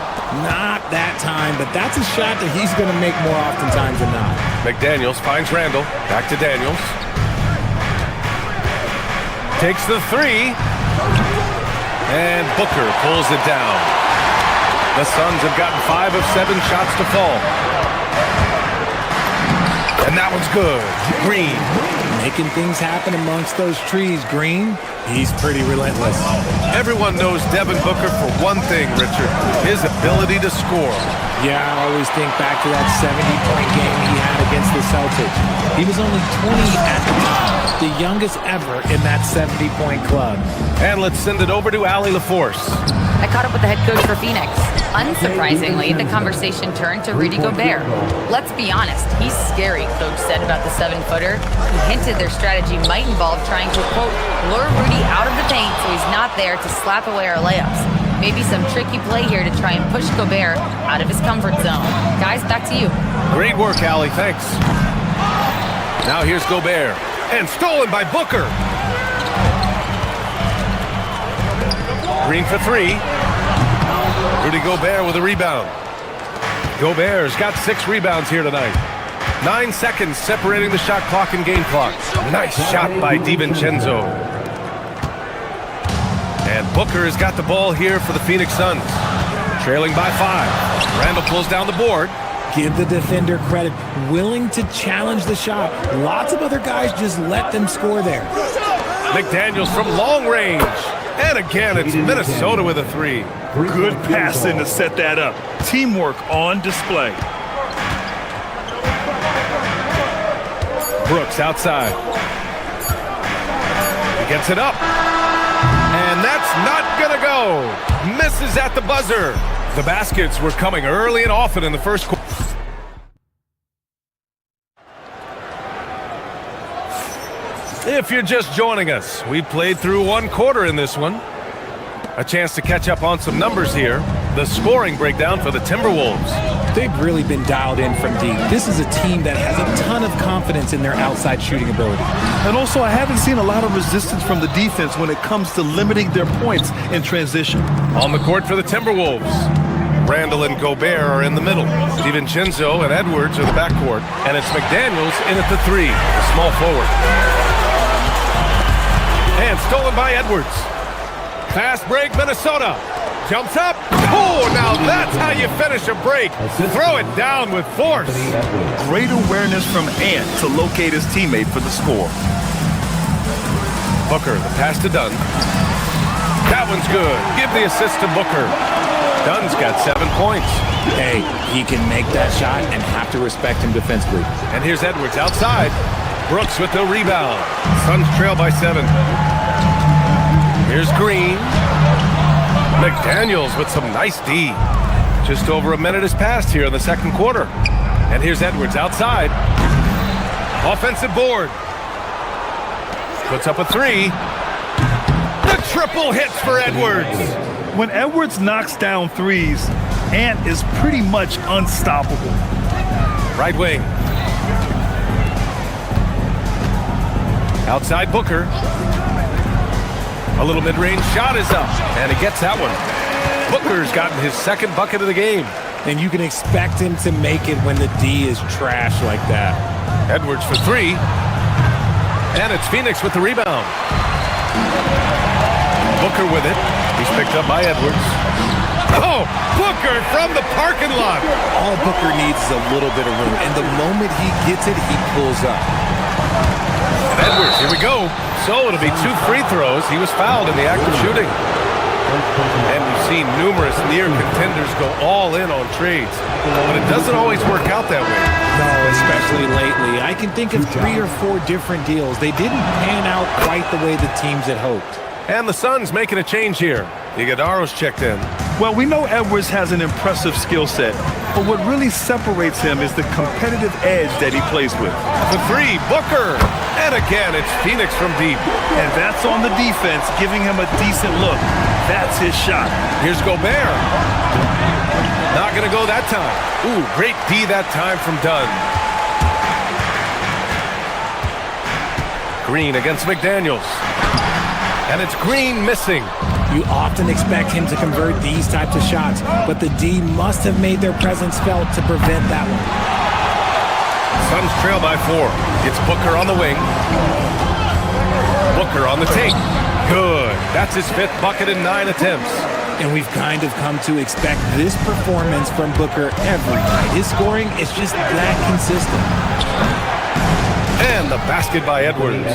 Speaker 13: Not that time, but that's a shot that he's going to make more oftentimes than not.
Speaker 4: McDaniels finds Randall. Back to Daniels. Takes the three. And Booker pulls it down. The Suns have gotten 5 of 7 shots to fall. And that one's good. Green.
Speaker 13: Making things happen amongst those trees, Green. He's pretty relentless.
Speaker 4: Everyone knows Devin Booker for one thing, Richard. His ability to score.
Speaker 13: Yeah, I always think back to that 70-point game he had against the Celtics. He was only 20 at the time, the youngest ever in that 70-point club.
Speaker 4: And let's send it over to Allie LaForce.
Speaker 7: I caught up with the head coach for Phoenix. Unsurprisingly, the conversation turned to Rudy Gobert. Let's be honest, he's scary, coach said about the 7-footer. He hinted their strategy might involve trying to, quote, lure Rudy out of the paint so he's not there to slap away our layups. Maybe some tricky play here to try and push Gobert out of his comfort zone. Guys, back to you.
Speaker 4: Great work, Allie. Thanks. Now here's Gobert. And stolen by Booker. Green for 3. Rudy Gobert with a rebound. Gobert's got 6 rebounds here tonight. 9 seconds separating the shot clock and game clock. Nice shot by DiVincenzo. And Booker has got the ball here for the Phoenix Suns. Trailing by 5. Randall pulls down the board.
Speaker 13: Give the defender credit. Willing to challenge the shot. Lots of other guys just let them score there.
Speaker 4: McDaniels from long range. And again, it's Minnesota with a 3.
Speaker 5: Good passing to set that up. Teamwork on display.
Speaker 4: Brooks outside. He gets it up. And that's not gonna go. Misses at the buzzer. The baskets were coming early and often in the first quarter. If you're just joining us, we played through 1 quarter in this one. A chance to catch up on some numbers here. The scoring breakdown for the Timberwolves.
Speaker 13: They've really been dialed in from deep. This is a team that has a ton of confidence in their outside shooting ability.
Speaker 5: And also, I haven't seen a lot of resistance from the defense when it comes to limiting their points in transition.
Speaker 4: On the court for the Timberwolves, Randall and Gobert are in the middle. DiVincenzo and Edwards are the backcourt. And it's McDaniels in at the 3, the small forward. And stolen by Edwards. Fast break, Minnesota. Jumps up. Oh, now that's how you finish a break. Throw it down with force.
Speaker 5: Great awareness from Ant to locate his teammate for the score.
Speaker 4: Booker, the pass to Dunn. That one's good. Give the assist to Booker. Dunn's got 7 points.
Speaker 13: Hey, he can make that shot and have to respect him defensively.
Speaker 4: And here's Edwards outside. Brooks with the rebound. Suns trail by 7. Here's Green. McDaniels with some nice D. Just over a minute has passed here in the second quarter. And here's Edwards outside. Offensive board. Puts up a 3. The triple hits for Edwards.
Speaker 5: When Edwards knocks down threes, Ant is pretty much unstoppable.
Speaker 4: Right wing. Outside Booker. A little mid-range shot is up, and he gets that one. Booker's gotten his 2nd bucket of the game.
Speaker 13: And you can expect him to make it when the D is trash like that.
Speaker 4: Edwards for 3. And it's Phoenix with the rebound. Booker with it. He's picked up by Edwards. Oh, Booker from the parking lot.
Speaker 13: All Booker needs is a little bit of room, and the moment he gets it, he pulls up.
Speaker 4: And Edwards, here we go. So it'll be 2 free throws. He was fouled in the act of shooting. And we've seen numerous near contenders go all in on trades. But it doesn't always work out that way.
Speaker 13: No, especially lately. I can think of 3 or 4 different deals. They didn't pan out quite the way the teams had hoped.
Speaker 4: And the Suns making a change here. Iguodala's checked in.
Speaker 5: Well, we know Edwards has an impressive skill set, but what really separates him is the competitive edge that he plays with.
Speaker 4: The 3, Booker. And again, it's Phoenix from deep.
Speaker 5: And that's on the defense, giving him a decent look. That's his shot.
Speaker 4: Here's Gobert. Not going to go that time. Ooh, great D that time from Dunn. Green against McDaniels. And it's Green missing.
Speaker 13: You often expect him to convert these types of shots, but the D must have made their presence felt to prevent that one.
Speaker 4: Suns trail by 4. It's Booker on the wing. Booker on the take. Good. That's his 5th bucket in 9 attempts.
Speaker 13: And we've kind of come to expect this performance from Booker every night. His scoring is just that consistent.
Speaker 4: And the basket by Edwards.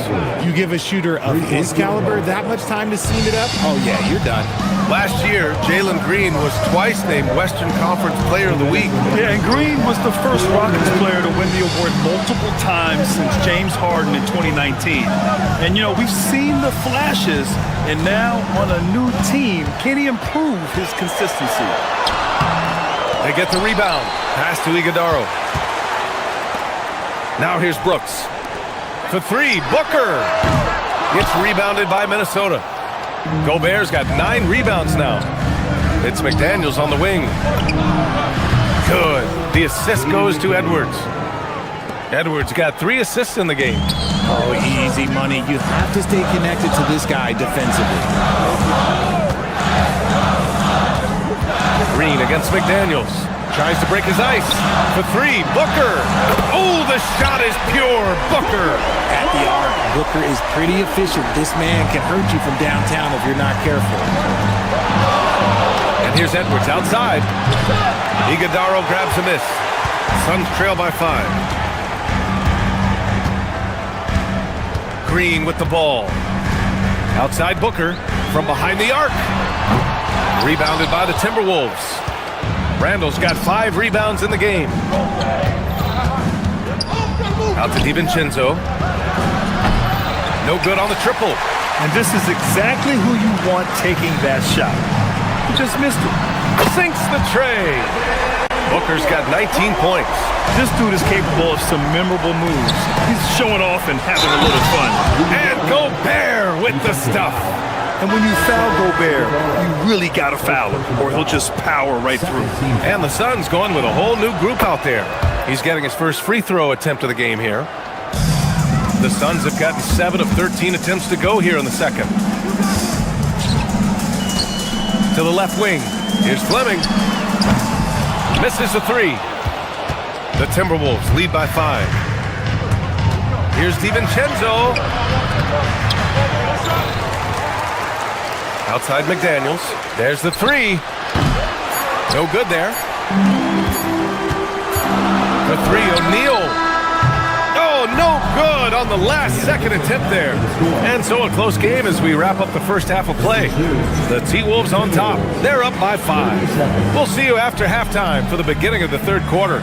Speaker 13: You give a shooter of his caliber that much time to seam it up, oh yeah, you're done.
Speaker 4: Last year, Jalen Green was twice named Western Conference Player of the Week.
Speaker 5: Yeah, and Green was the first Rockets player to win the award multiple times since James Harden in 2019. And, you know, we've seen the flashes, and now on a new team, can he improve his consistency?
Speaker 4: They get the rebound. Pass to Iguodaro. Now here's Brooks. For 3, Booker. Gets rebounded by Minnesota. Gobert's got 9 rebounds now. It's McDaniels on the wing. Good. The assist goes to Edwards. Edwards got 3 assists in the game.
Speaker 13: Oh, easy money. You have to stay connected to this guy defensively.
Speaker 4: Green against McDaniels. Tries to break his ice. For 3, Booker. Oh, the shot is pure. Booker.
Speaker 13: At the arc, Booker is pretty efficient. This man can hurt you from downtown if you're not careful.
Speaker 4: And here's Edwards outside. Iguodaro grabs a miss. Suns trail by 5. Green with the ball. Outside Booker from behind the arc. Rebounded by the Timberwolves. Randall's got 5 rebounds in the game. Out to DiVincenzo. No good on the triple.
Speaker 5: And this is exactly who you want taking that shot. He just missed it.
Speaker 4: Sinks the tray. Booker's got 19 points.
Speaker 5: This dude is capable of some memorable moves. He's showing off and having a little fun.
Speaker 4: And Gobert with the stuff.
Speaker 5: And when you foul Gobert, you really got to foul him, or he'll just power right through.
Speaker 4: And the Suns going with a whole new group out there. He's getting his first free throw attempt of the game here. The Suns have gotten 7 of 13 attempts to go here in the second. To the left wing. Here's Fleming. Misses the 3. The Timberwolves lead by 5. Here's DiVincenzo. Outside McDaniels. There's the 3. No good there. The 3, O'Neal. Oh, no good on the last second attempt there. And so a close game as we wrap up the first half of play. The T-Wolves on top. They're up by 5. We'll see you after halftime for the beginning of the third quarter.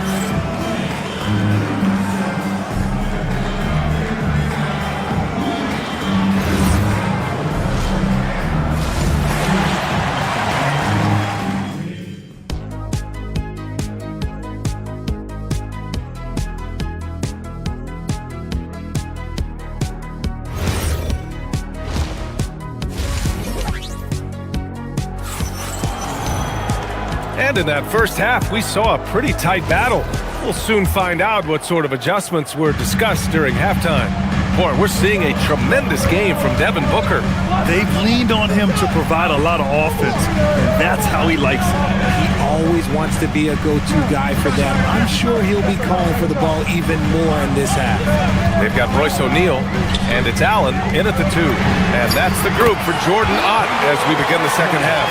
Speaker 4: And in that first half, we saw a pretty tight battle. We'll soon find out what sort of adjustments were discussed during halftime. Boy, we're seeing a tremendous game from Devin Booker.
Speaker 5: They've leaned on him to provide a lot of offense, and that's how he likes it.
Speaker 13: He always wants to be a go-to guy for them. I'm sure he'll be calling for the ball even more in this half.
Speaker 4: They've got Royce O'Neal, and it's Allen in at the 2. And that's the group for Jordan Ott as we begin the second half.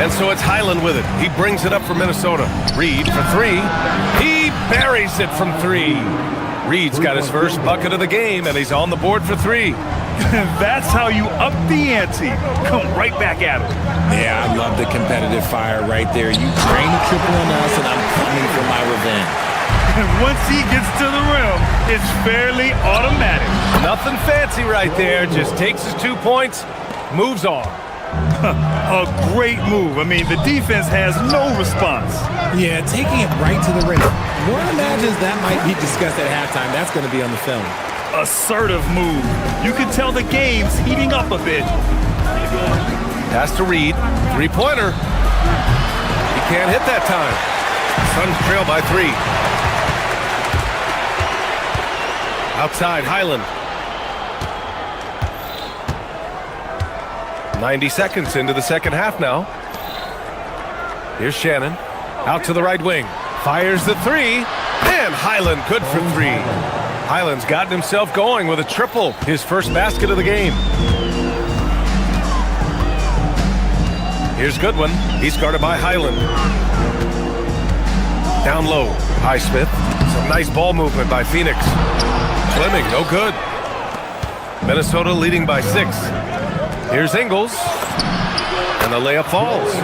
Speaker 4: And so it's Highland with it. He brings it up for Minnesota. Reed for 3. He buries it from 3. Reed's got his first bucket of the game, and he's on the board for 3.
Speaker 5: That's how you up the ante. Come right back at him.
Speaker 13: Yeah, I love the competitive fire right there. You drain a triple on us, and I'm coming for my revenge.
Speaker 5: And once he gets to the rim, it's fairly automatic.
Speaker 4: Nothing fancy right there. Just takes his 2 points, moves on.
Speaker 5: A great move. I mean, the defense has no response.
Speaker 13: Yeah, taking it right to the rim. One imagines that might be discussed at halftime. That's going to be on the film.
Speaker 5: Assertive move. You can tell the game's heating up a bit.
Speaker 4: Pass to Reed. 3-pointer. He can't hit that time. Suns trail by 3. Outside, Highland. 90 seconds into the second half now. Here's Shannon. Out to the right wing. Fires the three. And Highland good for three. Highland's gotten himself going with a triple. His first basket of the game. Here's Goodwin. He's guarded by Highland. Down low. Highsmith. Some nice ball movement by Phoenix. Fleming, no good. Minnesota leading by 6. Here's Ingles. And the layup falls.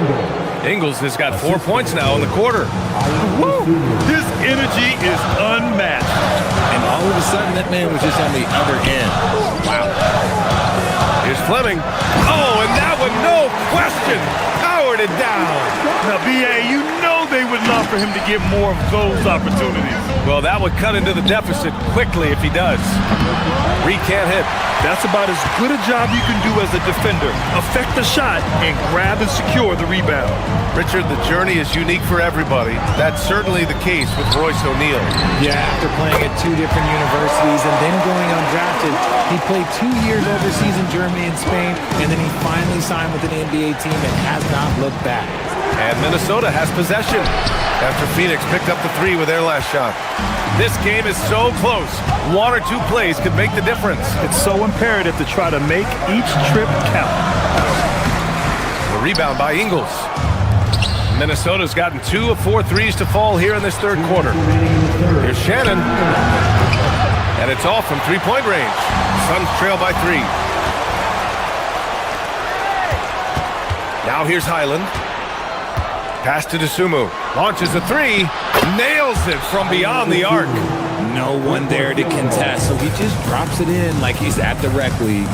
Speaker 4: Ingles has got 4 points now in the quarter.
Speaker 5: Woo! His energy is unmatched.
Speaker 13: And all of a sudden, that man was just on the other end. Wow.
Speaker 4: Here's Fleming. Oh, and that one, no question, powered it down.
Speaker 5: Now, B.A., you know they would love for him to get more of those opportunities.
Speaker 4: Well, that would cut into the deficit quickly if he does. Reed can't hit.
Speaker 5: That's about as good a job you can do as a defender. Affect the shot and grab and secure the rebound.
Speaker 4: Richard, the journey is unique for everybody. That's certainly the case with Royce O'Neal.
Speaker 13: Yeah, after playing at 2 different universities and then going undrafted, he played 2 years overseas in Germany and Spain, and then he finally signed with an NBA team and has not looked back.
Speaker 4: And Minnesota has possession after Phoenix picked up the 3 with their last shot. This game is so close. 1 or 2 plays could make the difference.
Speaker 5: It's so imperative to try to make each trip count.
Speaker 4: The rebound by Ingles. Minnesota's gotten 2 of 4 threes to fall here in this third quarter. Here's Shannon. And it's off from 3-point range. Suns trail by 3. Now here's Highland. Pass to DeSumo. Launches a 3. Nails it from beyond the arc.
Speaker 13: No one there to contest, so he just drops it in like he's at the rec league.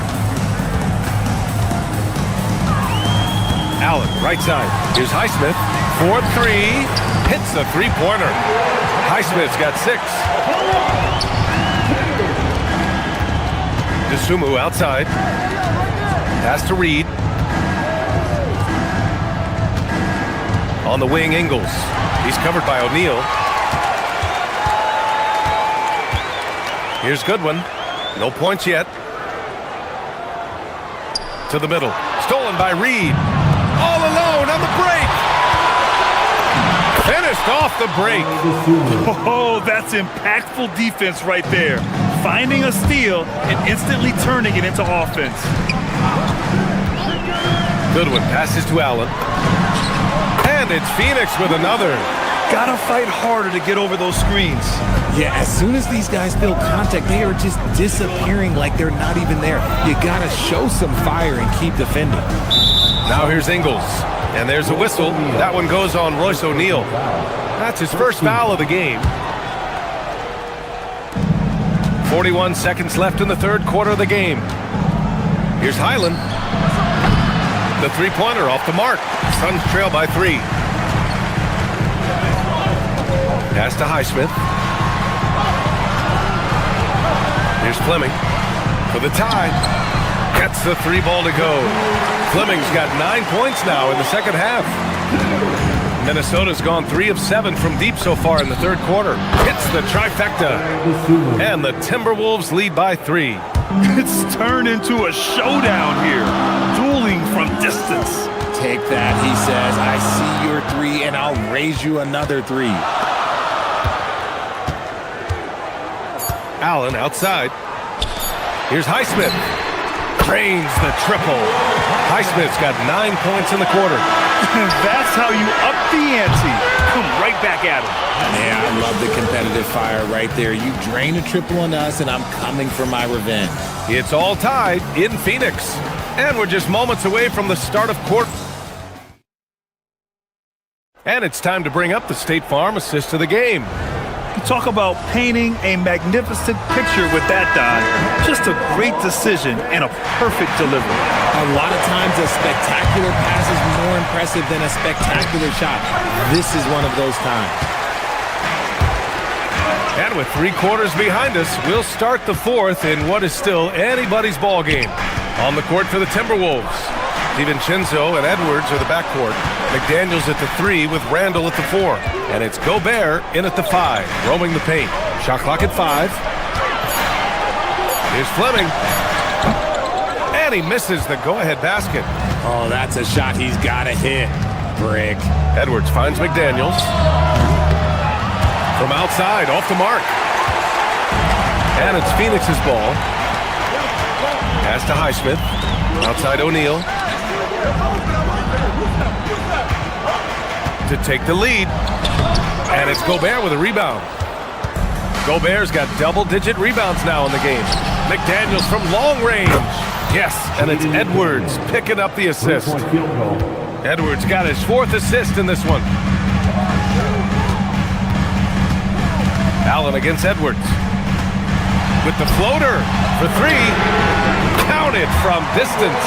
Speaker 4: Allen, right side. Here's Highsmith. 4-3. Hits a 3-pointer. Highsmith's got 6. DeSumo outside. Pass to Reed. On the wing, Ingles. He's covered by O'Neal. Here's Goodwin. No points yet. To the middle. Stolen by Reed. All alone on the break. Finished off the break.
Speaker 5: Oh, that's impactful defense right there. Finding a steal and instantly turning it into offense.
Speaker 4: Goodwin passes to Allen. And it's Phoenix with another.
Speaker 5: Gotta fight harder to get over those screens.
Speaker 13: Yeah, as soon as these guys feel contact, they are just disappearing like they're not even there. You gotta show some fire and keep defending.
Speaker 4: Now here's Ingles. And there's a whistle. That one goes on Royce O'Neal. That's his first foul of the game. 41 seconds left in the third quarter of the game. Here's Highland. The 3-pointer off the mark. Suns trail by 3. Pass to Highsmith. Here's Fleming for the tie. Gets the 3 ball to go. Fleming's got 9 points now in the second half. Minnesota's gone 3 of 7 from deep so far in the third quarter. Hits the trifecta. And the Timberwolves lead by 3.
Speaker 5: It's turned into a showdown here. Dueling from distance.
Speaker 13: Take that, he says. I see your 3 and I'll raise you another 3.
Speaker 4: Allen outside. Here's Highsmith. Drains the triple. Highsmith's got 9 points in the quarter.
Speaker 5: That's how you up the ante. Come right back at him.
Speaker 13: Yeah, I love the competitive fire right there. You drain a triple on us, and I'm coming for my revenge.
Speaker 4: It's all tied in Phoenix. And we're just moments away from the start of quarter. And it's time to bring up the State Farm assist of the game.
Speaker 5: You talk about painting a magnificent picture with that, Don. Just a great decision and a perfect delivery.
Speaker 13: A lot of times a spectacular pass is more impressive than a spectacular shot. This is one of those times.
Speaker 4: And with 3 quarters behind us, we'll start the fourth in what is still anybody's ball game. On the court for the Timberwolves, DiVincenzo and Edwards are the backcourt. McDaniels at the 3 with Randall at the 4. And it's Gobert in at the 5, roaming the paint. Shot clock at 5. Here's Fleming. And he misses the go-ahead basket.
Speaker 13: Oh, that's a shot he's got to hit. Brick.
Speaker 4: Edwards finds McDaniels. From outside, off the mark. And it's Phoenix's ball. Pass to Highsmith. Outside O'Neal. To take the lead. And it's Gobert with a rebound. Gobert's got double-digit rebounds now in the game. McDaniels from long range. Yes, and it's Edwards picking up the assist. Edwards got his 4th assist in this one. Allen against Edwards. With the floater for 3. Counted from distance.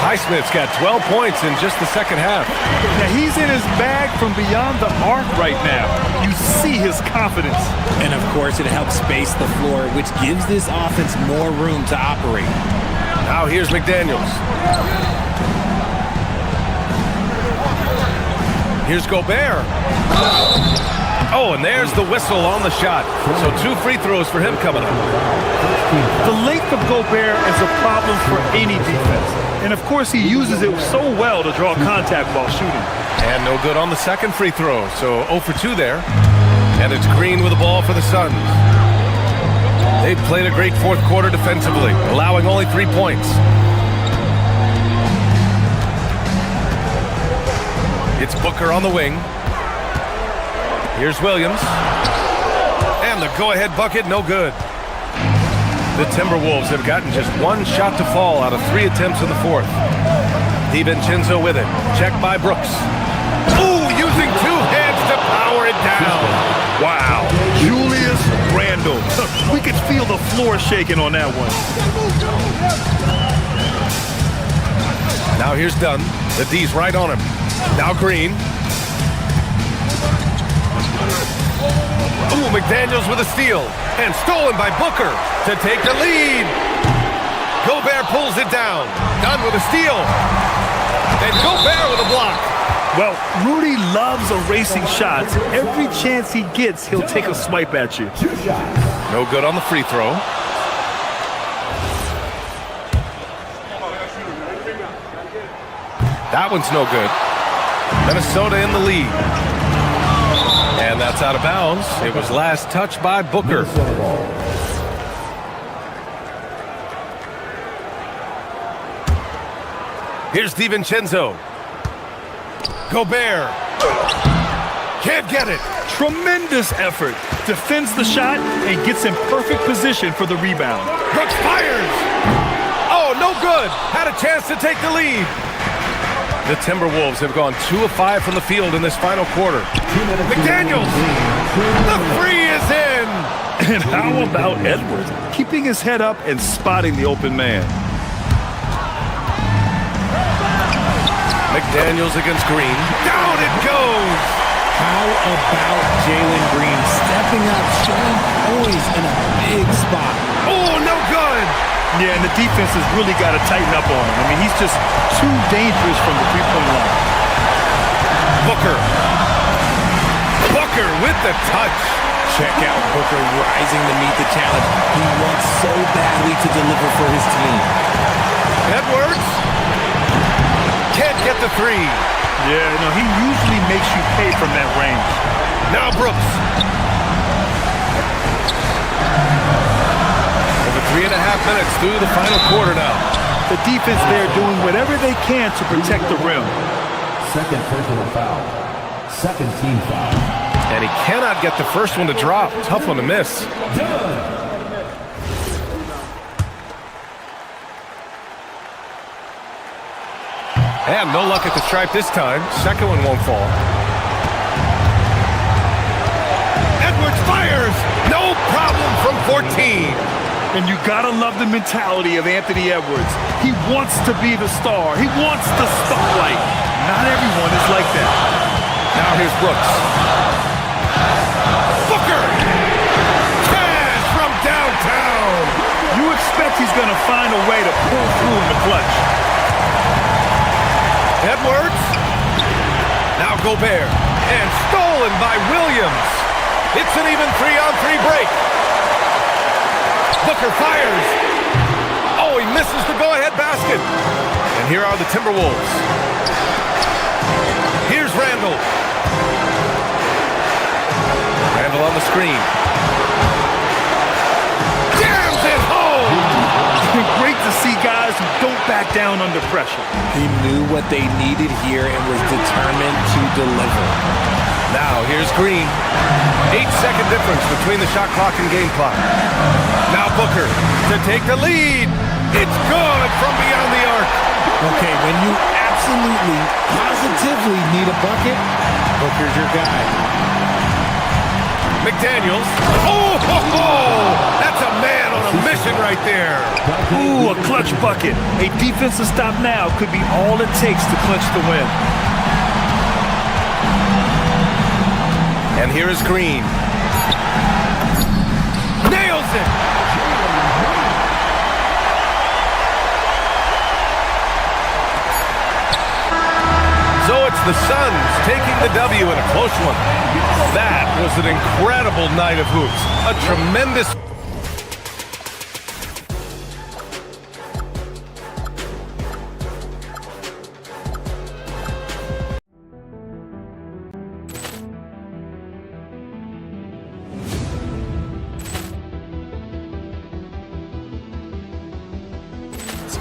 Speaker 4: Highsmith's got 12 points in just the second half.
Speaker 5: Now he's in his bag from beyond the arc right now. You see his confidence.
Speaker 13: And of course it helps space the floor, which gives this offense more room to operate.
Speaker 4: Now here's McDaniels. Here's Gobert. Oh, and there's the whistle on the shot. So 2 free throws for him coming up.
Speaker 5: The length of Gobert is a problem for any defense. And of course he uses it so well to draw contact while shooting.
Speaker 4: And no good on the second free throw. So 0 for 2 there. And it's Green with the ball for the Suns. They played a great 4th quarter defensively, allowing only 3 points. It's Booker on the wing. Here's Williams. And the go-ahead bucket, no good. The Timberwolves have gotten just 1 shot to fall out of 3 attempts in the 4th. DiVincenzo with it. Checked by Brooks. Ooh, using 2 hands to power it down.
Speaker 5: Wow. Julius Randle. We could feel the floor shaking on that one.
Speaker 4: Now here's Dunn. The D's right on him. Now Green. Ooh, McDaniels with a steal. And stolen by Booker to take the lead. Gobert pulls it down. Dunn with a steal. And Gobert with a block.
Speaker 5: Well, Rudy loves erasing shots. Every chance he gets, he'll take a swipe at you.
Speaker 4: No good on the free throw. That one's no good. Minnesota in the lead. And that's out of bounds. It was last touched by Booker. Here's DiVincenzo. Gobert. Can't get it.
Speaker 5: Tremendous effort. Defends the shot and gets in perfect position for the rebound.
Speaker 4: Brooks fires. Oh, no good. Had a chance to take the lead. The Timberwolves have gone 2 of 5 from the field in this final quarter. McDaniels. The 3 is in.
Speaker 5: And how about Edwards? Keeping his head up and spotting the open man.
Speaker 4: McDaniels against Green. Down it goes!
Speaker 13: How about Jalen Green stepping up, showing poise in a big spot?
Speaker 4: Oh, no good!
Speaker 5: Yeah, and the defense has really got to tighten up on him. I mean, he's just too dangerous from the three-point line.
Speaker 4: Booker. Booker with the touch.
Speaker 13: Check out Booker rising to meet the challenge. He wants so badly to deliver for his team.
Speaker 4: Edwards. Can't get the 3.
Speaker 5: Yeah, no, he usually makes you pay from that range.
Speaker 4: Now Brooks. Over 3.5 minutes through the final quarter now.
Speaker 5: The defense there doing whatever they can to protect the rim.
Speaker 15: Second personal foul. Second team foul.
Speaker 4: And he cannot get the first one to drop. Tough one to miss. And no luck at the stripe this time. Second one won't fall. Edwards fires. No problem from 14.
Speaker 5: And you gotta love the mentality of Anthony Edwards. He wants to be the star. He wants the spotlight. Not everyone is like that.
Speaker 4: Now here's Brooks. Booker! Cash from downtown!
Speaker 5: You expect he's gonna find a way to pull through in the clutch.
Speaker 4: Edwards. Now Gobert. And stolen by Williams. It's an even 3-on-3 break. Booker fires. Oh, he misses the go-ahead basket. And here are the Timberwolves. Here's Randall. Randall on the screen. Jams it home!
Speaker 5: It's been great to see guys who don't back down under pressure.
Speaker 13: He knew what they needed here and was determined to deliver.
Speaker 4: Now here's Green. 8-second difference between the shot clock and game clock. Now Booker to take the lead. It's good from beyond the arc.
Speaker 13: Okay, when you absolutely, positively need a bucket, Booker's your guy.
Speaker 4: McDaniels. Oh, ho, ho! That's a man on a mission right there.
Speaker 5: Ooh, a clutch bucket. A defensive stop now could be all it takes to clinch the win.
Speaker 4: And here is Green. Nails it! So it's the Suns taking the W in a close one. That was an incredible night of hoops. A tremendous...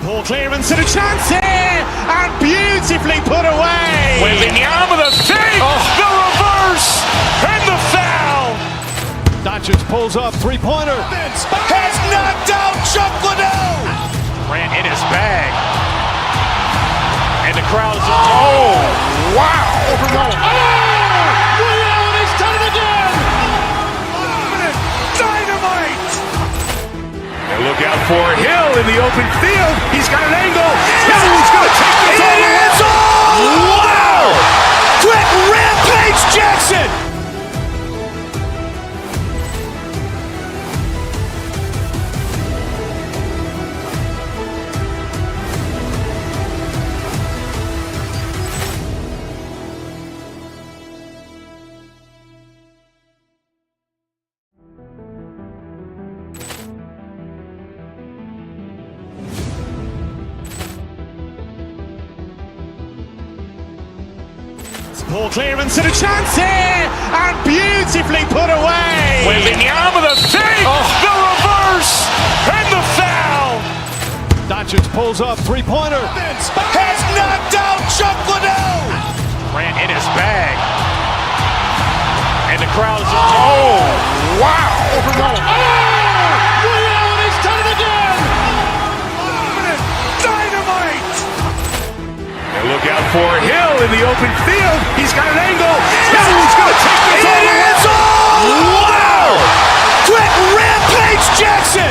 Speaker 1: Ball clearance and a chance here, and beautifully put away.
Speaker 8: Wembanyama the save, the reverse, and the foul.
Speaker 3: Doncic pulls up, three-pointer.
Speaker 8: Has knocked out Chuck Liddell. Grant in his bag, and the crowd is wow! Ray Allen has done it again. Dynamite.
Speaker 4: Look out for Hill in the open field. He's got an angle. Hill's going to take this all the way.
Speaker 8: Wow! Quick rampage Jackson.
Speaker 1: Ball clearance and a chance here, and beautifully put away.
Speaker 8: Wembanyama the save, the reverse, and the foul.
Speaker 3: Doncic pulls up, three-pointer.
Speaker 8: Has knocked out Chuck Liddell. Grant in his bag, and the crowd is wow! Ray Allen has done it again. Dynamite.
Speaker 4: And look out for Hill in the open field. He's got an angle. Hill's going to take this all the way.
Speaker 8: Wow! Quick rampage Jackson.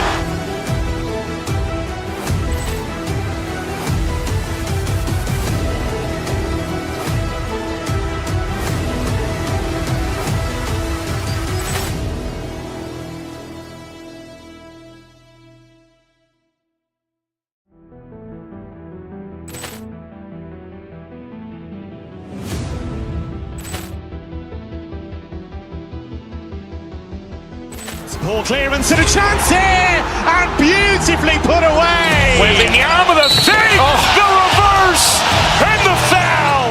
Speaker 1: Ball clearance and a chance here, and beautifully put away.
Speaker 8: Wembanyama the save, the reverse, and the foul.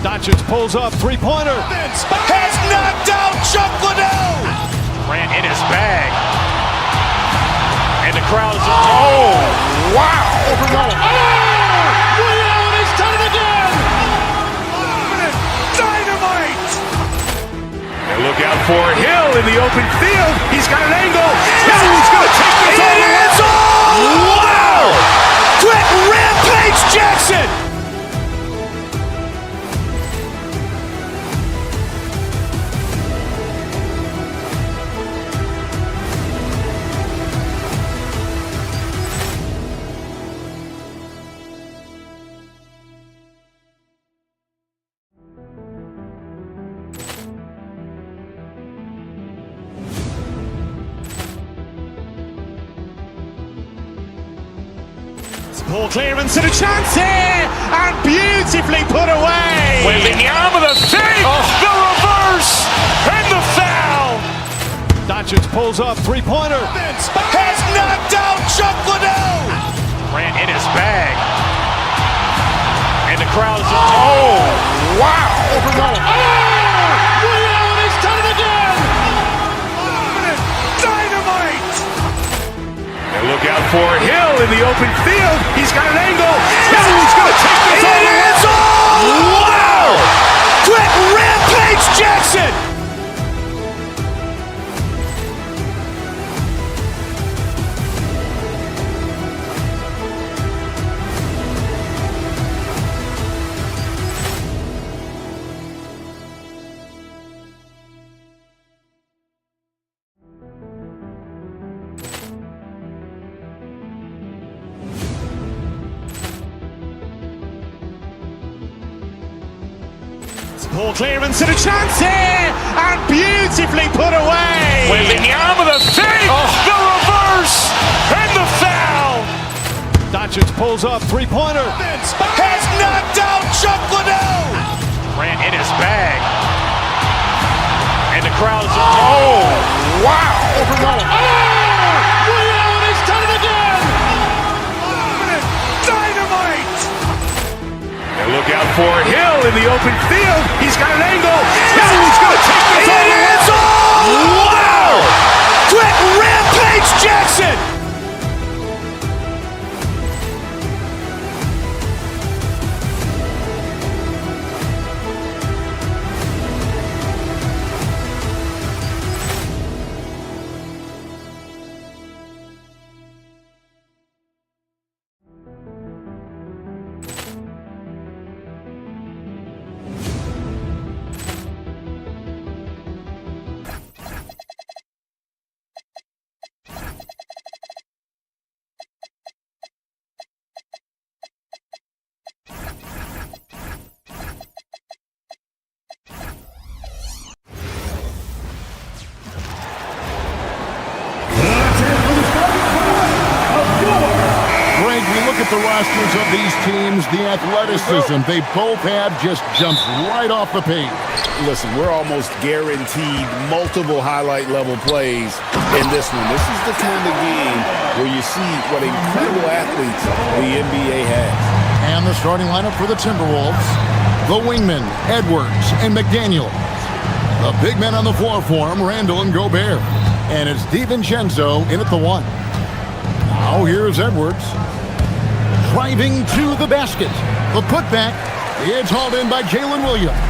Speaker 3: Doncic pulls up, three-pointer.
Speaker 8: Has knocked out Chuck Liddell. Grant in his bag, and the crowd is wow! Ray Allen has done it again. Dynamite.
Speaker 4: And look out for Hill in the open field. He's got an angle. Hill's going to take this all the way.
Speaker 8: Wow! Quick rampage Jackson.
Speaker 1: Ball clearance and a chance here, and beautifully put away.
Speaker 8: Wembanyama the save, the reverse, and the foul.
Speaker 3: Doncic pulls up, three-pointer.
Speaker 8: Has knocked out Chuck Liddell. Grant in his bag, And the crowd is, oh, wow.
Speaker 2: He's done it again! Dynamite!
Speaker 4: And look out for Hill in the open field. He's got an angle. Hill's going to take this all the way.
Speaker 2: Wow! Quick Rampage Jackson!
Speaker 1: Ball clearance and a chance here, and beautifully put away.
Speaker 2: Wembanyama the fake, the reverse, and the foul.
Speaker 3: Doncic pulls up, three-pointer.
Speaker 2: Has knocked out Chuck Liddell.
Speaker 8: Grant in his bag. And the crowd is, oh, wow.
Speaker 2: He's done it again. Dynamite.
Speaker 4: And look out for Hill in the open field. He's got an angle. Hill's going to take this all the way.
Speaker 2: Wow! Quick Rampage Jackson!
Speaker 9: The rosters of these teams, the athleticism they both have just jumps right off the page.
Speaker 10: Listen, we're almost guaranteed multiple highlight level plays in this one. This is the kind of game where you see what incredible athletes the NBA has.
Speaker 9: And the starting lineup for the Timberwolves, the wingmen, Edwards and McDaniel. The big men on the floor for him, Randall and Gobert. And it's DiVincenzo in at the one. Now here's Edwards. Driving to the basket. The putback. It's hauled in by Jalen Williams.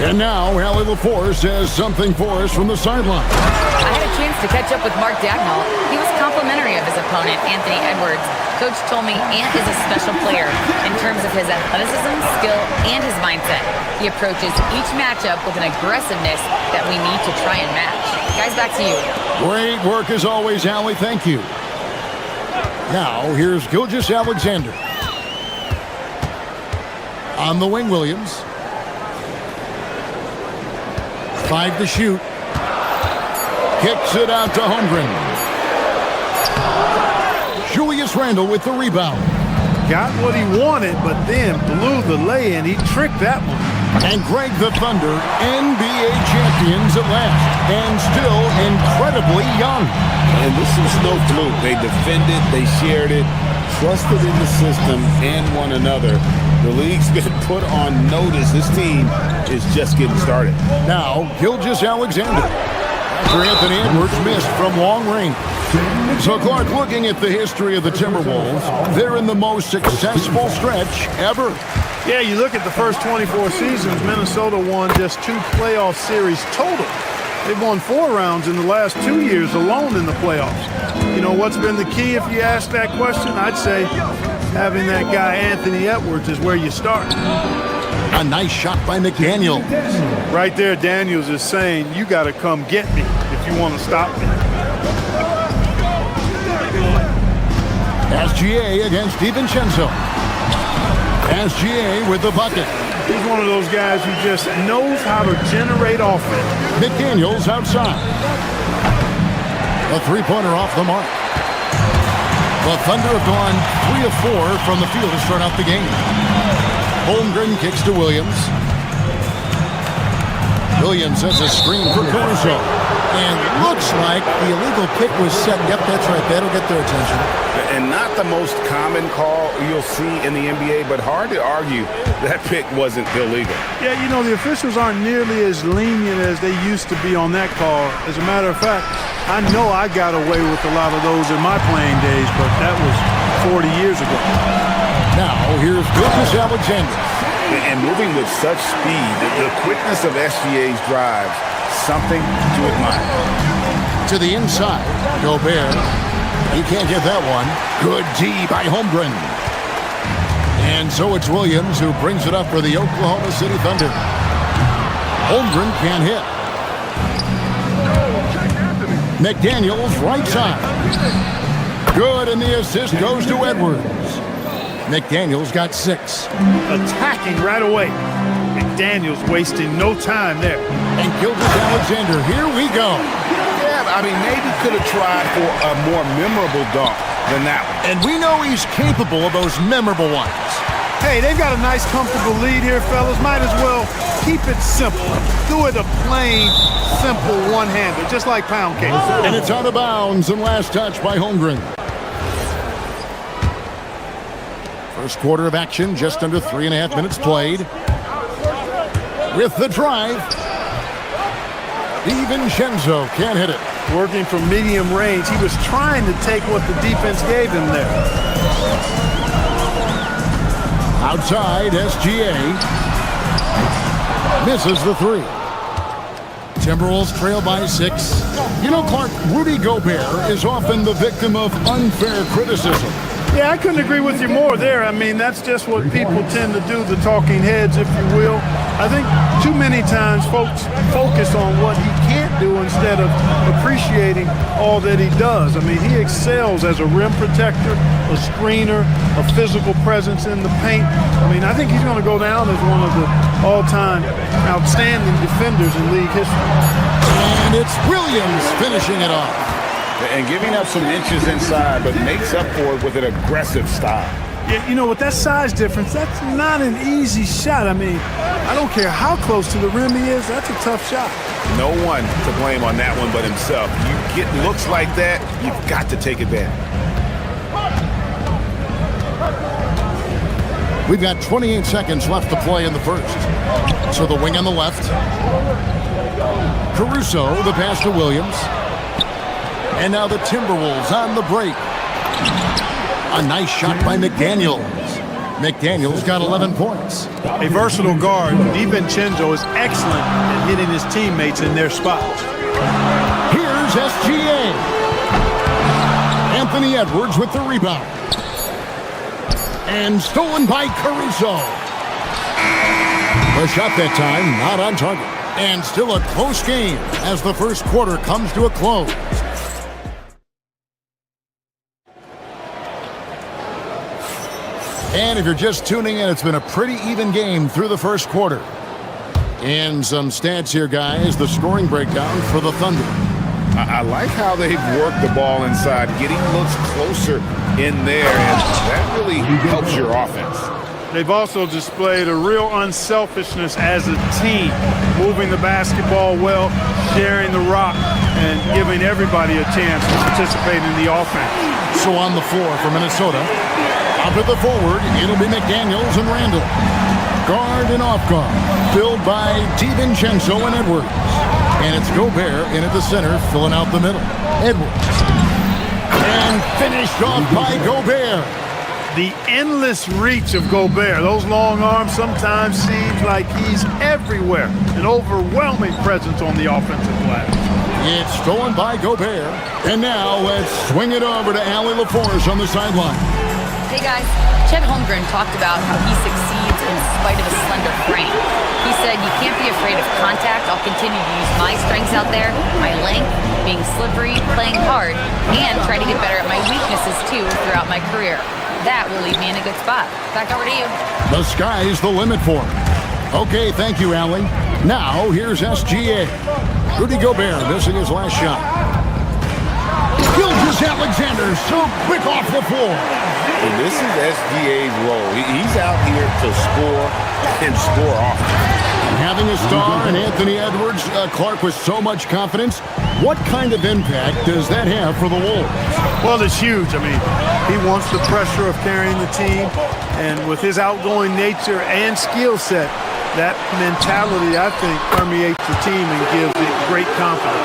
Speaker 9: And now Allie LaForce says something for us from the sideline.
Speaker 7: I had a chance to catch up with Mark Dagnall. He was complimentary of his opponent, Anthony Edwards. Coach told me Ant is a special player in terms of his athleticism, skill, and his mindset. He approaches each matchup with an aggressiveness that we need to try and match. Guys, back to you.
Speaker 9: Great work as always, Allie. Thank you. Now, here's Gilgeous-Alexander. On the wing, Williams. 5 to shoot. Kicks it out to Holmgren. Julius Randle with the rebound.
Speaker 3: Got what he wanted, but then blew the lay-in. He tricked that one.
Speaker 9: And Greg the Thunder, NBA champions at last, and still incredibly young.
Speaker 10: And this is no fluke. They defended, they shared it, trusted in the system and one another. The league's been put on notice. This team is just getting started.
Speaker 9: Now, Gilgeous-Alexander. After Anthony Edwards missed from long range. So, Clark, looking at the history of the Timberwolves, they're in the most successful stretch ever.
Speaker 3: Yeah, you look at the first 24 seasons, Minnesota won just 2 playoff series total. They've won 4 rounds in the last 2 years alone in the playoffs. You know, what's been the key if you ask that question? I'd say having that guy Anthony Edwards is where you start.
Speaker 9: A nice shot by McDaniel.
Speaker 3: Right there, Daniels is saying, you got to come get me if you want to stop me.
Speaker 9: SGA against DiVincenzo. SGA with the bucket.
Speaker 3: He's one of those guys who just knows how to generate offense.
Speaker 9: McDaniels outside. A three-pointer off the mark. The Thunder have gone 3 of 4 from the field to start out the game. Holmgren kicks to Williams. Williams has a screen for Caruso. And looks like the illegal pick was set. Yep, that's right. That'll get their attention.
Speaker 10: And not the most common call you'll see in the NBA, but hard to argue that pick wasn't illegal.
Speaker 3: Yeah, you know, the officials aren't nearly as lenient as they used to be on that call. As a matter of fact, I know I got away with a lot of those in my playing days, but that was 40 years ago.
Speaker 9: Now, here's Gilgeous Alexander.
Speaker 10: And moving with such speed, the quickness of SGA's drives, something to admire.
Speaker 9: To the inside, Gobert. He can't get that one. Good D by Holmgren. And so it's Williams who brings it up for the Oklahoma City Thunder. Holmgren can't hit. McDaniels right side. Good, and the assist goes to Edwards. McDaniels got 6.
Speaker 3: Attacking right away. McDaniels wasting no time there.
Speaker 9: And Gilgeous Alexander, here we go.
Speaker 10: Yeah, I mean, maybe could have tried for a more memorable dunk than that one.
Speaker 9: And we know he's capable of those memorable ones.
Speaker 3: Hey, they've got a nice, comfortable lead here, fellas. Might as well keep it simple. Do it a plain, simple one-hander, just like pound cake.
Speaker 9: And it's out of bounds, and last touch by Holmgren. First quarter of action, just under 3.5 minutes played. With the drive, DiVincenzo can't hit it.
Speaker 3: Working from medium range, he was trying to take what the defense gave him there.
Speaker 9: Outside, SGA misses the 3. Timberwolves trail by 6. You know, Clark, Rudy Gobert is often the victim of unfair criticism.
Speaker 3: Yeah, I couldn't agree with you more there. I mean, that's just what people tend to do, the talking heads, if you will. I think too many times folks focus on what he can't do instead of appreciating all that he does. I mean, he excels as a rim protector, a screener, a physical presence in the paint. I mean, I think he's going to go down as one of the all-time outstanding defenders in league history.
Speaker 9: And it's Williams finishing it off.
Speaker 10: And giving up some inches inside, but makes up for it with an aggressive style.
Speaker 3: Yeah, you know, with that size difference, that's not an easy shot. I mean, I don't care how close to the rim he is, that's a tough shot.
Speaker 10: No one to blame on that one but himself. You get looks like that, you've got to take advantage.
Speaker 9: We've got 28 seconds left to play in the first. So the wing on the left. Caruso, the pass to Williams. And now the Timberwolves on the break. A nice shot by McDaniels. McDaniels got 11 points.
Speaker 3: A versatile guard, DiVincenzo is excellent at hitting his teammates in their spots.
Speaker 9: Here's SGA. Anthony Edwards with the rebound. And stolen by Caruso. The shot that time not on target. And still a close game as the first quarter comes to a close. And if you're just tuning in, it's been a pretty even game through the first quarter. And some stats here, guys. The scoring breakdown for the Thunder.
Speaker 10: I like how they've worked the ball inside, getting looks closer in there, and that really helps your offense.
Speaker 3: They've also displayed a real unselfishness as a team, moving the basketball well, sharing the rock, and giving everybody a chance to participate in the offense.
Speaker 9: So on the floor for Minnesota, out of the forward, it'll be McDaniels and Randall. Guard and off guard, filled by DiVincenzo and Edwards. And it's Gobert in at the center, filling out the middle. Edwards. And finished off by Gobert.
Speaker 3: The endless reach of Gobert. Those long arms sometimes seems like he's everywhere. An overwhelming presence on the offensive glass.
Speaker 9: It's stolen by Gobert. And now let's swing it over to Allie LaForce on the sideline.
Speaker 7: Hey guys, Chet Holmgren talked about how he succeeds in spite of a slender frame. He said, "You can't be afraid of contact. I'll continue to use my strengths out there, my length, being slippery, playing hard, and try to get better at my weaknesses too throughout my career. That will leave me in a good spot." Back over to you.
Speaker 9: The sky's the limit for him. Okay, thank you, Allie. Now, here's SGA. Rudy Gobert missing his last shot. Gilgeous Alexander so quick off the floor.
Speaker 10: And this is SGA's role. He's out here to score and score often.
Speaker 9: Having a star in Anthony Edwards, Clark, with so much confidence, what kind of impact does that have for the Wolves?
Speaker 3: Well, it's huge. I mean, he wants the pressure of carrying the team, and with his outgoing nature and skill set, that mentality, I think, permeates the team and gives it great confidence.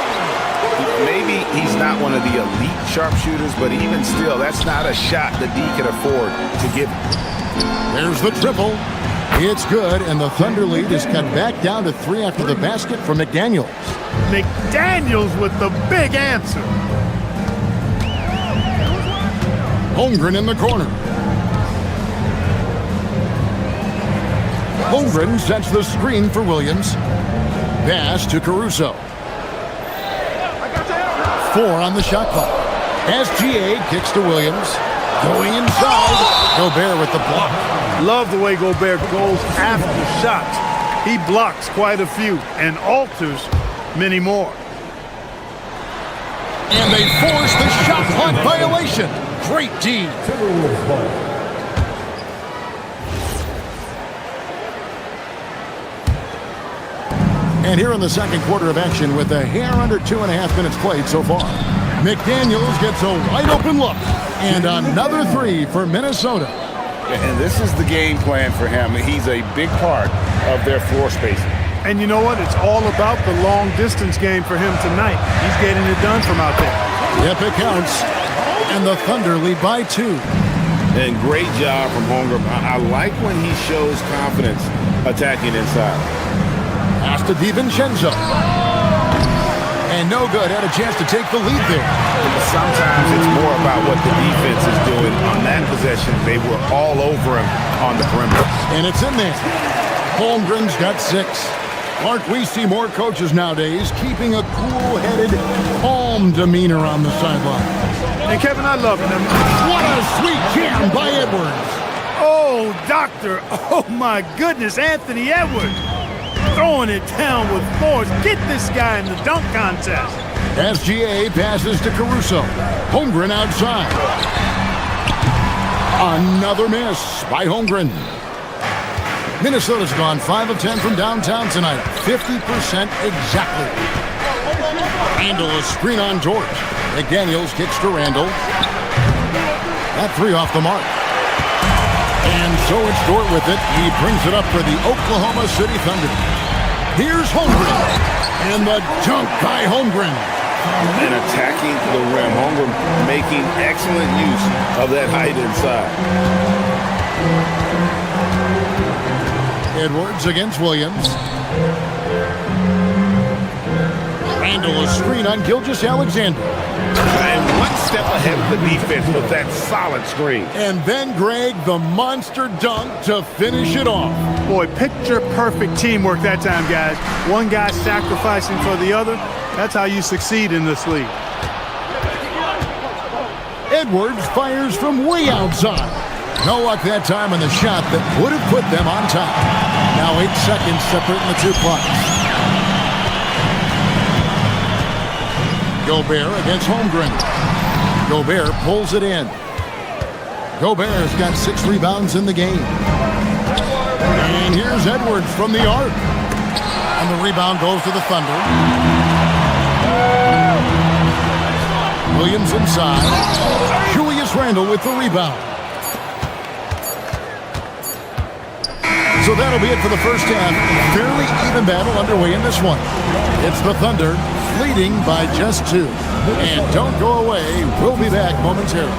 Speaker 10: Maybe he's not one of the elite sharpshooters, but even still, that's not a shot that D can afford to give.
Speaker 9: There's the triple. It's good, and the Thunder lead is cut back down to 3 after the basket from McDaniels.
Speaker 3: McDaniels with the big answer.
Speaker 9: Holmgren in the corner. Holmgren sets the screen for Williams. Pass to Caruso. 4 on the shot clock. SGA kicks to Williams. Going inside. Gobert with the block.
Speaker 3: Love the way Gobert goes after shots. He blocks quite a few and alters many more.
Speaker 9: And they force the shot clock violation. Great D. And here in the second quarter of action with a hair under 2.5 minutes played so far. McDaniels gets a wide open look. And another 3 for Minnesota.
Speaker 10: And this is the game plan for him. He's a big part of their floor spacing.
Speaker 3: And you know what? It's all about the long distance game for him tonight. He's getting it done from out there.
Speaker 9: Yep, it counts. And the Thunder lead by 2.
Speaker 10: And great job from Holmgren. I like when he shows confidence attacking inside.
Speaker 9: Pass to DiVincenzo. And no good. Had a chance to take the lead there.
Speaker 10: Sometimes it's more about what the defense is doing on that possession. They were all over him on the perimeter.
Speaker 9: And it's in there. Holmgren's got 6. Clark, we see more coaches nowadays keeping a cool-headed, calm demeanor on the sideline.
Speaker 3: And Kevin, I love him.
Speaker 9: What a sweet jam by Edwards.
Speaker 3: Oh, doctor. Oh, my goodness. Anthony Edwards throwing it down with force. Get this guy in the dunk contest.
Speaker 9: SGA passes to Caruso. Holmgren outside. Another miss by Holmgren. Minnesota's gone 5 of 10 from downtown tonight. 50% exactly. Randall a screen on George. McDaniels kicks to Randall. That 3 off the mark. And so it's Dort with it. He brings it up for the Oklahoma City Thunder. Here's Holmgren. And the dunk by Holmgren.
Speaker 10: And attacking the rim. Holmgren making excellent use of that height inside.
Speaker 9: Edwards against Williams. Randall a screen on Gilgeous-Alexander.
Speaker 10: And one step ahead of the defense with that solid screen.
Speaker 9: And then Greg, the monster dunk to finish it off.
Speaker 3: Boy, picture perfect teamwork that time, guys. One guy sacrificing for the other. That's how you succeed in this league.
Speaker 9: Edwards fires from way outside. No luck that time on the shot that would have put them on top. Now 8 seconds separating the 2 clocks. Gobert against Holmgren. Gobert pulls it in. Gobert's got 6 rebounds in the game. And here's Edwards from the arc. And the rebound goes to the Thunder. Williams inside. Julius Randle with the rebound. So that'll be it for the first half. Fairly even battle underway in this one. It's the Thunder leading by just 2. And don't go away. We'll be back momentarily.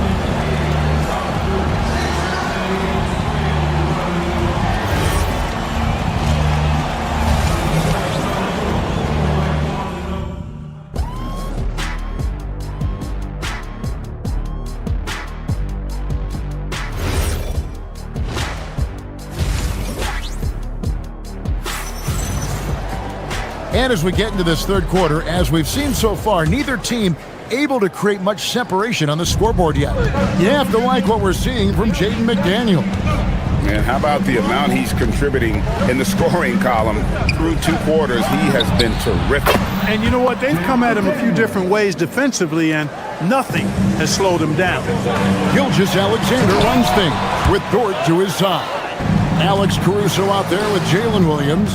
Speaker 9: And as we get into this third quarter, as we've seen so far, neither team able to create much separation on the scoreboard yet. You have to like what we're seeing from Jaden McDaniel.
Speaker 10: And how about the amount he's contributing in the scoring column through 2 quarters? He has been terrific.
Speaker 3: And you know what? They've come at him a few different ways defensively, and nothing has slowed him down.
Speaker 9: Gilgeous-Alexander runs things with Dort to his side. Alex Caruso out there with Jalen Williams.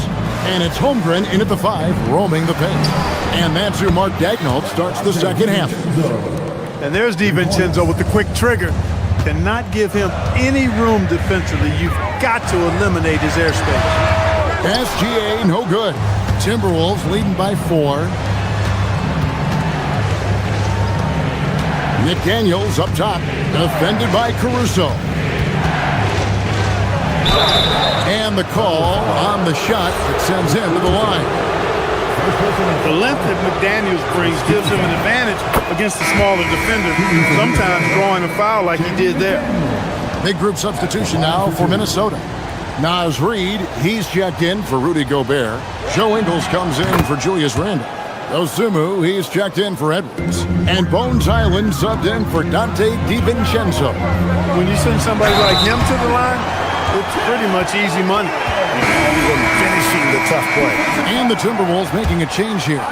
Speaker 9: And it's Holmgren in at the 5, roaming the paint. And that's who Mark Daignault starts the second half.
Speaker 3: And there's DiVincenzo with the quick trigger. Cannot give him any room defensively. You've got to eliminate his airspace.
Speaker 9: SGA, no good. Timberwolves leading by 4. Nick Daniels up top, defended by Caruso. And the call on the shot that sends him to the line.
Speaker 3: The length that McDaniels brings gives him an advantage against the smaller defender, sometimes drawing a foul like he did there.
Speaker 9: Big group substitution now for Minnesota. Naz Reid, he's checked in for Rudy Gobert. Joe Ingles comes in for Julius Randle. Osumu, he's checked in for Edwards. And Bones Island subbed in for Dante DiVincenzo.
Speaker 3: When you send somebody like him to the line, it's pretty much easy money.
Speaker 10: Finishing the tough play.
Speaker 9: And the Timberwolves making a change here.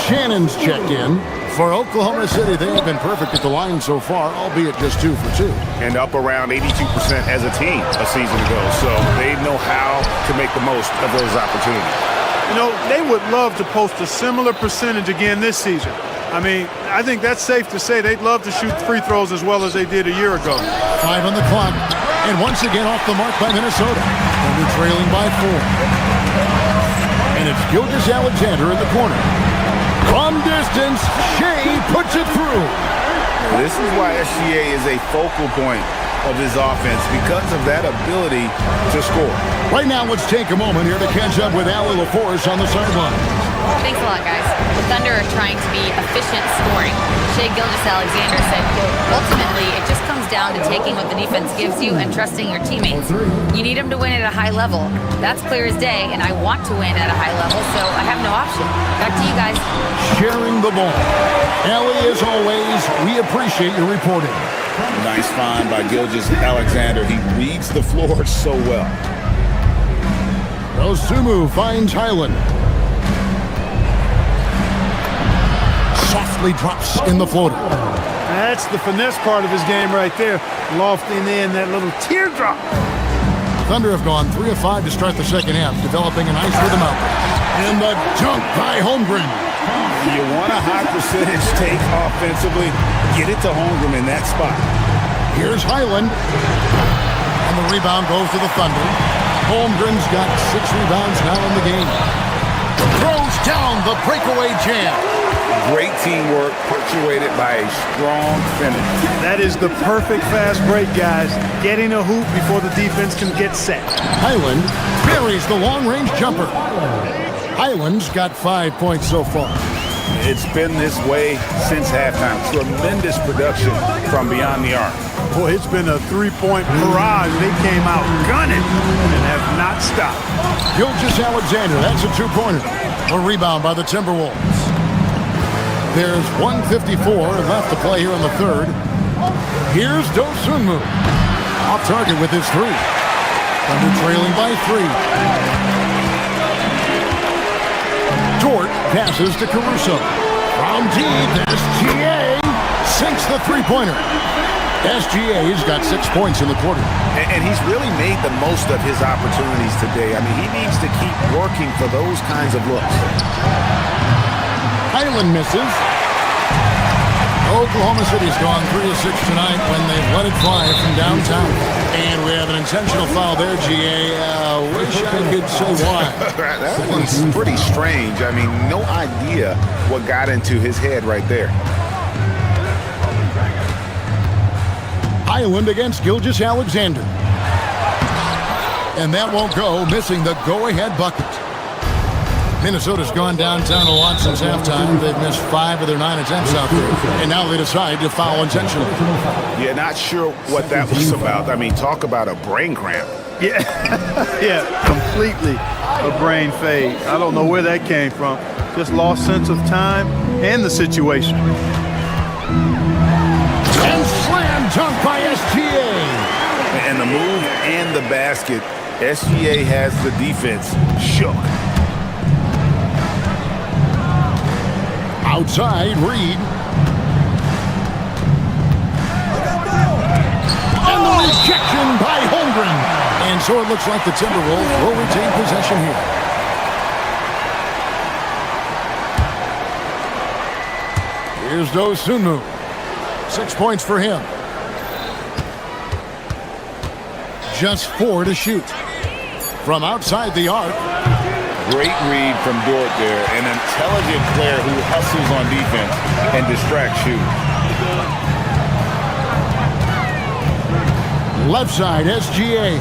Speaker 9: Shannon's checked in. For Oklahoma City, they have been perfect at the line so far, albeit just 2 for 2.
Speaker 10: And up around 82% as a team a season ago. So they know how to make the most of those opportunities.
Speaker 3: You know, they would love to post a similar percentage again this season. I mean, I think that's safe to say they'd love to shoot free throws as well as they did a year ago.
Speaker 9: 5 on the clock. And once again off the mark by Minnesota. And they're trailing by 4. And it's Gilgeous-Alexander in the corner. From distance, Shea puts it through.
Speaker 10: This is why SGA is a focal point of his offense, because of that ability to score.
Speaker 9: Right now, let's take a moment here to catch up with Allie LaForce on the sideline.
Speaker 7: Thanks a lot, guys. The Thunder are trying to be efficient scoring. Shea Gilgeous-Alexander said, ultimately, it just comes down to taking what the defense gives you and trusting your teammates. You need them to win at a high level. That's clear as day, and I want to win at a high level, so I have no option. Back to you guys.
Speaker 9: Sharing the ball. Allie, as always, we appreciate your reporting.
Speaker 10: Nice find by Gilgeous-Alexander. He reads the floor so well.
Speaker 9: Osumu finds Highland. Softly drops in the floater.
Speaker 3: That's the finesse part of his game right there. Lofting in that little teardrop.
Speaker 9: Thunder have gone 3 of 5 to start the second half, developing a nice rhythm out there. And the dunk by Holmgren.
Speaker 10: You want a high percentage take offensively, get it to Holmgren in that spot.
Speaker 9: Here's Highland. And the rebound goes to the Thunder. Holmgren's got 6 rebounds now in the game. Throws down the breakaway jam.
Speaker 10: Great teamwork, punctuated by a strong finish.
Speaker 3: That is the perfect fast break, guys. Getting a hoop before the defense can get set.
Speaker 9: Highland buries the long-range jumper. Highland's got 5 points so far.
Speaker 10: It's been this way since halftime. Tremendous production from beyond the arc.
Speaker 3: Boy, it's been a 3-point barrage. They came out gunning and have not stopped.
Speaker 9: Gilgeous-Alexander, that's a 2-pointer. A rebound by the Timberwolves. There's 1:54 left to play here in the third. Here's Dosunmu. Off target with his 3. Thunder trailing by 3. Dort passes to Caruso. From deep, SGA sinks the 3-pointer. SGA's got 6 points in the quarter.
Speaker 10: And he's really made the most of his opportunities today. I mean, he needs to keep working for those kinds of looks.
Speaker 9: Highland misses. Oklahoma City's gone 3 of 6 tonight when they've let it fly from downtown. And we have an intentional foul there, GA. Wish I could say why.
Speaker 10: That one's pretty strange. I mean, no idea what got into his head right there.
Speaker 9: Highland against Gilgeous-Alexander. And that won't go, missing the go-ahead bucket. Minnesota's gone downtown a lot since halftime. They've missed 5 of their 9 attempts out there. And now they decide to foul intentionally.
Speaker 10: Yeah, not sure what that was about. I mean, talk about a brain cramp.
Speaker 3: Yeah, yeah, completely a brain fade. I don't know where that came from. Just lost sense of time and the situation.
Speaker 9: And slam dunk by SGA.
Speaker 10: And the move and the basket, SGA has the defense shook.
Speaker 9: Outside, Reed. And the rejection by Holmgren. And so it looks like the Timberwolves will retain possession here. Here's Dosunmu. 6 points for him. Just 4 to shoot. From outside the arc.
Speaker 10: Great read from Dort there. An intelligent player who hustles on defense and distracts shooters.
Speaker 9: Left side, SGA.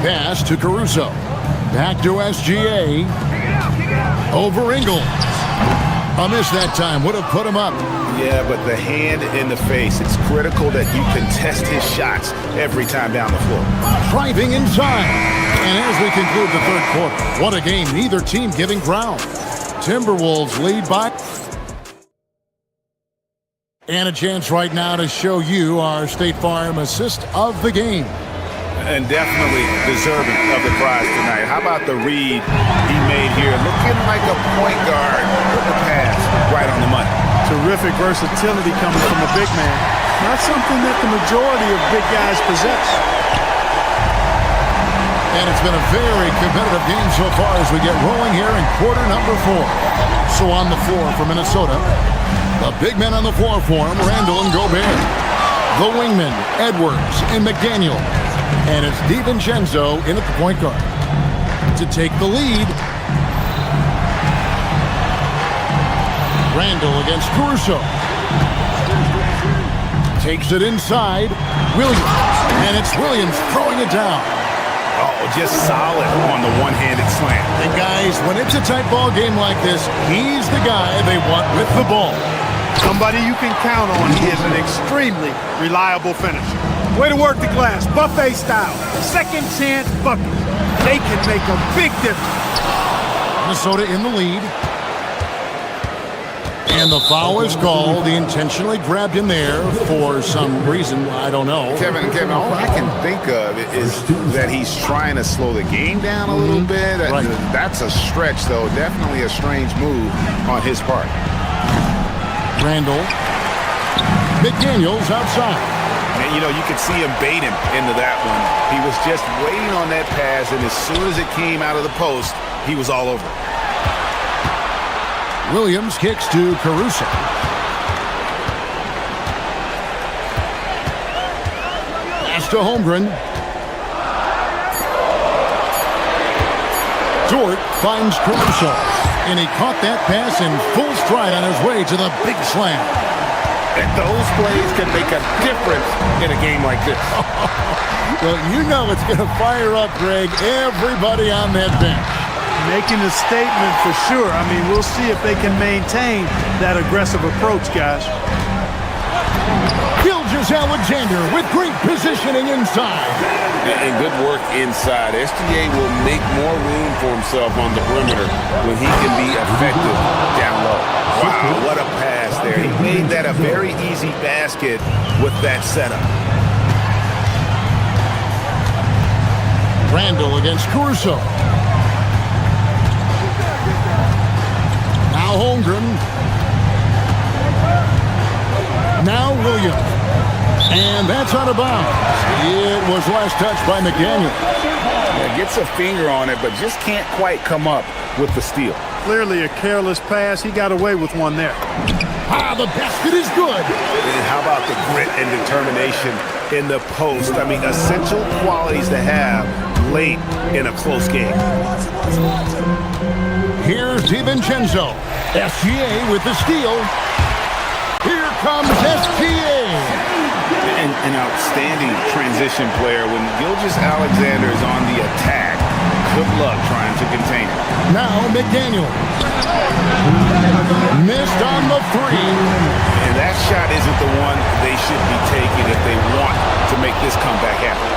Speaker 9: Pass to Caruso. Back to SGA. Over Ingles. A miss that time. Would have put him up.
Speaker 10: Yeah, but the hand in the face. It's critical that you contest his shots every time down the floor.
Speaker 9: Driving inside. And as we conclude the third quarter, what a game. Neither team giving ground. Timberwolves lead by. And a chance right now to show you our State Farm assist of the game.
Speaker 10: And definitely deserving of the prize tonight. How about the read he made here? Looking like a point guard with the pass right on the money.
Speaker 3: Terrific versatility coming from a big man. Not something that the majority of big guys possess.
Speaker 9: And it's been a very competitive game so far as we get rolling here in quarter number 4. So on the floor for Minnesota, the big men on the floor for him, Randall and Gobert. The wingmen, Edwards and McDaniel. And it's DiVincenzo in at the point guard to take the lead. Randall against Caruso. Takes it inside. Williams. And it's Williams throwing it down.
Speaker 10: Oh, just solid on the one-handed slam.
Speaker 9: And guys, when it's a tight ball game like this, he's the guy they want with the ball.
Speaker 3: Somebody you can count on. He is an extremely reliable finisher. Way to work the glass, buffet style. Second chance bucket. They can make a big difference.
Speaker 9: Minnesota in the lead. And the foul is called. He intentionally grabbed him there for some reason. I don't know.
Speaker 10: Kevin, all I can think of is that he's trying to slow the game down a little bit.
Speaker 9: Right.
Speaker 10: That's a stretch, though. Definitely a strange move on his part.
Speaker 9: Randall. McDaniels outside.
Speaker 10: And, you could see him bait him into that one. He was just waiting on that pass, and as soon as it came out of the post, he was all over it.
Speaker 9: Williams kicks to Caruso. Pass to Holmgren. Dort finds Caruso. And he caught that pass in full stride on his way to the big slam.
Speaker 10: And those plays can make a difference in a game like this.
Speaker 9: Well, you know it's going to fire up, Greg, everybody on that bench.
Speaker 3: Making a statement for sure. I mean, we'll see if they can maintain that aggressive approach, guys.
Speaker 9: Alexander with great positioning inside.
Speaker 10: And good work inside. SGA will make more room for himself on the perimeter when he can be effective down low. Wow, what a pass there. He made that a very easy basket with that setup.
Speaker 9: Randall against Caruso. Now Holmgren. Now Williams. And that's out of bounds. It was last touched by McDaniel.
Speaker 10: Yeah, gets a finger on it, but just can't quite come up with the steal.
Speaker 3: Clearly a careless pass. He got away with one there.
Speaker 9: The basket is good.
Speaker 10: And how about the grit and determination in the post? I mean, essential qualities to have late in a close game.
Speaker 9: Here's DiVincenzo. SGA with the steal. Here comes SGA.
Speaker 10: An outstanding transition player. When Gilgeous-Alexander is on the attack, good luck trying to contain him.
Speaker 9: Now McDaniel. Missed on the three.
Speaker 10: And that shot isn't the one they should be taking if they want to make this comeback happen.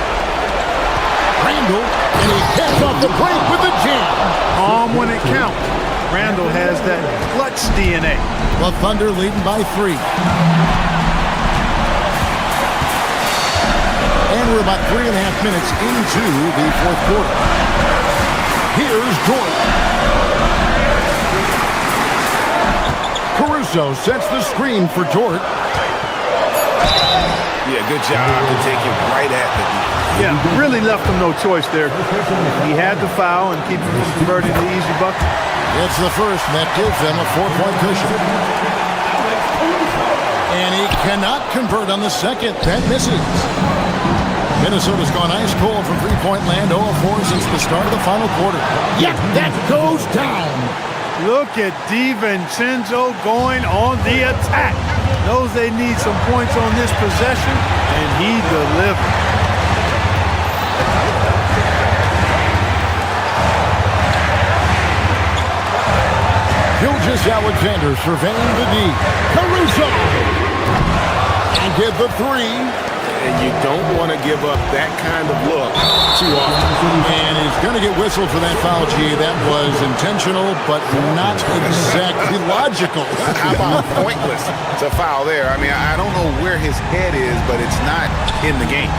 Speaker 9: Randall, and he gets off the break with the jam.
Speaker 3: Calm when it counts. Randall has that clutch DNA.
Speaker 9: The Thunder leading by 3. And we're about 3.5 minutes into the fourth quarter. Here's Dort. Caruso sets the screen for Dort.
Speaker 10: Yeah, good job to take him right at the defense.
Speaker 3: Yeah, really left him no choice there. He had the foul and keep him from converting the easy bucket.
Speaker 9: It's the first, and that gives them a 4-point cushion. And he cannot convert on the second. That misses. Minnesota's gone ice cold from three-point land, 0-4 since the start of the final quarter.
Speaker 12: Yeah, that goes down.
Speaker 3: Look at DiVincenzo going on the attack. Knows they need some points on this possession, and he delivered.
Speaker 9: Alexander surveying the D. Caruso! And get the three.
Speaker 10: And you don't want to give up that kind of look too often.
Speaker 9: And he's going to get whistled for that foul, G. That was intentional, but not exactly logical.
Speaker 10: How about pointless? It's a foul there. I mean, I don't know where his head is, but it's not in the game.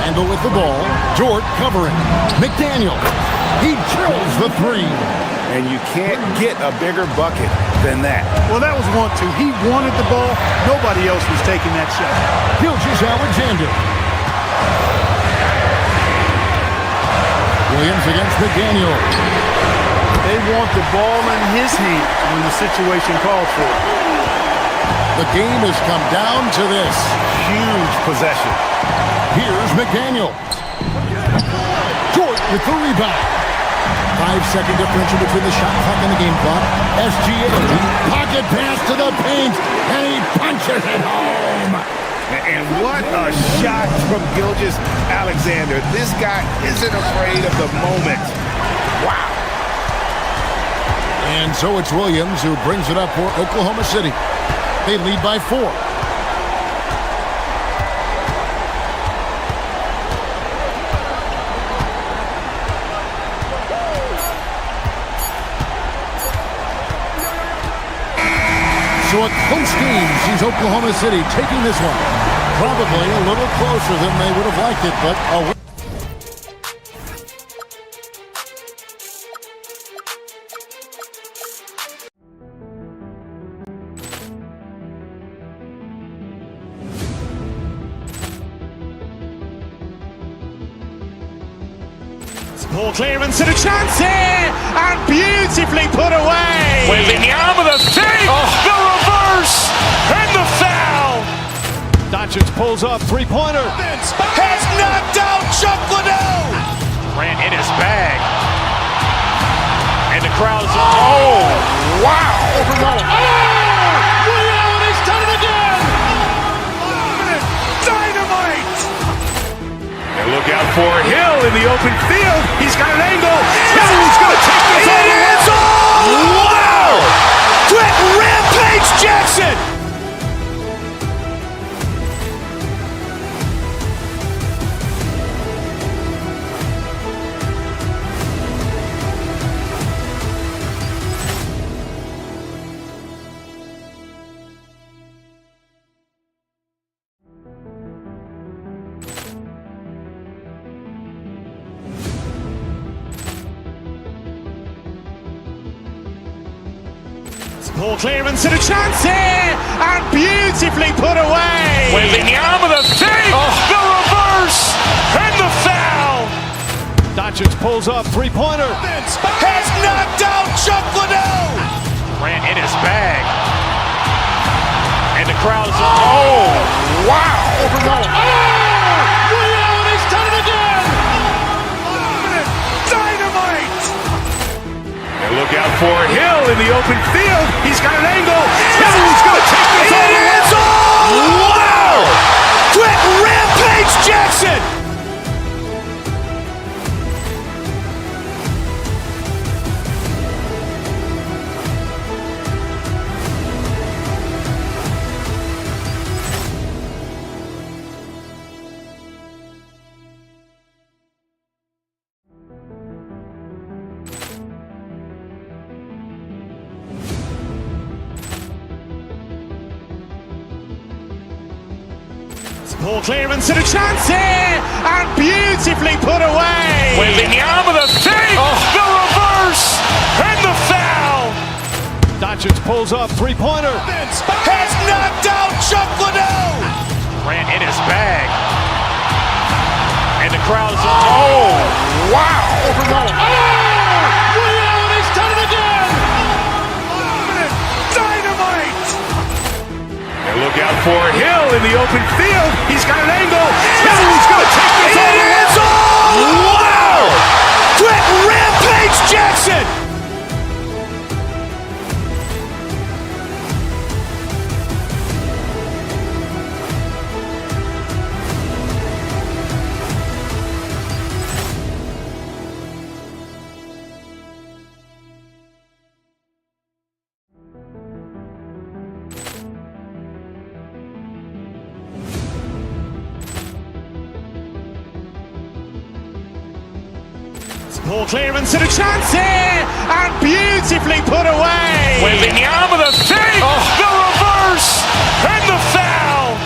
Speaker 9: Randall with the ball. Jordan covering. McDaniel. He drills the three.
Speaker 10: And you can't get a bigger bucket than that.
Speaker 3: Well, that was 1-2. He wanted the ball. Nobody else was taking that shot.
Speaker 9: Alexander. Williams against McDaniel.
Speaker 3: They want the ball in his hands when the situation calls for it.
Speaker 9: The game has come down to this.
Speaker 10: Huge possession.
Speaker 9: Here's McDaniel. Jordan with the rebound. 5-second differential between the shot clock and the game clock. SGA, pocket pass to the paint, and he punches it home.
Speaker 10: And what a shot from Alexander. This guy isn't afraid of the moment. Wow.
Speaker 9: And so it's Williams who brings it up for Oklahoma City. They lead by 4. So a close game sees Oklahoma City taking this one. Probably a little closer than they would have liked it, but
Speaker 1: Ball clearance and a chance here, and beautifully put away.
Speaker 2: Wembanyama the fake, the reverse, and the foul.
Speaker 1: Doncic pulls up, three-pointer.
Speaker 8: Has knocked out Chuck Liddell. Grant in his bag. And the crowd's wow. Reality's done it again. Dynamite.
Speaker 2: And look out for Hill in the open field. He's got an angle. Hill's going to take this all the way.
Speaker 8: Wow! Quick Rampage Jackson.
Speaker 1: Ball clearance and a chance here, and beautifully put away.
Speaker 2: Wembanyama the fake, the reverse, and the foul.
Speaker 1: Doncic pulls up, three-pointer.
Speaker 8: Has knocked out Chuck Liddell. Grant in his bag. And the crowd's wow. Reality's done it again. Dynamite.
Speaker 2: And look out for Hill in the open field. He's got an angle. Hill's going to take this all the way.
Speaker 8: Wow! Quick Rampage Jackson.
Speaker 1: Ball clearance and a chance here, and beautifully put away.
Speaker 2: Wembanyama the fake, the reverse, and the foul.
Speaker 1: Doncic pulls up, three-pointer.
Speaker 8: Has knocked out Chuck Liddell. Grant in his bag. And the crowd's wow. Reality's done it again.
Speaker 2: open field. He's got an angle. He's going to take this all the way. Wow! Quick rampage Jackson!
Speaker 1: Poor clearance and a chance here, and beautifully put away.
Speaker 2: Wembanyama the save, the reverse, and the foul.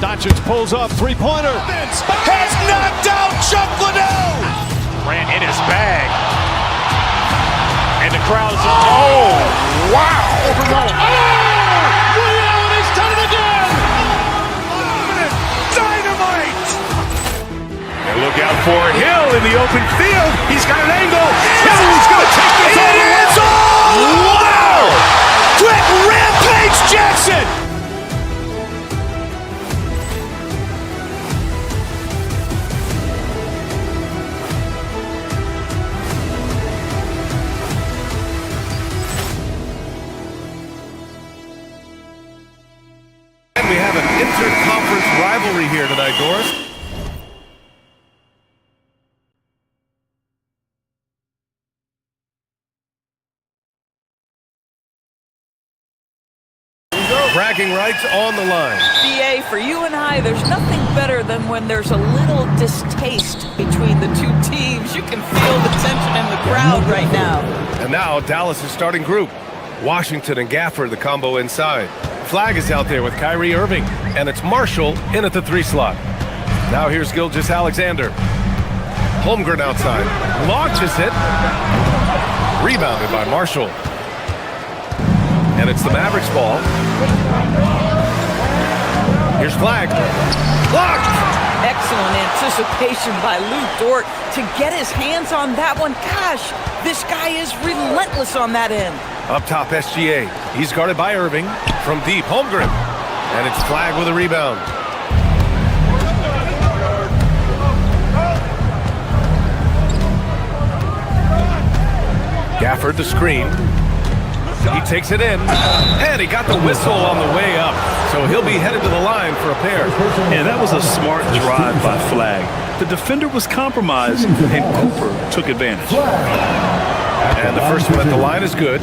Speaker 1: Doncic pulls up, three-pointer.
Speaker 8: Has knocked out Chuck Liddell. Ran in his bag. And the crowd is, oh, wow.
Speaker 2: Will, he's done it again. Dynamite. And look out for Hill in the open field. He's got an angle. Hill's going to take this all the way. Wow! Quick rampage Jackson.
Speaker 4: And we have an inter-conference rivalry here tonight, Doris. Bragging rights on the line.
Speaker 6: BA, for you and I, there's nothing better than when there's a little distaste between the two teams. You can feel the tension in the crowd right now.
Speaker 4: And now Dallas' starting group. Washington and Gafford, the combo inside. Flag is out there with Kyrie Irving, and it's Marshall in at the 3 slot. Now here's Gilgeous-Alexander. Holmgren outside, launches it. Rebounded by Marshall. And it's the Mavericks ball. Here's Flag. Blocked!
Speaker 6: Excellent anticipation by Lou Dort to get his hands on that one. Gosh, this guy is relentless on that end.
Speaker 4: Up top, SGA. He's guarded by Irving. From deep, Holmgren. And it's Flag with a rebound. Gafford the screen. He takes it in, and he got the whistle on the way up. So he'll be headed to the line for a pair.
Speaker 5: Yeah, that was a smart drive by Flag. The defender was compromised, and Cooper took advantage.
Speaker 4: And the first one at the line is good.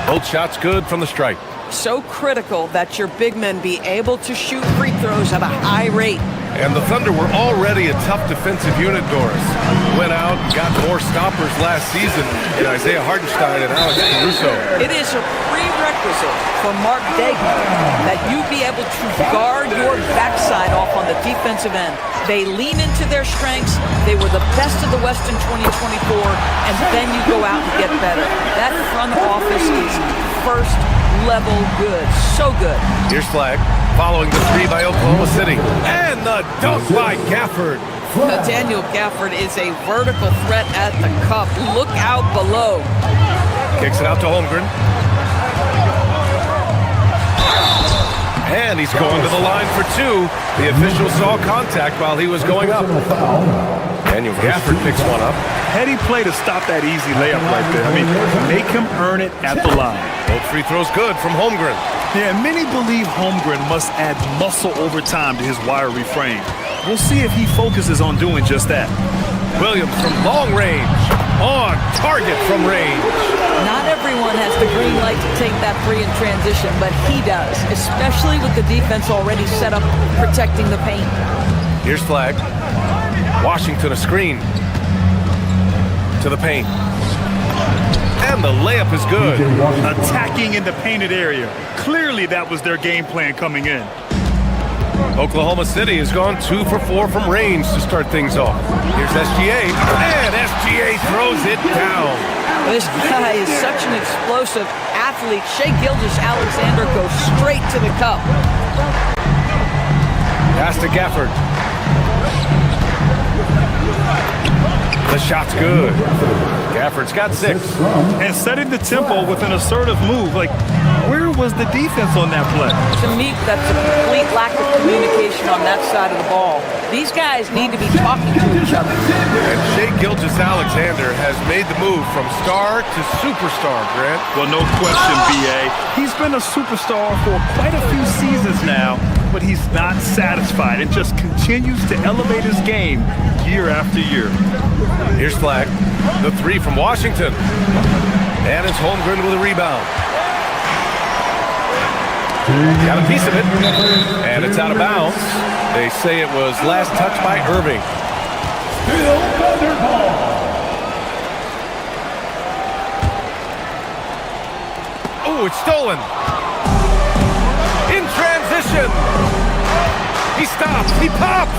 Speaker 4: Both shots good from the stripe.
Speaker 6: So critical that your big men be able to shoot free throws at a high rate.
Speaker 4: And the Thunder were already a tough defensive unit, Doris. Got out, got more stoppers last season in Isaiah Hartenstein and Alex Caruso.
Speaker 6: It is a prerequisite for Mark Degnan that you be able to guard your backside off on the defensive end. They lean into their strengths. They were the best of the West in 2024, and then you go out and get better. That front office is first level good. So good.
Speaker 4: Here's Flag, following the 3 by Oklahoma City. And the dunk by Gafford.
Speaker 6: Daniel Gafford is a vertical threat at the cup. Look out below.
Speaker 4: Kicks it out to Holmgren. And he's going to the line for 2. The official saw contact while he was going up. Daniel Gafford picks one up.
Speaker 5: Heady play to stop that easy layup right there. I mean, make him earn it at the line.
Speaker 4: Both free throws good from Holmgren.
Speaker 5: Yeah, many believe Holmgren must add muscle over time to his wiry frame. We'll see if he focuses on doing just that.
Speaker 4: Williams from long range. On target from range.
Speaker 6: Not everyone has the green light to take that 3 in transition, but he does, especially with the defense already set up protecting the paint.
Speaker 4: Here's Flag. Washington a screen. To the paint. And the layup is good.
Speaker 5: Attacking in the painted area. Clearly that was their game plan coming in.
Speaker 4: Oklahoma City has gone 2 for 4 from range to start things off. Here's SGA, and SGA throws it down.
Speaker 6: This guy is such an explosive athlete. Shai Gilgeous-Alexander goes straight to the cup.
Speaker 4: Pass to Gafford. The shot's good. Gafford's got 6.
Speaker 5: And setting the tempo with an assertive move. Like, where was the defense on that play?
Speaker 6: To me, that's a complete lack of communication on that side of the ball. These guys need to be talking to each other.
Speaker 4: And Shai Gilgeous-Alexander has made the move from star to superstar, Grant.
Speaker 5: Well, no question, B.A. He's been a superstar for quite a few seasons now, but he's not satisfied and just continues to elevate his game year after year.
Speaker 4: Here's Flag. The 3 from Washington. And it's Holmgren with a rebound. Got a piece of it. And it's out of bounds. They say it was last touched by Irving. Oh, it's stolen. In transition. He stops. He pops.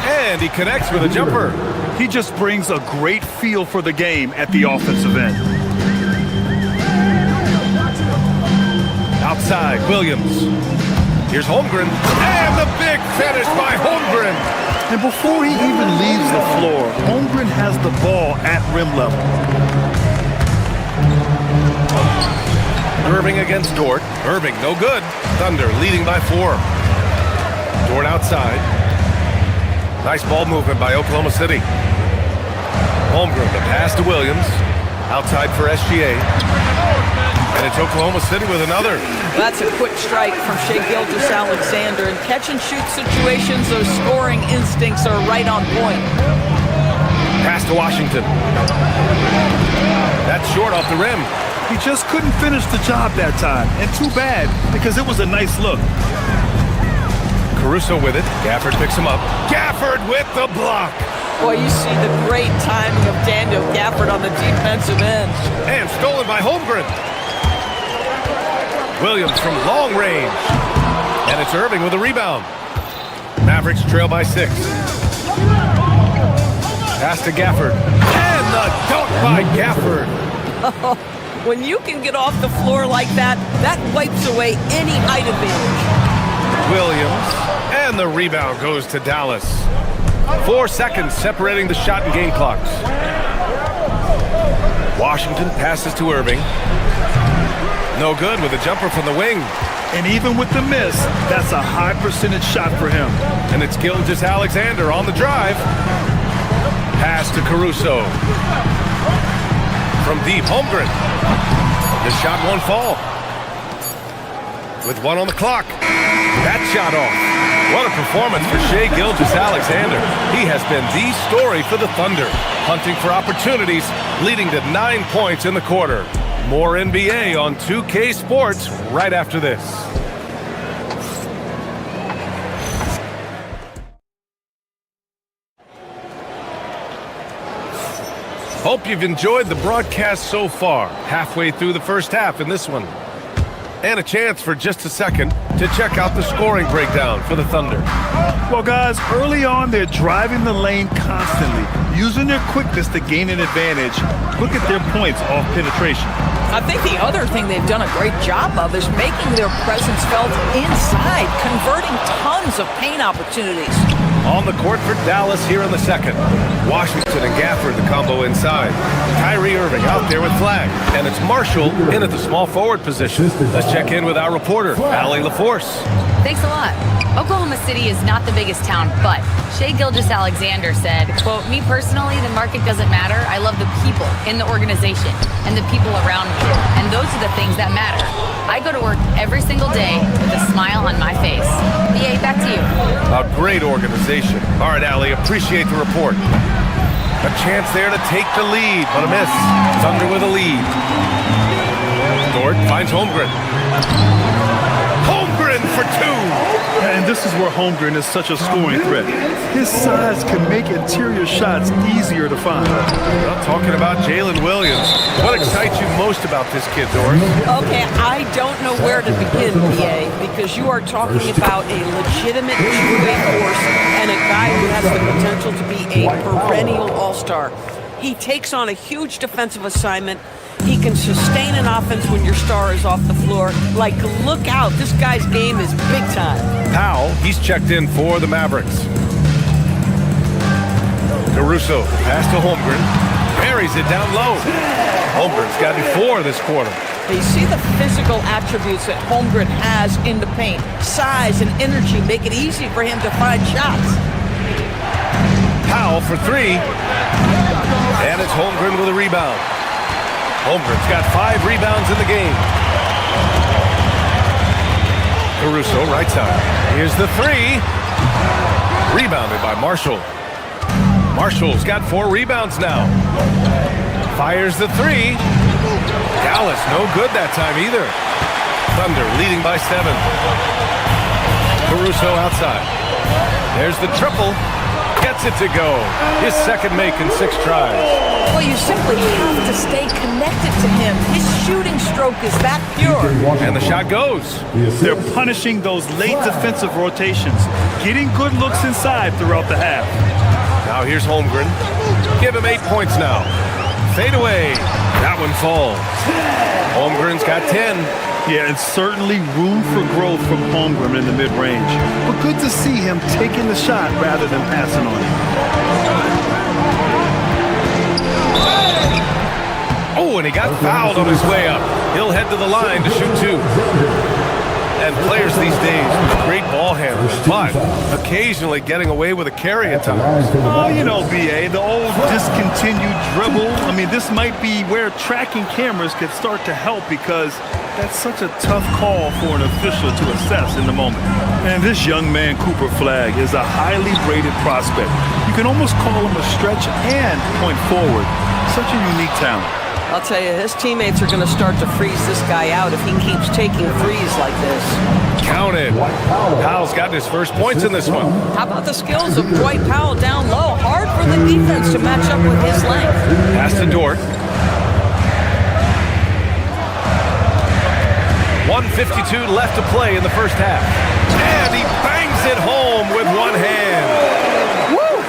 Speaker 4: And he connects with a jumper.
Speaker 5: He just brings a great feel for the game at the offensive end.
Speaker 4: Outside, Williams. Here's Holmgren. And the big finish by Holmgren.
Speaker 5: And before he even leaves the floor, Holmgren has the ball at rim level.
Speaker 4: Irving against Dort. Irving, no good. Thunder leading by 4. Dort outside. Nice ball movement by Oklahoma City. Holmgren, the pass to Williams. Outside for SGA. And it's Oklahoma City with another.
Speaker 6: That's a quick strike from Shai Gilgeous-Alexander. In catch-and-shoot situations, those scoring instincts are right on point.
Speaker 4: Pass to Washington. That's short off the rim.
Speaker 5: He just couldn't finish the job that time. And too bad, because it was a nice look.
Speaker 4: Caruso with it. Gafford picks him up. Gafford with the block.
Speaker 6: Boy, you see the great timing of Daniel Gafford on the defensive end.
Speaker 4: And stolen by Holmgren. Williams from long range. And it's Irving with a rebound. Mavericks trail by 6. Pass to Gafford. And the dunk by Gafford.
Speaker 6: When you can get off the floor like that, that wipes away any height advantage.
Speaker 4: Williams. And the rebound goes to Dallas. 4 seconds separating the shot and game clocks. Washington passes to Irving. No good with a jumper from the wing.
Speaker 5: And even with the miss, that's a high percentage shot for him.
Speaker 4: And it's Gilgeous-Alexander on the drive. Pass to Caruso. From deep, Holmgren. The shot won't fall. With 1 on the clock. That shot off. What a performance for Shai Gilgeous-Alexander. He has been the story for the Thunder, hunting for opportunities, leading to 9 points in the quarter. More NBA on 2K Sports right after this. Hope you've enjoyed the broadcast so far. Halfway through the first half in this one. And a chance for just a second to check out the scoring breakdown for the Thunder.
Speaker 5: Well, guys, early on, they're driving the lane constantly, using their quickness to gain an advantage. Look at their points off penetration.
Speaker 6: I think the other thing they've done a great job of is making their presence felt inside, converting tons of paint opportunities.
Speaker 4: On the court for Dallas here in the second. Washington and Gafford, the combo inside. Kyrie Irving out there with Flag. And it's Marshall in at the small forward position. Let's check in with our reporter, Allie LaForce.
Speaker 7: Thanks a lot. Oklahoma City is not the biggest town, but Shai Gilgeous-Alexander said, quote, "Me personally, the market doesn't matter. I love the people in the organization and the people around me. And those are the things that matter. I go to work every single day with a smile on my face." BA, back to you.
Speaker 4: A great organization. All right, Allie, appreciate the report. A chance there to take the lead, but a miss. Thunder with a lead. Dort finds Holmgren. Holmgren for 2.
Speaker 5: And this is where Holmgren is such a scoring threat. His size can make interior shots easier to find.
Speaker 4: Well, talking about Jalen Williams, what excites you most about this kid, Doris?
Speaker 6: Okay, I don't know where to begin, BA, because you are talking about a legitimate two-way force and a guy who has the potential to be a perennial all-star. He takes on a huge defensive assignment. He can sustain an offense when your star is off the floor. Like, look out, this guy's game is big time.
Speaker 4: Powell, he's checked in for the Mavericks. Caruso, pass to Holmgren. carries it down low. Holmgren's gotten 4 this quarter.
Speaker 6: You see the physical attributes that Holmgren has in the paint. Size and energy make it easy for him to find shots.
Speaker 4: Powell for 3. And it's Holmgren with a rebound. Holmgren's got 5 rebounds in the game. Caruso, right side. Here's the 3. Rebounded by Marshall. Marshall's got 4 rebounds now. Fires the 3. Dallas, no good that time either. Thunder leading by 7. Caruso outside. There's the triple. Gets it to go. His second make in 6 tries.
Speaker 6: Well, you simply have to stay connected to him. His shooting stroke is that pure.
Speaker 4: And the shot goes.
Speaker 5: They're punishing those late defensive rotations, getting good looks inside throughout the half.
Speaker 4: Now here's Holmgren. Give him 8 points now. Fade away. That one falls. Holmgren's got 10.
Speaker 5: Yeah, and certainly room for growth from Holmgren in the mid-range. But good to see him taking the shot rather than passing on it.
Speaker 4: Oh, and he got fouled on his way up. He'll head to the line to shoot 2. And players these days with great ball handling, but occasionally getting away with a carry at times.
Speaker 5: Oh, you know, B.A., the old discontinued dribble. I mean, this might be where tracking cameras could start to help because that's such a tough call for an official to assess in the moment. And this young man, Cooper Flagg, is a highly rated prospect. You can almost call him a stretch and point forward. Such a unique talent.
Speaker 6: I'll tell you, his teammates are going to start to freeze this guy out if he keeps taking threes like this.
Speaker 4: Counted. Powell's got his first points in this one.
Speaker 6: How about the skills of Dwight Powell down low? Hard for the defense to match up with his length.
Speaker 4: Pass to Dort. 1:52 left to play in the first half. And he bangs it home with one hand.
Speaker 5: Woo!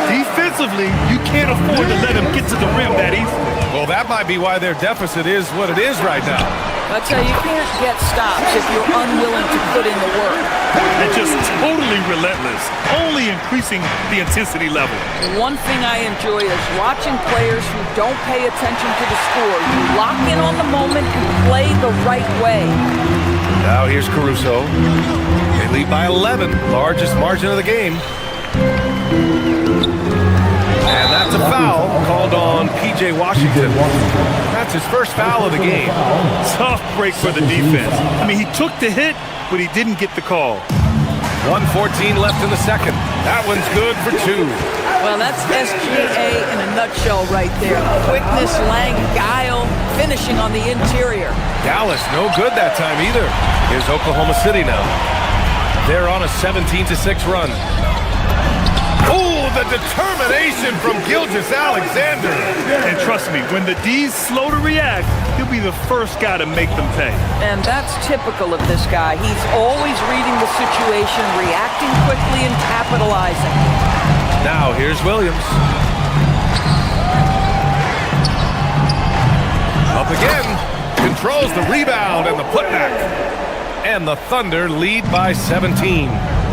Speaker 5: Defensively, you can't afford to let him get to the rim that easy.
Speaker 4: Well, that might be why their deficit is what it is right now.
Speaker 6: I tell you, you can't get stops if you're unwilling to put in the work.
Speaker 5: They're just totally relentless, only increasing the intensity level.
Speaker 6: One thing I enjoy is watching players who don't pay attention to the score. You lock in on the moment and play the right way.
Speaker 4: Now here's Caruso. They lead by 11, largest margin of the game. And that's a foul called on P.J. Washington. That's his first foul of the game.
Speaker 5: Tough break for the defense. I mean, he took the hit, but he didn't get the call.
Speaker 4: 1:14 left in the second. That one's good for 2.
Speaker 6: Well, that's SGA in a nutshell right there. Quickness, length, guile, finishing on the interior.
Speaker 4: Dallas, no good that time either. Here's Oklahoma City now. They're on a 17-6 run. Oh, the determination from Gilgeous-Alexander.
Speaker 5: And trust me, when the D's slow to react, he'll be the first guy to make them pay.
Speaker 6: And that's typical of this guy. He's always reading the situation, reacting quickly and capitalizing.
Speaker 4: Now here's Williams. Up again. Controls the rebound and the putback. And the Thunder lead by 17.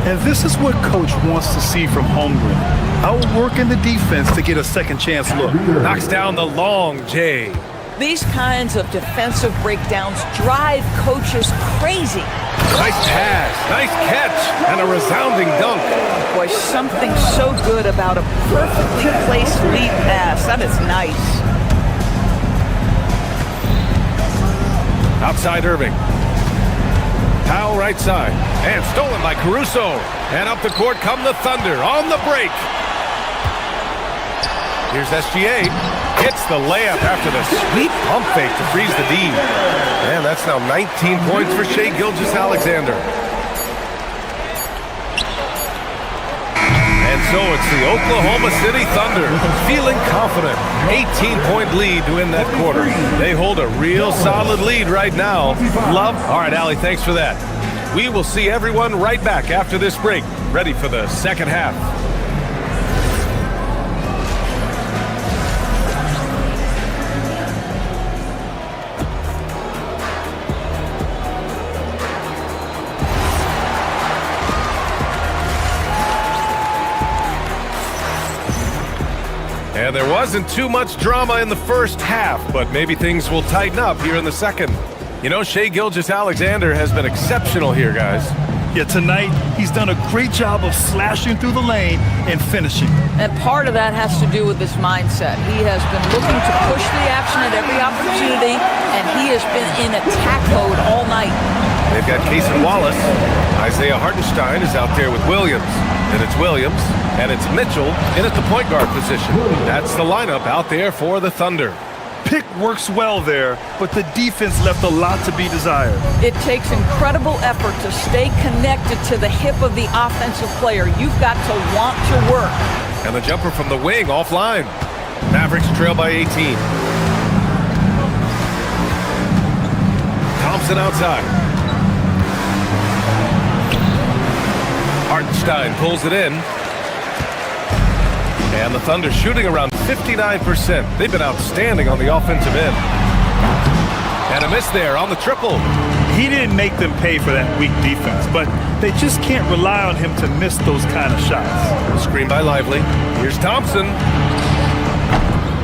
Speaker 5: And this is what Coach wants to see from Holmgren. Outworking the defense to get a second chance look.
Speaker 4: Knocks down the long J.
Speaker 6: These kinds of defensive breakdowns drive coaches crazy.
Speaker 4: Nice pass, nice catch, and a resounding dunk.
Speaker 6: Boy, something so good about a perfectly placed lead pass. That is nice.
Speaker 4: Outside Irving. Powell right side. And stolen by Caruso. And up the court come the Thunder on the break. Here's SGA. Hits the layup after the sweet pump fake to freeze the D. And that's now 19 points for Shai Gilgeous-Alexander. And so it's the Oklahoma City Thunder feeling confident. 18-point lead to win that quarter. They hold a real solid lead right now. Love. All right, Allie, thanks for that. We will see everyone right back after this break, ready for the second half. And there wasn't too much drama in the first half, but maybe things will tighten up here in the second. You know, Shai Gilgeous-Alexander has been exceptional here, guys.
Speaker 5: Yeah, tonight he's done a great job of slashing through the lane and finishing.
Speaker 6: And part of that has to do with his mindset. He has been looking to push the action at every opportunity, and he has been in attack mode all night.
Speaker 4: They've got Cason Wallace. Isaiah Hartenstein is out there with Williams. And it's Williams, and it's Mitchell in at the point guard position. That's the lineup out there for the Thunder.
Speaker 5: Pick works well there, but the defense left a lot to be desired.
Speaker 6: It takes incredible effort to stay connected to the hip of the offensive player. You've got to want to work.
Speaker 4: And the jumper from the wing offline. Mavericks trail by 18. Thompson outside. Hartenstein pulls it in. And the Thunder shooting around 59%. They've been outstanding on the offensive end. And a miss there on the triple.
Speaker 5: He didn't make them pay for that weak defense, but they just can't rely on him to miss those kind of shots.
Speaker 4: Screen by Lively. Here's Thompson.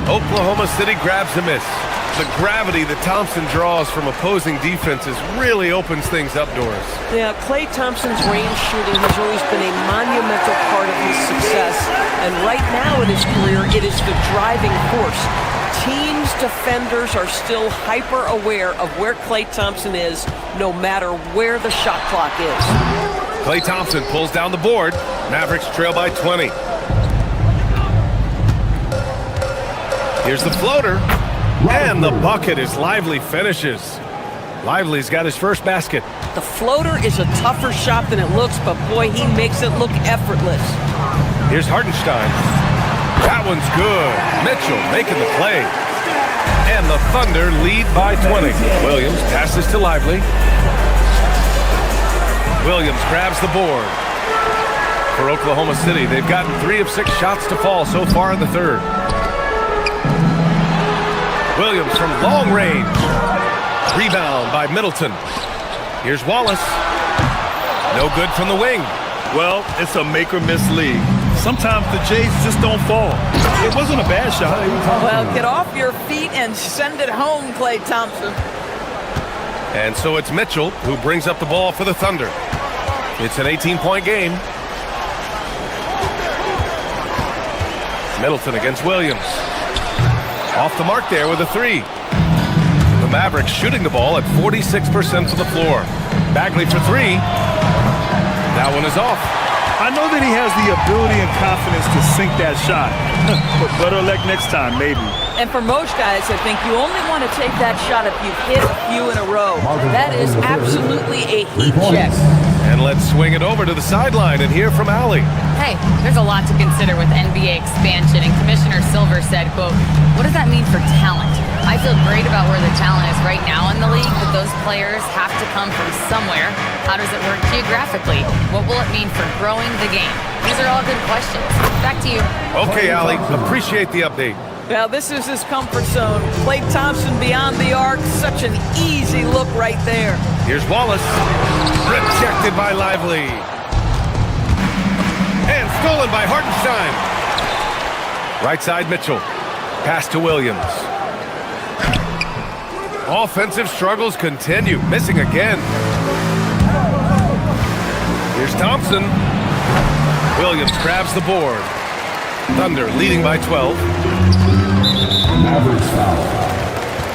Speaker 4: Oklahoma City grabs a miss. The gravity that Thompson draws from opposing defenses really opens things up, Doris.
Speaker 6: Yeah, Klay Thompson's range shooting has always been a monumental part of his success. And right now in his career, it is the driving force. Teams' defenders are still hyper-aware of where Klay Thompson is, no matter where the shot clock is.
Speaker 4: Klay Thompson pulls down the board. Mavericks trail by 20. Here's the floater. And the bucket is Lively finishes. Lively's got his first basket.
Speaker 6: The floater is a tougher shot than it looks, but boy, he makes it look effortless.
Speaker 4: Here's Hartenstein. That one's good. Mitchell making the play. And the Thunder lead by 20. Williams passes to Lively. Williams grabs the board. For Oklahoma City, they've gotten 3 of 6 shots to fall so far in the third. Williams from long range. Rebound by Middleton. Here's Wallace. No good from the wing.
Speaker 5: Well, it's a make-or-miss league. Sometimes the Jays just don't fall. It wasn't a bad shot.
Speaker 6: Well, get off your feet and send it home, Klay Thompson.
Speaker 4: And so it's Mitchell who brings up the ball for the Thunder. It's an 18-point game. Middleton against Williams. Off the mark there with a 3. The Mavericks shooting the ball at 46% for the floor. Bagley for 3. That one is off.
Speaker 5: I know that he has the ability and confidence to sink that shot. But better luck next time, maybe.
Speaker 6: And for most guys, I think you only want to take that shot if you've hit a few in a row. That is absolutely a heat check.
Speaker 4: And let's swing it over to the sideline and hear from Allie.
Speaker 7: Hey, there's a lot to consider with NBA expansion, and Commissioner Silver said, quote, "What does that mean for talent? I feel great about where the talent is right now in the league, but those players have to come from somewhere. How does it work geographically? What will it mean for growing the game?" These are all good questions. Back to you.
Speaker 4: Okay, Allie, appreciate the update.
Speaker 6: Now, this is his comfort zone. Klay Thompson beyond the arc. Such an easy look right there.
Speaker 4: Here's Wallace. Rejected by Lively. And stolen by Hartenstein. Right side, Mitchell. Pass to Williams. Offensive struggles continue. Missing again. Here's Thompson. Williams grabs the board. Thunder leading by 12.
Speaker 15: Mavericks foul.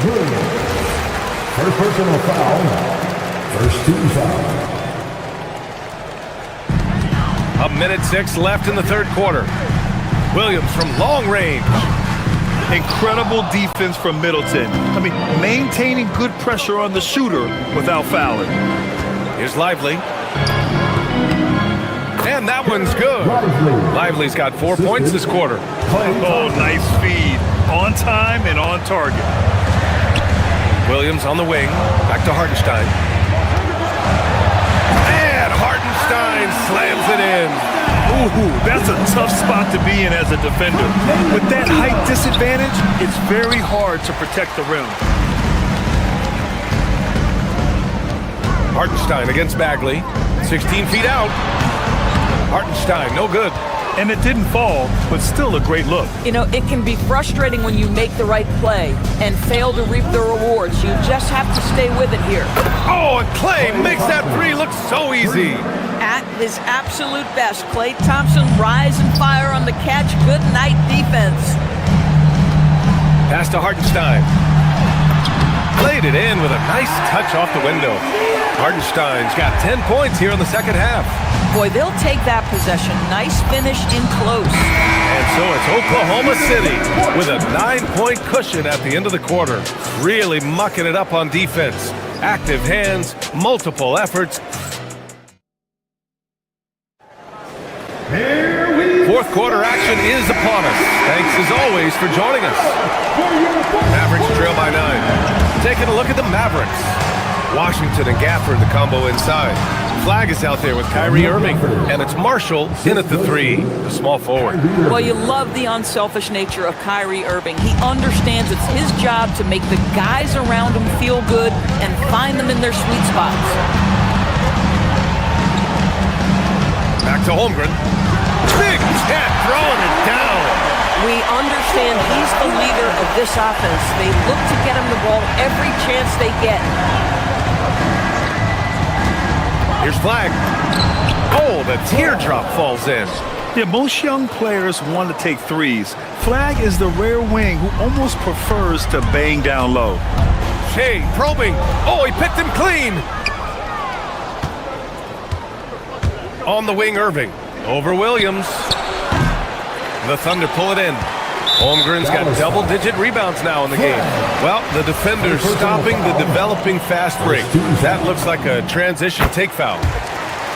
Speaker 15: Williams. First personal foul. First team foul.
Speaker 4: 1:06 left in the third quarter. Williams from long range.
Speaker 5: Incredible defense from Middleton. I mean, maintaining good pressure on the shooter without fouling.
Speaker 4: Here's Lively. And that one's good. Lively's got 4 points this quarter.
Speaker 5: Oh, nice feed. On time and on target.
Speaker 4: Williams on the wing. Back to Hartenstein. And Hartenstein slams it in.
Speaker 5: Ooh, that's a tough spot to be in as a defender. With that height disadvantage, it's very hard to protect the rim.
Speaker 4: Hartenstein against Bagley. 16 feet out. Hartenstein, no good.
Speaker 5: And it didn't fall, but still a great look.
Speaker 6: You know, it can be frustrating when you make the right play and fail to reap the rewards. You just have to stay with it here.
Speaker 4: Oh, and Clay makes that three look so easy.
Speaker 6: At his absolute best, Klay Thompson rise and fire on the catch. Good night defense.
Speaker 4: Pass to Hartenstein. Played it in with a nice touch off the window. Hartenstein's got 10 points here in the second half.
Speaker 6: Boy, they'll take that possession. Nice finish in close.
Speaker 4: And so it's Oklahoma City with a 9-point cushion at the end of the quarter. Really mucking it up on defense. Active hands, multiple efforts. Fourth quarter action is upon us. Thanks as always for joining us. Mavericks trail by 9. Taking a look at the Mavericks. Washington and Gafford, the combo inside. Flag is out there with Kyrie Irving, and it's Marshall in at the 3, the small forward.
Speaker 6: Well, you love the unselfish nature of Kyrie Irving. He understands it's his job to make the guys around him feel good and find them in their sweet spots.
Speaker 4: Back to Holmgren. Big cat throwing it down.
Speaker 6: We understand he's the leader of this offense. They look to get him the ball every chance they get.
Speaker 4: Here's Flag. Oh, the teardrop falls in.
Speaker 5: Yeah, most young players want to take threes. Flag is the rare wing who almost prefers to bang down low.
Speaker 4: Shea probing. Oh, he picked him clean. On the wing, Irving. Over Williams. The Thunder pull it in. Holmgren's got double-digit rebounds now in the game. Well, the defender's stopping the developing fast break. That looks like a transition take foul.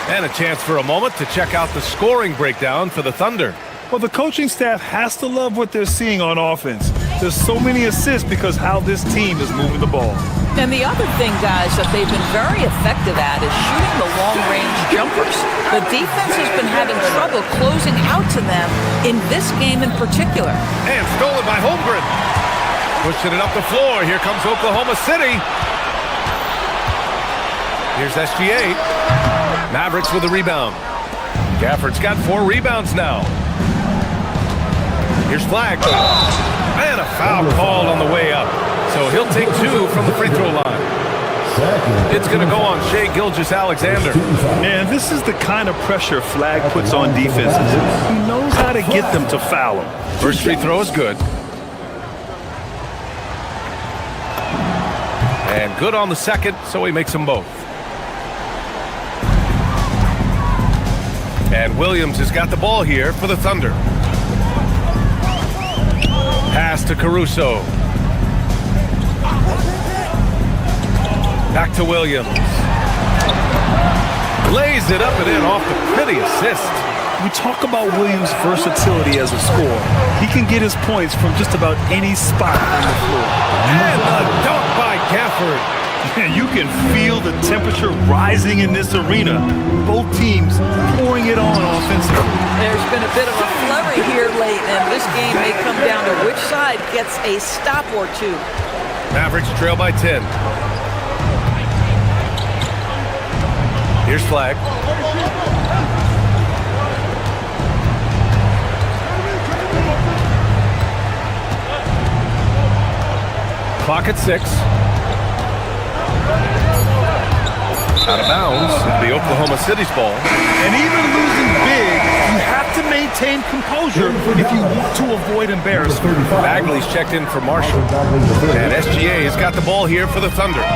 Speaker 4: And a chance for a moment to check out the scoring breakdown for the Thunder.
Speaker 5: Well, the coaching staff has to love what they're seeing on offense. There's so many assists because how this team is moving the ball.
Speaker 6: And the other thing, guys, that they've been very effective at is shooting the long-range jumpers. The defense has been having trouble closing out to them in this game in particular.
Speaker 4: And stolen by Holmgren. Pushing it up the floor. Here comes Oklahoma City. Here's SGA. Mavericks with a rebound. Gafford's got 4 rebounds now. Here's Flag. And a foul called on the way up. So he'll take 2 from the free throw line. It's going to go on Shai Gilgeous-Alexander.
Speaker 5: Man, this is the kind of pressure Flag puts on defenses. He knows how to get them to foul him.
Speaker 4: First free throw is good. And good on the second, so he makes them both. And Williams has got the ball here for the Thunder. Pass to Caruso. Back to Williams. Lays it up and in off the pretty assist.
Speaker 5: We talk about Williams' versatility as a scorer. He can get his points from just about any spot on the floor.
Speaker 4: And a dunk by Gafford.
Speaker 5: You can feel the temperature rising in this arena. Both teams pouring it on offensively.
Speaker 6: There's been a bit of a flurry here late, and this game may come down to which side gets a stop or two.
Speaker 4: Mavericks trail by 10. Here's Flag. Clock at 6. Out of bounds, the Oklahoma City's ball.
Speaker 5: And even losing big, you have to maintain composure if you want to avoid embarrassment.
Speaker 4: Bagley's checked in for Marshall. And SGA has got the ball here for the Thunder.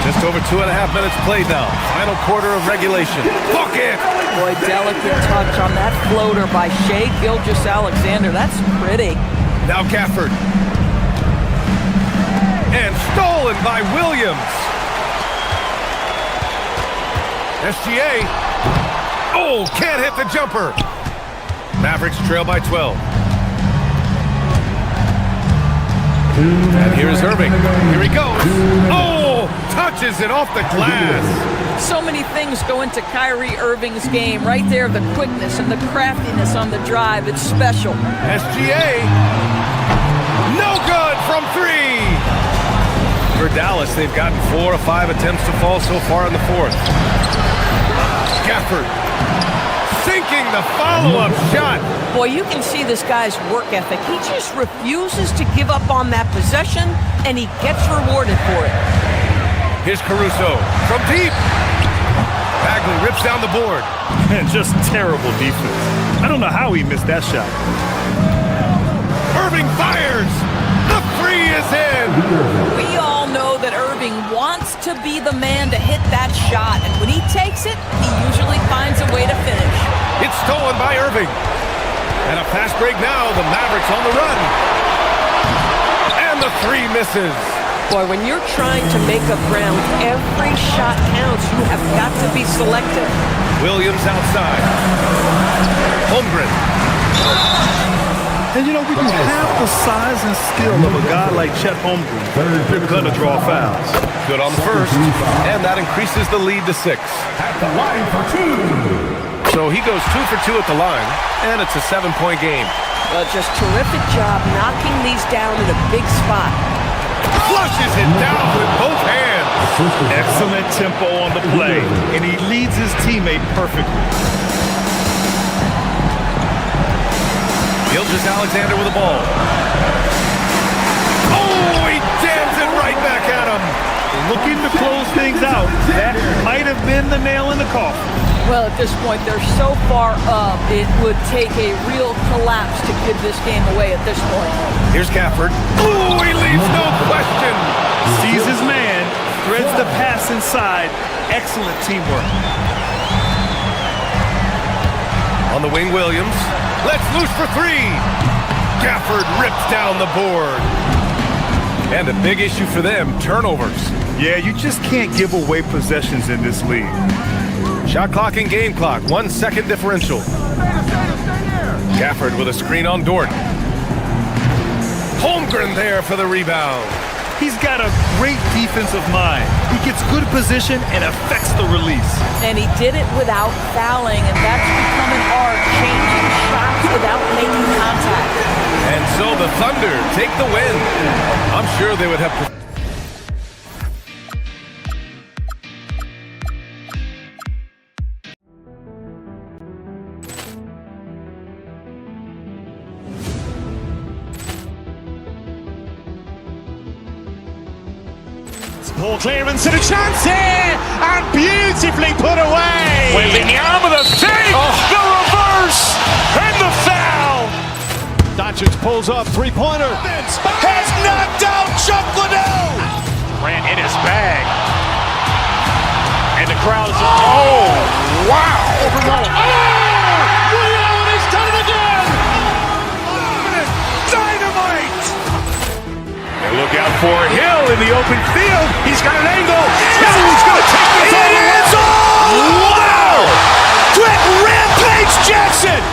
Speaker 4: Just over 2.5 minutes played now. Final quarter of regulation. Look it!
Speaker 6: Boy, delicate touch on that floater by Shai Gilgeous-Alexander. That's pretty.
Speaker 4: Now Gafford. And stolen by Williams. SGA. Oh, can't hit the jumper. Mavericks trail by 12. And here's Irving. Here he goes. Oh, touches it off the glass.
Speaker 6: So many things go into Kyrie Irving's game. Right there, the quickness and the craftiness on the drive. It's special.
Speaker 4: SGA. No good from 3. For Dallas, they've gotten 4 of 5 attempts to fall so far in the fourth. Gafford sinking the follow-up shot.
Speaker 6: Boy, you can see this guy's work ethic. He just refuses to give up on that possession, and he gets rewarded for it.
Speaker 4: Here's Caruso from deep. Bagley rips down the board.
Speaker 5: Just terrible defense. I don't know how he missed that shot.
Speaker 4: Irving fires. The three is in.
Speaker 6: We all know that Irving wants to be the man to hit that shot, and when he takes it, he usually finds a way to finish.
Speaker 4: It's stolen by Irving. And a fast break now. The Mavericks on the run. And the three misses.
Speaker 6: Boy, when you're trying to make up ground, every shot counts. You have got to be selective.
Speaker 4: Williams outside. Holmgren.
Speaker 5: And you know, when you have the size and skill of a guy like Chet Holmgren, you're going to draw fouls.
Speaker 4: Good on the first, and that increases the lead to 6.
Speaker 15: At the line for 2.
Speaker 4: So he goes 2 for 2 at the line, and it's a 7-point game.
Speaker 6: Just terrific job knocking these down in a big spot.
Speaker 4: Flushes it down with both hands.
Speaker 5: Excellent tempo on the play, and he leads his teammate perfectly.
Speaker 4: Gilgeous-Alexander with the ball. Oh, he jams it right back at him.
Speaker 5: Looking to close things out. That might have been the nail in the coffin.
Speaker 6: Well, at this point, they're so far up, it would take a real collapse to give this game away at this point.
Speaker 4: Here's Gafford. Oh, he leaves no question.
Speaker 5: Sees his man, threads the pass inside. Excellent teamwork.
Speaker 4: On the wing, Williams. Let's loose for 3. Gafford rips down the board. And a big issue for them, turnovers.
Speaker 5: Yeah, you just can't give away possessions in this league.
Speaker 4: Shot clock and game clock, 1 second differential. Gafford with a screen on Dort. Holmgren there for the rebound.
Speaker 5: He's got a great defensive mind. He gets good position and affects the release.
Speaker 6: And he did it without fouling, and that's become an art, changing shots without making contact.
Speaker 4: And so the Thunder take the win. I'm sure they would have...
Speaker 1: Ball clearance and a chance here, and beautifully put away.
Speaker 8: Wembanyama the fake, the reverse, and the foul.
Speaker 1: Doncic pulls up, three-pointer.
Speaker 8: Has knocked out Chuck Liddell. Ran in his bag. And the crowd is, oh, wow. He's done it again. Dynamite.
Speaker 2: And look out for Hill in the open field. He's got an angle. He's going to take this all the way. Wow! Quick Rampage Jackson.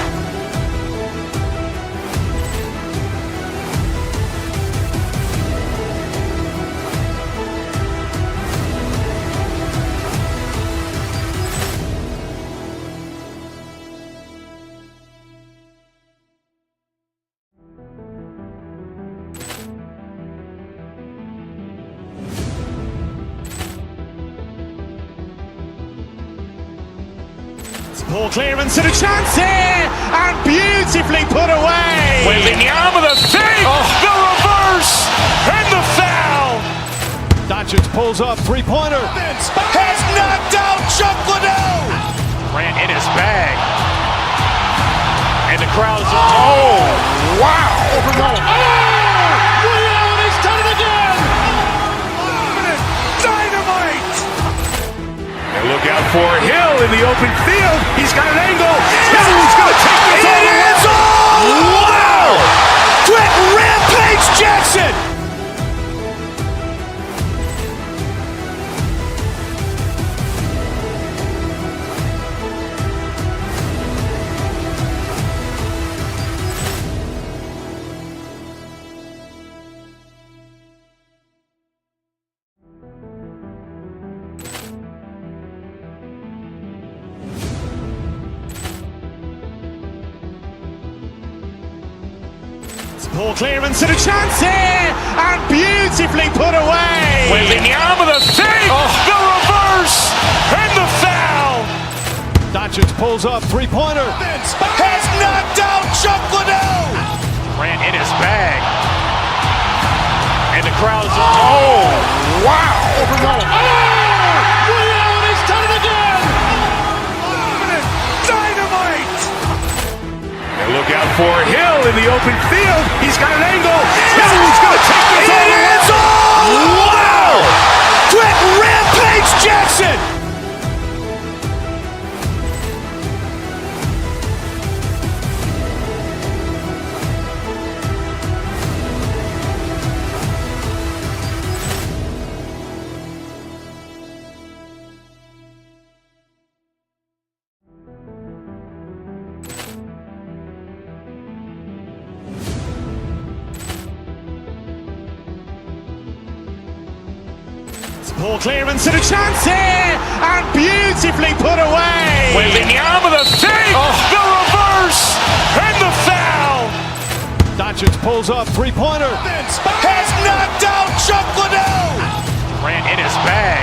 Speaker 1: Ball clearance and a chance here, and beautifully put away.
Speaker 8: Wembanyama the fake, the reverse, and the foul.
Speaker 1: Doncic pulls up, three-pointer.
Speaker 8: Has knocked out Chuck Liddell. Ran in his bag. And the crowd is, oh, wow. He's done it again. Dynamite.
Speaker 2: And look out for Hill in the open field. He's got an angle. He's going to take this all the way. Wow! Quick Rampage Jackson.
Speaker 1: Ball clearance and a chance here, and beautifully put away.
Speaker 8: Wembanyama the fake, the reverse, and the foul.
Speaker 1: Doncic pulls up, three-pointer.
Speaker 8: Has knocked out Chocolate. Grant in his bag. And the crowd's oh, wow. Willie Allen has done it again. Dynamite.
Speaker 2: And look out for Hill in the open field. He's got an angle. Hill's going to take this all the way.
Speaker 8: Wow. Quick Rampage Jackson.
Speaker 1: Ball clearance and a chance here, and beautifully put away.
Speaker 2: Wembanyama the fake, the reverse, and the foul.
Speaker 1: Doncic pulls up, three-pointer.
Speaker 8: Has knocked out Chocolate. Grant in his bag.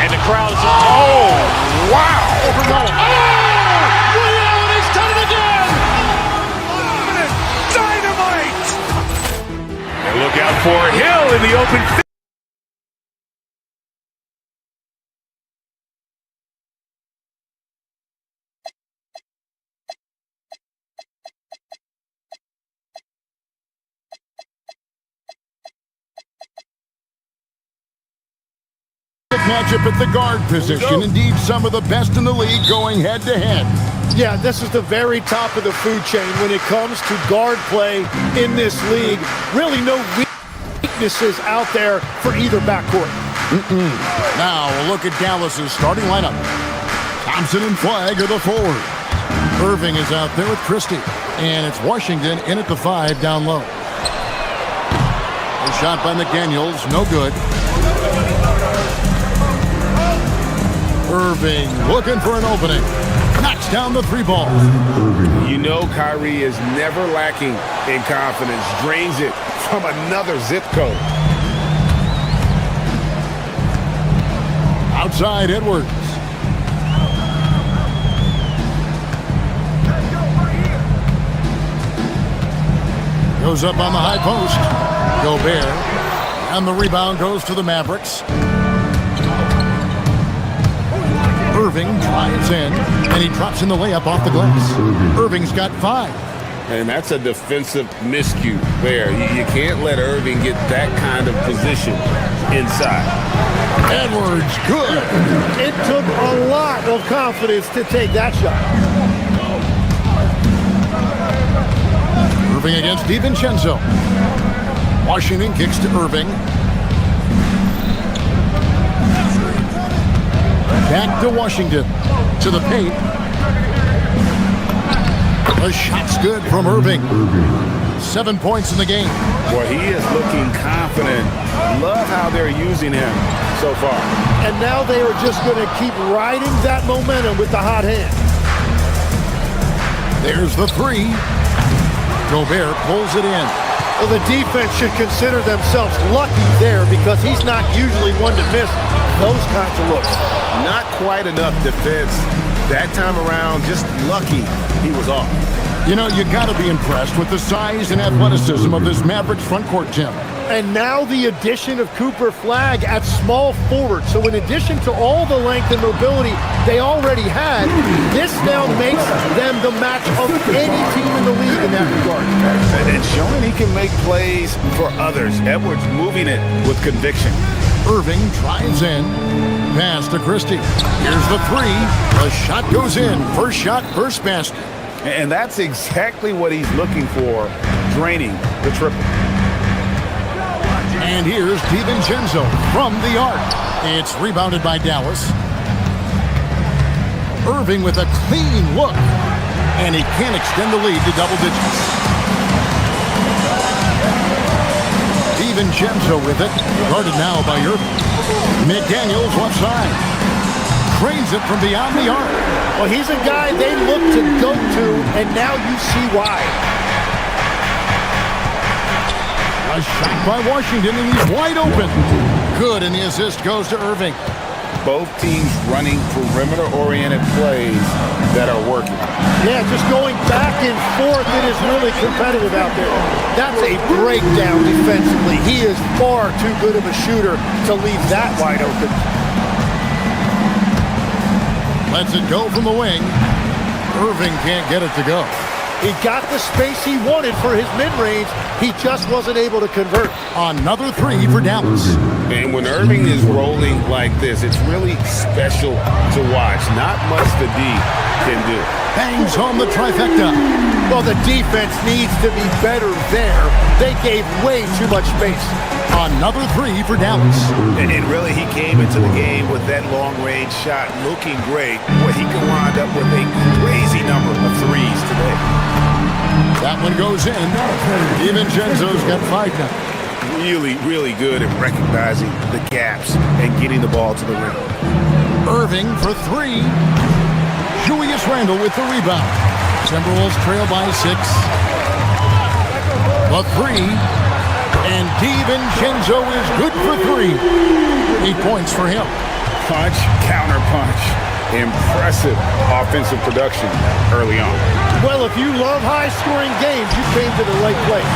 Speaker 8: And the crowd's oh, wow. Willie Allen has done it again. Dynamite.
Speaker 2: And look out for Hill in the open field.
Speaker 9: Matchup at the guard position. Indeed, some of the best in the league going head-to-head.
Speaker 11: Yeah, this is the very top of the food chain when it comes to guard play in this league. Really no weaknesses out there for either backcourt.
Speaker 9: Now, we'll look at Dallas's starting lineup. Thompson and Flagg are the forward. Irving is out there with Christie. And it's Washington in at the 5 down low. A shot by McDaniels, no good. Irving looking for an opening. Knocks down the 3 ball.
Speaker 10: You know Kyrie is never lacking in confidence. Drains it from another zip code.
Speaker 9: Outside Edwards. Goes up on the high post. Gobert. And the rebound goes to the Mavericks. Irving drives in, and he drops in the layup off the glass. Irving's got 5.
Speaker 10: And that's a defensive miscue there. You can't let Irving get that kind of position inside.
Speaker 9: Edwards, good.
Speaker 11: It took a lot of confidence to take that shot.
Speaker 9: Irving against DiVincenzo. Washington kicks to Irving. Back to Washington. To the paint. The shot's good from Irving. 7 points in the game.
Speaker 10: Boy, he is looking confident. Love how they're using him so far.
Speaker 11: And now they are just going to keep riding that momentum with the hot hand.
Speaker 9: There's the 3. Gobert pulls it in.
Speaker 11: Well, the defense should consider themselves lucky there because he's not usually one to miss those kinds of looks.
Speaker 10: Not quite enough defense that time around. Just lucky he was off.
Speaker 9: You know, you got to be impressed with the size and athleticism of this Mavericks front court, Tim.
Speaker 11: And now the addition of Cooper Flagg at small forward. So in addition to all the length and mobility they already had, this now makes them the match of any team in the league in that regard.
Speaker 10: And showing he can make plays for others. Edwards moving it with conviction.
Speaker 9: Irving drives in. Pass to Christie. Here's the 3. The shot goes in. First shot, first basket.
Speaker 10: And that's exactly what he's looking for, draining the triple.
Speaker 9: And here's DiVincenzo from the arc. It's rebounded by Dallas. Irving with a clean look. And he can extend the lead to double digits. DiVincenzo with it. Guarded now by Irving. McDaniels left side. Trains it from beyond the arc.
Speaker 11: Well, he's a guy they look to go to, and now you see why. A shot by Washington, and he's wide open. Good, and the assist goes to Irving.
Speaker 10: both teams running perimeter-oriented plays that are working.
Speaker 11: Yeah, just going back and forth, it is really competitive out there. That's a breakdown defensively. He is far too good of a shooter to leave that wide open.
Speaker 9: Lets it go from the wing. Irving can't get it to go.
Speaker 11: He got the space he wanted for his mid-range. He just wasn't able to convert.
Speaker 9: Another three for Dallas.
Speaker 10: And when Irving is rolling like this, it's really special to watch. Not much the D can do.
Speaker 9: Bangs home the trifecta.
Speaker 11: Well, the defense needs to be better there. They gave way too much space.
Speaker 9: Another three for Dallas.
Speaker 10: And really, he came into the game with that long-range shot looking great. Boy, he can wind up with a crazy number of threes today.
Speaker 9: That one goes in. DiVincenzo's got 5 now.
Speaker 10: Really good at recognizing the gaps and getting the ball to the rim.
Speaker 9: Irving for 3. Julius Randle with the rebound. Timberwolves trail by 6. The 3. And DiVincenzo is good for 3. 8 points for him.
Speaker 10: Punch, counter punch. Impressive offensive production early on.
Speaker 11: Well, if you love high-scoring games, you came to the right place.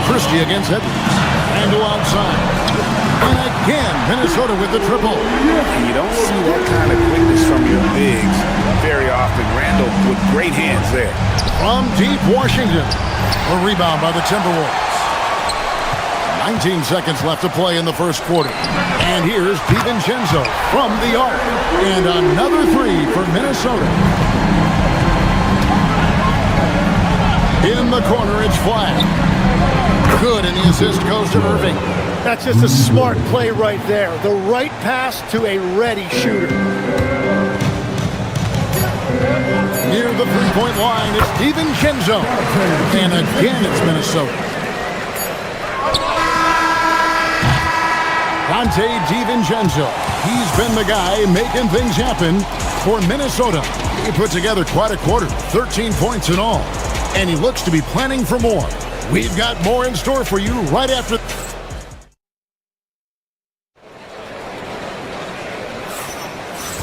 Speaker 9: Christie against Edwards. Randle outside. And again, Minnesota with the triple.
Speaker 10: And you don't see that kind of quickness from your bigs very often. Randle with great hands there.
Speaker 9: From deep Washington. A rebound by the Timberwolves. 19 seconds left to play in the first quarter. And here's DiVincenzo from the arc. And another 3 for Minnesota. In the corner, it's flat. Good, and the assist goes to Irving.
Speaker 11: That's just a smart play right there. The right pass to a ready shooter.
Speaker 9: Near the three-point line, it's DiVincenzo. And again, it's Minnesota. Dante DiVincenzo. He's been the guy making things happen for Minnesota. He put together quite a quarter, 13 points in all. And he looks to be planning for more. We've got more in store for you right after.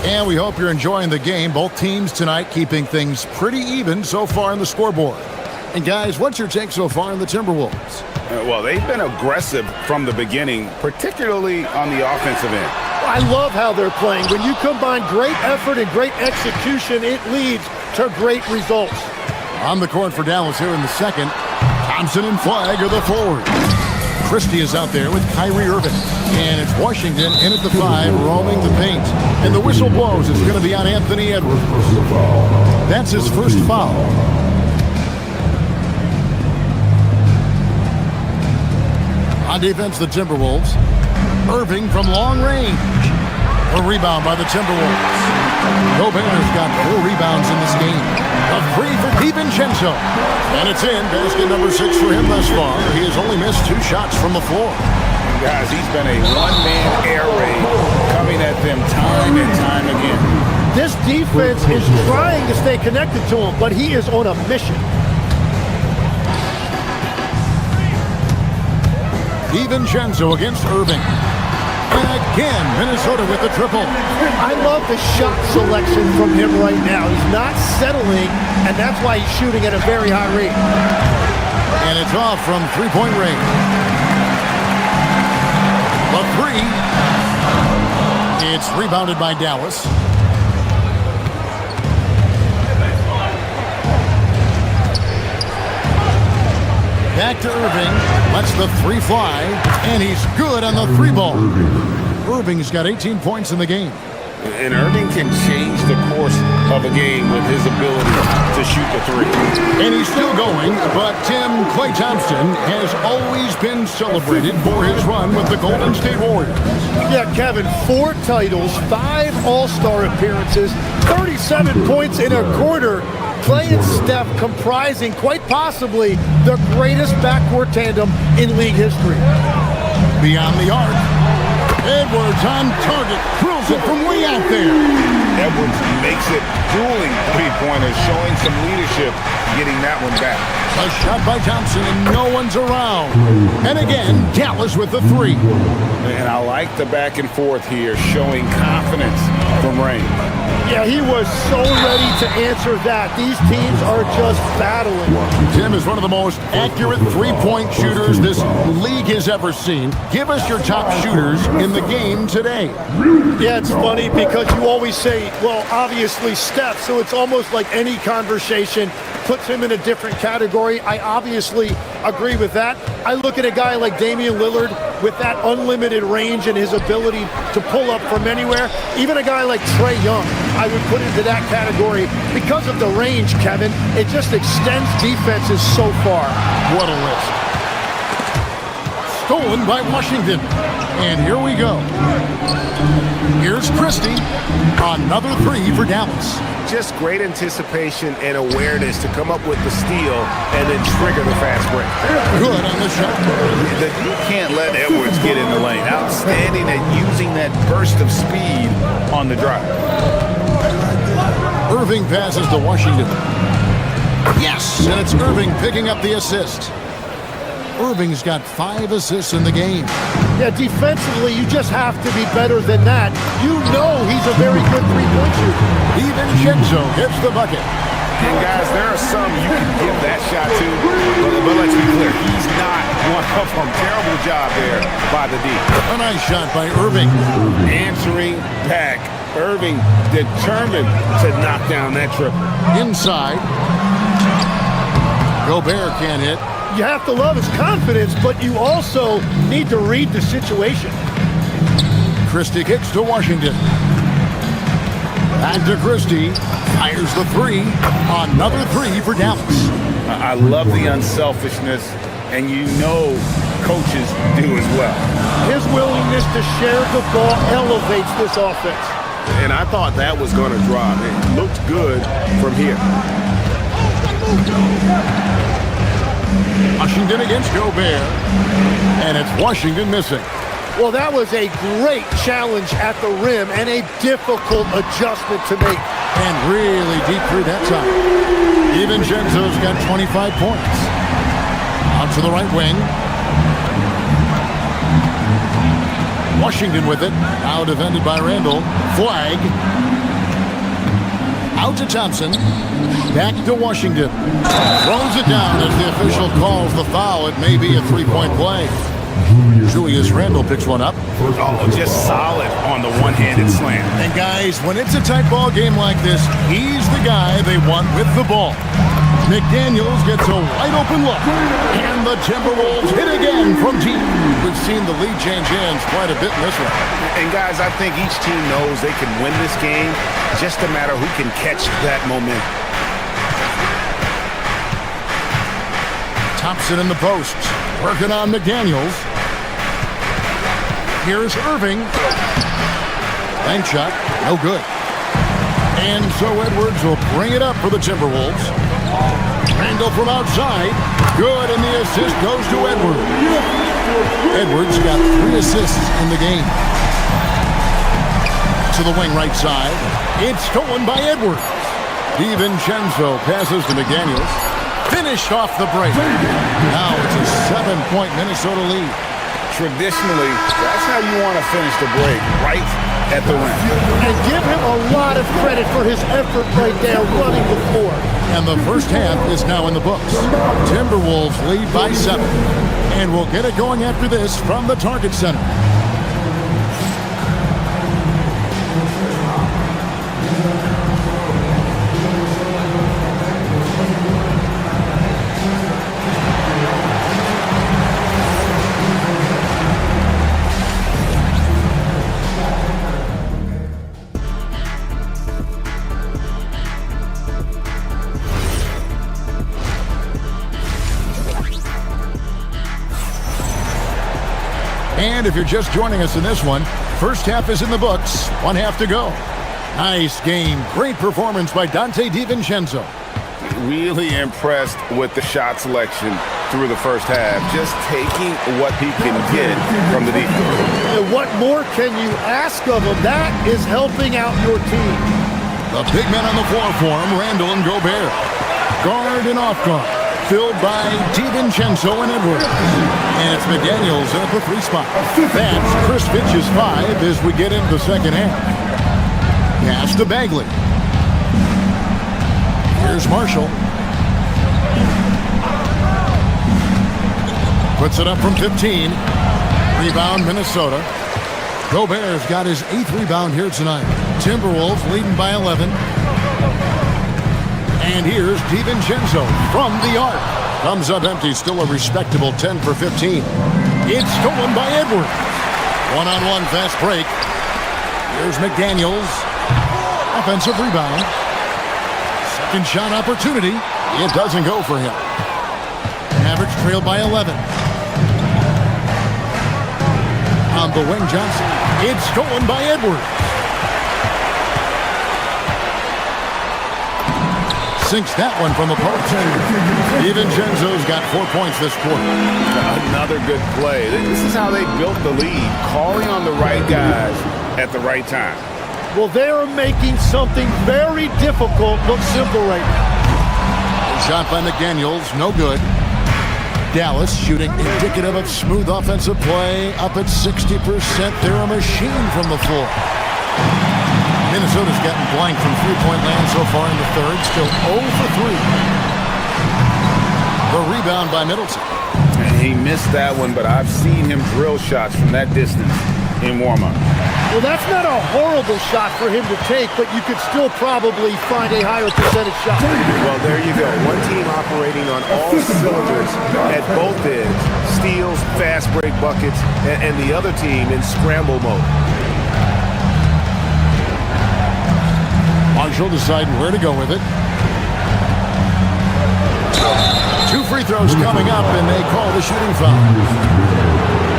Speaker 9: And we hope you're enjoying the game. Both teams tonight keeping things pretty even so far in the scoreboard. And guys, what's your take so far in the Timberwolves?
Speaker 10: Well, they've been aggressive from the beginning, particularly on the offensive end.
Speaker 11: I love how they're playing. When you combine great effort and great execution, it leads to great results.
Speaker 9: On the court for Dallas here in the second. Thompson and Flagg are the forwards. Christie is out there with Kyrie Irving. And it's Washington in at the 5, roaming the paint. And the whistle blows. It's going to be on Anthony Edwards. That's his first foul. On defense, the Timberwolves. Irving from long range. A rebound by the Timberwolves. Gobert's got 4 rebounds in this game. A 3 for DiVincenzo. And it's in. Basket number 6 for him thus far. He has only missed 2 shots from the floor.
Speaker 10: Guys, he's been a one-man air raid coming at them time and time again.
Speaker 11: This defense is trying to stay connected to him, but he is on a mission.
Speaker 9: DiVincenzo against Irving. And again, Minnesota with the triple.
Speaker 11: I love the shot selection from him right now. He's not settling, and that's why he's shooting at a very high rate.
Speaker 9: And it's off from three-point range. The 3. It's rebounded by Dallas. Back to Irving. Lets the 3 fly. And he's good on the 3 ball. Irving's got 18 points in the game.
Speaker 10: And Irving can change the course of a game with his ability to shoot the 3.
Speaker 9: And he's still going, but Klay Thompson has always been celebrated for his run with the Golden State Warriors.
Speaker 11: Yeah, Kevin, 4 titles, 5 All-Star appearances, 37 points in a quarter. Klay and Steph comprising quite possibly the greatest backcourt tandem in league history.
Speaker 9: Beyond the arc. Edwards on target. Drills it from way out there.
Speaker 10: Edwards makes it dueling three-pointers, showing some leadership, getting that one back.
Speaker 9: A shot by Thompson, and no one's around. And again, Dallas with the three.
Speaker 10: And I like the back and forth here, showing confidence from Rain.
Speaker 11: Yeah, he was so ready to answer that. These teams are just battling.
Speaker 9: Tim is one of the most accurate three-point shooters this league has ever seen. Give us your top shooters in the game today.
Speaker 11: Yeah, it's funny because you always say, well, obviously Steph, so it's almost like any conversation puts him in a different category. I obviously agree with that. I look at a guy like Damian Lillard with that unlimited range and his ability to pull up from anywhere. Even a guy like Trae Young, I would put into that category because of the range, Kevin. It just extends defenses so far.
Speaker 9: What a list. Stolen by Washington. And here we go. Here's Christie. Another three for Dallas.
Speaker 10: Just great anticipation and awareness to come up with the steal and then trigger the fast break.
Speaker 9: Good on the shot.
Speaker 10: You can't let Edwards get in the lane. Outstanding at using that burst of speed on the drive.
Speaker 9: Irving passes to Washington. Yes, and it's Irving picking up the assist. Irving's got 5 assists in the game.
Speaker 11: Yeah, defensively, you just have to be better than that. You know he's a very good three-point shooter.
Speaker 9: DiVincenzo hits the bucket.
Speaker 10: And guys, there are some you can give that shot to, but let's be clear, he's not one of them. Terrible job there by the D.
Speaker 9: A nice shot by Irving.
Speaker 10: Answering back. Irving determined to knock down that triple.
Speaker 9: Inside. Gobert can't hit.
Speaker 11: You have to love his confidence, but you also need to read the situation.
Speaker 9: Christie kicks to Washington. Back to Christie. Fires the three. Another three for Dallas.
Speaker 10: I love the unselfishness, and you know coaches do as well.
Speaker 11: His willingness to share the ball elevates this offense.
Speaker 10: And I thought that was going to drop. It looked good from here.
Speaker 9: Washington against Gobert. And it's Washington missing.
Speaker 11: Well, that was a great challenge at the rim and a difficult adjustment to make.
Speaker 9: And really deep through that time. DiVincenzo's got 25 points. Out to the right wing. Washington with it. Now defended by Randall. Flag. Out to Thompson. Back to Washington. Throws it down as the official calls the foul. It may be a three-point play. Julius Randle picks one up.
Speaker 10: Oh, just solid on the one-handed slam.
Speaker 9: And guys, when it's a tight ball game like this, he's the guy they want with the ball. McDaniels gets a wide-open look. And the Timberwolves hit again from deep. We've seen the lead change hands quite a bit in this one.
Speaker 10: And guys, I think each team knows they can win this game. Just a matter who can catch that momentum.
Speaker 9: Thompson in the post. Working on McDaniels. Here's Irving. Bank shot. No good. And so Edwards will bring it up for the Timberwolves. Randall from outside. Good, and the assist goes to Edwards. Edwards got 3 assists in the game. To the wing right side. It's stolen by Edwards. DiVincenzo passes to McDaniels. Finished off the break. Now it's a 7-point Minnesota lead.
Speaker 10: Traditionally, that's how you want to finish the break, right at the rim.
Speaker 11: And give him a lot of credit for his effort right there running the floor.
Speaker 9: And the first half is now in the books. Timberwolves lead by 7. And we'll get it going after this from the Target Center. And if you're just joining us in this one, first half is in the books, 1 half to go. Nice game. Great performance by Dante DiVincenzo.
Speaker 10: Really impressed with the shot selection through the first half. Just taking what he can get from the defense.
Speaker 11: And what more can you ask of him? That is helping out your team.
Speaker 9: The big men on the floor for him, Randall and Gobert. Guard and off guard, filled by DiVincenzo and Edwards. And it's McDaniels at the 3 spot. That's Chris Finch's 5 as we get into the second half. Pass to Bagley. Here's Marshall. Puts it up from 15. Rebound, Minnesota. Gobert's got his 8th rebound here tonight. Timberwolves leading by 11. And here's DiVincenzo from the arc. Comes up empty, still a respectable 10 for 15. It's stolen by Edwards. One-on-one fast break. Here's McDaniels. Offensive rebound. Second shot opportunity. It doesn't go for him. Mavericks trail by 11. On the wing, Johnson. It's stolen by Edwards. Sinks that one from the post. DiVincenzo's got 4 points this quarter.
Speaker 10: Another good play. This is how they built the lead, calling on the right guys at the right time.
Speaker 11: Well, they're making something very difficult look simple right now.
Speaker 9: Shot by McDaniels, no good. Dallas shooting indicative of smooth offensive play, up at 60%. They're a machine from the floor. Minnesota's gotten blank from three-point land so far in the third, still 0 for 3. The rebound by Middleton.
Speaker 10: And he missed that one, but I've seen him drill shots from that distance in warm-up.
Speaker 11: Well, that's not a horrible shot for him to take, but you could still probably find a higher percentage shot.
Speaker 10: Well, there you go. One team operating on all cylinders at both ends. Steals, fast break buckets, and the other team in scramble mode.
Speaker 9: Marshall deciding where to go with it. 2 free throws coming up, and they call the shooting foul.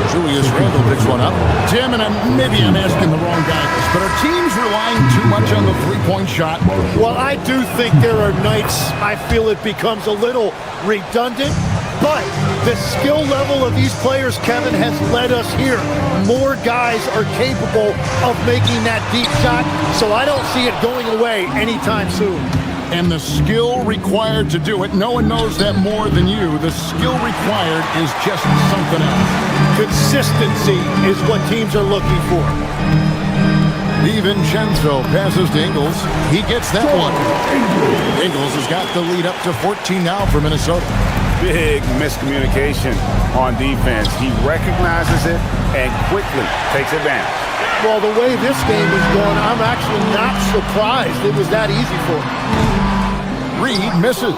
Speaker 9: Julius Randle picks one up. Tim, and maybe I'm asking the wrong guy, but are teams relying too much on the three-point shot?
Speaker 11: Well, I do think there are nights I feel it becomes a little redundant, but the skill level of these players, Kevin, has led us here. More guys are capable of making that deep shot, so I don't see it going away anytime soon.
Speaker 9: And the skill required to do it, no one knows that more than you. The skill required is just something else.
Speaker 11: Consistency is what teams are looking for.
Speaker 9: DiVincenzo passes to Ingles. He gets that one. Ingles has got the lead up to 14 now for Minnesota.
Speaker 10: Big miscommunication on defense. He recognizes it and quickly takes advantage.
Speaker 11: Well, the way this game is going, I'm actually not surprised it was that easy for him.
Speaker 9: Reed misses.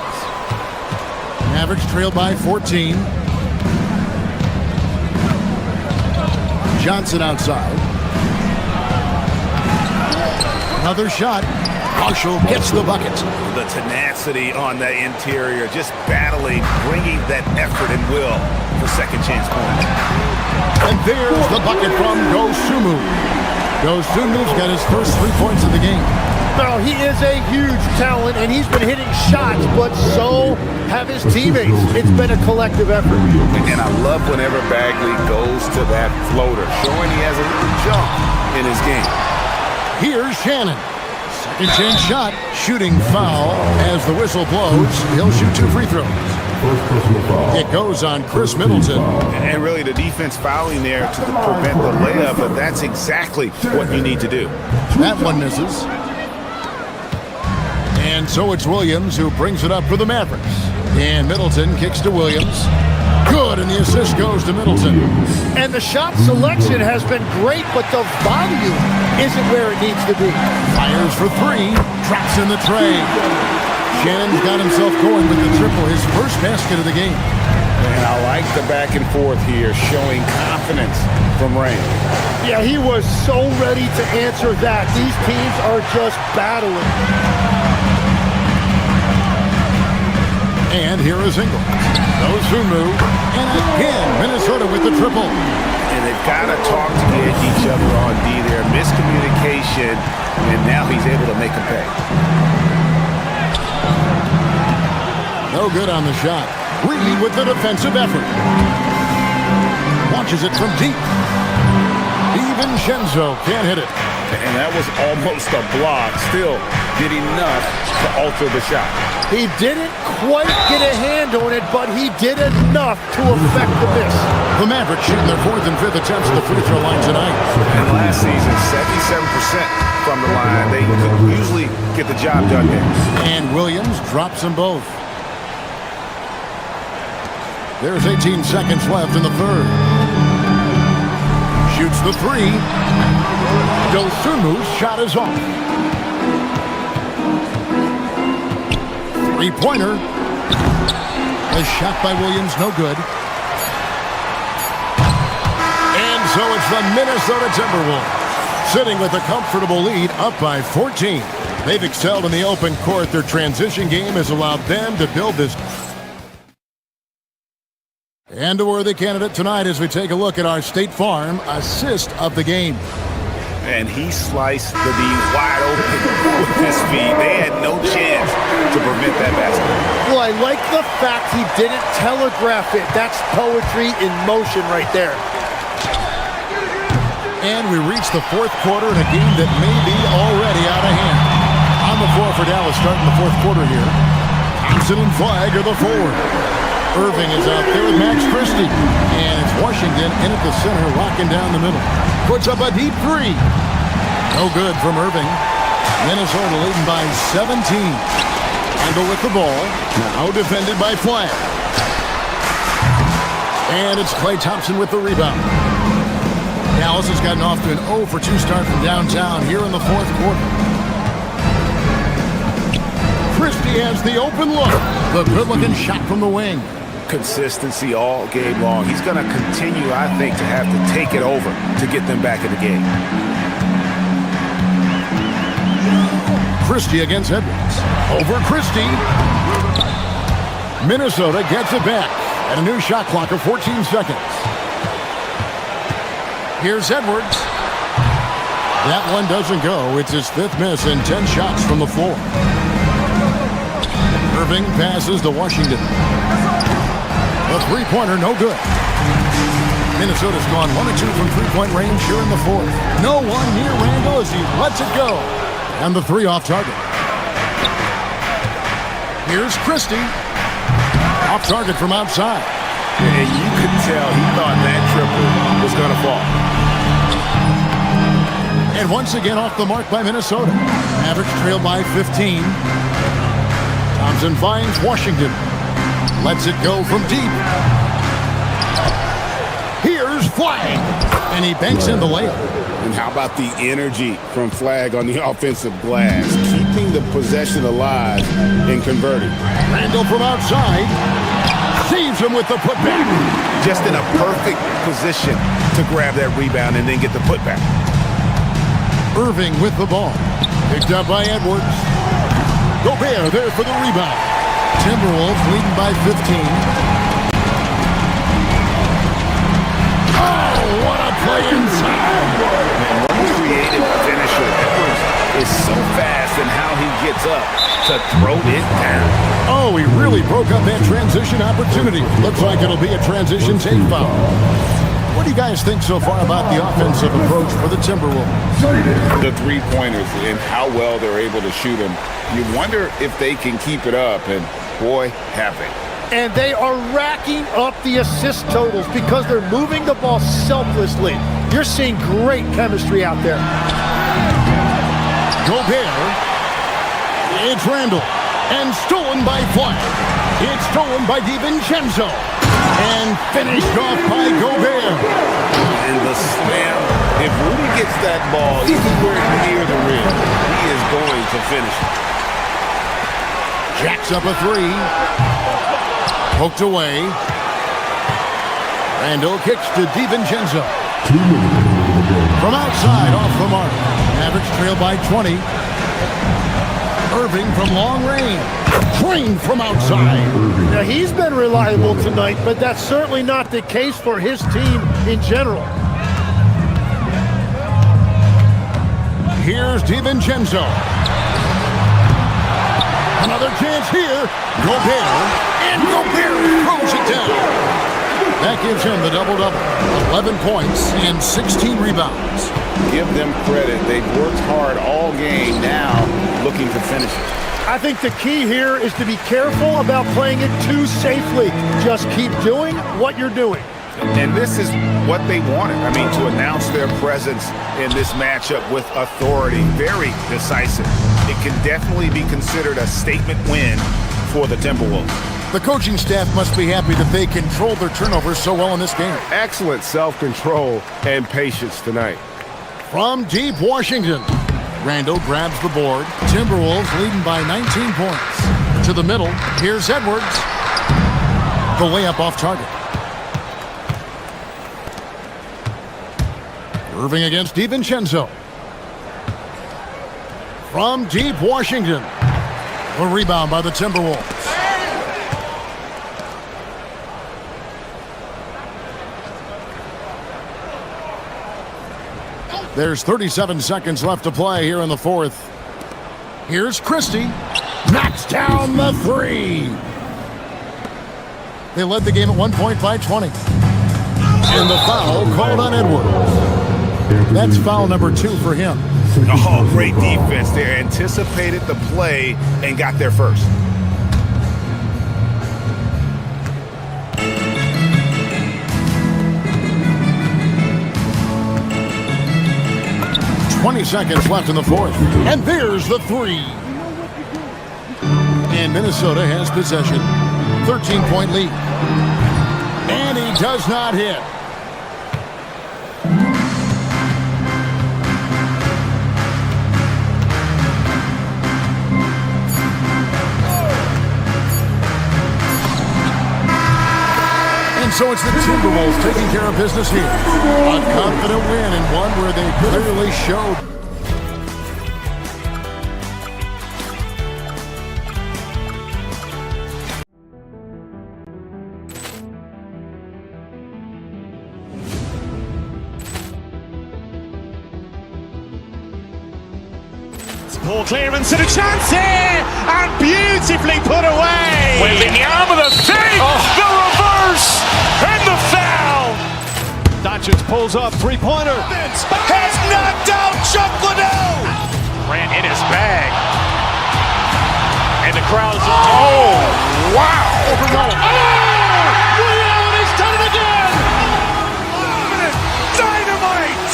Speaker 9: Mavericks trail by 14. Johnson outside. Another shot. Marshall gets the bucket.
Speaker 2: The tenacity on the interior, just battling, bringing that effort and will for second chance points.
Speaker 9: And there's the bucket from Dosunmu. Dosunmu's got his first 3 points of the game.
Speaker 11: Now, he is a huge talent, and he's been hitting shots, but so have his teammates. It's been a collective effort.
Speaker 10: And I love whenever Bagley goes to that floater, showing he has a little jump in his game.
Speaker 9: Here's Shannon. Second chance shot. Shooting foul as the whistle blows. He'll shoot 2 free throws. It goes on Chris Middleton.
Speaker 10: And really the defense fouling there to prevent the layup, but that's exactly what you need to do.
Speaker 9: That one misses. And so it's Williams who brings it up for the Mavericks. And Middleton kicks to Williams. Good, and the assist goes to Middleton.
Speaker 11: And the shot selection has been great, but the volume isn't where it needs to be.
Speaker 9: Fires for 3. Traps in the tray. Shannon's got himself going with the triple, his first basket of the game.
Speaker 10: And I like the back and forth here, showing confidence from Rain.
Speaker 11: Yeah, he was so ready to answer that. These teams are just battling.
Speaker 9: And here is Ingles. Dosunmu. And again, Minnesota with the triple.
Speaker 10: And they've got to talk to get each other on D there. Miscommunication, and now he's able to make a pay.
Speaker 9: No good on the shot. Reed with the defensive effort. Launches it from deep. DiVincenzo can't hit it.
Speaker 10: And that was almost a block. Still did enough to alter the shot.
Speaker 11: He didn't quite get a hand on it, but he did enough to affect the miss.
Speaker 9: The Mavericks shooting their 4th and 5th attempts at the free throw line tonight.
Speaker 10: And last season, 77% from the line. They could usually get the job done there.
Speaker 9: And Williams drops them both. There's 18 seconds left in the 3rd. Shoots the 3. Dosunmu's shot is off. 3-pointer. A shot by Williams, no good. And so it's the Minnesota Timberwolves sitting with a comfortable lead, up by 14. They've excelled in the open court. Their transition game has allowed them to build this. And a worthy candidate tonight as we take a look at our State Farm assist of the game.
Speaker 10: And he sliced the D wide open with his feet. They had no chance to prevent that basket.
Speaker 11: Well, I like the fact he didn't telegraph it. That's poetry in motion right there.
Speaker 9: And we reach the 4th quarter in a game that may be already out of hand. On the floor for Dallas starting the 4th quarter here. Thompson and Flagg are the forward. Irving is out there with Max Christie. And it's Washington in at the center, locking down the middle. Puts up a deep 3. No good from Irving. Minnesota leading by 17. Randle with the ball. Now defended by Flagg. And it's Klay Thompson with the rebound. Dallas has gotten off to an 0 for 2 start from downtown here in the 4th quarter. Christie has the open look. The good-looking shot from the wing.
Speaker 10: Consistency all game long. He's going to continue, I think, to have to take it over to get them back in the game.
Speaker 9: Christie against Edwards. Over Christie. Minnesota gets it back. And a new shot clock of 14 seconds. Here's Edwards. That one doesn't go. It's his 5th miss and 10 shots from the floor. Irving passes to Washington. A 3-pointer, no good. Minnesota's gone 1 of 2 from 3-point range here in the 4th. No one near Randle as he lets it go. And the 3 off target. Here's Christie. Off target from outside.
Speaker 10: And you could tell he thought that triple was going to fall.
Speaker 9: And once again off the mark by Minnesota. Mavericks trail by 15. Thompson finds Washington. Lets it go from deep. Here's Flagg. And he banks in the layup.
Speaker 10: And how about the energy from Flagg on the offensive glass? Keeping the possession alive and converting.
Speaker 9: Randle from outside. Saves him with the putback.
Speaker 10: Just in a perfect position to grab that rebound and then get the putback.
Speaker 9: Irving with the ball. Picked up by Edwards. Gobert there for the rebound. Timberwolves leading by 15. Oh, what a play inside.
Speaker 10: Man, what a creative finisher. Edwards is so fast in how he gets up to throw it down.
Speaker 9: Oh, he really broke up that transition opportunity. Looks like it'll be a transition take foul. What do you guys think so far about the offensive approach for the Timberwolves?
Speaker 10: The 3-pointers and how well they're able to shoot them. You wonder if they can keep it up, and boy, have they.
Speaker 11: And they are racking up the assist totals because they're moving the ball selflessly. You're seeing great chemistry out there.
Speaker 9: Gobert. It's Randle. And stolen by Flagg. It's stolen by DiVincenzo. And finished off by Gobert.
Speaker 10: And the slam. If Rudy gets that ball anywhere near the rim, he is going to finish it.
Speaker 9: Jacks up a 3. Poked away. Randle kicks to DiVincenzo. From outside, off the mark. Mavericks trail by 20. Irving from long range. Trained from outside.
Speaker 11: Now, he's been reliable tonight, but that's certainly not the case for his team in general.
Speaker 9: Here's DiVincenzo. Another chance here. Gobert. And Gobert throws it down. That gives him the double-double. 11 points and 16 rebounds.
Speaker 10: Give them credit. They've worked hard all game, now looking to finish it.
Speaker 11: I think the key here is to be careful about playing it too safely. Just keep doing what you're doing.
Speaker 10: And this is what they wanted. I mean, to announce their presence in this matchup with authority, very decisive. It can definitely be considered a statement win for the Timberwolves.
Speaker 9: The coaching staff must be happy that they controlled their turnovers so well in this game.
Speaker 2: Excellent self-control and patience tonight.
Speaker 9: From deep Washington, Randall grabs the board. Timberwolves leading by 19 points. To the middle, here's Edwards. The layup off target. Irving against DiVincenzo. From deep Washington, a rebound by the Timberwolves. There's 37 seconds left to play here in the fourth. Here's Christie. Knocks down the three. They led the game at one point by 20. And the foul called on Edwards. That's foul number 2 for him.
Speaker 10: Oh, great defense there. Anticipated the play and got there first.
Speaker 9: 20 seconds left in the fourth. And there's the three. And Minnesota has possession. 13-point lead. And he does not hit. And so it's the Timberwolves taking care of business here. A confident win and one where they clearly showed.
Speaker 1: Poor clearance and a chance here, and beautifully put away.
Speaker 8: Wembanyama the fake, the reverse, and the foul.
Speaker 3: Doncic pulls up, three-pointer.
Speaker 8: Has knocked out Chuck Liddell. Ran in his bag. And the crowd's, oh, wow. Leon has done it again. Dynamite.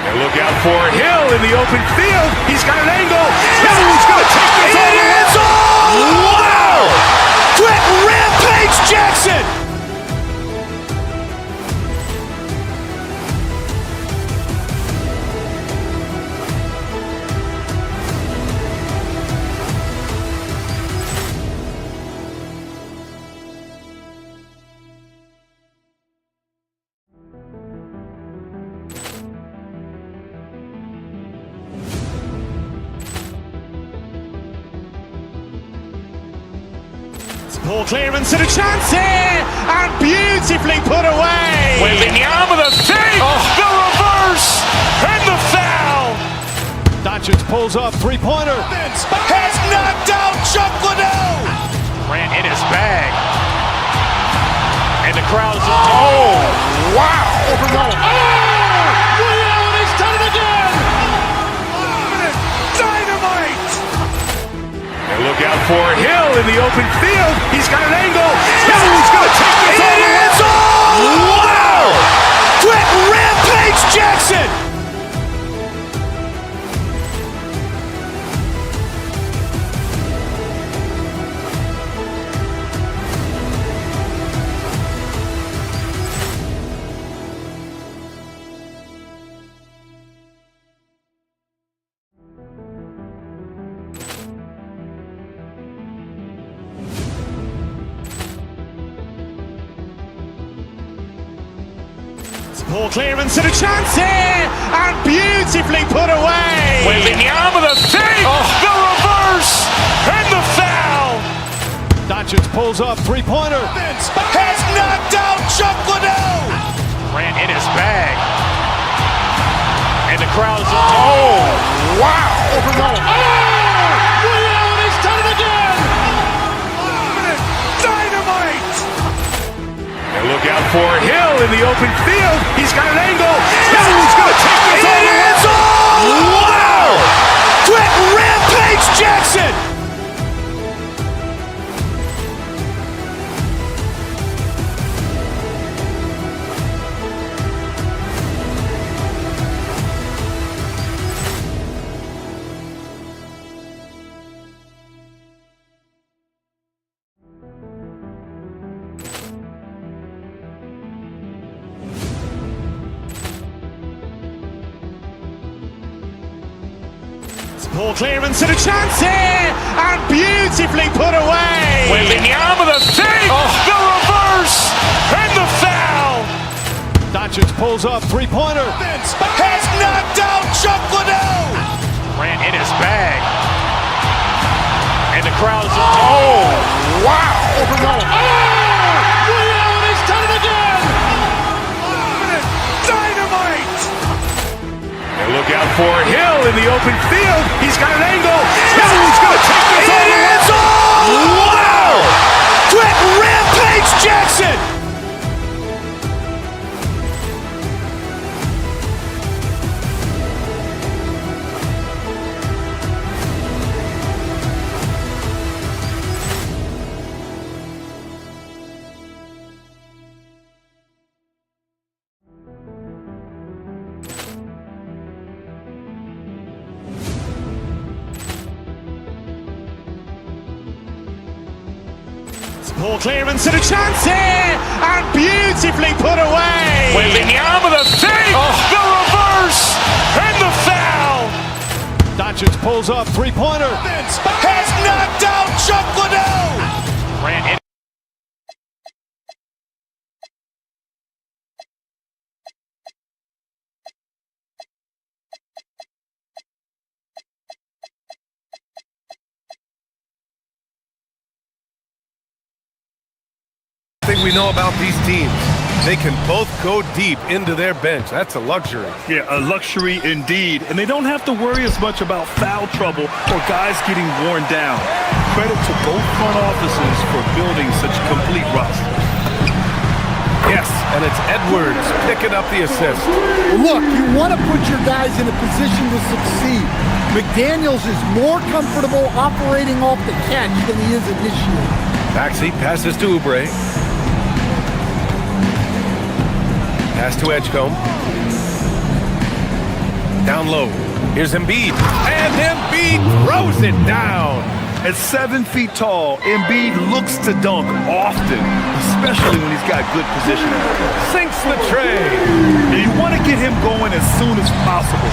Speaker 2: And look out for Hill in the open field. He's got an angle. Hill's going to take this all the way.
Speaker 8: Wow! Quick Rampage Jackson.
Speaker 1: Poor clearance and a chance here, and beautifully put away.
Speaker 8: Wembanyama the fake, the reverse, and the foul.
Speaker 3: Doncic pulls up, three-pointer.
Speaker 8: Has knocked out Chuck Liddell. Ran in his bag. And the crowd's, oh, wow. Leon has done it again. Dynamite.
Speaker 2: And look out for Hill in the open field. He's got an angle. Hill's going to take this all the way.
Speaker 8: Wow! Quick Rampage Jackson.
Speaker 1: Poor clearance and a chance here, and beautifully put away.
Speaker 8: Wembanyama the fake, the reverse, and the foul.
Speaker 3: Doncic pulls up, three-pointer.
Speaker 8: Has knocked out Chuck Liddell. Ran in his bag. And the crowd's, oh, wow. Leon has done it again. Dynamite.
Speaker 2: And for Hill in the open field. He's got an angle. Hill's going to take this all the way. Wow! Quick rampage Jackson!
Speaker 1: Poor clearance and a chance here, and beautifully put away.
Speaker 2: Wembanyama the save, the reverse, and the foul.
Speaker 3: Doncic pulls up, three-pointer.
Speaker 2: Has knocked out Chuck Liddell.
Speaker 8: Ran in his bag. And the crowd is... Oh, wow.
Speaker 2: Liddell, he's done it again. Dynamite. And look out for Hill in the open field. He's got an angle. Hill's going to take this all the way. Wow! Quick rampage Jackson!
Speaker 1: Poor clearance and a chance here, and beautifully put away.
Speaker 2: Wembanyama the save, the reverse, and the foul.
Speaker 3: Doncic pulls up, three-pointer.
Speaker 2: Has knocked out Chuck Liddell.
Speaker 8: Ran in.
Speaker 4: Thing we know about these teams, they can both go deep into their bench. That's a luxury.
Speaker 5: Yeah, a luxury indeed. And they don't have to worry as much about foul trouble or guys getting worn down. Credit to both front offices for building such a complete roster.
Speaker 4: Yes, and it's Edwards picking up the assist.
Speaker 12: Look, you want to put your guys in a position to succeed. McDaniels is more comfortable operating off the catch than he is initiating.
Speaker 4: Maxey passes to Oubre. Pass to Edgecombe. Down low. Here's Embiid. And Embiid throws it down.
Speaker 5: At 7 feet tall, Embiid looks to dunk often, especially when he's got good positioning.
Speaker 4: Sinks the tray.
Speaker 5: And you want to get him going as soon as possible.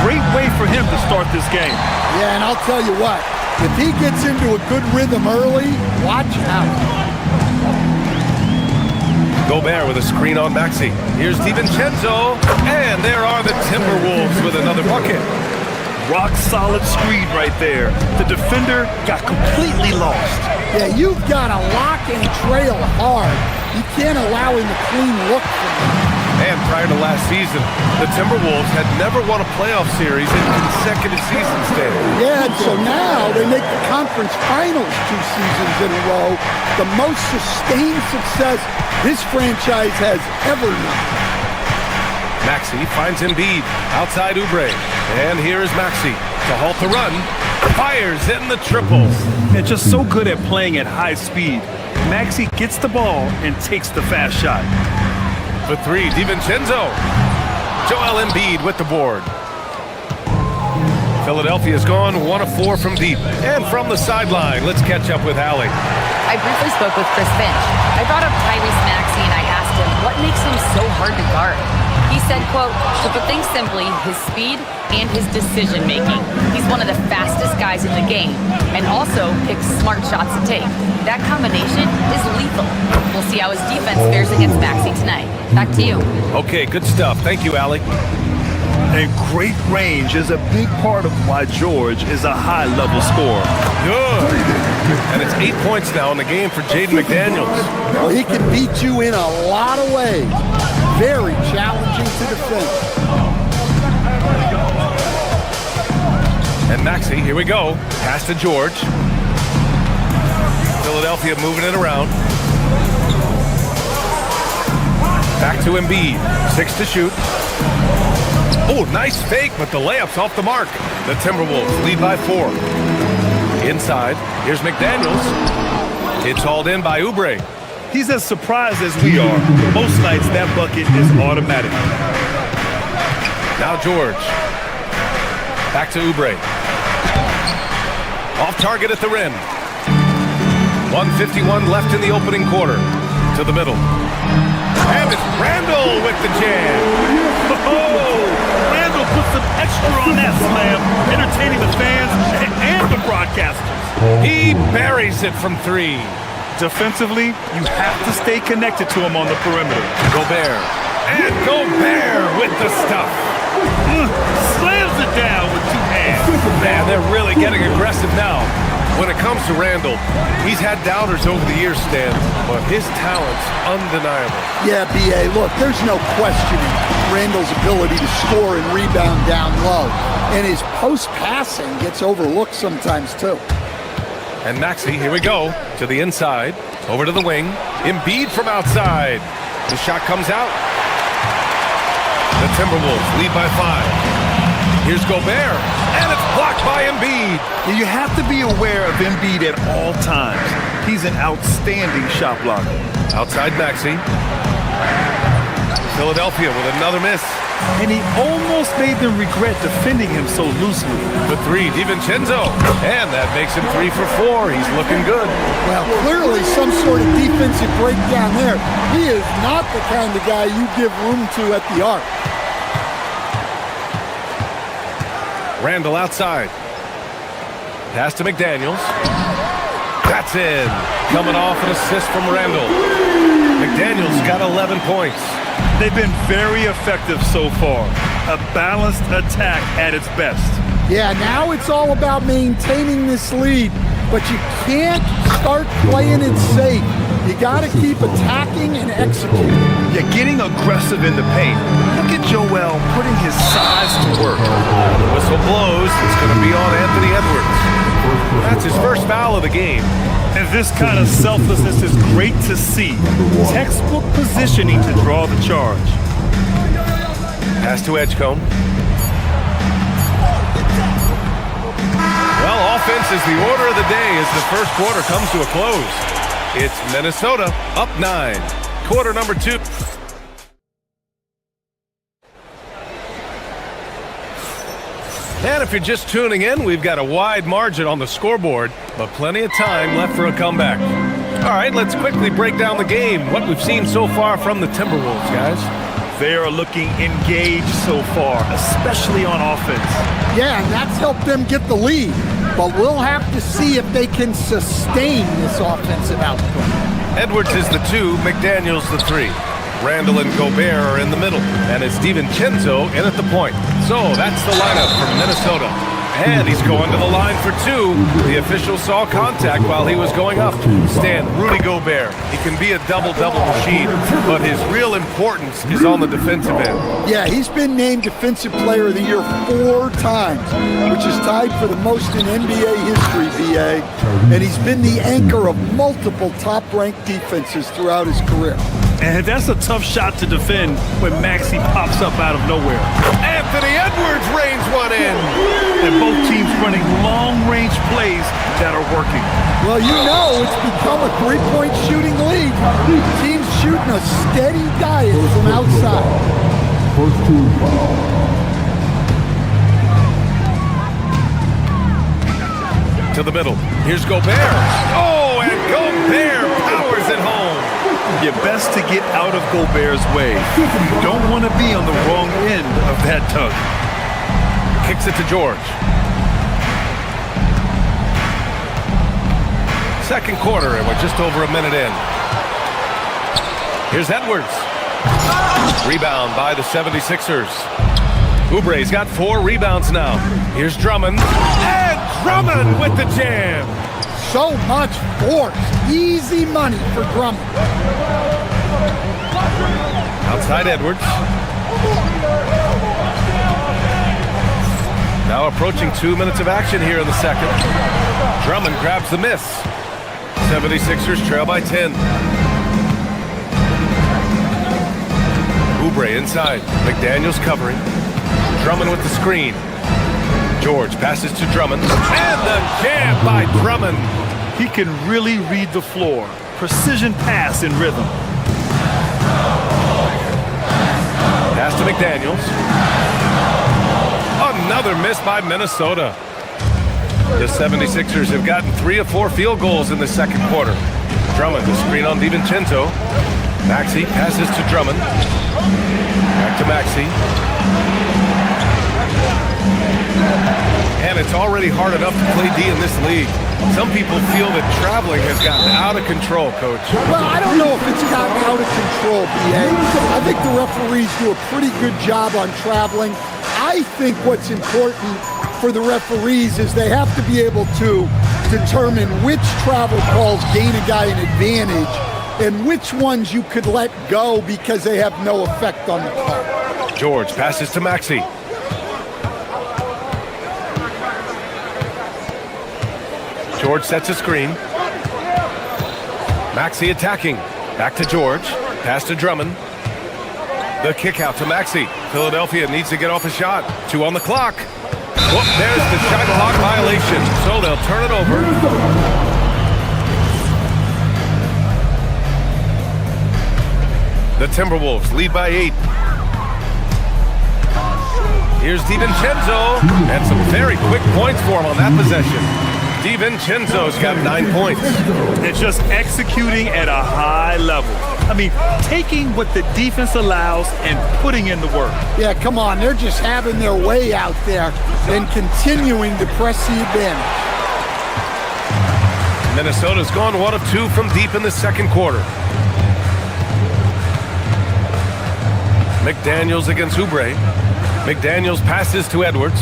Speaker 5: Great way for him to start this game.
Speaker 12: Yeah, and I'll tell you what, if he gets into a good rhythm early, watch out.
Speaker 4: Gobert with a screen on Maxey. Here's DiVincenzo. And there are the Timberwolves with another bucket.
Speaker 5: Rock solid screen right there. The defender got completely lost.
Speaker 12: Yeah, you've got to lock and trail hard. You can't allow him a clean look from him.
Speaker 4: And prior to last season, the Timberwolves had never won a playoff series in consecutive seasons, Dan.
Speaker 12: Yeah, and so now they make the conference finals 2 seasons in a row. The most sustained success this franchise has ever known.
Speaker 4: Maxey finds Embiid outside Oubre. And here is Maxey to halt the run. Fires in the triple.
Speaker 5: And just so good at playing at high speed. Maxey gets the ball and takes the fast shot.
Speaker 4: For 3, DiVincenzo. Joel Embiid with the board. Philadelphia's gone 1 of 4 from deep. And from the sideline, let's catch up with Allie.
Speaker 7: I briefly spoke with Chris Finch. I brought up Tyrese Maxey and I asked him what makes him so hard to guard. He said, quote, to put things simply, his speed and his decision-making. He's one of the fastest guys in the game and also picks smart shots to take. That combination is lethal. We'll see how his defense fares against Maxey tonight. Back to you.
Speaker 4: Okay, good stuff. Thank you, Allie.
Speaker 5: And great range is a big part of why George is a high-level scorer.
Speaker 4: Good. And it's 8 points now in the game for Jaden McDaniels.
Speaker 12: Well, he can beat you in a lot of ways. Very challenging to defend.
Speaker 4: And Maxey, here we go. Pass to George. Philadelphia moving it around. Back to Embiid. 6 to shoot. Oh, nice fake, but the layup's off the mark. The Timberwolves lead by 4. Inside, here's McDaniels. It's hauled in by Oubre.
Speaker 5: He's as surprised as we are. Most nights, that bucket is automatic.
Speaker 4: Now George. Back to Oubre. Off target at the rim. 1:51 left in the opening quarter. To the middle. And it's Randall with the jam.
Speaker 5: Oh, Randall put some extra on that slam, entertaining the fans and the broadcasters.
Speaker 4: He buries it from 3.
Speaker 5: Defensively, you have to stay connected to him on the perimeter.
Speaker 4: Gobert. And Gobert with the stuff.
Speaker 5: Slams it down with 2 hands.
Speaker 4: Man, they're really getting aggressive now. When it comes to Randall, he's had doubters over the years, Stan, but his talent's undeniable.
Speaker 12: Yeah, B.A., look, there's no questioning Randall's ability to score and rebound down low. And his post-passing gets overlooked sometimes, too.
Speaker 4: And Maxey, here we go, to the inside, over to the wing. Embiid from outside. The shot comes out. The Timberwolves lead by 5. Here's Gobert, and it's blocked by Embiid.
Speaker 5: You have to be aware of Embiid at all times. He's an outstanding shot blocker.
Speaker 4: Outside Maxey. Philadelphia with another miss.
Speaker 5: And he almost made them regret defending him so loosely.
Speaker 4: The 3, DiVincenzo. And that makes him 3 for 4. He's looking good.
Speaker 12: Well, clearly some sort of defensive breakdown there. He is not the kind of guy you give room to at the arc.
Speaker 4: Randall outside. Pass to McDaniels. That's in. Coming off an assist from Randall. McDaniels got 11 points.
Speaker 5: They've been very effective so far. A balanced attack at its best.
Speaker 12: Yeah, now it's all about maintaining this lead, but you can't start playing it safe. You got to keep attacking and executing.
Speaker 5: Yeah, getting aggressive in the paint. Look at Joel putting his size to work.
Speaker 4: The whistle blows. It's going to be on Anthony Edwards. That's his first foul of the game.
Speaker 5: And this kind of selflessness is great to see. Textbook positioning to draw the charge.
Speaker 4: Pass to Edgecombe. Well, offense is the order of the day as the first quarter comes to a close. It's Minnesota up 9. Quarter number 2. And if you're just tuning in, we've got a wide margin on the scoreboard, but plenty of time left for a comeback. All right, let's quickly break down the game, what we've seen so far from the Timberwolves, guys.
Speaker 5: They are looking engaged so far, especially on offense.
Speaker 12: Yeah, and that's helped them get the lead. But we'll have to see if they can sustain this offensive output.
Speaker 4: Edwards is the 2, McDaniels the 3. Randall and Gobert are in the middle, and it's DiVincenzo in at the point. So that's the lineup from Minnesota. And he's going to the line for 2. The official saw contact while he was going up. Stan, Rudy Gobert. He can be a double-double machine, but his real importance is on the defensive end.
Speaker 12: Yeah, he's been named Defensive Player of the Year 4 times, which is tied for the most in NBA history, BA. And he's been the anchor of multiple top-ranked defenses throughout his career.
Speaker 5: And that's a tough shot to defend when Maxey pops up out of nowhere.
Speaker 4: Anthony Edwards reins one in.
Speaker 5: And both teams running long-range plays that are working.
Speaker 12: Well, you know it's become a three-point shooting league. Teams shooting a steady diet from outside.
Speaker 15: First 2 foul.
Speaker 4: To the middle. Here's Gobert. Oh, and Gobert powers it home.
Speaker 5: You're best to get out of Gobert's way. You don't want to be on the wrong end of that tug.
Speaker 4: Kicks it to George. Second quarter, and we're just over a minute in. Here's Edwards. Rebound by the 76ers. Oubre's got 4 rebounds now. Here's Drummond. And Drummond with the jam.
Speaker 12: So much force. Easy money for Drummond.
Speaker 4: Outside Edwards. Now approaching 2 minutes of action here in the second. Drummond grabs the miss. 76ers trail by 10. Oubre inside. McDaniels covering. Drummond with the screen. George passes to Drummond. And the jam by Drummond.
Speaker 5: He can really read the floor. Precision pass in rhythm.
Speaker 4: Pass to McDaniels. Another miss by Minnesota. The 76ers have gotten 3 of 4 field goals in the second quarter. Drummond, the screen on DiVincenzo. Maxey passes to Drummond. Back to Maxey. And it's already hard enough to play D in this league. Some people feel that traveling has gotten out of control, Coach.
Speaker 12: Well, I don't know if it's gotten out of control, B.A. I think the referees do a pretty good job on traveling. I think what's important for the referees is they have to be able to determine which travel calls gain a guy an advantage and which ones you could let go because they have no effect on the call.
Speaker 4: George passes to Maxey. George sets a screen. Maxey attacking. Back to George. Pass to Drummond. The kick out to Maxey. Philadelphia needs to get off a shot. 2 on the clock. Whoop, there's the shot clock violation. So they'll turn it over. The Timberwolves lead by 8. Here's DiVincenzo. And some very quick points for him on that possession. DiVincenzo's got 9 points.
Speaker 5: It's just executing at a high level. I mean, taking what the defense allows and putting in the work.
Speaker 12: Yeah, come on. They're just having their way out there and continuing to press the advantage.
Speaker 4: Minnesota's gone 1 of 2 from deep in the second quarter. McDaniels against Oubre. McDaniels passes to Edwards.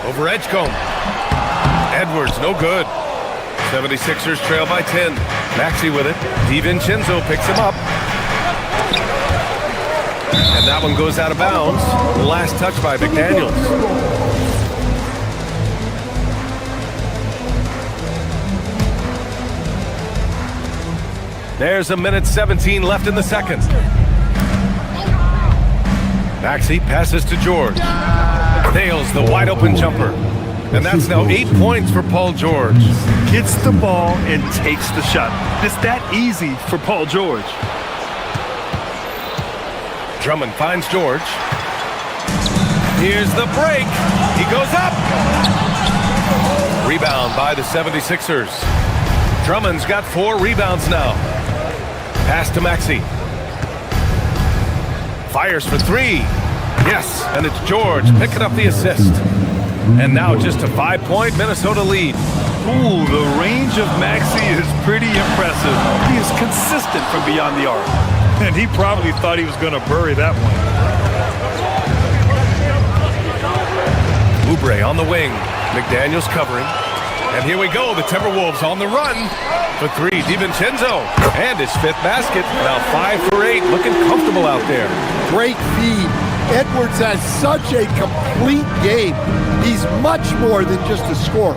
Speaker 4: Over Edgecombe. Edwards, no good. 76ers trail by 10. Maxey with it. DiVincenzo picks him up. And that one goes out of bounds. Last touch by McDaniels. There's 1:17 left in the second. Maxey passes to George. Nails the wide open jumper. And that's now 8 points for Paul George.
Speaker 5: Gets the ball and takes the shot. It's that easy for Paul George.
Speaker 4: Drummond finds George. Here's the break. He goes up. Rebound by the 76ers. Drummond's got 4 rebounds now. Pass to Maxey. Fires for 3. Yes, and it's George picking up the assist. And now just a 5-point Minnesota lead.
Speaker 5: Ooh, the range of Maxey is pretty impressive. He is consistent from beyond the arc. And he probably thought he was going to bury that one.
Speaker 4: Oubre on the wing. McDaniels covering. And here we go, the Timberwolves on the run. For 3, DiVincenzo. And his 5th basket. Now 5 for 8, looking comfortable out there.
Speaker 12: Great feed. Edwards has such a complete game. He's much more than just a scorer.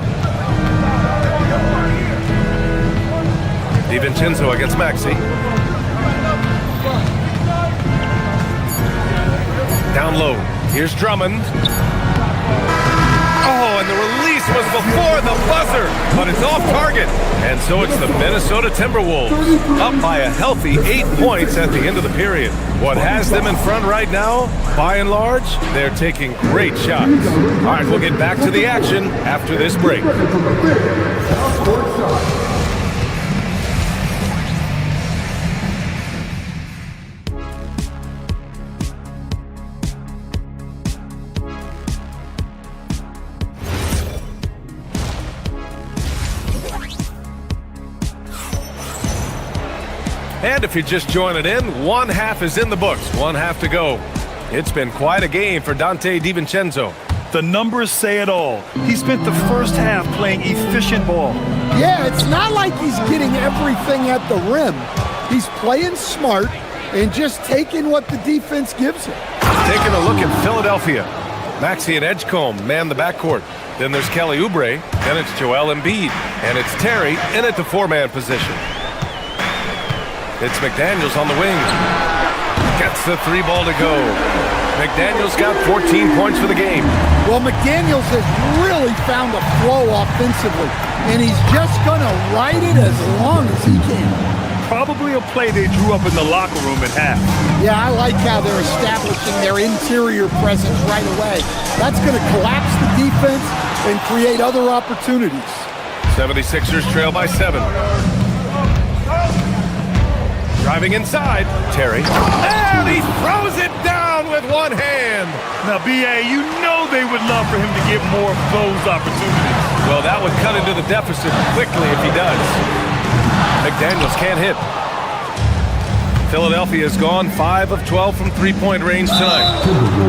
Speaker 4: DiVincenzo against Maxey. Down low. Here's Drummond. Oh, and the release was before the buzzer, but it's off target. And so it's the Minnesota Timberwolves up by a healthy 8 points at the end of the period. What has them in front right now, by and large, they're taking great shots. All right, we'll get back to the action after this break. And if you're just joining in, 1 half is in the books, 1 half to go. It's been quite a game for Donte DiVincenzo.
Speaker 5: The numbers say it all. He spent the first half playing efficient ball.
Speaker 12: Yeah, it's not like he's getting everything at the rim. He's playing smart and just taking what the defense gives him.
Speaker 4: Taking a look at Philadelphia. Maxey and Edgecombe man the backcourt. Then there's Kelly Oubre, then it's Joel Embiid, and it's Terry in at the 4-man position. It's McDaniels on the wing. Gets the 3 ball to go. McDaniels got 14 points for the game.
Speaker 12: Well, McDaniels has really found a flow offensively, and he's just going to ride it as long as he can.
Speaker 5: Probably a play they drew up in the locker room at half.
Speaker 12: Yeah, I like how they're establishing their interior presence right away. That's going to collapse the defense and create other opportunities.
Speaker 4: 76ers trail by 7. Driving inside, Terry. And he throws it down with one hand.
Speaker 5: Now, B.A., you know they would love for him to get more of those opportunities.
Speaker 4: Well, that would cut into the deficit quickly if he does. McDaniels can't hit. Philadelphia's gone 5 of 12 from three-point range tonight.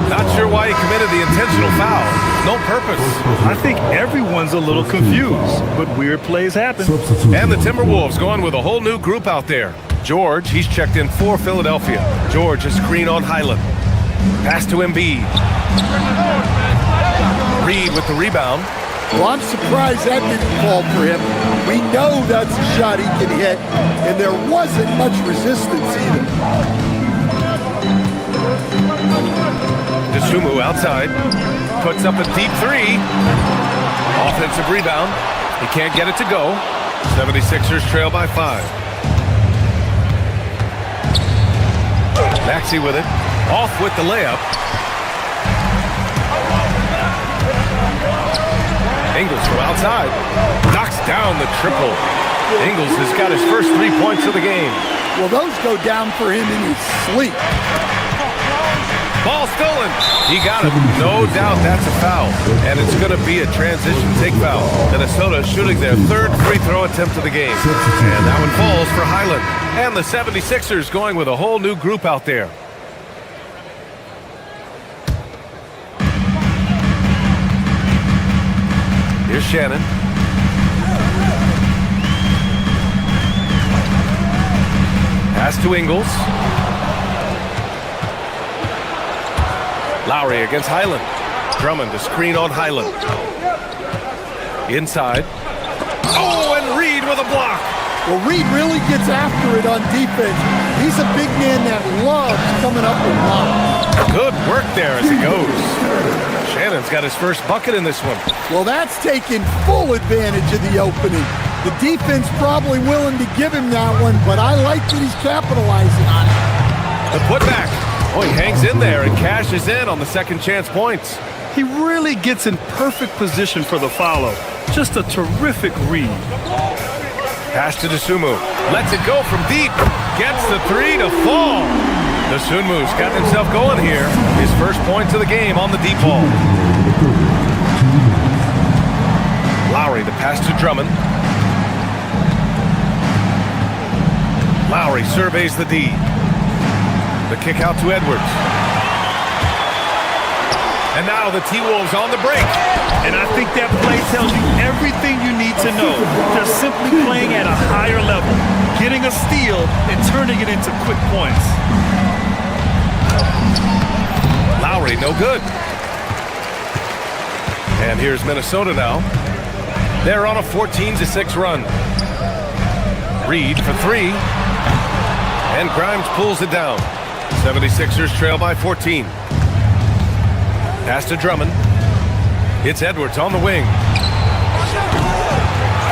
Speaker 4: Not sure why he committed the intentional foul. No purpose.
Speaker 5: I think everyone's a little confused, but weird plays happen.
Speaker 4: And the Timberwolves going with a whole new group out there. George, he's checked in for Philadelphia. George, a screen on Highland. Pass to Embiid. Reed with the rebound.
Speaker 12: Well, I'm surprised that didn't fall for him. We know that's a shot he can hit, and there wasn't much resistance either.
Speaker 4: DeSumo outside. Puts up a deep 3. Offensive rebound. He can't get it to go. 76ers trail by 5. Maxey with it. Off with the layup. Ingles from outside. Knocks down the triple. Ingles has got his first 3 points of the game.
Speaker 12: Well, those go down for him in his sleep.
Speaker 4: Ball stolen. He got it. No doubt that's a foul. And it's going to be a transition take foul. Minnesota shooting their 3rd free throw attempt of the game. And that one falls for Highland. And the 76ers going with a whole new group out there. Here's Shannon. Pass to Ingles. Lowry against Highland. Drummond to screen on Highland. Inside. Oh, and Reed with a block.
Speaker 12: Well, Reed really gets after it on defense. He's a big man that loves coming up with blocks.
Speaker 4: Good work there as he goes. Shannon's got his first bucket in this one.
Speaker 12: Well, that's taking full advantage of the opening. The defense probably willing to give him that one, but I like that he's capitalizing on it.
Speaker 4: The putback. Oh, he hangs in there and cashes in on the second chance points.
Speaker 5: He really gets in perfect position for the follow. Just a terrific read.
Speaker 4: Pass to DeSumo. Lets it go from deep. Gets the 3 to fall. DeSumo's got himself going here. His first points of the game on the deep ball. Lowry, the pass to Drummond. Lowry surveys the D. The kick out to Edwards. And now the T-Wolves on the break.
Speaker 5: And I think that play tells you everything you need to know. They're simply playing at a higher level, getting a steal and turning it into quick points.
Speaker 4: Lowry, no good. And here's Minnesota now. They're on a 14-6 run. Reed for 3. And Grimes pulls it down. 76ers trail by 14. Pass to Drummond. It's Edwards on the wing.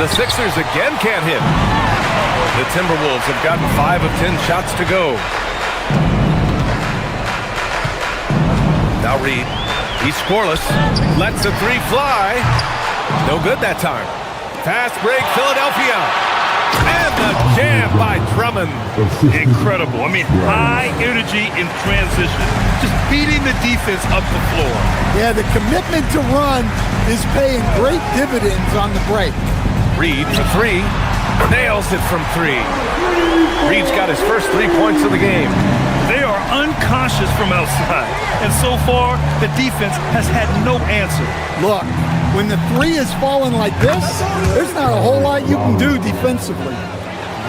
Speaker 4: The Sixers again can't hit. The Timberwolves have gotten 5 of 10 shots to go. Now Reed. He's scoreless. Lets the 3 fly. No good that time. Fast break, Philadelphia. And the jam by Drummond.
Speaker 5: Incredible. I mean, high energy in transition. Just beating the defense up the floor.
Speaker 12: Yeah, the commitment to run is paying great dividends on the break.
Speaker 4: Reed for 3. Nails it from 3. Reed's got his first 3 points of the game.
Speaker 5: They are unconscious from outside. And so far, the defense has had no answer.
Speaker 12: Look, when the 3 is falling like this, there's not a whole lot you can do defensively.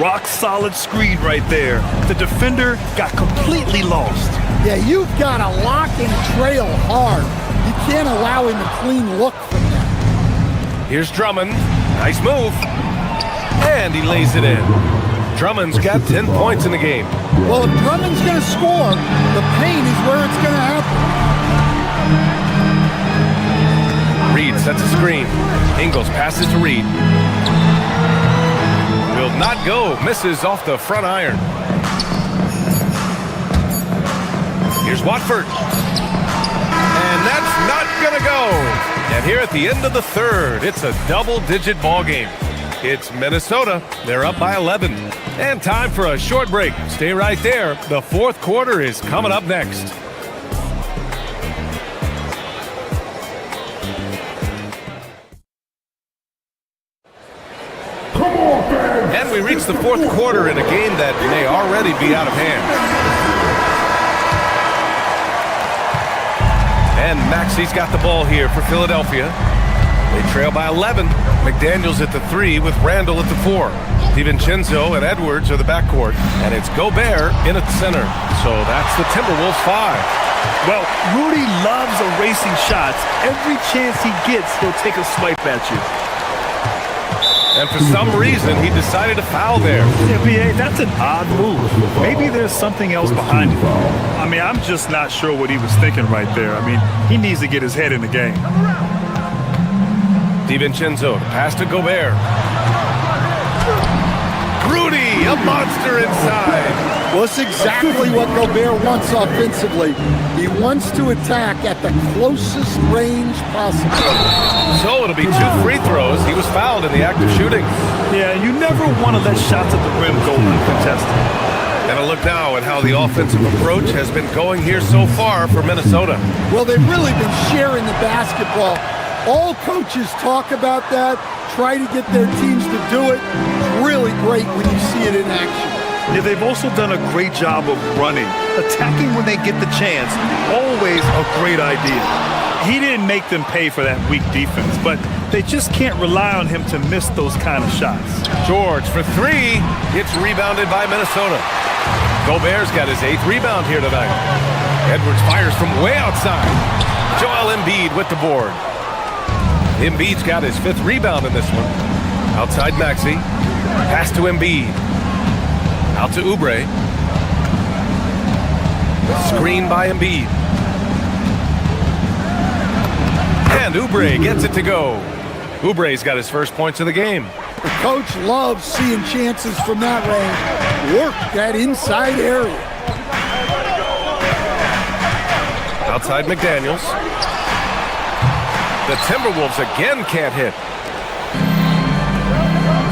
Speaker 5: Rock solid screen right there. The defender got completely lost.
Speaker 12: Yeah, you've got to lock and trail hard. You can't allow him a clean look from there.
Speaker 4: Here's Drummond. Nice move. And he lays it in. Drummond's got 10 points in the game.
Speaker 12: Well, if Drummond's going to score, the paint is where it's going to happen.
Speaker 4: Reed sets a screen. Ingles passes to Reed. Will not go. Misses off the front iron. Here's Watford. And that's not going to go. And here at the end of the third, it's a double-digit ball game. It's Minnesota. They're up by 11. And time for a short break. Stay right there. The fourth quarter is coming up next. And we reach the fourth quarter in a game that may already be out of hand. And Maxi's got the ball here for Philadelphia. They trail by 11. McDaniels at the 3 with Randall at the 4. DiVincenzo and Edwards are the backcourt. And it's Gobert in at center. So that's the Timberwolves 5.
Speaker 5: Well, Rudy loves erasing shots. Every chance he gets, he'll take a swipe at you.
Speaker 4: And for some reason, he decided to foul there.
Speaker 5: Yeah, B.A., that's an odd move. Maybe there's something else behind it. I mean, I'm just not sure what he was thinking right there. I mean, he needs to get his head in the game.
Speaker 4: DiVincenzo, pass to Gobert. Rudy, a monster inside.
Speaker 12: Well, it's exactly what Gobert wants offensively. He wants to attack at the closest range possible.
Speaker 4: So it'll be 2 free throws. He was fouled in the act of shooting.
Speaker 5: Yeah, you never want to let shots at the rim go uncontested.
Speaker 4: And a look now at how the offensive approach has been going here so far for Minnesota.
Speaker 12: Well, they've really been sharing the basketball. All coaches talk about that, try to get their teams to do it. It's really great when you see it in action.
Speaker 5: Yeah, they've also done a great job of running. Attacking when they get the chance, always a great idea. He didn't make them pay for that weak defense, but they just can't rely on him to miss those kind of shots.
Speaker 4: George for 3. It's rebounded by Minnesota. Gobert's got his 8th rebound here tonight. Edwards fires from way outside. Joel Embiid with the board. Embiid's got his 5th rebound in this one. Outside Maxey. Pass to Embiid. Out to Oubre. Screen by Embiid. And Oubre gets it to go. Oubre's got his first points of the game.
Speaker 12: The coach loves seeing chances from that range. Work that inside area.
Speaker 4: Outside McDaniels. The Timberwolves again can't hit.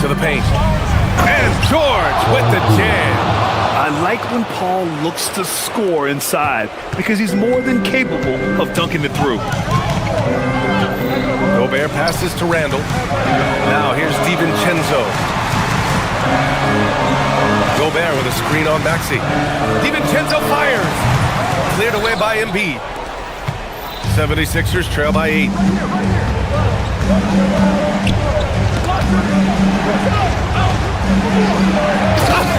Speaker 4: To the paint. And George with the jam.
Speaker 5: I like when Paul looks to score inside because he's more than capable of dunking it through.
Speaker 4: Gobert passes to Randall. Now here's DiVincenzo. Gobert with a screen on Maxey. DiVincenzo fires. Cleared away by Embiid. 76ers trail by 8.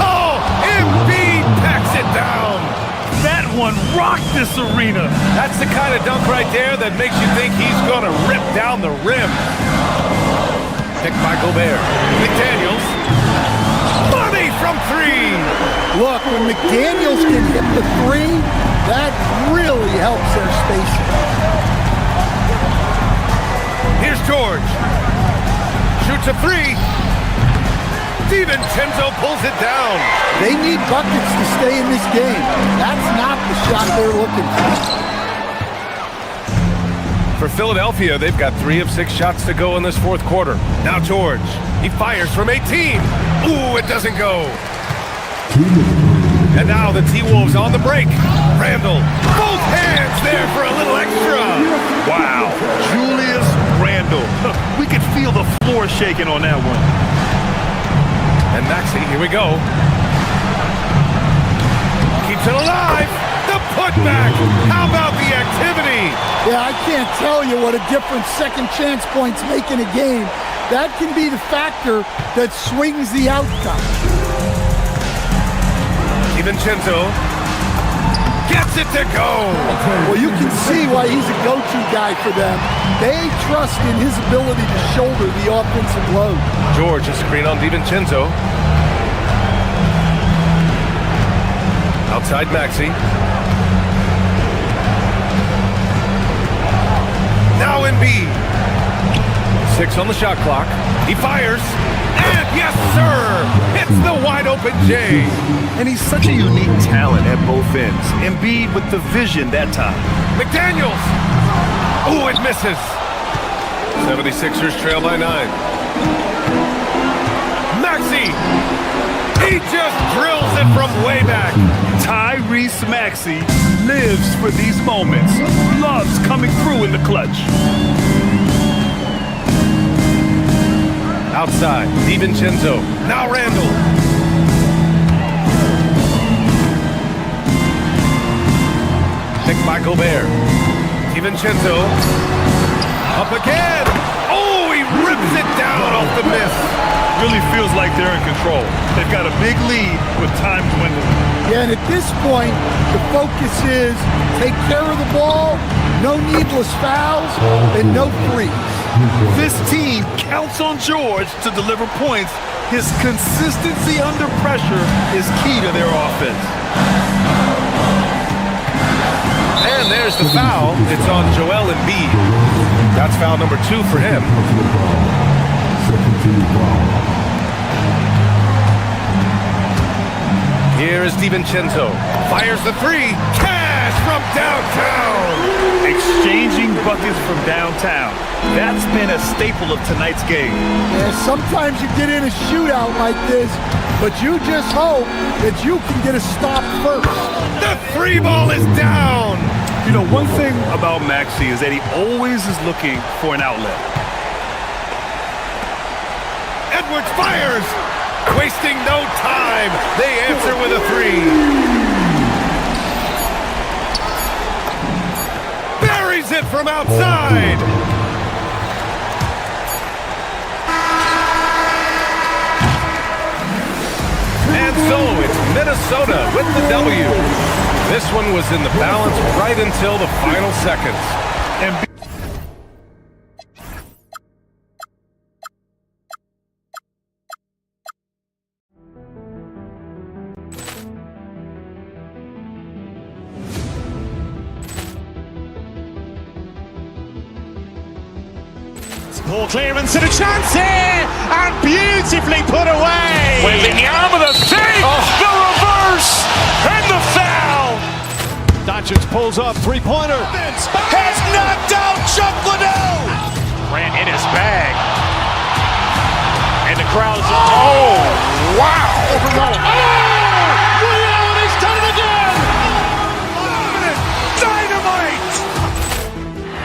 Speaker 4: Oh! Embiid packs it down.
Speaker 5: That one rocked this arena.
Speaker 4: That's the kind of dunk right there that makes you think he's going to rip down the rim. Picked by Gobert. McDaniels. Money from 3.
Speaker 12: Look, when McDaniels can hit the 3, that really helps their spacing.
Speaker 4: Here's George. Shoots a 3. DiVincenzo pulls it down.
Speaker 12: They need buckets to stay in this game. That's not the shot they're looking
Speaker 4: for. For Philadelphia, they've got 3 of 6 shots to go in this fourth quarter. Now George. He fires from 18. Ooh, it doesn't go. And now the T-Wolves on the break. Randall. Both hands there for a little extra.
Speaker 5: Wow. Julius Randall. We could feel the floor shaking on that one.
Speaker 4: And Maxey, here we go. Keeps it alive. The putback. How about the activity?
Speaker 12: Yeah, I can't tell you what a difference second chance points make in a game. That can be the factor that swings the outcome.
Speaker 4: DiVincenzo gets it to go.
Speaker 12: Well, you can see why he's a go-to guy for them. They trust in his ability to shoulder the offensive load.
Speaker 4: George, a screen on DiVincenzo. Outside Maxey. Now Embiid. 6 on the shot clock. He fires. And yes, sir! Hits the wide open J.
Speaker 5: And he's such a unique talent at both ends. Embiid with the vision that time.
Speaker 4: McDaniels. Oh, it misses. 76ers trail by 9. Maxey. He just drills it from way back.
Speaker 5: Tyrese Maxey lives for these moments. Loves coming through in the clutch.
Speaker 4: Outside, DiVincenzo. Now Randall. Picked by Gobert. DiVincenzo. Up again. Oh, he rips it down off the miss.
Speaker 5: Really feels like they're in control. They've got a big lead with time dwindling.
Speaker 12: Yeah, and at this point, the focus is take care of the ball, no needless fouls, and no threes.
Speaker 5: This team counts on George to deliver points. His consistency under pressure is key to their offense.
Speaker 4: And there's the foul. It's on Joel Embiid. That's foul number 2 for him. Here is DiVincenzo. Fires the 3. Cash from downtown.
Speaker 5: Exchanging buckets from downtown. That's been a staple of tonight's game.
Speaker 12: Yeah, sometimes you get in a shootout like this, but you just hope that you can get a stop first.
Speaker 4: The 3 ball is down.
Speaker 5: You know, one thing about Maxey is that he always is looking for an outlet.
Speaker 4: Edwards fires. Wasting no time. They answer with a 3. Buries it from outside. And so it's Minnesota with the W. This one was in the balance right until the final seconds.
Speaker 5: And
Speaker 1: Ball clearance and a chance here, and beautifully put away.
Speaker 8: Wembanyama the save, the reverse, and the foul.
Speaker 1: Doncic pulls up, three-pointer.
Speaker 8: Has knocked out Chuck Liddell. Ran in his bag. And the crowd is, oh, wow. He's done it again. Dynamite.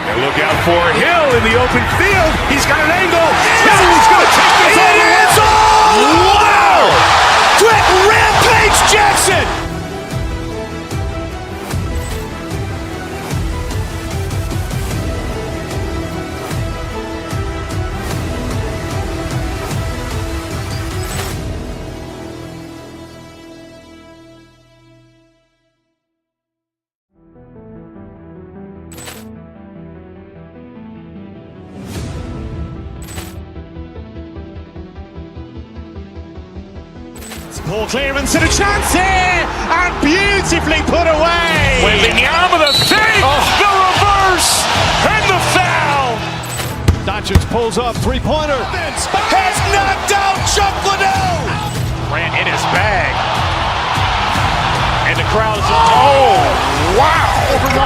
Speaker 4: And look out for Hill in the open field. He's got an angle. He's going to take this all the way.
Speaker 8: Wow! Quick Rampage Jackson. Ball clearance and a chance here, and beautifully put away. Wembanyama the save, the reverse, and the foul.
Speaker 1: Doncic pulls up, three-pointer.
Speaker 8: Has knocked out Chuck Liddell. Ran in his bag. And the crowd is, oh, wow. He's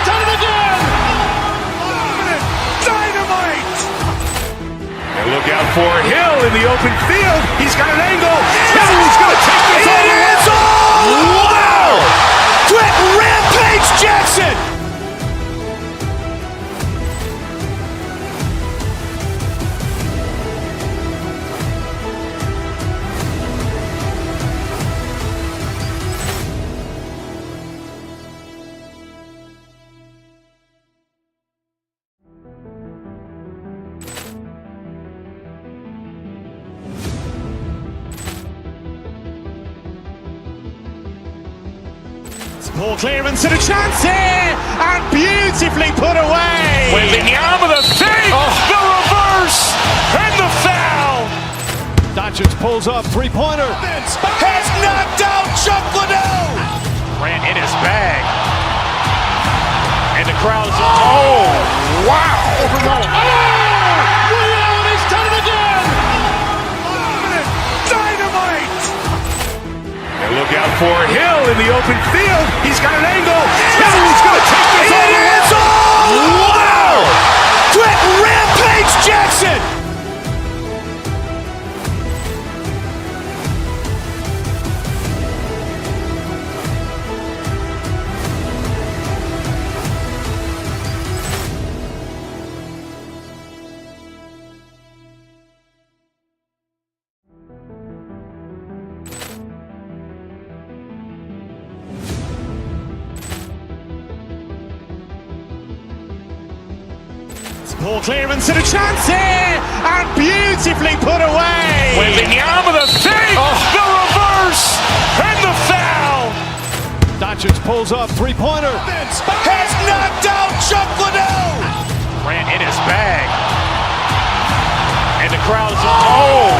Speaker 8: done it again. Dynamite.
Speaker 4: And look out for Hill in the open field. He's got an angle. He's going to take this all the way.
Speaker 8: Wow! Quick Rampage Jackson. Ball clearance and a chance here, and beautifully put away. Wembanyama the save, the reverse, and the foul.
Speaker 1: Doncic
Speaker 3: pulls up, three-pointer.
Speaker 8: Has knocked out Chuck Liddell.
Speaker 1: Grant in his bag. And the crowd is... Oh, wow.
Speaker 8: Ray Allen has done it again. Dynamite.
Speaker 2: And look out for Hill in the open field. He's got an angle. Hill's going to take this all the way.
Speaker 8: Wow. Quick Rampage Jackson.
Speaker 1: Poor clearance and a chance here, and beautifully put away.
Speaker 2: Wembanyama the save, the reverse, and the foul.
Speaker 3: Doncic pulls up, three-pointer.
Speaker 8: Has knocked out Chuck Liddell.
Speaker 1: Grant in his bag. And the crowd is... Oh,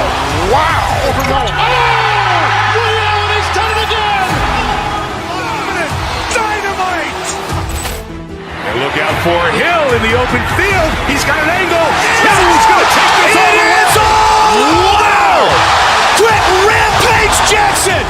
Speaker 1: wow.
Speaker 8: Ray Allen has done it again. Dynamite.
Speaker 2: And look out for Hill in the open field. He's got an angle. Hill's going to take this all the way.
Speaker 8: Wow. Quick Rampage Jackson.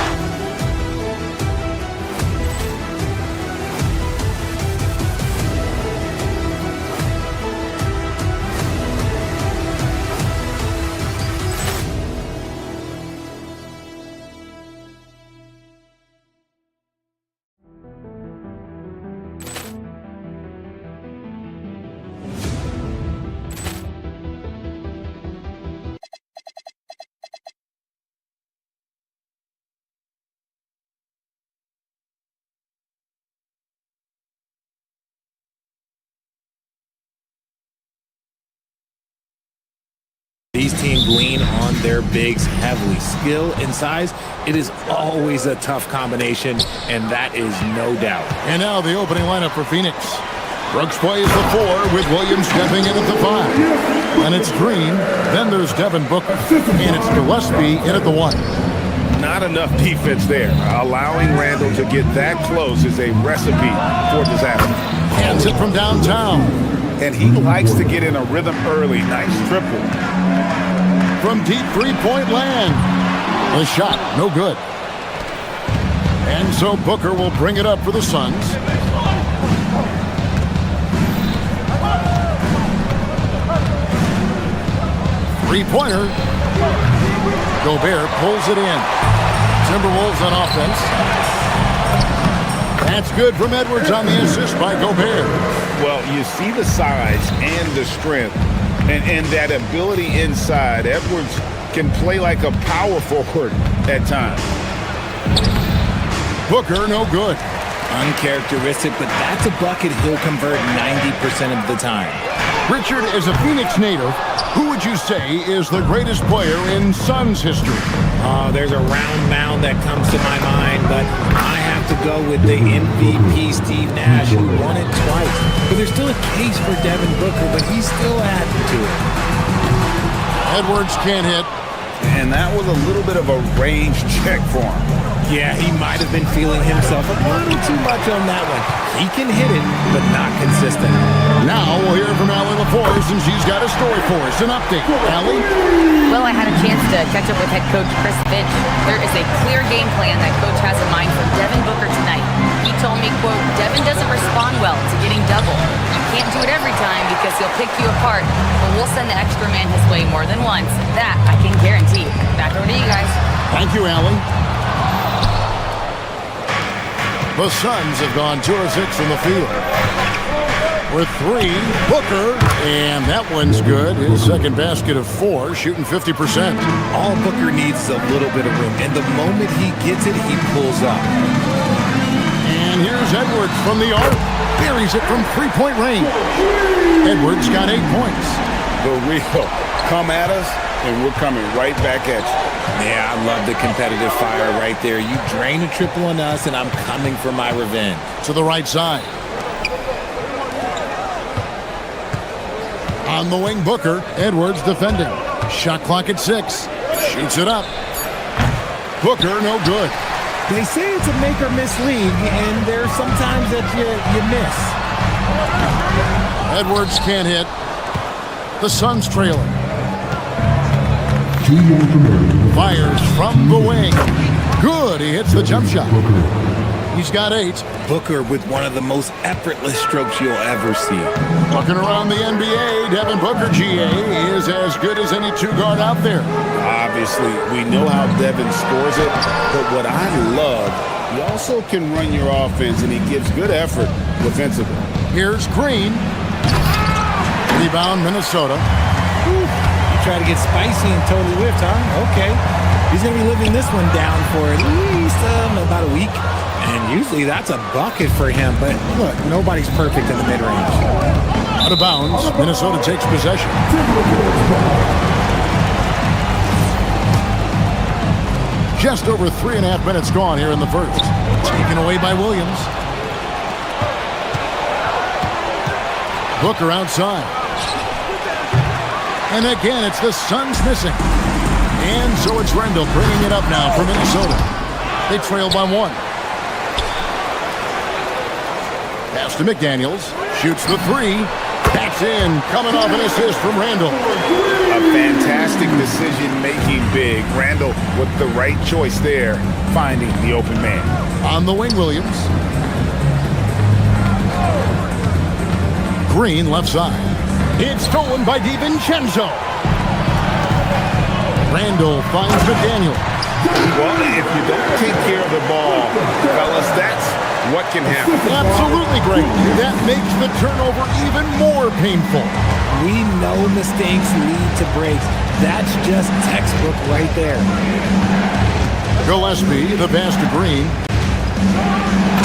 Speaker 13: These teams lean on their bigs heavily. Skill and size, it is always a tough combination, and that is no doubt.
Speaker 9: And now the opening lineup for Phoenix. Brooks plays the 4 with Williams stepping in at the 5. And it's Green, then there's Devin Booker, and it's Gillespie in at the 1.
Speaker 10: Not enough defense there. Allowing Randall to get that close is a recipe for disaster.
Speaker 9: Hands it from downtown.
Speaker 10: And he likes to get in a rhythm early. Nice triple.
Speaker 9: From deep three-point land. The shot, no good. And so Booker will bring it up for the Suns. Three-pointer. Gobert pulls it in. Timberwolves on offense. That's good from Edwards on the assist by Gobert.
Speaker 10: Well, you see the size and the strength and that ability inside. Edwards can play like a power forward at times.
Speaker 9: Booker, no good.
Speaker 13: Uncharacteristic, but that's a bucket he'll convert 90% of the time.
Speaker 9: Richard, as a Phoenix native, who would you say is the greatest player in Suns history?
Speaker 13: There's a round mound that comes to my mind, but I have to go with the MVP Steve Nash, who won it twice. But there's still a case for Devin Booker, but he's still adding to it.
Speaker 9: Edwards can't hit.
Speaker 10: And that was a little bit of a range check for him.
Speaker 13: Yeah, he might have been feeling himself a little too much on that one. He can hit it, but not consistent.
Speaker 9: Now we'll hear from Allie LaForce, and she's got a story for us. An update. Allie?
Speaker 7: Well, I had a chance to catch up with head coach Chris Finch. There is a clear game plan that coach has in mind for Devin Booker tonight. He told me, quote, Devin doesn't respond well to getting double. You can't do it every time because he'll pick you apart, but we'll send the extra man his way more than once. That I can guarantee. Back over to you guys.
Speaker 9: Thank you, Allie. The Suns have gone 2 of 6 from the field. With 3, Booker, and that one's good. His second basket of 4, shooting 50%.
Speaker 13: All Booker needs is a little bit of room, and the moment he gets it, he pulls up.
Speaker 9: And here's Edwards from the arc. Buries it from three-point range. Edwards got 8 points.
Speaker 10: The real come at us, and we're coming right back at you.
Speaker 13: Yeah, I love the competitive fire right there. You drain a triple on us, and I'm coming for my revenge.
Speaker 9: To the right side. On the wing, Booker. Edwards defending. Shot clock at 6. Shoots it up. Booker, no good.
Speaker 13: They say it's a make or miss league, and there's sometimes that you miss.
Speaker 9: Edwards can't hit. The Suns trailing. Fires from the wing. Good, he hits the jump shot. He's got 8.
Speaker 13: Booker with one of the most effortless strokes you'll ever see.
Speaker 9: Looking around the NBA, Devin Booker, GA, is as good as any 2-guard out there.
Speaker 10: Obviously, we know how Devin scores it, but what I love, he also can run your offense, and he gives good effort defensively.
Speaker 9: Here's Green. Rebound, Minnesota.
Speaker 13: You try to get spicy and totally whiffed, huh? Okay. He's going to be living this one down for at least about a week. And usually that's a bucket for him. But look, nobody's perfect in the mid-range.
Speaker 9: Out of bounds. Minnesota takes possession. Just over 3.5 minutes gone here in the first. Taken away by Williams. Booker outside. And again, it's the Suns missing. And so it's Randall bringing it up now for Minnesota. They trail by 1. Pass to McDaniels. Shoots the 3. That's in. Coming off an assist from Randall.
Speaker 10: A fantastic decision-making big. Randall with the right choice there, finding the open man.
Speaker 9: On the wing, Williams. Green left side. It's stolen by DiVincenzo. Randall finds McDaniel.
Speaker 10: Well, if you don't take care of the ball, fellas, that's what can happen.
Speaker 9: Absolutely great. That makes the turnover even more painful.
Speaker 13: We know mistakes lead to breaks. That's just textbook right there.
Speaker 9: Gillespie, the pass to Green.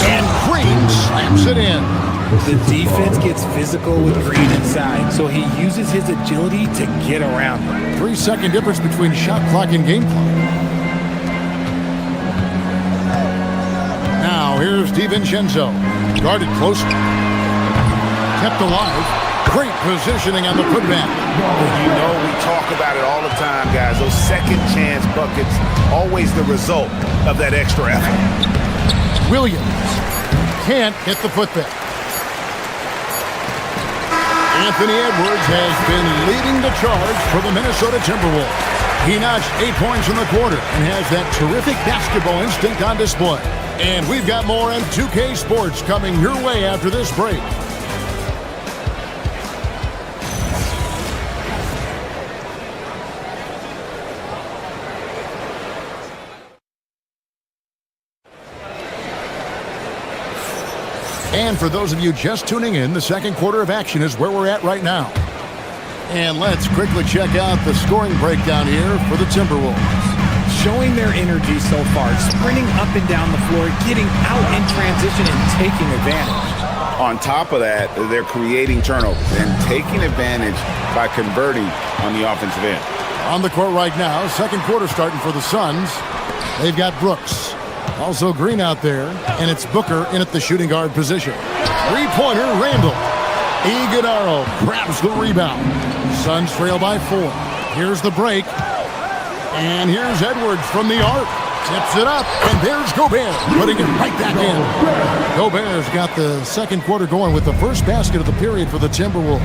Speaker 9: And Green slaps it in.
Speaker 13: The defense gets physical with Green inside, so he uses his agility to get around him.
Speaker 9: 3-second difference between shot clock and game clock. Now here's DiVincenzo. Guarded closely. Kept alive. Great positioning on the putback.
Speaker 10: You know, we talk about it all the time, guys. Those second chance buckets, always the result of that extra effort.
Speaker 9: Williams can't hit the putback. Anthony Edwards has been leading the charge for the Minnesota Timberwolves. He notched 8 points in the quarter and has that terrific basketball instinct on display. And we've got more M2K Sports coming your way after this break. And for those of you just tuning in, the second quarter of action is where we're at right now. And let's quickly check out the scoring breakdown here for the Timberwolves.
Speaker 13: Showing their energy so far, sprinting up and down the floor, getting out in transition and taking advantage.
Speaker 10: On top of that, they're creating turnovers and taking advantage by converting on the offensive end.
Speaker 9: On the court right now, second quarter starting for the Suns. They've got Brooks. Also Green out there, and it's Booker in at the shooting guard position. Three-pointer, Randall. Iguodala grabs the rebound. Suns trail by 4. Here's the break. And here's Edwards from the arc. Tips it up, and there's Gobert, putting it right back in. Gobert's got the second quarter going with the first basket of the period for the Timberwolves.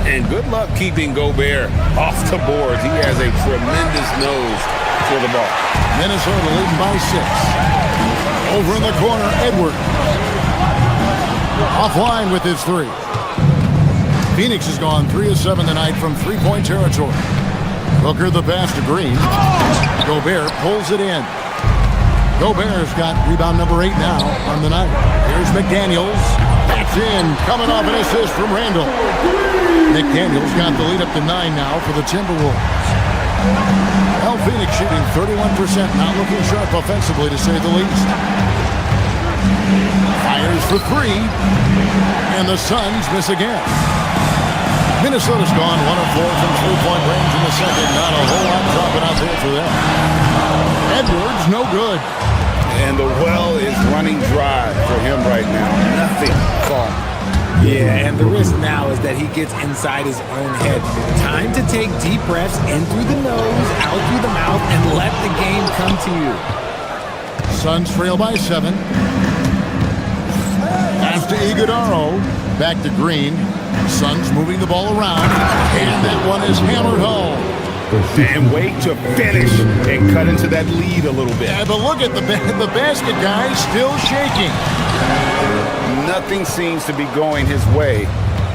Speaker 10: And good luck keeping Gobert off the boards. He has a tremendous nose for the ball.
Speaker 9: Minnesota leading by 6. Over in the corner, Edwards. Offline with his 3. Phoenix has gone 3 of 7 tonight from three-point territory. Booker the pass to Green. Gobert pulls it in. Gobert's got rebound number 8 now on the night. Here's McDaniels. That's in. Coming off an assist from Randall. McDaniels got the lead up to 9 now for the Timberwolves. Phoenix shooting 31%, not looking sharp offensively to say the least. Fires for 3, and the Suns miss again. Minnesota's gone 1 of 4 from three-point range in the second. Not a whole lot dropping out there for them. Edwards, no good.
Speaker 10: And the well is running dry for him right now. Nothing falling.
Speaker 13: Yeah, and the risk now is that he gets inside his own head. Time to take deep breaths in through the nose, out through the mouth, and let the game come to you.
Speaker 9: Suns trail by 7. Pass to Iguodaro. Back to Green. Suns moving the ball around. And that one is hammered home.
Speaker 10: And wait to finish and cut into that lead a little bit.
Speaker 9: Yeah, but look at the basket, guys, still shaking.
Speaker 10: Nothing seems to be going his way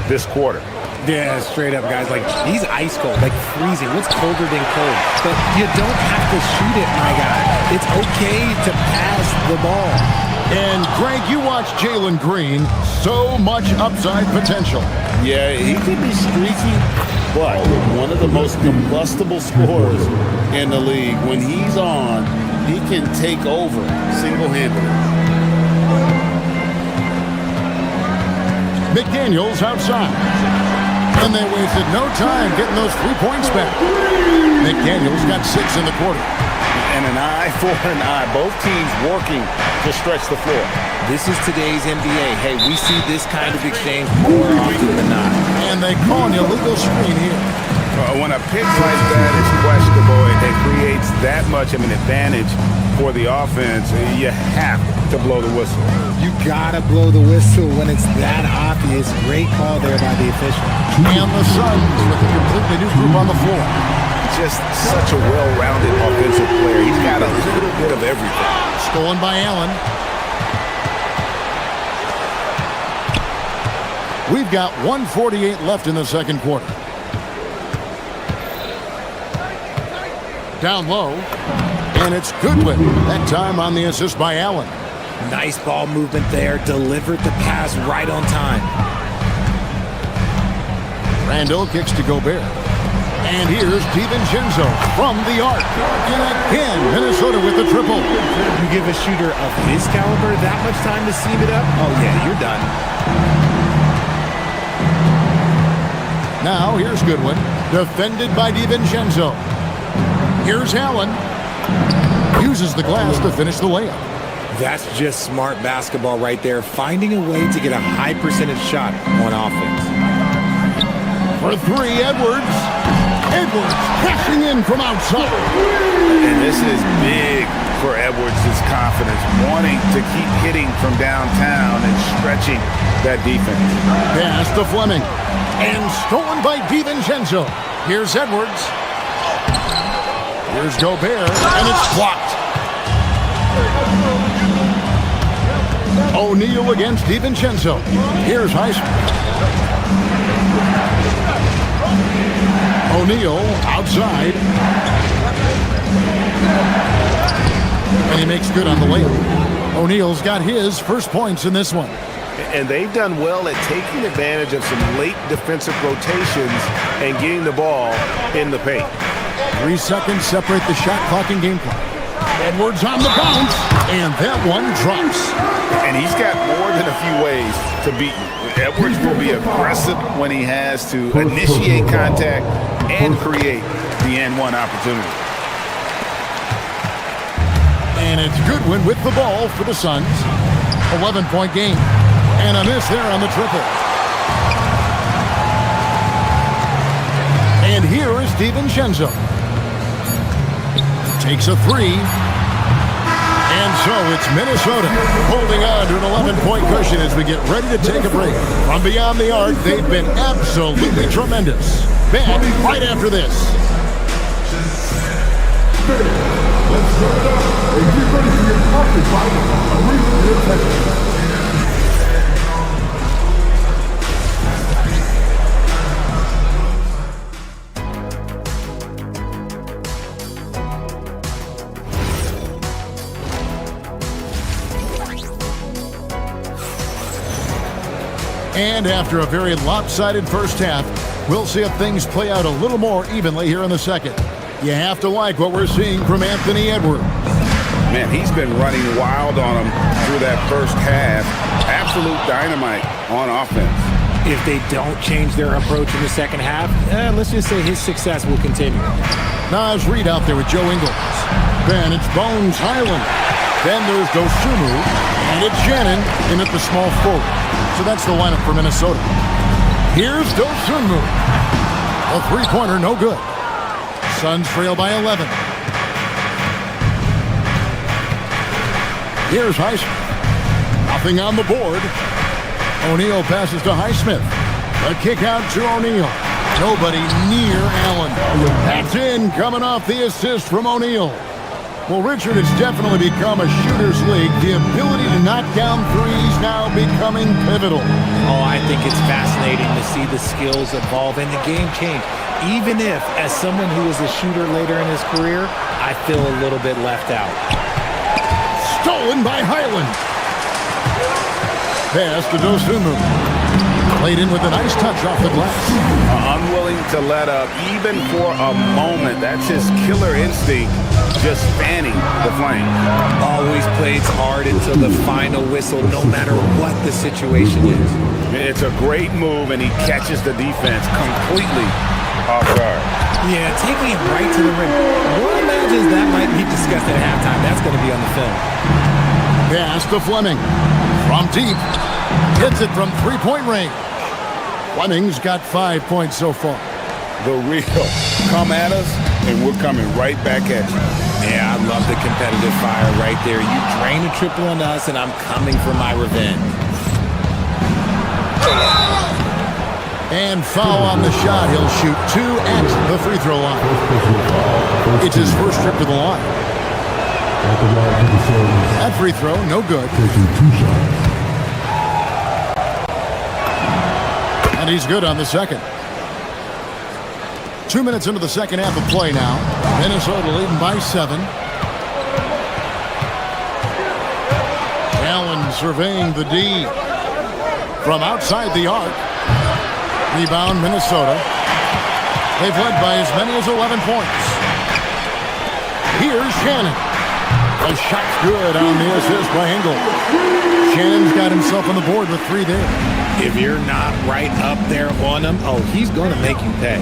Speaker 10: this quarter.
Speaker 13: Yeah, straight up, guys. Like, he's ice cold, like freezing. What's colder than cold? But you don't have to shoot it, my guy. It's okay to pass the ball.
Speaker 9: And, Greg, you watch Jalen Green. So much upside potential.
Speaker 10: Yeah, he could be streaky, but one of the most combustible scorers in the league. When he's on, he can take over single-handedly.
Speaker 9: McDaniels outside. And they wasted no time getting those 3 points back. McDaniels got 6 in the quarter.
Speaker 10: And an eye for an eye. Both teams working to stretch the floor.
Speaker 13: This is today's NBA. Hey, we see this kind of exchange more often than not.
Speaker 9: And they call an illegal screen here.
Speaker 10: When a pick like that is questionable and it creates that much of an advantage for the offense, you have to blow the whistle.
Speaker 13: You gotta blow the whistle when it's that obvious. Great call there by the official.
Speaker 9: And the Suns with a completely new group on the floor.
Speaker 10: Just such a well-rounded offensive player. He's got a little bit of everything.
Speaker 9: Stolen by Allen. We've got 1:48 left in the second quarter. Down low. And it's Goodwin. That time on the assist by Allen.
Speaker 13: Nice ball movement there. Delivered the pass right on time.
Speaker 9: Randall kicks to Gobert. And here's DiVincenzo from the arc. And again, Minnesota with the triple.
Speaker 13: You give a shooter of his caliber that much time to seam it up? Oh, yeah, you're done.
Speaker 9: Now, here's Goodwin. Defended by DiVincenzo. Here's Allen. Uses the glass to finish the layup.
Speaker 13: That's just smart basketball right there. Finding a way to get a high percentage shot on offense.
Speaker 9: For 3, Edwards. Edwards cashing in from outside.
Speaker 10: And this is big for Edwards' confidence, wanting to keep hitting from downtown and stretching that defense.
Speaker 9: Pass to Fleming. And stolen by DiVincenzo. Here's Edwards. Here's Gobert. And it's blocked. O'Neal against DiVincenzo. Here's Heisman. O'Neal outside. And he makes good on the layup. O'Neal's got his first points in this one.
Speaker 10: And they've done well at taking advantage of some late defensive rotations and getting the ball in the paint.
Speaker 9: 3 seconds separate the shot clock and game clock. Edwards on the bounce, and that one drops.
Speaker 10: And he's got more than a few ways to beat you. Edwards will be aggressive when he has to initiate contact and create the N1 opportunity.
Speaker 9: And it's Goodwin with the ball for the Suns. 11-point game. And a miss there on the triple. And here is DiVincenzo. Takes a 3. And so it's Minnesota holding on to an 11-point cushion as we get ready to take a break. From beyond the arc, they've been absolutely tremendous. Back right after this.
Speaker 15: Let's start it up and get ready for your coffee fight.
Speaker 9: And after a very lopsided first half, we'll see if things play out a little more evenly here in the second. You have to like what we're seeing from Anthony Edwards.
Speaker 10: Man, he's been running wild on him through that first half. Absolute dynamite on offense.
Speaker 13: If they don't change their approach in the second half, let's just say his success will continue.
Speaker 9: Nas Reed out there with Joe Ingles. Then it's Bones Highland. Then there's Dosunmu. And it's Shannon in at the small forward. So that's the lineup for Minnesota. Here's Dosunmu. A three-pointer, no good. Suns trail by 11. Here's Highsmith. Nothing on the board. O'Neal passes to Highsmith. The kick out to O'Neal. Nobody near Allen. That's in, coming off the assist from O'Neal. Well, Richard, it's definitely become a shooter's league. The ability to knock down threes now becoming pivotal.
Speaker 13: Oh, I think it's fascinating to see the skills evolve and the game change. Even if, as someone who was a shooter later in his career, I feel a little bit left out.
Speaker 9: Stolen by Highland. Pass to Dosunmu. Played in with a nice touch off the glass.
Speaker 10: Unwilling to let up even for a moment. That's his killer instinct, just fanning the flame.
Speaker 13: Always plays hard until the final whistle, no matter what the situation is.
Speaker 10: It's a great move, and he catches the defense completely off guard.
Speaker 13: Yeah, taking it right to the rim. One imagines that might be discussed at halftime. That's going to be on the film.
Speaker 9: Pass to Fleming. From deep. Hits it from three-point range. Fleming's got 5 points so far.
Speaker 10: The real. Come at us, and we're coming right back at you.
Speaker 13: Yeah, I love the competitive fire right there. You drain a triple on us, and I'm coming for my revenge.
Speaker 9: And foul on the shot. He'll shoot 2 at the free throw line. It's his first trip to the line. That free throw, no good. And he's good on the second. 2 minutes into the second half of play now. Minnesota leading by 7. Allen surveying the D. From outside the arc. Rebound Minnesota. They've led by as many as 11 points. Here's Shannon. The shot's good on the assist by Engel. Shannon's got himself on the board with 3 there.
Speaker 13: If you're not right up there on him, oh, he's going to make you pay.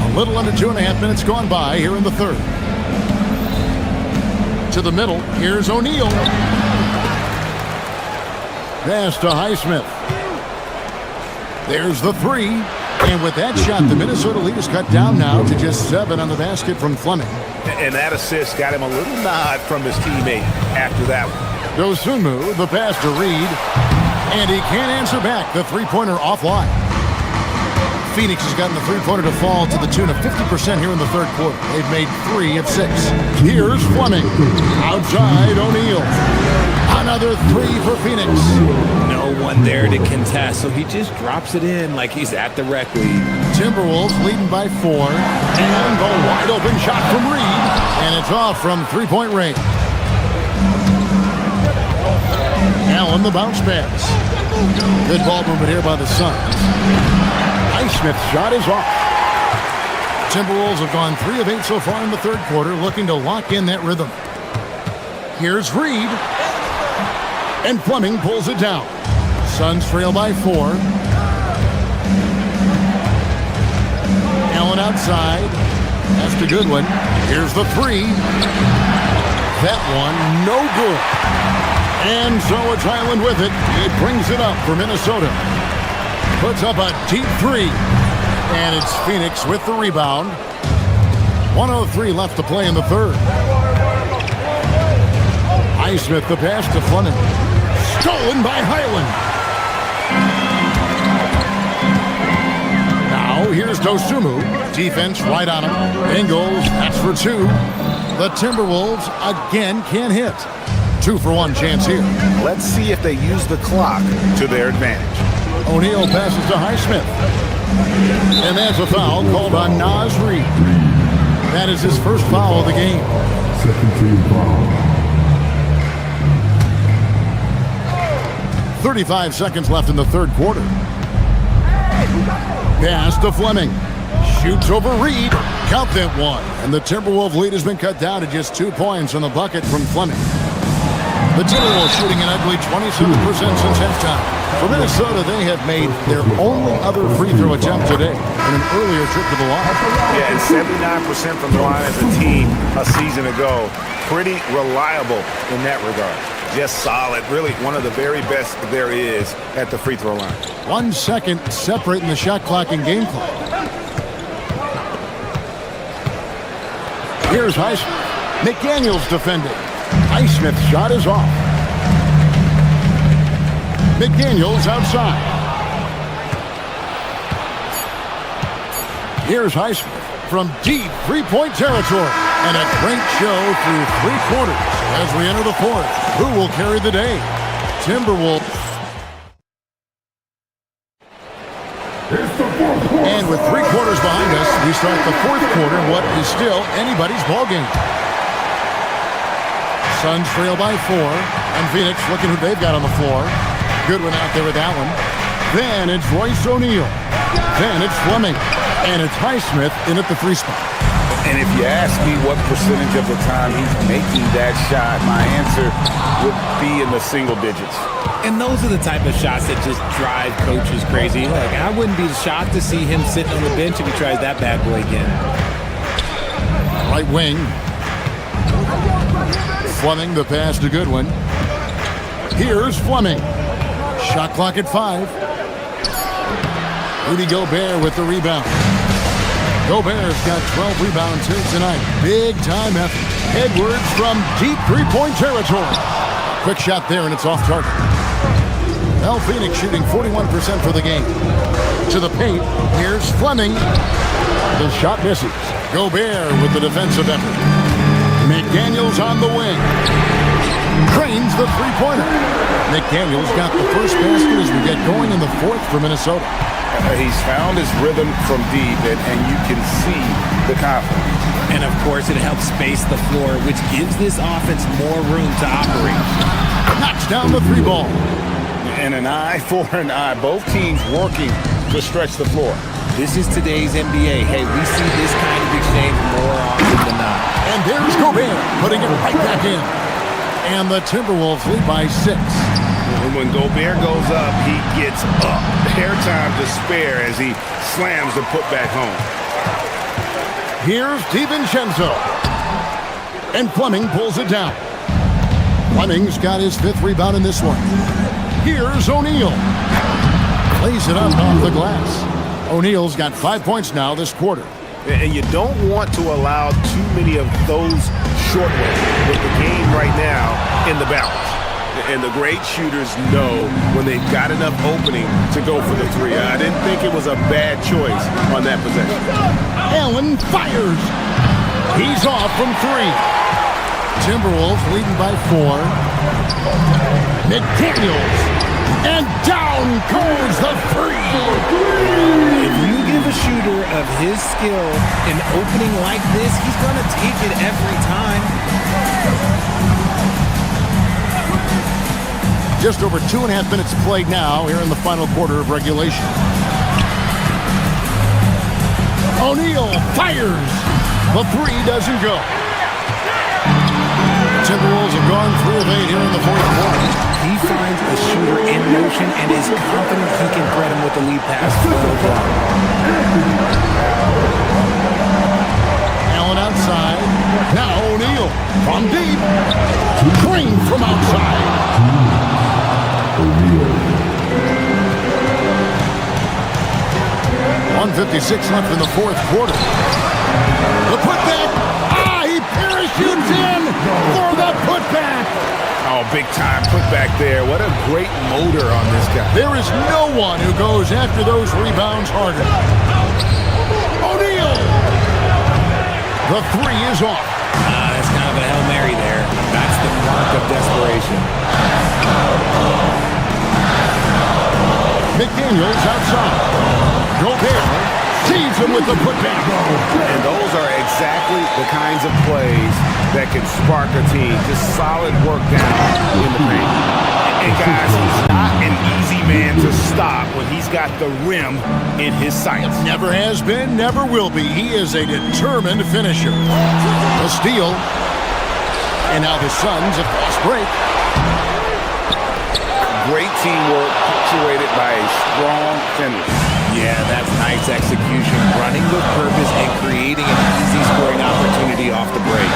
Speaker 9: A little under 2.5 minutes gone by here in the third. To the middle, here's O'Neal. Pass to Highsmith. There's the 3. And with that shot, the Minnesota lead is cut down now to just 7 on the basket from Fleming.
Speaker 10: And that assist got him a little nod from his teammate after that one.
Speaker 9: Dosunmu, the pass to Reed. And he can't answer back. The three-pointer offline. Phoenix has gotten the three-pointer to fall to the tune of 50% here in the third quarter. They've made 3 of 6. Here's Fleming. Outside O'Neal. Another 3 for Phoenix.
Speaker 13: No one there to contest, so he just drops it in like he's at the rec league.
Speaker 9: Timberwolves leading by 4. And the wide-open shot from Reed. And it's off from three-point range. Allen, the bounce pass. Good ball movement here by the Suns. Highsmith's shot is off. Timberwolves have gone 3 of 8 so far in the third quarter, looking to lock in that rhythm. Here's Reed. And Fleming pulls it down. Suns trail by 4. Allen outside. That's a good one. Here's the 3. That one, no good. And so it's Highland with it. He brings it up for Minnesota. Puts up a deep 3. And it's Phoenix with the rebound. 1:03 left to play in the third. Highsmith the pass to Fleming. Stolen by Highland. Now here's Dosunmu. Defense right on him. Ingles, that's for 2. The Timberwolves again can't hit. 2-for-1 chance here.
Speaker 10: Let's see if they use the clock to their advantage.
Speaker 9: O'Neal passes to Highsmith. And that's a foul called on Naz Reid. That is his first foul of the game.
Speaker 15: Second team foul.
Speaker 9: 35 seconds left in the third quarter. Pass to Fleming. Shoots over Reed. Count that one. And the Timberwolves lead has been cut down to just 2 points on the bucket from Fleming. The Timberwolves shooting an ugly 27% since halftime. For Minnesota, they have made their only other free throw attempt today in an earlier trip to the line.
Speaker 10: Yeah, and 79% from the line as a team a season ago. Pretty reliable in that regard. Just solid. Really one of the very best there is at the free throw line.
Speaker 9: 1 second separating the shot clock and game clock. Here's Highsmith. McDaniels defending. Highsmith's shot is off. McDaniels outside. Here's Highsmith from deep three-point territory. And a great show through 3 quarters as we enter the 4th. Who will carry the day? Timberwolves. And with 3 quarters behind us, we start the 4th quarter, what is still anybody's ballgame. Suns trail by 4, and Phoenix looking who they've got on the floor. Goodwin out there with that one. Then it's Royce O'Neal. Then it's Fleming. And it's Highsmith in at the 3 spot.
Speaker 10: And if you ask me what percentage of the time he's making that shot, my answer would be in the single digits.
Speaker 13: And those are the type of shots that just drive coaches crazy. Like, I wouldn't be shocked to see him sitting on the bench if he tries that bad boy again.
Speaker 9: Right wing. Fleming, the pass to Goodwin. Here's Fleming. Shot clock at 5. Rudy Gobert with the rebound. Gobert's got 12 rebounds here tonight. Big time effort. Edwards from deep three-point territory. Quick shot there, and it's off target. Well, Phoenix shooting 41% for the game. To the paint, here's Fleming. The shot misses. Gobert with the defensive effort. McDaniels on the wing. Drains the three-pointer. McDaniels got the first basket as we get going in the 4th for Minnesota.
Speaker 10: He's found his rhythm from deep, and you can see the confidence.
Speaker 13: And, of course, it helps space the floor, which gives this offense more room to operate.
Speaker 9: Knocks down the 3 ball.
Speaker 10: And an eye for an eye. Both teams working to stretch the floor.
Speaker 13: This is today's NBA. Hey, we see this kind of exchange more often than not.
Speaker 9: And there's Gobert putting it right back in. And the Timberwolves lead by 6.
Speaker 10: When Gobert goes up, he gets up. Airtime to spare as he slams the putback home.
Speaker 9: Here's DiVincenzo. And Fleming pulls it down. Fleming's got his 5th rebound in this one. Here's O'Neal. Plays it up off the glass. O'Neal's got 5 points now this quarter.
Speaker 10: And you don't want to allow too many of those short ones with the game right now in the balance. And the great shooters know when they've got enough opening to go for the 3. I didn't think it was a bad choice on that possession.
Speaker 9: Allen fires. He's off from 3. Timberwolves leading by 4. McDaniels. And down goes the 3.
Speaker 13: If you give a shooter of his skill an opening like this, he's going to take it every time.
Speaker 9: Just over 2.5 minutes played now here in the final quarter of regulation. O'Neal fires. The 3 doesn't go. Timberwolves have gone 3 of 8 here in the 4th quarter.
Speaker 13: He finds a shooter in motion and is confident he can thread him with the lead pass.
Speaker 9: Allen outside. Now O'Neal from deep. Green from outside. 1:56 left in the 4th quarter. The putback. He parachutes in for the putback.
Speaker 10: Oh, big time putback there. What a great motor on this guy.
Speaker 9: There is no one who goes after those rebounds harder. O'Neal. The 3 is off.
Speaker 13: That's kind of a Hail Mary there. That's the mark of desperation.
Speaker 9: McDaniels outside. Gobert sees him with the putback.
Speaker 10: And those are exactly the kinds of plays that can spark a team. Just solid work down in the paint. And guys, he's not an easy man to stop when he's got the rim in his sights.
Speaker 9: Never has been, never will be. He is a determined finisher. A steal. And now the Suns, a fast break.
Speaker 10: Great teamwork punctuated by a strong finish.
Speaker 13: Yeah, that's nice execution. Running with purpose and creating an easy scoring opportunity off the break.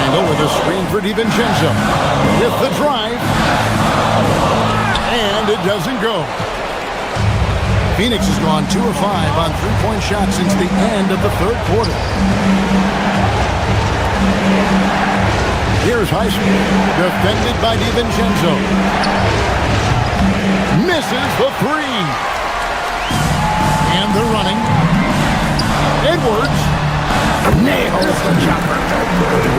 Speaker 9: And over the screen for DiVincenzo. With the drive. And it doesn't go. Phoenix has gone 2 of 5 on 3-point shots since the end of the 3rd quarter. Here's Heisman, defended by DiVincenzo. Misses the three. And they're running. Edwards nails the jumper.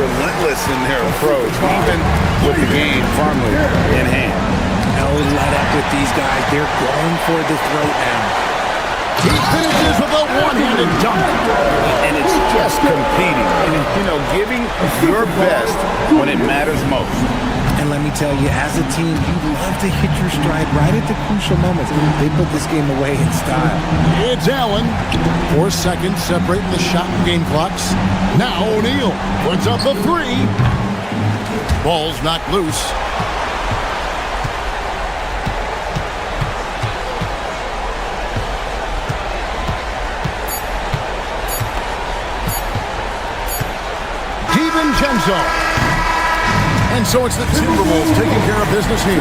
Speaker 10: Relentless in their approach, even with the game firmly in hand.
Speaker 13: No let up with these guys. They're going for the throat now.
Speaker 9: He finishes with a one-handed dunk.
Speaker 10: And it's just competing. And, giving your best when it matters most.
Speaker 13: And let me tell you, as a team, you love to hit your stride right at the crucial moments. They put this game away in style.
Speaker 9: It's Allen. 4 seconds separating the shot and game clocks. Now O'Neal puts up the three. Ball's knocked loose. DiVincenzo. And so it's the Timberwolves taking care of business here.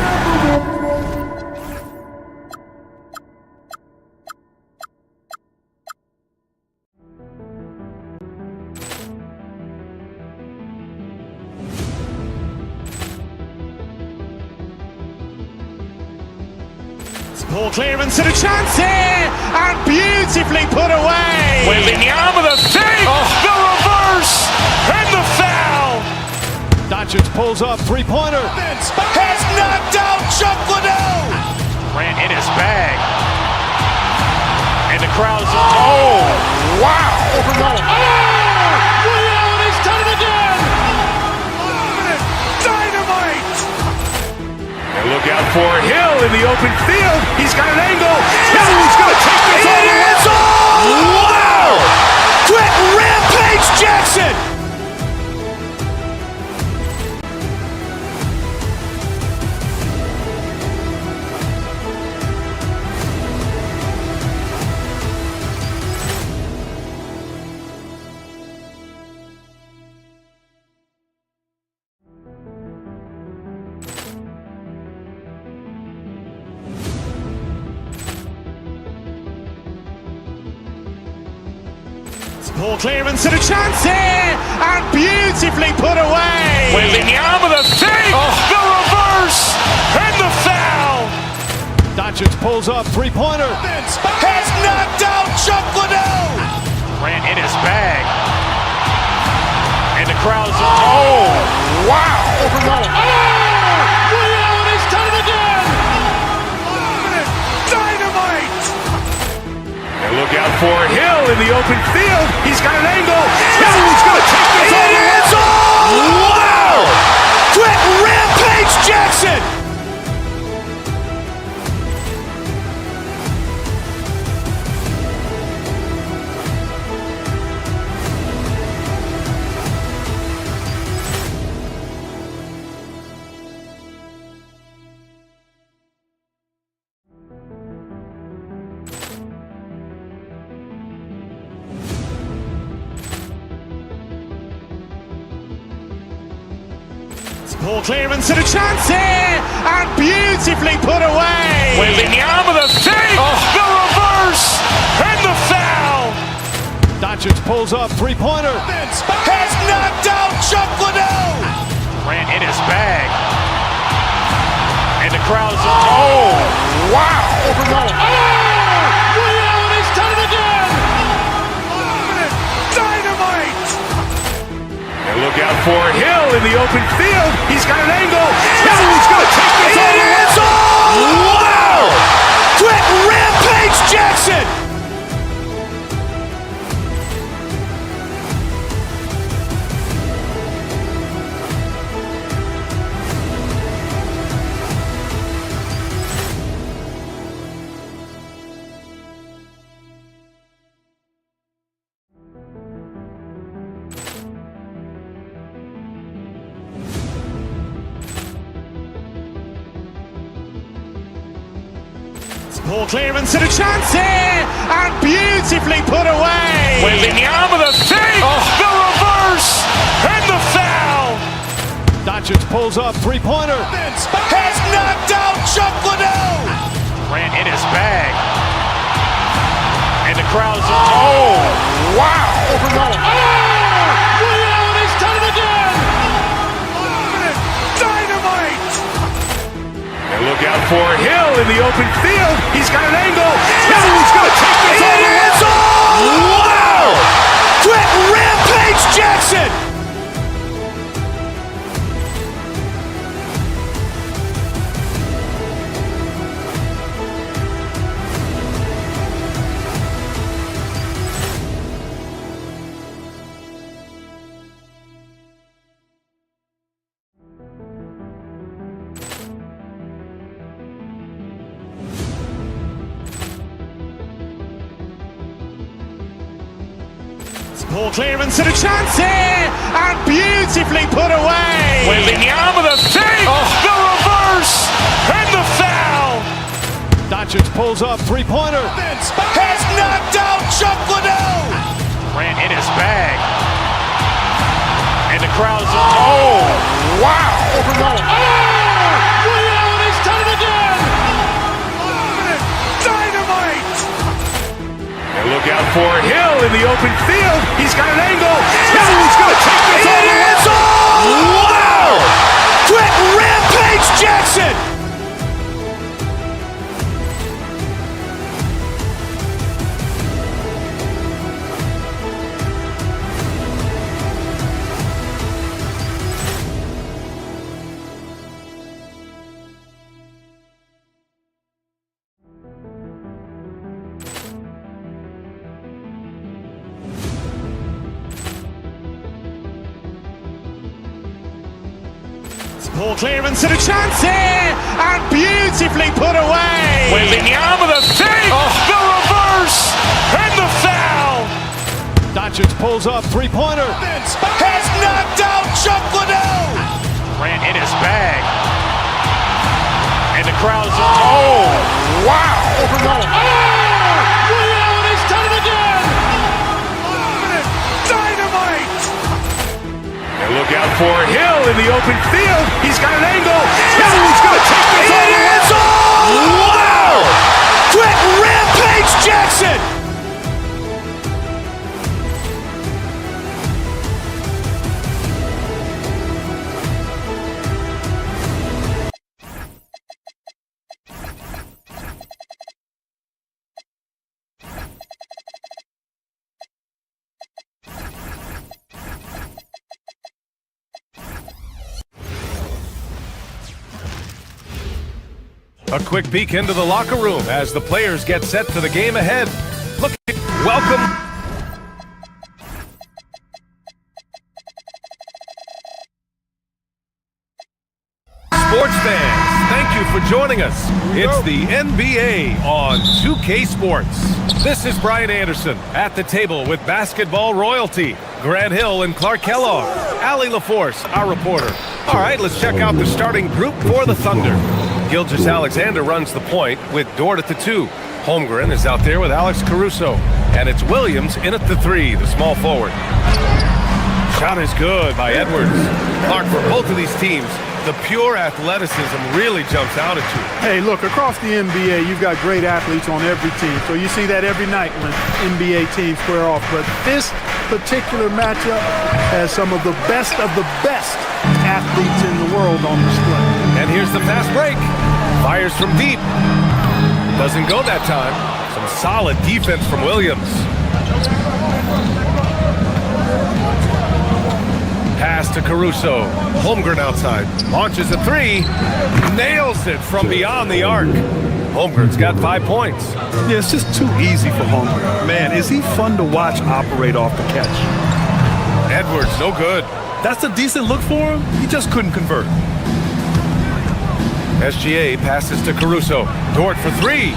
Speaker 1: Ball clearance and a chance here, and beautifully put away.
Speaker 2: Wembanyama the save, the reverse, and the foul.
Speaker 3: Doncic pulls up, three-pointer.
Speaker 2: Has knocked out Chuck Liddell.
Speaker 1: Grant in his bag. And the crowd's
Speaker 2: Wow.
Speaker 1: Will, he's done it again.
Speaker 2: Dynamite. And look out for Hill in the open field. He's got an angle. Hill's going to take this all the way. Wow. Quick rampage Jackson.
Speaker 1: Ball clearance and a chance here, and beautifully put away.
Speaker 2: Wembanyama the save, the reverse, and the foul.
Speaker 3: Doncic pulls up, three-pointer.
Speaker 2: Has knocked out Chuck Liddell.
Speaker 1: Grant in his bag. And the crowd's
Speaker 2: Wow.
Speaker 1: Will, he's done it again.
Speaker 2: Dynamite. And look out for Hill in the open field. He's got an angle. Hill's going to take this all the way. Wow. Quick rampage Jackson.
Speaker 1: Ball clearance and a chance here, and beautifully put away.
Speaker 2: Wembanyama the save, the reverse, and the foul.
Speaker 3: Doncic pulls up, three-pointer.
Speaker 2: Has knocked out Chuck Liddell.
Speaker 1: Grant in his bag. And the crowd's
Speaker 2: Wow.
Speaker 1: Will, he's done it again.
Speaker 2: Dynamite. And look out for Hill in the open field. He's got an angle. Hill's going to take this all the way. Wow. Quick rampage Jackson.
Speaker 1: Ball clearance and a chance here, and beautifully put away.
Speaker 2: Wembanyama the save, the reverse, and the foul.
Speaker 3: Doncic pulls up, three-pointer.
Speaker 2: Has knocked out Chuck Liddell.
Speaker 1: Grant in his bag. And the crowd's
Speaker 2: Wow.
Speaker 1: Will, he's done it again.
Speaker 2: for Hill in the open field. He's got an angle. Hill's going to take this all the way. Wow! Quick Rampage Jackson!
Speaker 1: Poor clearance and a chance here, and beautifully put away.
Speaker 2: Wembanyama the save, the reverse, and the foul.
Speaker 3: Doncic pulls up, three-pointer.
Speaker 2: Has knocked out Chuck Liddell.
Speaker 8: Ran in his bag. And the crowd's, oh, wow.
Speaker 2: Williams has done it again. Dynamite. And look out for Hill in the open field. He's got an angle. Hill's going to take this all the way. Wow! Quick Rampage Jackson.
Speaker 1: Poor clearance and a chance here, and beautifully put away.
Speaker 2: Wembanyama the save, the reverse, and the foul.
Speaker 3: Doncic pulls up, three-pointer.
Speaker 2: Has knocked out Chuck Liddell.
Speaker 8: Ran in his bag. And the crowd's, oh, wow.
Speaker 2: Williams has done it again. Dynamite. And look out for Hill in the open field. He's got an angle. Hill's going to take this all the way. Wow! Quick Rampage Jackson. A quick peek into the locker room as the players get set for the game ahead. Welcome. Sports fans, thank you for joining us. It's the NBA on 2K Sports. This is Brian Anderson at the table with basketball royalty. Grant Hill and Clark Kellogg. Allie LaForce, our reporter. All right, let's check out the starting group for the Thunder. Gilgeous-Alexander runs the point with Dort at the 2. Holmgren is out there with Alex Caruso. And it's Williams in at the 3, the small forward. Shot is good by Edwards. Clark, for both of these teams, the pure athleticism really jumps out at you.
Speaker 3: Hey, look, across the NBA, you've got great athletes on every team. So you see that every night when NBA teams square off. But this particular matchup has some of the best athletes in the world on display.
Speaker 4: And here's the fast break. Fires from deep. Doesn't go that time. Some solid defense from Williams. Pass to Caruso. Holmgren outside. Launches a 3. Nails it from beyond the arc. Holmgren's got 5 points.
Speaker 5: Yeah, it's just too easy for Holmgren. Man, is he fun to watch operate off the catch.
Speaker 4: Edwards, no good.
Speaker 5: That's a decent look for him. He just couldn't convert.
Speaker 4: SGA passes to Caruso. Dort for 3.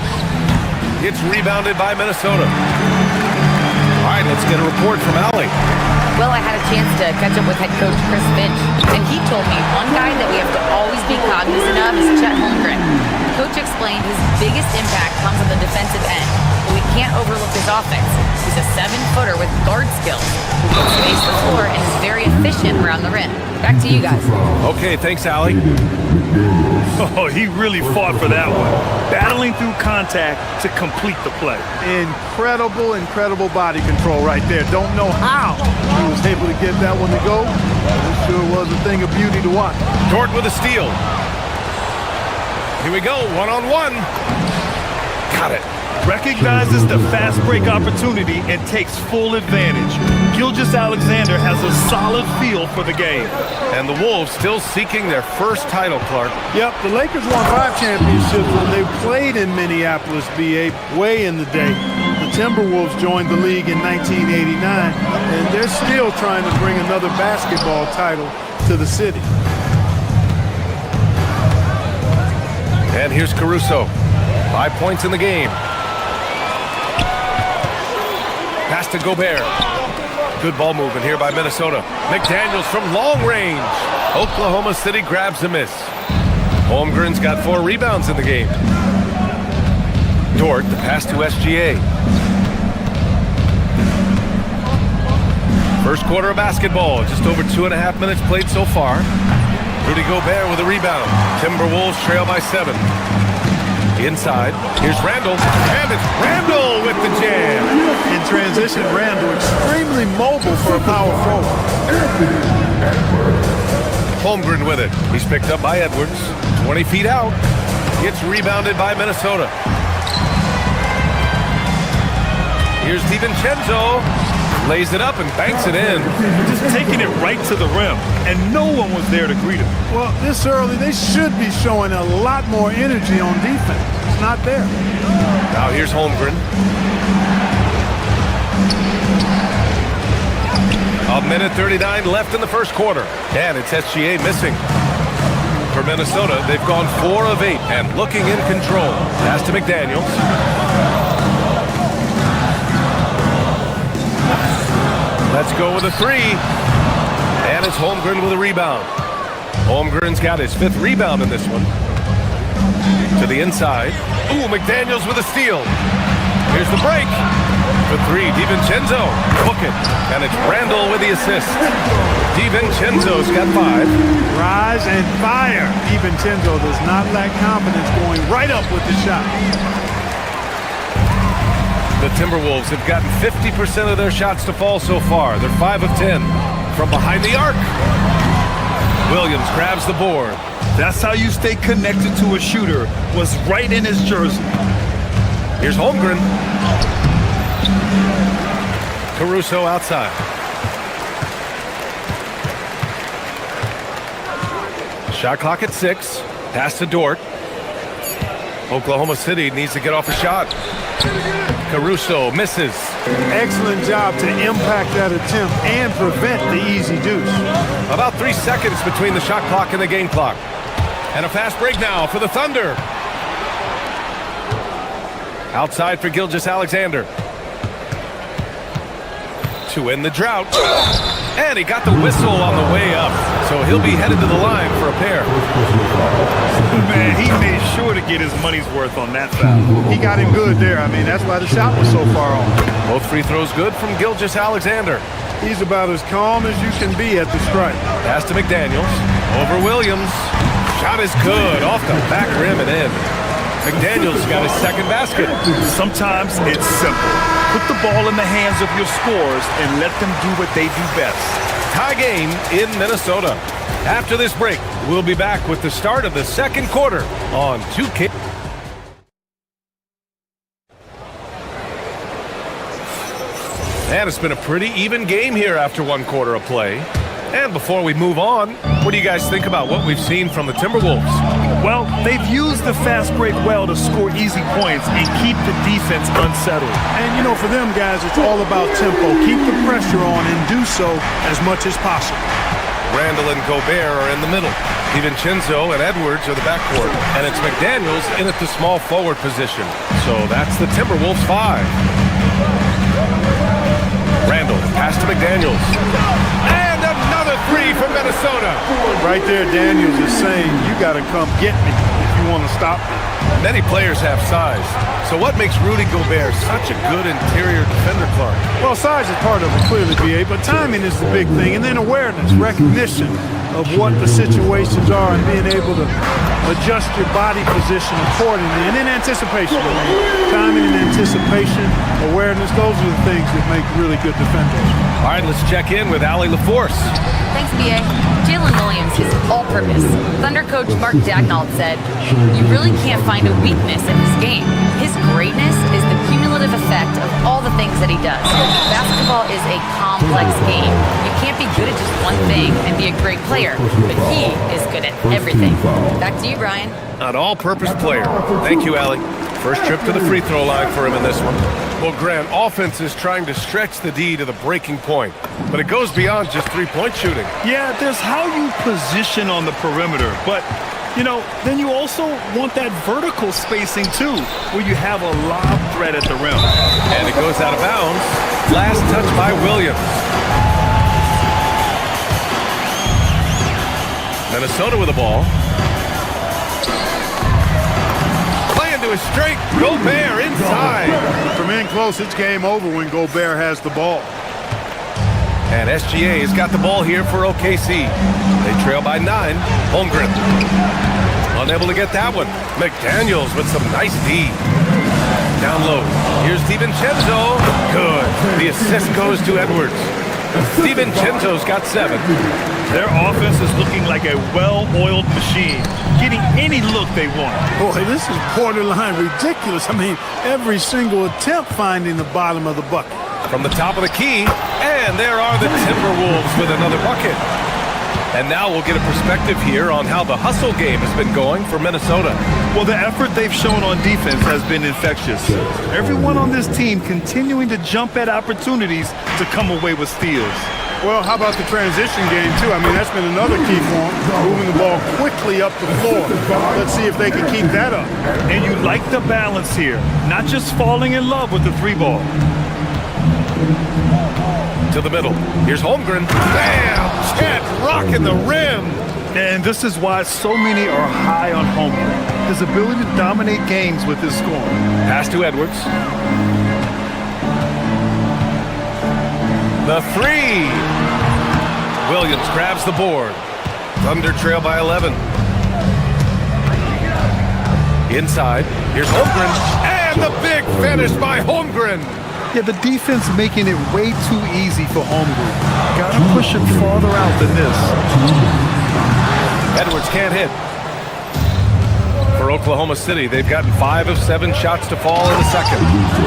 Speaker 4: It's rebounded by Minnesota. All right, let's get a report from Allie.
Speaker 7: Well, I had a chance to catch up with head coach Chris Finch, and he told me one guy that we have to always be cognizant of is Chet Holmgren. Coach explained his biggest impact comes on the defensive end, but we can't overlook his offense. He's a 7-footer with guard skills who can space the floor and is very efficient around the rim. Back to you guys.
Speaker 4: Okay, thanks, Allie.
Speaker 5: Oh, he really fought for that one. Battling through contact to complete the play.
Speaker 3: Incredible body control right there. Don't know how he was able to get that one to go. It sure was a thing of beauty to watch.
Speaker 4: Dort with a steal. Here we go, one-on-one. Got it.
Speaker 5: Recognizes the fast break opportunity and takes full advantage. Gilgeous-Alexander has a solid feel for the game.
Speaker 4: And the Wolves still seeking their first title, Clark.
Speaker 3: Yep, the Lakers won 5 championships when they played in Minneapolis, BA, way in the day. The Timberwolves joined the league in 1989, and they're still trying to bring another basketball title to the city.
Speaker 4: And here's Caruso. 5 points in the game. Pass to Gobert. Good ball movement here by Minnesota. McDaniels from long range. Oklahoma City grabs a miss. Holmgren's got 4 rebounds in the game. Dort, the pass to SGA. First quarter of basketball. Just over 2.5 minutes played so far. Rudy Gobert with a rebound. Timberwolves trail by 7. Inside, here's Randall, and it's Randall with the jam.
Speaker 3: In transition, Randall extremely mobile for a power forward.
Speaker 4: Holmgren with it. He's picked up by Edwards. 20 feet out. Gets rebounded by Minnesota. Here's DiVincenzo. Lays it up and banks it in.
Speaker 5: Just taking it right to the rim, and no one was there to greet him.
Speaker 3: Well, this early, they should be showing a lot more energy on defense. It's not there.
Speaker 4: Now here's Holmgren. A minute 39 left in the first quarter. And it's SGA missing. For Minnesota, they've gone 4 of 8 and looking in control. Pass to McDaniels. Let's go with a 3. And it's Holmgren with a rebound. Holmgren's got his 5th rebound in this one. To the inside. Ooh, McDaniels with a steal. Here's the break. For 3, DiVincenzo. Book it. And it's Randall with the assist. DiVincenzo's got 5.
Speaker 3: Rise and fire. DiVincenzo does not lack confidence going right up with the shot.
Speaker 4: The Timberwolves have gotten 50% of their shots to fall so far. They're 5 of 10 from behind the arc. Williams grabs the board.
Speaker 5: That's how you stay connected to a shooter. Was right in his jersey.
Speaker 4: Here's Holmgren. Caruso outside. Shot clock at 6. Pass to Dort. Oklahoma City needs to get off a shot. Caruso misses.
Speaker 3: Excellent job to impact that attempt and prevent the easy deuce.
Speaker 4: About 3 seconds between the shot clock and the game clock. And a fast break now for the Thunder. Outside for Gilgeous-Alexander. To end the drought. And he got the whistle on the way up. So he'll be headed to the line for a pair.
Speaker 5: Man, he made sure to get his money's worth on that foul.
Speaker 3: He got him good there. I mean, that's why the shot was so far off.
Speaker 4: Both free throws good from Gilgeous-Alexander.
Speaker 3: He's about as calm as you can be at the strike.
Speaker 4: Pass to McDaniels. Over Williams. Shot is good. Off the back rim and in. McDaniels got his 2nd basket.
Speaker 5: Sometimes it's simple. Put the ball in the hands of your scorers and let them do what they do best.
Speaker 4: Tie game in Minnesota. After this break, we'll be back with the start of the second quarter on 2K. And it's been a pretty even game here after 1 quarter of play. And before we move on, what do you guys think about what we've seen from the Timberwolves?
Speaker 5: Well, they've used the fast break well to score easy points and keep the defense unsettled.
Speaker 3: And, you know, for them guys, it's all about tempo. Keep the pressure on and do so as much as possible.
Speaker 4: Randall and Gobert are in the middle. DiVincenzo and Edwards are the backcourt. And it's McDaniels in at the small forward position. So that's the Timberwolves 5. Randall, pass to McDaniels. And another 3 for Minnesota.
Speaker 3: Right there, Daniels is saying, you got to come get me if you want to stop me.
Speaker 4: Many players have size. So what makes Rudy Gobert such a good interior defender, Clark?
Speaker 3: Well, size is part of it, clearly, BA, but timing is the big thing. And then awareness, recognition of what the situations are and being able to adjust your body position accordingly. And then anticipation. Timing and anticipation, awareness, those are the things that make really good defenders.
Speaker 4: All right, let's check in with Allie LaForce.
Speaker 7: Thanks, B.A. Jalen Williams is all-purpose. Thunder coach Mark Dagnall said, "You really can't find a weakness in his game. His greatness is the cumulative effect of all the things that he does. Basketball is a complex game. You can't be good at just one thing and be a great player, but he is good at everything." Back to you, Brian.
Speaker 4: An all-purpose player. Thank you, Allie. First trip to the free throw line for him in this one. Well, Grant, offense is trying to stretch the D to the breaking point, but it goes beyond just three-point shooting.
Speaker 5: Yeah, there's how you position on the perimeter, but, you know, then you also want that vertical spacing, too, where you have a lob threat at the rim.
Speaker 4: And it goes out of bounds. Last touch by Williams. Minnesota with the ball. His strength, Gobert inside.
Speaker 3: From in close, it's game over when Gobert has the ball.
Speaker 4: And SGA has got the ball here for OKC. They trail by 9. Holmgren unable to get that one. McDaniels with some nice D. Down low. Here's DiVincenzo. Good. The assist goes to Edwards. DiVincenzo's got 7.
Speaker 5: Their offense is looking like a well-oiled machine, getting any look they want.
Speaker 3: Boy, this is borderline ridiculous. I mean, every single attempt finding the bottom of the bucket.
Speaker 4: From the top of the key, and there are the Timberwolves with another bucket. And now we'll get a perspective here on how the hustle game has been going for Minnesota.
Speaker 5: Well, the effort they've shown on defense has been infectious. Everyone on this team continuing to jump at opportunities to come away with steals.
Speaker 3: Well, how about the transition game, too? I mean, that's been another key for them, moving the ball quickly up the floor. Let's see if they can keep that up.
Speaker 5: And you like the balance here, not just falling in love with the 3-ball.
Speaker 4: To the middle. Here's Holmgren. Bam! Chet rocking the rim.
Speaker 5: And this is why so many are high on Holmgren. His ability to dominate games with his scoring.
Speaker 4: Pass to Edwards. The 3. Williams grabs the board. Thunder trail by 11. Inside. Here's Holmgren. And the big finish by Holmgren.
Speaker 5: Yeah, the defense making it way too easy for Holmgren. Gotta push him farther out than this.
Speaker 4: Edwards can't hit. For Oklahoma City, they've gotten 5 of 7 shots to fall in the second.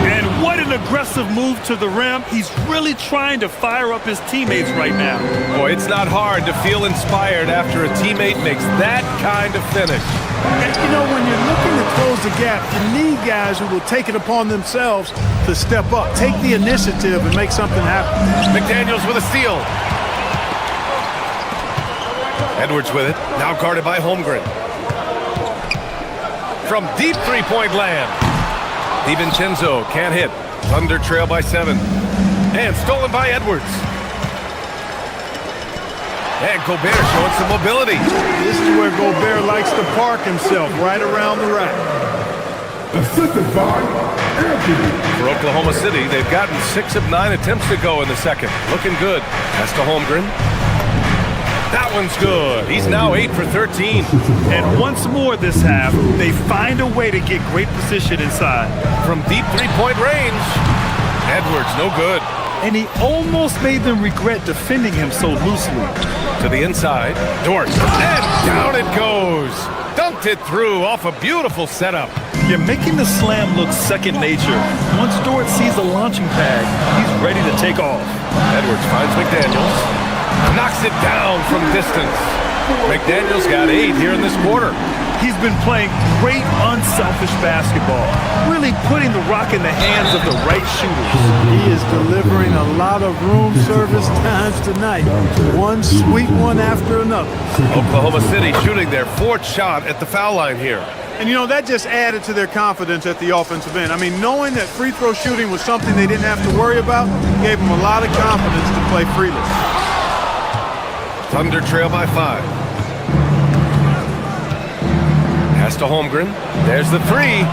Speaker 5: And what an aggressive move to the rim. He's really trying to fire up his teammates right now.
Speaker 4: Boy, it's not hard to feel inspired after a teammate makes that kind of finish.
Speaker 3: And, you know, when you're looking to close the gap, you need guys who will take it upon themselves to step up, take the initiative, and make something happen.
Speaker 4: McDaniels with a steal. Edwards with it, now guarded by Holmgren. From deep three-point land. DiVincenzo can't hit. Thunder trail by 7. And stolen by Edwards. And Gobert showing some mobility.
Speaker 3: This is where Gobert likes to park himself, right around the rack.
Speaker 15: Assisted by Anthony.
Speaker 4: For Oklahoma City, they've gotten 6 of 9 attempts to go in the second. Looking good. That's to Holmgren. That one's good. He's now 8 for 13.
Speaker 5: And once more this half, they find a way to get great position inside.
Speaker 4: From deep three-point range, Edwards, no good.
Speaker 5: And he almost made them regret defending him so loosely.
Speaker 4: To the inside, Dort. And down it goes. Dunked it through off a beautiful setup.
Speaker 5: You're making the slam look second nature. Once Dort sees the launching pad, he's ready to take off.
Speaker 4: Edwards finds McDaniels. Knocks it down from distance. McDaniels got 8 here in this quarter.
Speaker 5: He's been playing great unselfish basketball, really putting the rock in the hands of the right shooters.
Speaker 3: He is delivering a lot of room service times tonight. One sweet one after another.
Speaker 4: Oklahoma City shooting their 4th shot at the foul line here.
Speaker 3: And, you know, that just added to their confidence at the offensive end. I mean, knowing that free throw shooting was something they didn't have to worry about gave them a lot of confidence to play freely.
Speaker 4: Thunder trail by 5. Pass to Holmgren. There's the 3.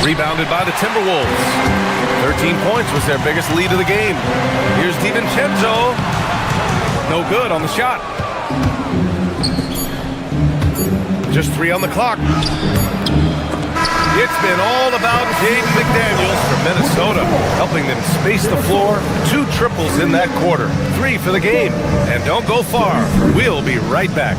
Speaker 4: Rebounded by the Timberwolves. 13 points was their biggest lead of the game. Here's DiVincenzo. No good on the shot. Just 3 on the clock. It's been all about Jaden McDaniels from Minnesota, helping them space the floor. 2 triples in that quarter, 3 for the game. And don't go far. We'll be right back.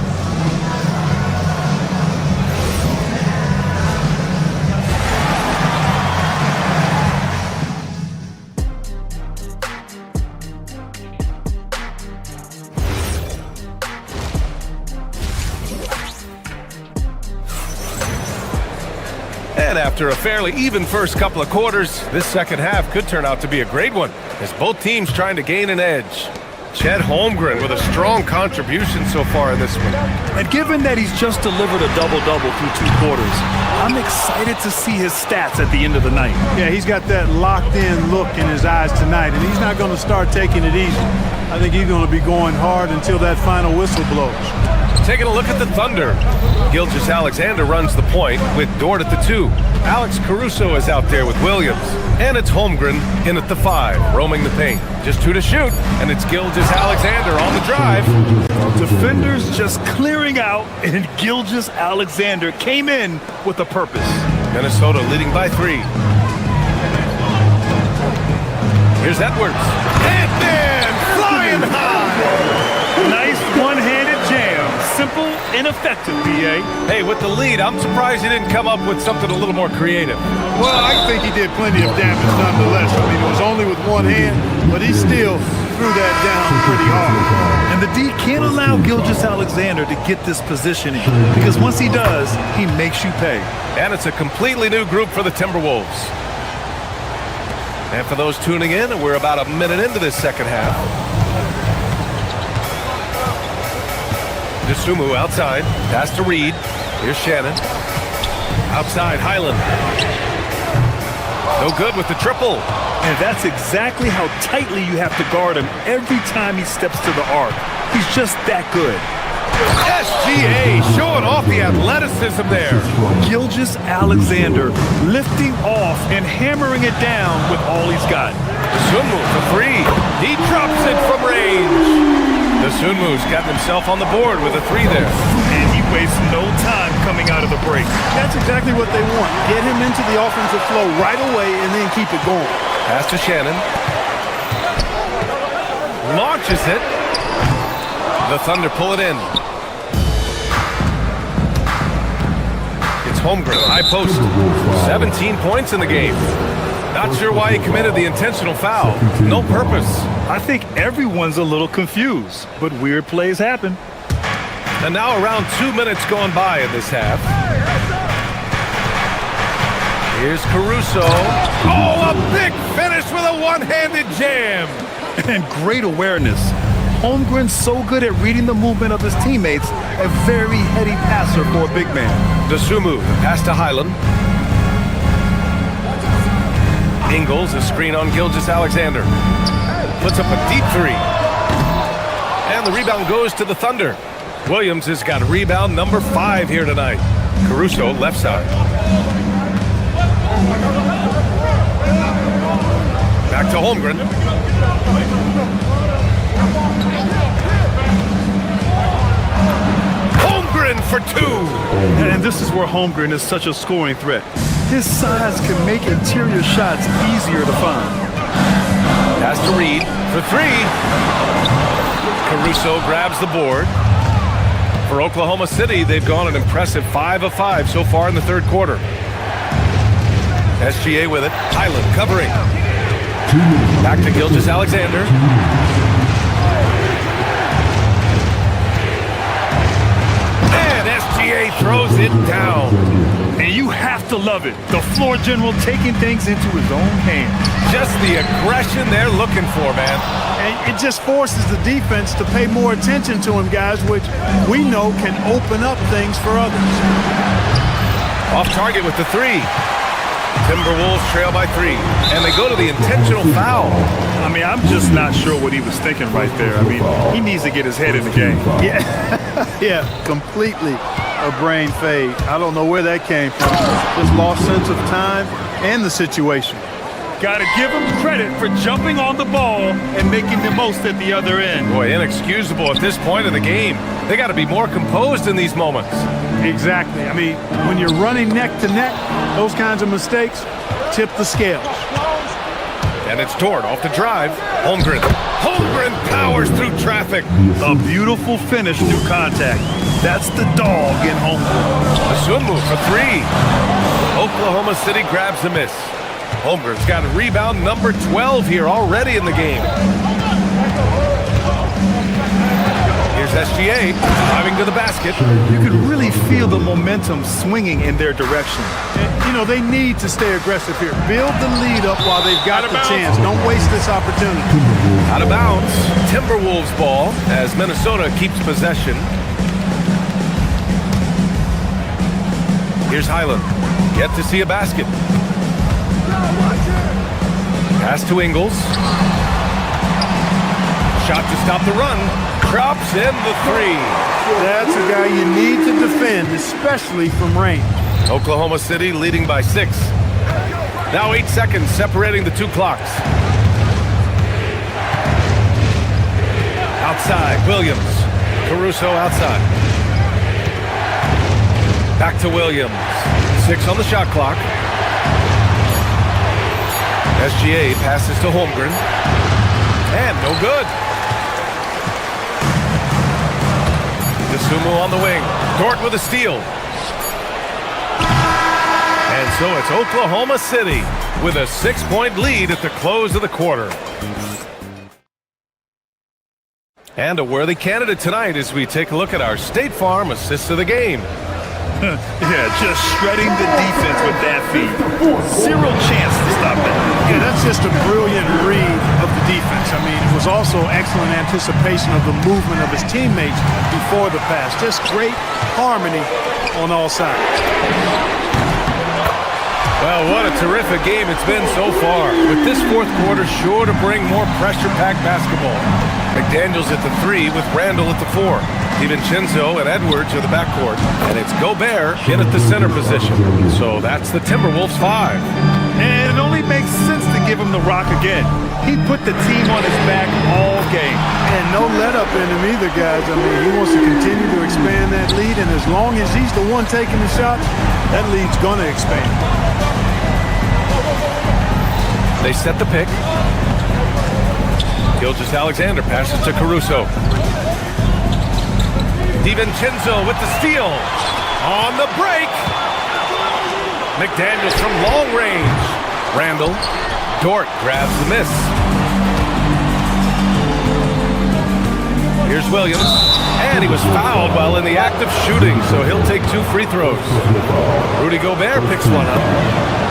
Speaker 4: And after a fairly even first couple of quarters, this second half could turn out to be a great one, as both teams trying to gain an edge. Chet Holmgren with a strong contribution so far in this one.
Speaker 5: And given that he's just delivered a double-double through 2 quarters, I'm excited to see his stats at the end of the night.
Speaker 3: Yeah, he's got that locked-in look in his eyes tonight, and he's not going to start taking it easy. I think he's going to be going hard until that final whistle blows.
Speaker 4: Taking a look at the Thunder. Gilgeous-Alexander runs the point with Dort at the 2. Alex Caruso is out there with Williams. And it's Holmgren in at the 5, roaming the paint. Just 2 to shoot, and it's Gilgeous-Alexander on the drive.
Speaker 5: Defenders just clearing out, and Gilgeous-Alexander came in with a purpose.
Speaker 4: Minnesota leading by 3. Here's Edwards. And then flying high.
Speaker 5: Nice one-handed jam. Simple and effective, B.A.
Speaker 4: Hey, with the lead, I'm surprised he didn't come up with something a little more creative.
Speaker 3: Well, I think he did plenty of damage nonetheless. I mean, it was only with one hand, but he still threw that down pretty hard.
Speaker 5: And the D can't allow Gilgeous-Alexander to get this positioning, because once he does, he makes you pay.
Speaker 4: And it's a completely new group for the Timberwolves. And for those tuning in, we're about a minute into this second half. Dosunmu outside, pass to Reed. Here's Shannon. Outside, Highland. No good with the triple.
Speaker 5: And that's exactly how tightly you have to guard him every time he steps to the arc. He's just that good.
Speaker 4: SGA showing off the athleticism there.
Speaker 5: Gilgeous-Alexander lifting off and hammering it down with all he's got.
Speaker 4: Dosunmu for 3. He drops it from range. Dosunmu's got himself on the board with a 3 there.
Speaker 5: And he wastes no time coming out of the break.
Speaker 3: That's exactly what they want. Get him into the offensive flow right away and then keep it going.
Speaker 4: Pass to Shannon. Launches it. The Thunder pull it in. It's Holmgren, high post. 17 points in the game. Not sure why he committed the intentional foul. No purpose.
Speaker 5: I think everyone's a little confused, but weird plays happen.
Speaker 4: And now around 2 minutes going by in this half. Here's Caruso. Oh, a big finish with a one-handed jam.
Speaker 5: And great awareness. Holmgren's so good at reading the movement of his teammates, a very heady passer for a big man.
Speaker 4: Dosunmu, pass to Highland. Ingles, a screen on Gilgeous-Alexander. Puts up a deep 3. And the rebound goes to the Thunder. Williams has got rebound number 5 here tonight. Caruso, left side. Back to Holmgren. Holmgren for 2.
Speaker 5: And this is where Holmgren is such a scoring threat. His size can make interior shots easier to find.
Speaker 4: Pass to Reed for 3. Caruso grabs the board. For Oklahoma City, they've gone an impressive 5 of 5 so far in the third quarter. SGA with it. Highland covering. Back to Gilgeous-Alexander. And SGA throws it down.
Speaker 5: And you have to love it. The floor general taking things into his own hands.
Speaker 4: Just the aggression they're looking for, man.
Speaker 3: And it just forces the defense to pay more attention to him, guys, which we know can open up things for others.
Speaker 4: Off target with the 3. Timberwolves trail by 3. And they go to the intentional foul.
Speaker 5: I mean, I'm just not sure what he was thinking right there. I mean, he needs to get his head in the game.
Speaker 3: Yeah, completely a brain fade. I don't know where that came from. Just lost sense of time and the situation.
Speaker 5: Got to give him credit for jumping on the ball and making the most at the other end.
Speaker 4: Boy, inexcusable at this point of the game. They got to be more composed in these moments.
Speaker 3: Exactly. I mean, when you're running neck to neck, Those kinds of mistakes tip the scales.
Speaker 4: And it's Dort off the drive. Holmgren. Holmgren powers through traffic.
Speaker 5: A beautiful finish through contact. That's the dog in Holmgren.
Speaker 4: A swim move for three. Oklahoma City grabs the miss. Holmgren's got a rebound number 12 here already in the game. Here's SGA driving to the basket.
Speaker 5: You could really feel the momentum swinging in their direction.
Speaker 3: And, you know, they need to stay aggressive here. Build the lead up while they've got the chance. Don't waste this opportunity.
Speaker 4: Out of bounds. Timberwolves ball as Minnesota keeps possession. Here's Highland. Yet to see a basket. Pass to Ingles. Shot to stop the run. Drops in the three.
Speaker 3: That's a guy you need to defend, especially from range.
Speaker 4: Oklahoma City leading by 6. Now 8 seconds separating the two clocks. Outside, Williams. Caruso outside. Back to Williams. 6 on the shot clock. SGA passes to Holmgren. And no good. Sumo on the wing. Dort with a steal. And so it's Oklahoma City with a 6-point lead at the close of the quarter. And a worthy candidate tonight as we take a look at our State Farm assist of the game.
Speaker 5: Yeah, just shredding the defense with that feed. Zero chance to stop that.
Speaker 3: Yeah, that's just a brilliant read of the defense. I mean, it was also excellent anticipation of the movement of his teammates before the pass. Just great harmony on all sides.
Speaker 4: Well, what a terrific game it's been so far. With this fourth quarter sure to bring more pressure-packed basketball. McDaniels at the 3 with Randall at the 4. DiVincenzo and Edwards are the backcourt. And it's Gobert in at the center position. So that's the Timberwolves 5.
Speaker 5: And it only makes sense to give him the rock again. He put the team on his back all game.
Speaker 3: And no let up in him either, guys. I mean, he wants to continue to expand that lead. And as long as he's the one taking the shots, that lead's going to expand.
Speaker 4: They set the pick. Gilgeous-Alexander passes to Caruso. DiVincenzo with the steal. On the break. McDaniels from long range. Randall. Dort grabs the miss. Here's Williams. And he was fouled while in the act of shooting, so he'll take 2 free throws. Rudy Gobert picks one up.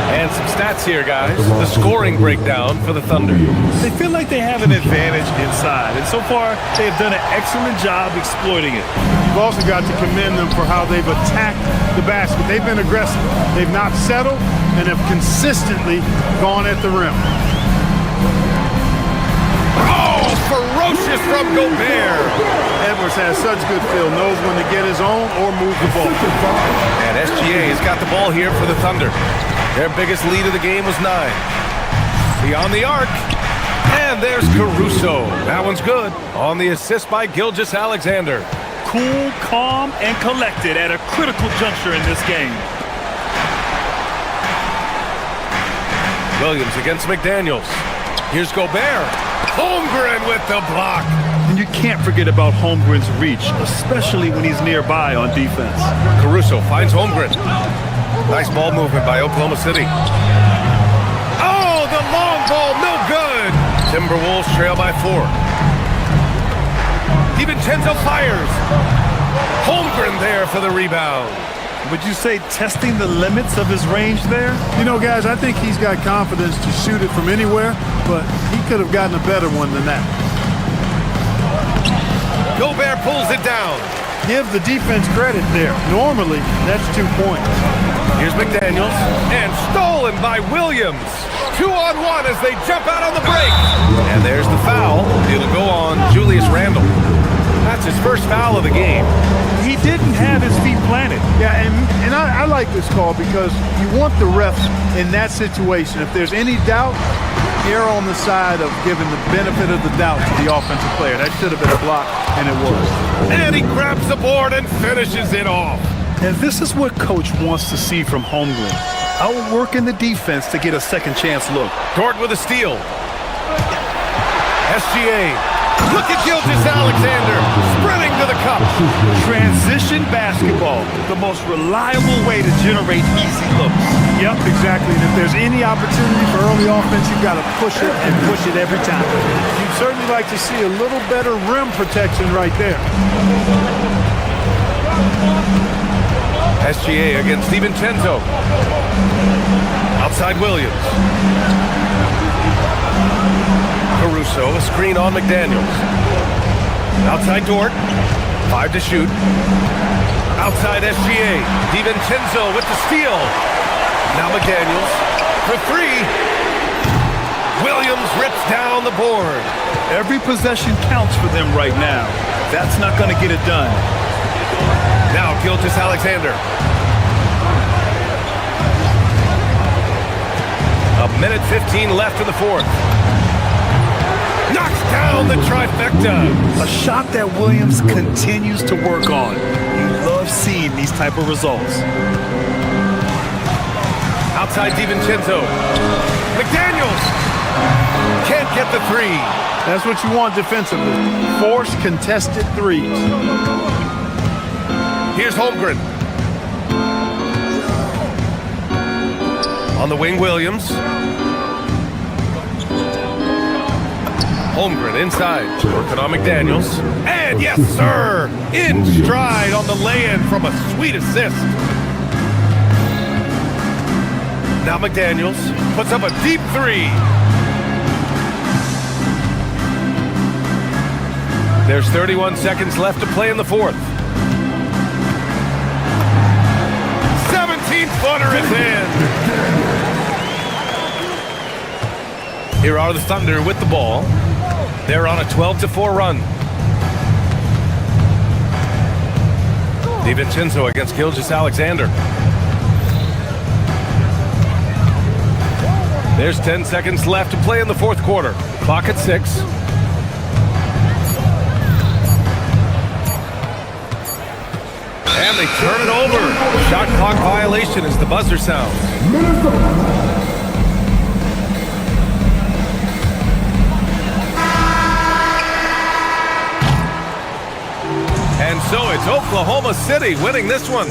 Speaker 4: And some stats here, guys. The scoring breakdown for the Thunder.
Speaker 5: They feel like they have an advantage inside, and so far they have done an excellent job exploiting it.
Speaker 3: You've also got to commend them for how they've attacked the basket. They've been aggressive. They've not settled and have consistently gone at the rim.
Speaker 4: Oh, ferocious from Gobert.
Speaker 3: Edwards has such good feel, knows when to get his own or move the ball.
Speaker 4: And SGA has got the ball here for the Thunder. Their biggest lead of the game was 9. Beyond the arc. And there's Caruso. That one's good. On the assist by Gilgeous-Alexander.
Speaker 5: Cool, calm, and collected at a critical juncture in this game.
Speaker 4: Williams against McDaniels. Here's Gobert. Holmgren with the block.
Speaker 5: And you can't forget about Holmgren's reach, especially when he's nearby on defense.
Speaker 4: Caruso finds Holmgren. Nice ball movement by Oklahoma City. Oh, the long ball, no good. Timberwolves trail by 4. DiVincenzo fires. Holmgren there for the rebound.
Speaker 5: Would you say testing the limits of his range there?
Speaker 3: You know, guys, I think he's got confidence to shoot it from anywhere, but he could have gotten a better one than that.
Speaker 4: Gobert pulls it down.
Speaker 3: Give the defense credit there. Normally, that's 2 points.
Speaker 4: Here's McDaniels, and stolen by Williams. 2-on-1 as they jump out on the break. And there's the foul. It'll go on Julius Randle. That's his first foul of the game.
Speaker 5: He didn't have his feet planted.
Speaker 3: Yeah, and I like this call because you want the refs in that situation. If there's any doubt, err on the side of giving the benefit of the doubt to the offensive player. That should have been a block, and it was.
Speaker 4: And he grabs the board and finishes it off.
Speaker 5: And this is what Coach wants to see from Holmgren. outworking the defense to get a second chance look.
Speaker 4: Dort with a steal. SGA. Look at Gilgeous Alexander sprinting to the cup.
Speaker 5: Transition basketball, the most reliable way to generate easy looks.
Speaker 3: Yep, exactly. And if there's any opportunity for early offense, you've got to push it and push it every time. You'd certainly like to see a little better rim protection right there.
Speaker 4: SGA against DiVincenzo. Outside Williams. Caruso, a screen on McDaniels. Outside Dort. 5 to shoot. Outside SGA. DiVincenzo with the steal. Now McDaniels for 3. Williams rips down the board.
Speaker 5: Every possession counts for them right now. That's not going to get it done.
Speaker 4: Now Gilgeous Alexander. A minute 15 left in the fourth. Knocks down the trifecta.
Speaker 5: A shot that Williams continues to work on. You love seeing these type of results.
Speaker 4: Outside DiVincenzo. McDaniels can't get the 3.
Speaker 3: That's what you want defensively. Force contested threes.
Speaker 4: Here's Holmgren. On the wing, Williams. Holmgren inside, working on McDaniels. And yes, sir, in stride on the lay-in from a sweet assist. Now McDaniels puts up a deep 3. There's 31 seconds left to play in the fourth. 17-footer is in. Here are the Thunder with the ball. They're on a 12-4 run. DiVincenzo against Gilgeous Alexander. There's 10 seconds left to play in the fourth quarter. Clock at 6. And they turn it over. Shot clock violation as the buzzer sounds. And so it's Oklahoma City winning this one.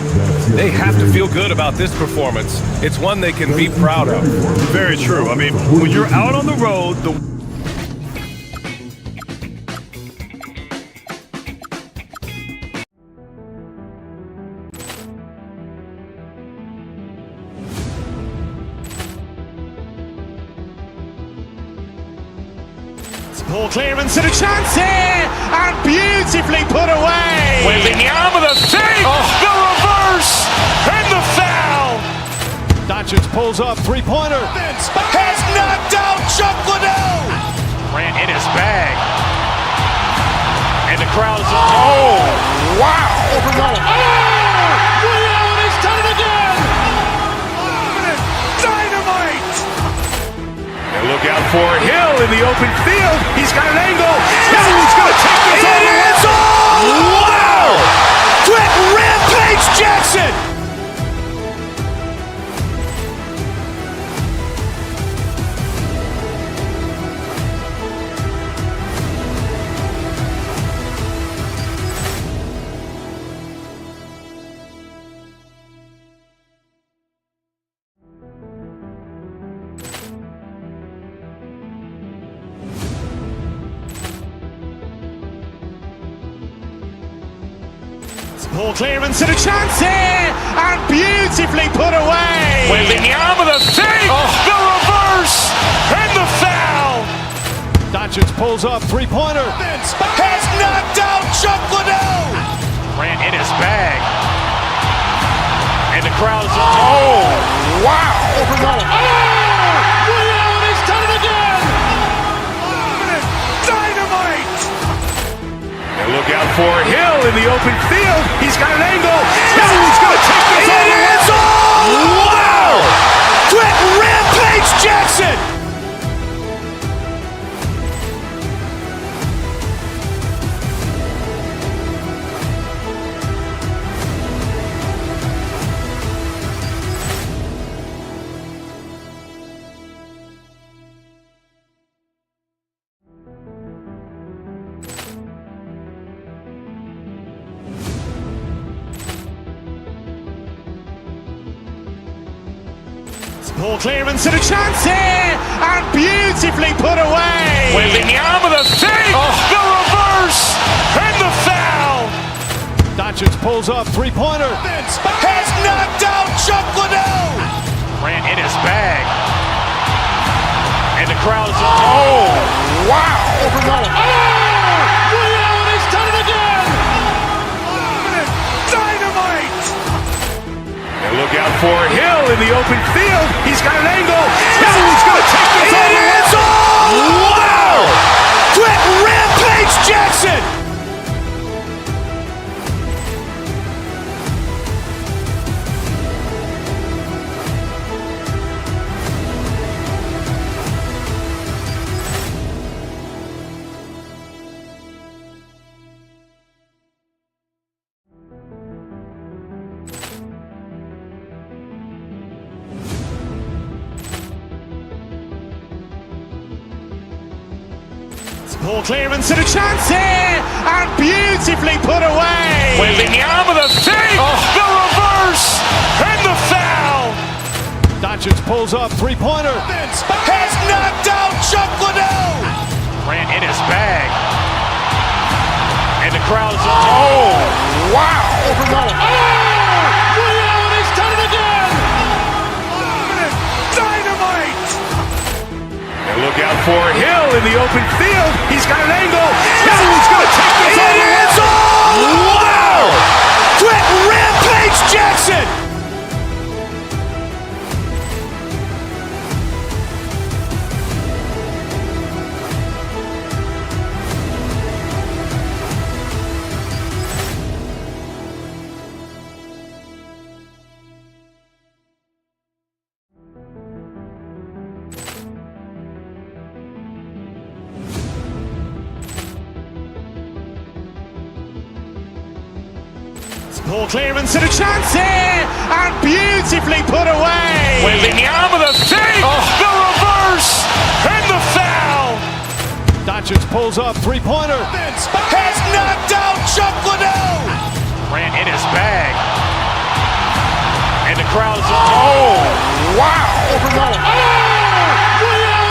Speaker 4: They have to feel good about this performance. It's one they can be proud of.
Speaker 5: Very true. I mean, when you're out on the road,
Speaker 1: Ball clearance and a chance here, and beautifully put away.
Speaker 8: Wembanyama the fake, the reverse, and the foul.
Speaker 1: Doncic pulls up, three-pointer.
Speaker 8: Has knocked out Chuck Liddell. Ran in his bag. And the crowd is... Oh, wow. Overrun. Oh, Liddell, and he's done it again. Dynamite.
Speaker 2: And look out for Hill in the open field. He's got an angle. He's going to take this all the way.
Speaker 8: Wow! Quick Rampage Jackson.
Speaker 1: Ball clearance and a chance here, and beautifully put away.
Speaker 8: Wembanyama the fake, the reverse, and the foul.
Speaker 1: Doncic pulls up, three-pointer.
Speaker 8: Has knocked out Chuck Liddell. Ran in his bag. And the crowd is... Oh, wow. Overrun. Oh, Liddell, and he's done it again. Dynamite.
Speaker 2: And look out for Hill in the open field. He's got an angle. He's going to take this all the way.
Speaker 8: Wow! Quick Rampage Jackson.
Speaker 1: Ball clearance and a chance here, and beautifully put away.
Speaker 2: Wembanyama the fake, the reverse, and the foul.
Speaker 3: Doncic pulls up, three-pointer.
Speaker 2: Has knocked out Chuck Liddell.
Speaker 8: Ran in his bag. And the crowd is... Oh, wow.
Speaker 2: Ray Allen has done it again. Dynamite. And look out for Hill in the open field. He's got an angle. Hill's going to take this all the way. Wow. Quick Rampage Jackson.
Speaker 1: Ball clearance and a chance here, and beautifully put away.
Speaker 2: Wembanyama the fake, the reverse, and the foul.
Speaker 3: Doncic pulls up, three-pointer.
Speaker 2: Has knocked out Chuck Liddell.
Speaker 8: Ran in his bag. And the crowd is... Oh, wow.
Speaker 2: Ray Allen has done it again. Dynamite. And look out for Hill in the open field. He's got an angle. Hill's going to take this all the way. Wow. Quick Rampage Jackson.
Speaker 1: Ball clearance and a chance here, and beautifully put away.
Speaker 2: Wembanyama the fake, the reverse, and the foul.
Speaker 3: Doncic pulls up, three-pointer.
Speaker 2: Has knocked out Chuck Liddell.
Speaker 8: Ran in his bag. And the crowd is... Oh, wow.